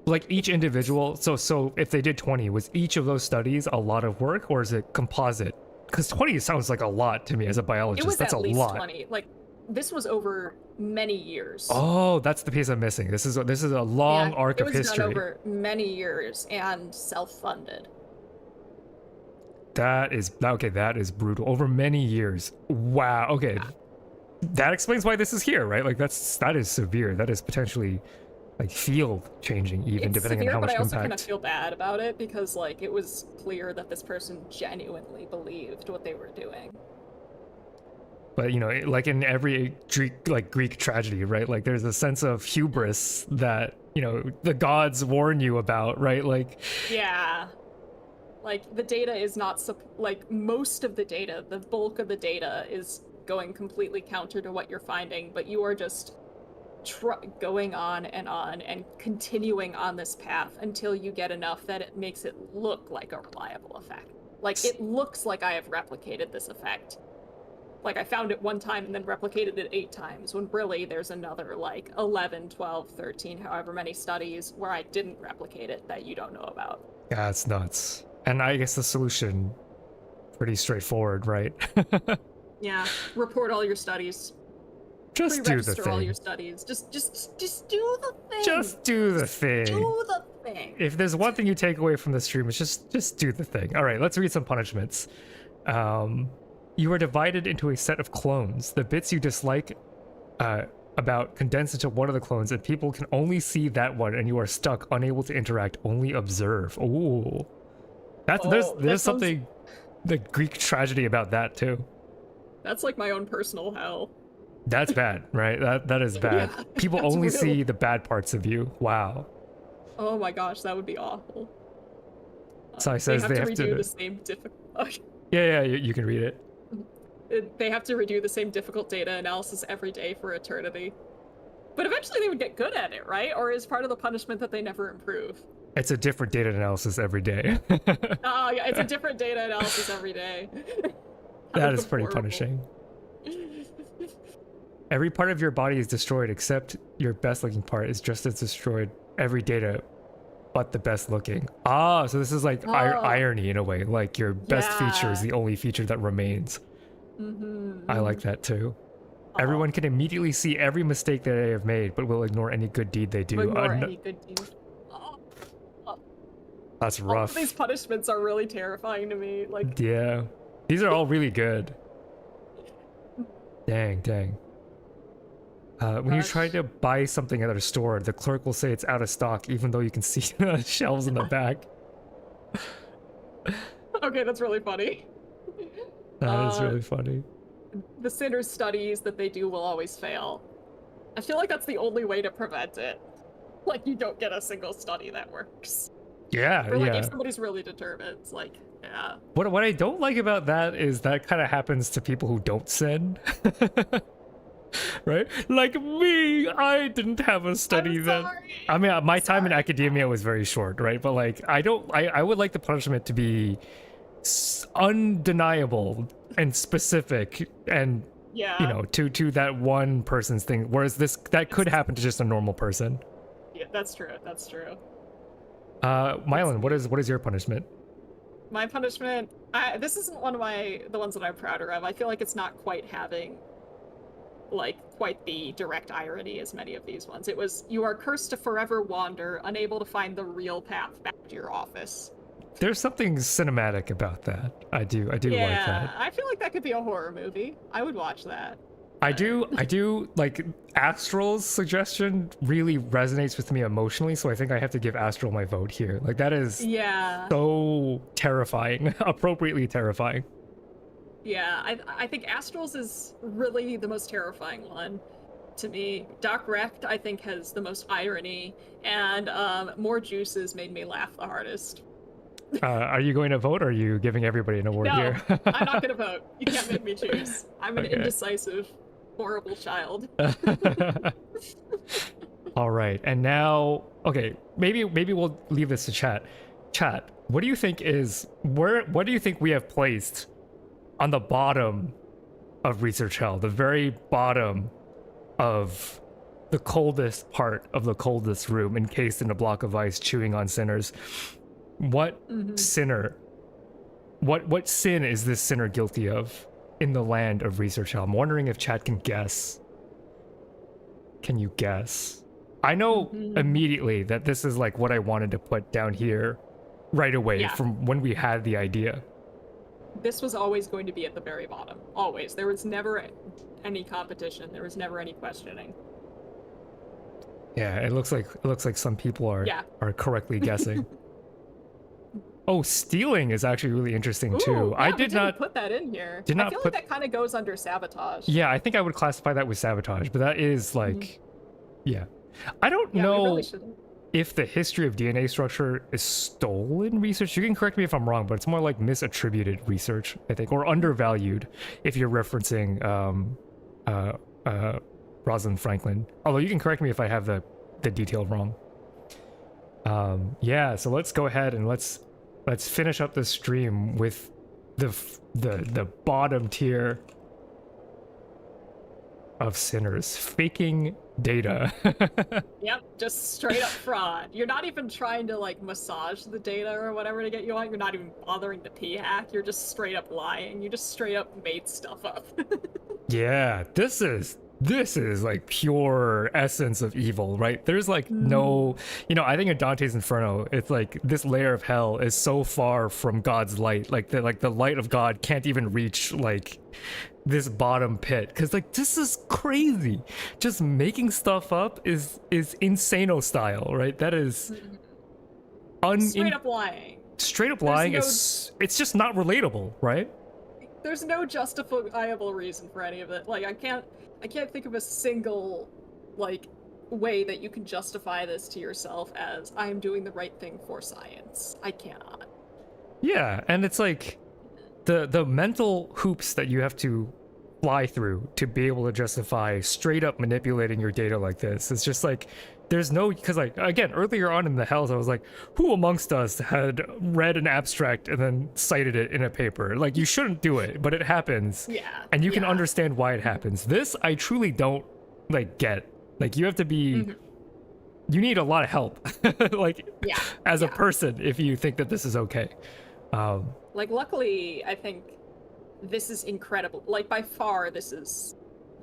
like each individual, so if they did 20, was each of those studies a lot of work, or is it composite? Because 20 sounds like a lot to me as a It biologist. was That's a at least lot. 20. Like this was over many years. Oh, that's the piece I'm missing. This is a long Yeah, arc it of was done history. over many years and self-funded. That is okay. That is brutal. Over many years. Wow. Okay, Yeah. that explains why this is here, right? Like that is severe. That is potentially like field changing, even It's depending on severe, how but much I also kind of impact. feel bad about it because like it was clear that this person genuinely believed what they were doing. But like in every Greek tragedy, right? Like there's a sense of hubris that the gods warn you about, right? Like Yeah. Like the data is not like most of the data, the bulk of the data is going completely counter to what you're finding, but you are just going on and continuing on this path until you get enough that it makes it look like a reliable effect. Like it looks like I have replicated this effect. Like I found it one time and then replicated it 8 times, when really there's another like 11, 12, 13, however many studies where I didn't replicate it that you don't know about. yeah, it's nuts. And I guess the solution pretty straightforward, right? Yeah, report all your studies, Just do the pre-register all your thing. studies. Just do the thing. Just do the Just thing. do the thing. If there's one thing you take away from the stream, it's just do the thing. All right, let's read some punishments. You are divided into a set of clones. The bits you dislike about condense into one of the clones, and people can only see that one, and you are stuck, unable to interact, only observe. Ooh, there's Oh, that sounds. something the Greek tragedy about that too. That's like my own personal hell. That's bad, right? That is bad. Yeah, People that's only real. see the bad parts of you. Wow. Oh my gosh, that would be awful. So They says have they to have redo the to. same difficult. Yeah, you can read it. They have to redo the same difficult data analysis every day for eternity. But eventually they would get good at it, right? Or is part of the punishment that they never improve? It's a different data analysis every day. Oh, yeah, it's a different data analysis every day. That is pretty punishing. Horrible. Every part of your body is destroyed except your best looking part is just as destroyed. Every data but the best looking. Ah, so this is like Oh, irony in a way. Like your best feature is yeah. the only feature that remains. I like that too. Oh, Everyone can immediately see every mistake that they have made, but will ignore any good deed they do. ignore any good deed. Oh, oh, That's all of these rough. punishments are really terrifying to me. Like, Yeah. These are all really good. Dang. When you try gosh. to buy something at a store, the clerk will say it's out of stock, even though you can see the shelves in the back. Okay, that's really funny. That is Uh, really funny. the sinners studies that they do will always fail. I feel like that's the only way to prevent it. Like, you don't get a single study that works. Yeah, Or like, if yeah. somebody's really determined, it's like, yeah. What I don't like about that is that kind of happens to people who don't sin. Right? Like me, I didn't have a study I'm that. sorry. I mean, my I'm time in sorry. academia was very short, right? But like, I don't. I would like the punishment to be undeniable and specific, and Yeah. to that one person's thing. Whereas that could It's, happen to just a normal person. yeah, that's true. That's true. It's, Myelin, what is your punishment? My punishment, this isn't one of the ones that I'm prouder of. I feel like it's not quite having like quite the direct irony as many of these ones. It was, you are cursed to forever wander, unable to find the real path back to your office. There's something cinematic about that. I do like that. I feel like that could be a horror movie. I would watch that. I do like Astral's suggestion really resonates with me emotionally, so I think I have to give Astral my vote here. Like that is so terrifying, appropriately terrifying. Yeah, I think Astral's is really the most terrifying one to me. Doc Wrecked, I think, has the most irony, and More Juices made me laugh the hardest. Are you going to vote, or are you giving everybody an award here? I'm not going to vote. You can't make me choose. I'm an indecisive, horrible child. All right, and now, okay, maybe we'll leave this to chat. Chat, what do you think what do you think we have placed on the bottom of Research Hell, the very bottom of the coldest part of the coldest room, encased in a block of ice, chewing on sinners? What sinner, what sin is this sinner guilty of in the land of Research Hell? I'm wondering if chat can guess. Can you guess? I know immediately that this is like what I wanted to put down here right away from when we had the idea. This was always going to be at the very bottom. Always. There was never any competition. There was never any questioning. Yeah, it looks like some people are correctly guessing. Oh, stealing is actually really interesting too. Yeah, I did not put that in here. I feel like that kind of goes under sabotage. Yeah, I think I would classify that with sabotage, but that is like, yeah. I don't know really if the history of DNA structure is stolen research. You can correct me if I'm wrong, but it's more like misattributed research, I think, or undervalued if you're referencing Rosalind Franklin. Although you can correct me if I have the detail wrong. Yeah, so let's go ahead and let's finish up the stream with the bottom tier of sinners faking data. Yep, just straight up fraud. You're not even trying to like massage the data or whatever to get you on. You're not even bothering to p-hack. You're just straight up lying. You just straight up made stuff up. Yeah, this is like pure essence of evil, right? There's like no, I think in Dante's Inferno, it's like this layer of hell is so far from God's light, like the light of God can't even reach like this bottom pit, because like this is crazy. Just making stuff up is insano style, right? That is straight up lying. Straight up lying is it's just not relatable, right? There's no justifiable reason for any of it. Like I can't think of a single like way that you can justify this to yourself as I am doing the right thing for science. I cannot. Yeah, and it's like the mental hoops that you have to fly through to be able to justify straight up manipulating your data like this. It's just like there's no, because like again earlier on in the Hells I was like, who amongst us had read an abstract and then cited it in a paper? Like you shouldn't do it, but it happens. Yeah. And you can understand why it happens. This I truly don't like get. Like you have to be you need a lot of help like as a person if you think that this is okay. Like luckily I think this is incredible. Like by far this is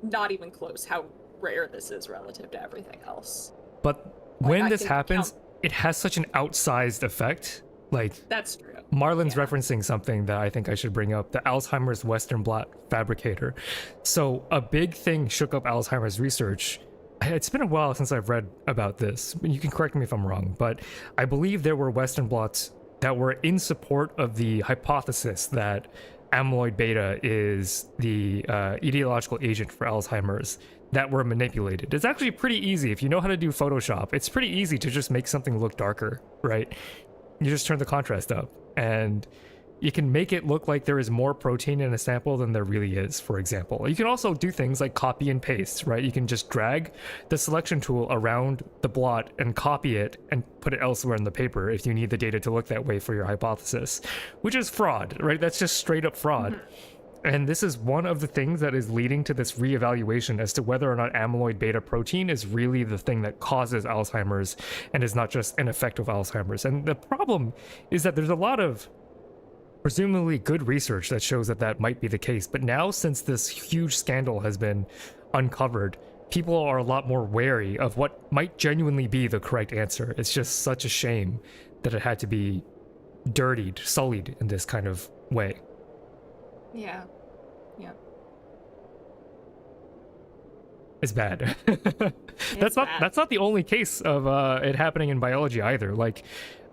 not even close how rare this is relative to everything else. But when this happens, it has such an outsized effect. Like that's true. Marlon's referencing something that I think I should bring up, the Alzheimer's Western blot fabricator. So a big thing shook up Alzheimer's research. It's been a while since I've read about this. You can correct me if I'm wrong, but I believe there were Western blots that were in support of the hypothesis that amyloid beta is the etiological agent for Alzheimer's that were manipulated. It's actually pretty easy. If you know how to do Photoshop, it's pretty easy to just make something look darker, right? You just turn the contrast up and you can make it look like there is more protein in a sample than there really is, for example. You can also do things like copy and paste, right? You can just drag the selection tool around the blot and copy it and put it elsewhere in the paper if you need the data to look that way for your hypothesis, which is fraud, right? That's just straight up fraud. And this is one of the things that is leading to this reevaluation as to whether or not amyloid beta protein is really the thing that causes Alzheimer's and is not just an effect of Alzheimer's. And the problem is that there's a lot of presumably good research that shows that that might be the case. But now, since this huge scandal has been uncovered, people are a lot more wary of what might genuinely be the correct answer. It's just such a shame that it had to be dirtied, sullied in this kind of way. Yeah. Yeah. It's bad. It's bad. That's not the only case of it happening in biology either. Like,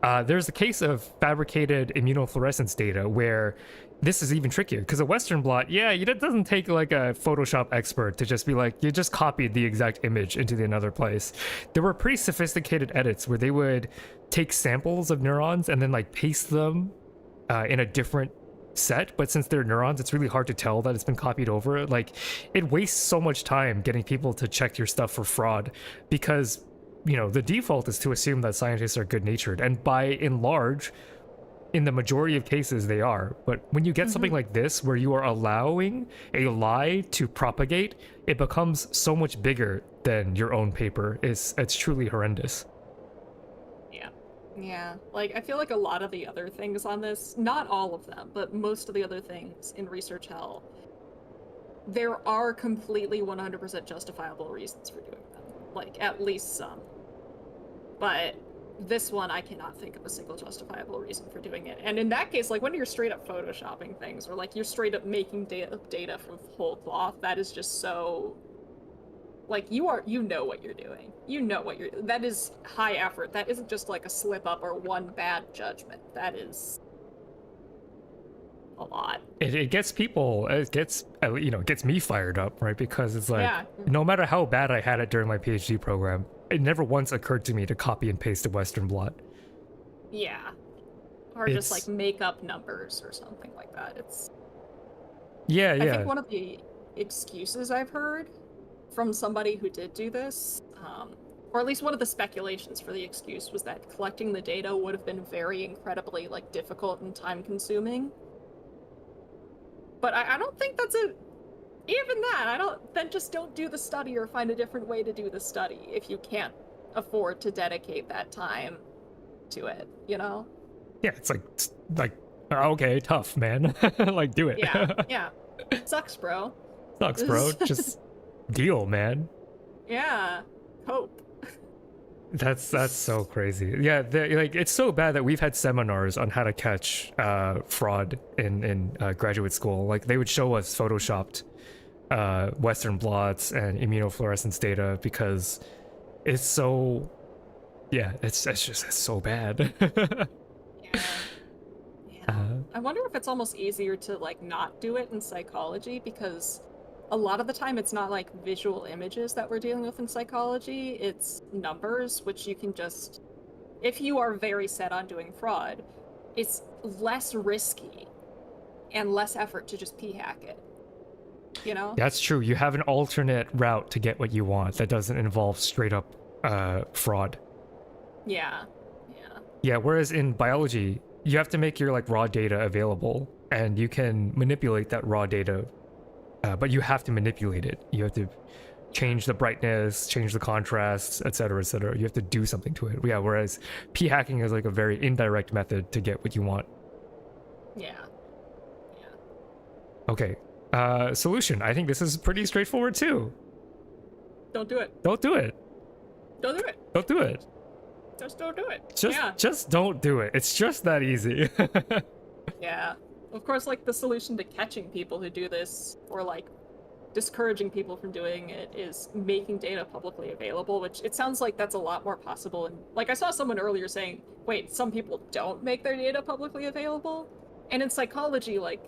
there's a case of fabricated immunofluorescence data where this is even trickier because a Western blot, yeah, it doesn't take like a Photoshop expert to just be like, you just copied the exact image into the another place. There were pretty sophisticated edits where they would take samples of neurons and then like paste them in a different set, but since they're neurons, it's really hard to tell that it's been copied over. Like, it wastes so much time getting people to check your stuff for fraud because, you know, the default is to assume that scientists are good-natured, and by and large, in the majority of cases, they are. But when you get something like this, where you are allowing a lie to propagate, it becomes so much bigger than your own paper. It's truly horrendous. Yeah, like I feel like a lot of the other things on this, not all of them, but most of the other things in research hell, there are completely 100% justifiable reasons for doing them. Like, at least some. But this one, I cannot think of a single justifiable reason for doing it. And in that case, like when you're straight up photoshopping things, or like you're straight up making data from whole cloth, that is just so... Like, you know what you're doing. You know what you're... That is high effort. That isn't just, like, a slip-up or one bad judgment. That is... a lot. It gets people... It gets, you know, gets me fired up, right? Because it's like, Yeah. no matter how bad I had it during my PhD program, it never once occurred to me to copy and paste a Western blot. Yeah. Or just, like, make up numbers or something like that. It's... Yeah. I think one of the excuses I've heard from somebody who did do this, or at least one of the speculations for the excuse, was that collecting the data would have been very incredibly like difficult and time consuming. But I don't think that's it. Even that, then just don't do the study or find a different way to do the study if you can't afford to dedicate that time to it, you know? Yeah, it's like okay, tough, man. Like, do it. Yeah. Sucks, bro. Sucks, bro. Just deal, man. Yeah. Cope. That's so crazy. Yeah, like it's so bad that we've had seminars on how to catch fraud in graduate school. Like, they would show us photoshopped Western blots and immunofluorescence data because it's so... Yeah, it's so bad. Yeah. I wonder if it's almost easier to like not do it in psychology, because a lot of the time it's not like visual images that we're dealing with in psychology, it's numbers, which you can just, if you are very set on doing fraud, it's less risky and less effort to just p-hack it, you know? That's true. You have an alternate route to get what you want that doesn't involve straight up fraud. Yeah. Yeah, whereas in biology, you have to make your like raw data available, and you can manipulate that raw data, but you have to manipulate it. You have to change the brightness, change the contrast, etc., etc. You have to do something to it. Yeah, whereas p-hacking is like a very indirect method to get what you want. Yeah. Okay, solution. I think this is pretty straightforward too. Don't do it. Don't do it. Don't do it. Don't do it. Just don't do it. Just don't do it. It's just that easy. Yeah. Of course, like, the solution to catching people who do this, or like discouraging people from doing it, is making data publicly available, which it sounds like that's a lot more possible. And like, I saw someone earlier saying, wait, some people don't make their data publicly available? And in psychology, like,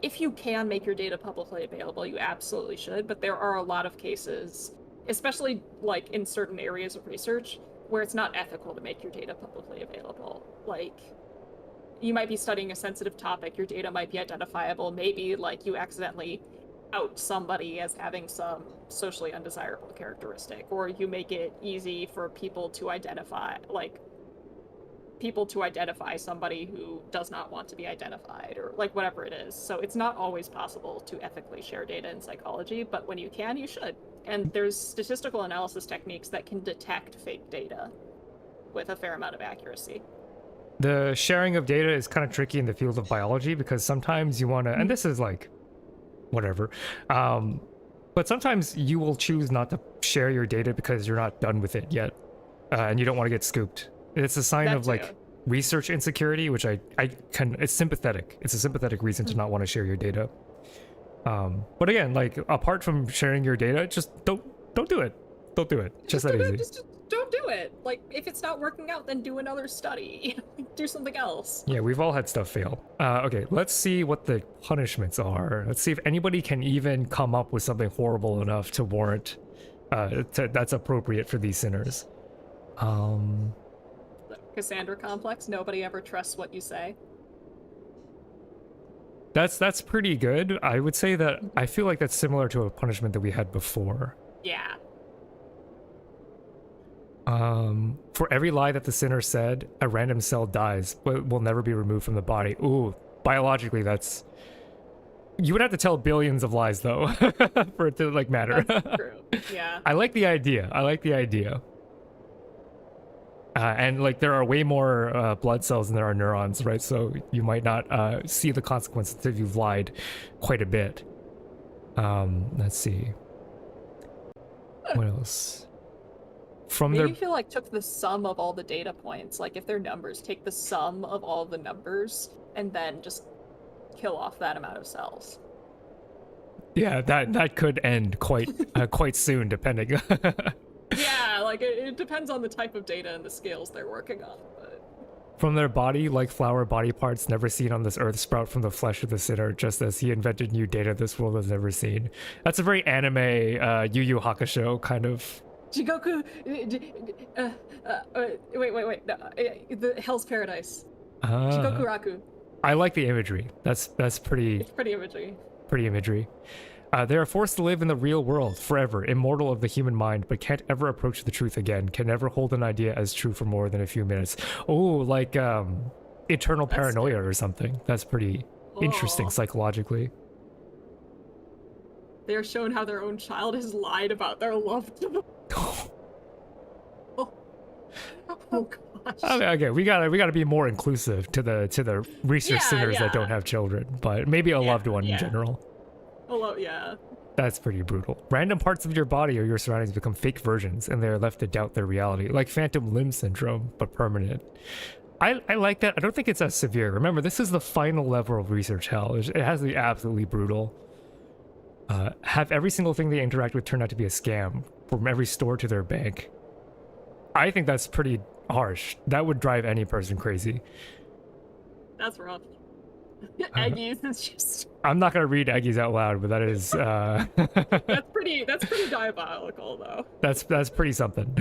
if you can make your data publicly available, you absolutely should, but there are a lot of cases, especially like in certain areas of research, where it's not ethical to make your data publicly available. Like, you might be studying a sensitive topic, your data might be identifiable, maybe like you accidentally out somebody as having some socially undesirable characteristic, or you make it easy for people to identify somebody who does not want to be identified, or like whatever it is. So it's not always possible to ethically share data in psychology, but when you can, you should. And there's statistical analysis techniques that can detect fake data with a fair amount of accuracy. the sharing of data is kind of tricky in the field of biology because sometimes you want to, and this is like, whatever. But sometimes you will choose not to share your data because you're not done with it yet, and you don't want to get scooped. It's a sign of like research insecurity, which I can. It's sympathetic. It's a sympathetic reason to not want to share your data. But again, like apart from sharing your data, just don't do it. Don't do it. Just that easy. Just don't do it. Like if it's not working out, then do another study. Do something else. Yeah, we've all had stuff fail. Okay, let's see what the punishments are. Let's see if anybody can even come up with something horrible enough to warrant that's appropriate for these sinners. The Cassandra complex. Nobody ever trusts what you say. That's pretty good. I would say that I feel like that's similar to a punishment that we had before. Yeah. For every lie that the sinner said, a random cell dies, but will never be removed from the body. Ooh, biologically, that's... You would have to tell billions of lies, though, for it to, like, matter. That's true, yeah. I like the idea. I like the idea. And, like, there are way more blood cells than there are neurons, right? So you might not see the consequences if you've lied quite a bit. Let's see. What else? Maybe you feel like took the sum of all the data points. Like if they're numbers, take the sum of all the numbers and then just kill off that amount of cells. Yeah, that could end quite quite soon, depending. Yeah, like it depends on the type of data and the scales they're working on. But... From their body, like flower body parts never seen on this earth, sprout from the flesh of the sinner, just as he invented new data this world has never seen. That's a very anime Yu Yu Hakusho kind of. Jigoku, wait, no, the Hell's Paradise. Jigoku Raku. I like the imagery. That's pretty. It's pretty imagery. Pretty imagery. They are forced to live in the real world forever, immortal of the human mind, but can't ever approach the truth again. Can never hold an idea as true for more than a few minutes. Oh, like eternal paranoia or something. That's pretty interesting psychologically. They are shown how their own child has lied about their love to them. Oh gosh. Okay, we gotta be more inclusive to the research sinners that don't have children, but maybe a loved one in general. Yeah. That's pretty brutal. Random parts of your body or your surroundings become fake versions, and they are left to doubt their reality, like phantom limb syndrome, but permanent. I like that. I don't think it's as severe. Remember, this is the final level of research hell. It has to be absolutely brutal. Have every single thing they interact with turn out to be a scam, from every store to their bank. I think that's pretty harsh. That would drive any person crazy. That's rough. Eggies is just... I'm not gonna read Eggies out loud, but that is that's pretty diabolical though. That's pretty something.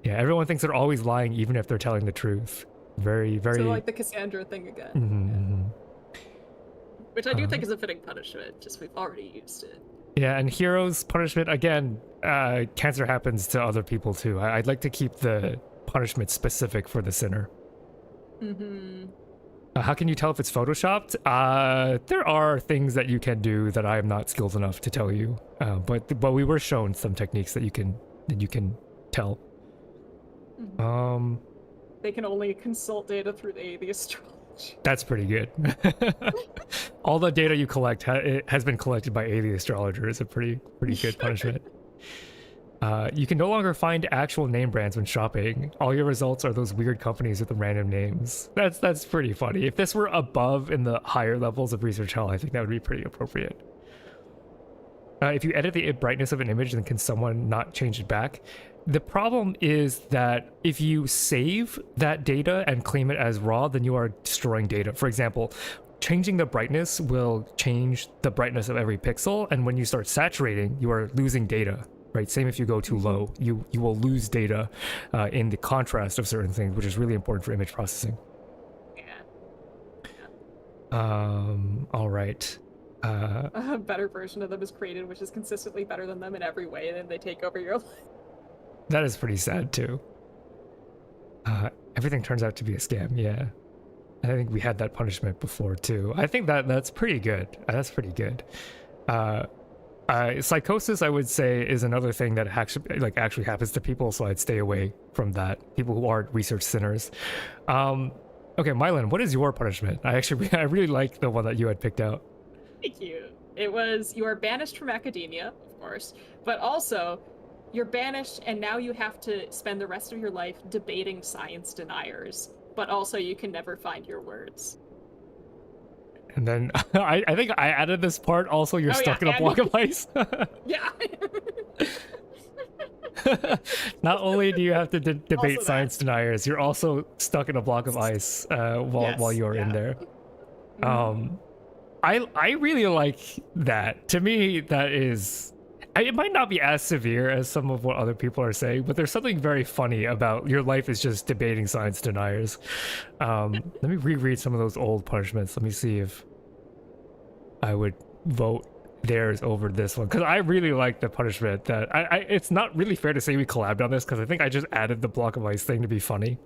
Yeah, everyone thinks they're always lying even if they're telling the truth. Very So like the Cassandra thing again. Mm-hmm. Which I do think is a fitting punishment, just we've already used it. Yeah, and Hero's punishment, again, cancer happens to other people too. I'd like to keep the punishment specific for the sinner. Mm-hmm. How can you tell if it's photoshopped? There are things that you can do that I am not skilled enough to tell you, but we were shown some techniques that you can tell. Mm-hmm. They can only consult data through the astrology. That's pretty good. All the data you collect has been collected by the astrologer. Is a pretty good punishment. You can no longer find actual name brands when shopping. All your results are those weird companies with the random names. That's pretty funny. If this were above in the higher levels of research hell, I think that would be pretty appropriate. If you edit the brightness of an image, then can someone not change it back? The problem is that if you save that data and claim it as raw, then you are destroying data. For example, changing the brightness will change the brightness of every pixel, and when you start saturating, you are losing data. Right, same if you go too low, you will lose data in the contrast of certain things, which is really important for image processing. All right. A better version of them is created, which is consistently better than them in every way, and then they take over your life. That is pretty sad too. Everything turns out to be a scam. Yeah, I think we had that punishment before too. I think that's pretty good. That's pretty good. Psychosis, I would say, is another thing that actually happens to people, so I'd stay away from that. People who aren't research sinners. Okay, Myelin, what is your punishment? I really like the one that you had picked out. Thank you. It was you are banished from academia, of course, but also you're banished and now you have to spend the rest of your life debating science deniers, but also you can never find your words. And then I think I added this part. Also, you're stuck in a block of ice. Yeah. Not only do you have to debate science deniers, you're also stuck in a block of ice while you're in there. I really like that. To me, that is... It might not be as severe as some of what other people are saying, but there's something very funny about your life is just debating science deniers. Let me reread some of those old punishments. Let me see if I would vote theirs over this one, because I really like the punishment that it's not really fair to say we collabed on this, because I think I just added the block of ice thing to be funny.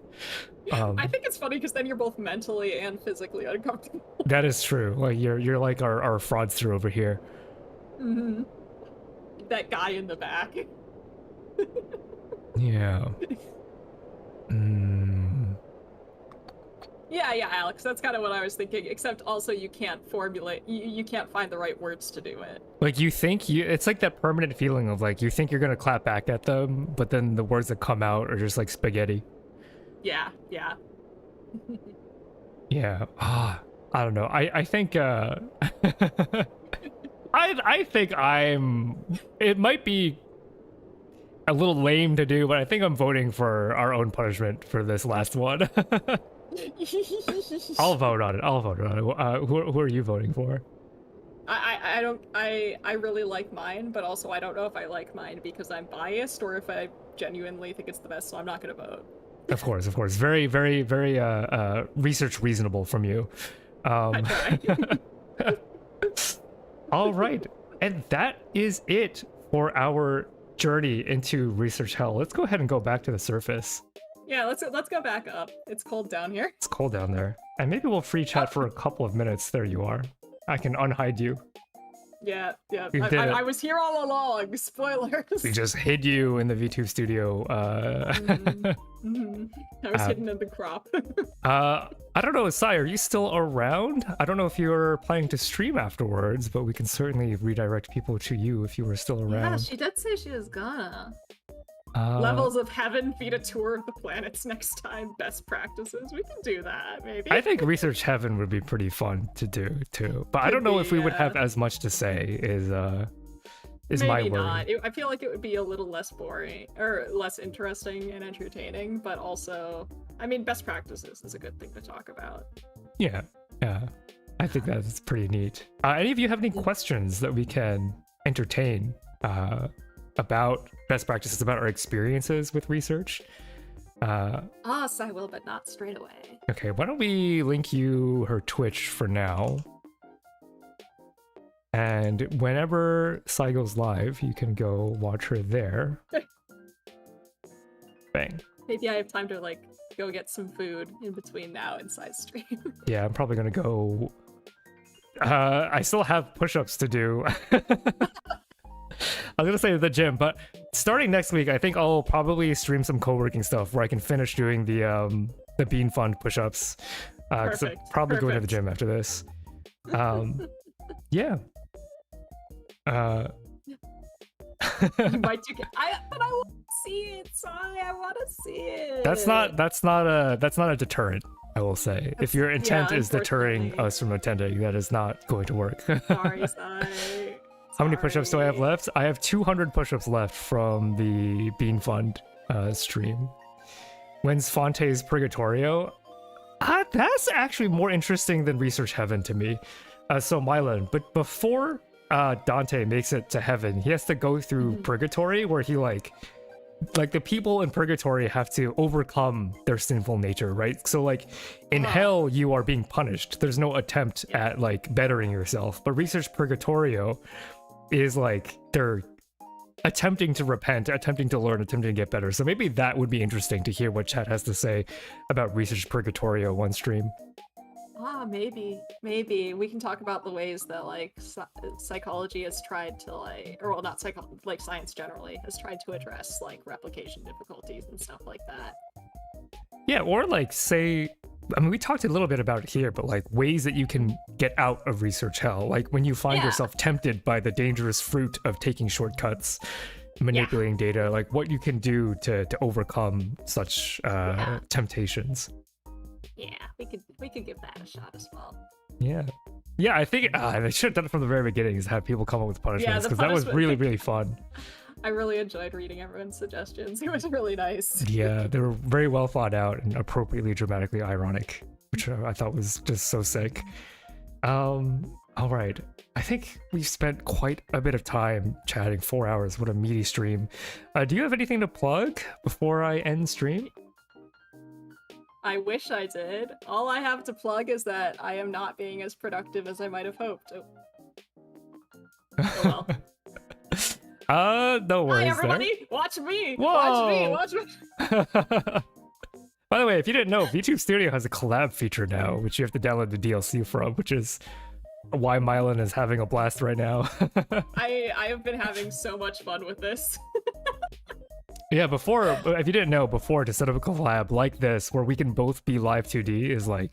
I think it's funny because then you're both mentally and physically uncomfortable. That is true. Like you're like our fraudster over here. Mm-hmm. That guy in the back. Yeah. Yeah, Alex, that's kind of what I was thinking, except also you can't formulate, you can't find the right words to do it. Like it's like that permanent feeling of like, you think you're gonna clap back at them, but then the words that come out are just like spaghetti. Yeah. Yeah. I don't know. I think, I think it might be a little lame to do, but I think I'm voting for our own punishment for this last one. I'll vote on it. Who are you voting for? I really like mine, but also I don't know if I like mine because I'm biased or if I genuinely think it's the best, so I'm not gonna vote. Of course. Very, very, very research reasonable from you. All right, and that is it for our journey into research hell. Let's go ahead and go back to the surface. Yeah, let's go back up. It's cold down here. It's cold down there. And maybe we'll free chat for a couple of minutes. There you are. I can unhide you. Yeah. I was here all along. Spoilers. We just hid you in the V2 studio. I was hidden in the crop. I don't know, Sai, are you still around? I don't know if you're planning to stream afterwards, but we can certainly redirect people to you if you were still around. Yeah, she did say she was gonna. Levels of Heaven, feed a tour of the planets next time. Best practices. We can do that, maybe. I think Research Heaven would be pretty fun to do, too. But I don't know if we would have as much to say, is maybe my worry. Not. I feel like it would be a little less boring, or less interesting and entertaining, but also, I mean, best practices is a good thing to talk about. Yeah. I think that's pretty neat. Any of you have any questions that we can entertain about best practices, about our experiences with research? Yes, I will, but not straight away. Okay, why don't we link you her Twitch for now? And whenever Sai goes live, you can go watch her there. Bang. Maybe I have time to, like, go get some food in between now and Sai's stream. Yeah, I'm probably gonna go... I still have push-ups to do. I was gonna say the gym, but starting next week, I think I'll probably stream some co-working stuff where I can finish doing the Bean Fund push-ups. Because I'm probably going to the gym after this. Yeah. You might do. But I want to see it, Sai. I want to see it. That's not a deterrent. I will say, if your intent is deterring us from attending, that is not going to work. Sorry, Sai. How many push-ups do I have left? I have 200 push-ups left from the Bean Fund stream. When's Phy-ante's Purgatorio? That's actually more interesting than Research Heaven to me. So Myelin, but before Dante makes it to heaven, he has to go through Purgatory, where he like the people in Purgatory have to overcome their sinful nature, right? So like in hell, you are being punished. There's no attempt at like bettering yourself. But Research Purgatorio is like they're attempting to repent, attempting to learn, attempting to get better. So maybe that would be interesting to hear what chat has to say about Research Purgatorio one stream. Maybe we can talk about the ways that like psychology has tried to or well, not like science generally has tried to address like replication difficulties and stuff like that. Yeah, or like say, I mean, we talked a little bit about it here, but like ways that you can get out of research hell, like when you find yourself tempted by the dangerous fruit of taking shortcuts, manipulating data, like what you can do to overcome such temptations. Yeah, we could give that a shot as well. Yeah, I think they should have done it from the very beginning, is have people come up with punishments, because that was really, really fun. I really enjoyed reading everyone's suggestions. It was really nice. Yeah, they were very well thought out and appropriately dramatically ironic, which I thought was just so sick. All right, I think we've spent quite a bit of time chatting. 4 hours, what a meaty stream. Do you have anything to plug before I end stream? I wish I did. All I have to plug is that I am not being as productive as I might have hoped. Oh well. No worries. Hi everybody, there. watch me! Whoa! Watch me! By the way, if you didn't know, VTube Studio has a collab feature now, which you have to download the DLC from, which is why Myelin is having a blast right now. I have been having so much fun with this. Yeah, before, if you didn't know, before, to set up a collab like this, where we can both be live 2D, is like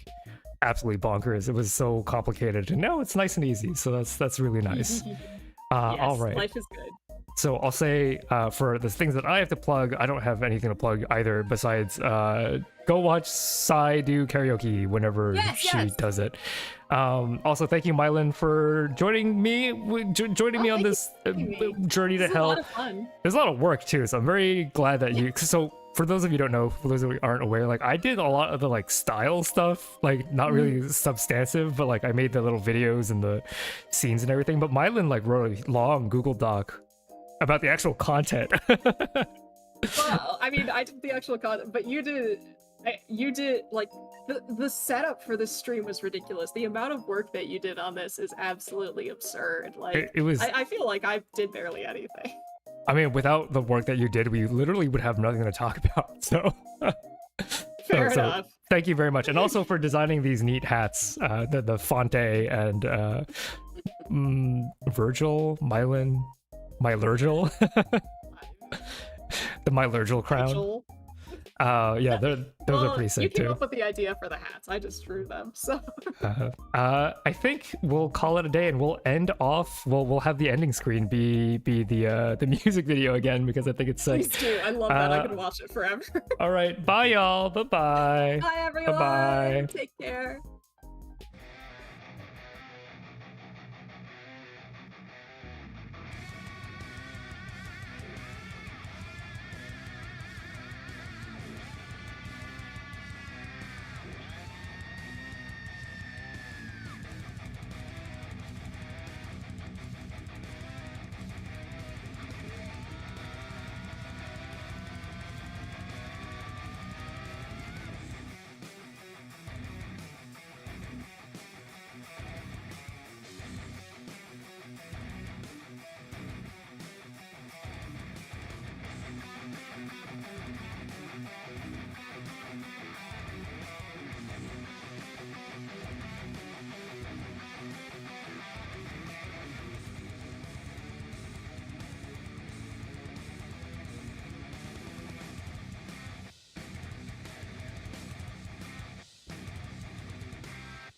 absolutely bonkers. It was so complicated, and now it's nice and easy, so that's really nice. Yes, all right. Life is good. So I'll say for the things that I have to plug, I don't have anything to plug either besides go watch Sai do karaoke whenever she does it. Also, thank you, Myelin, for joining me on this journey to hell. A lot of fun. There's a lot of work too, so I'm very glad that you. So for those of you who don't know, for those of you who aren't aware, like I did a lot of the like style stuff, like not really substantive, but like I made the little videos and the scenes and everything. But Myelin like wrote a long Google Doc about the actual content. Well, I mean, I did the actual content, but you did like the setup for this stream was ridiculous. The amount of work that you did on this is absolutely absurd. Like it was. I feel like I did barely anything. I mean, without the work that you did, we literally would have nothing to talk about. So fair enough. Thank you very much, and also for designing these neat hats, the Phy-ante and Myelin. The Mylergil crown. Yeah, those are pretty sick too. You came up with the idea for the hats. I just drew them. So I think we'll call it a day, and we'll end off. We'll have the ending screen be the music video again, because I think it's sick. Please do. I love that. I can watch it forever. All right, bye y'all. Bye bye. Bye everyone. Bye bye. Take care.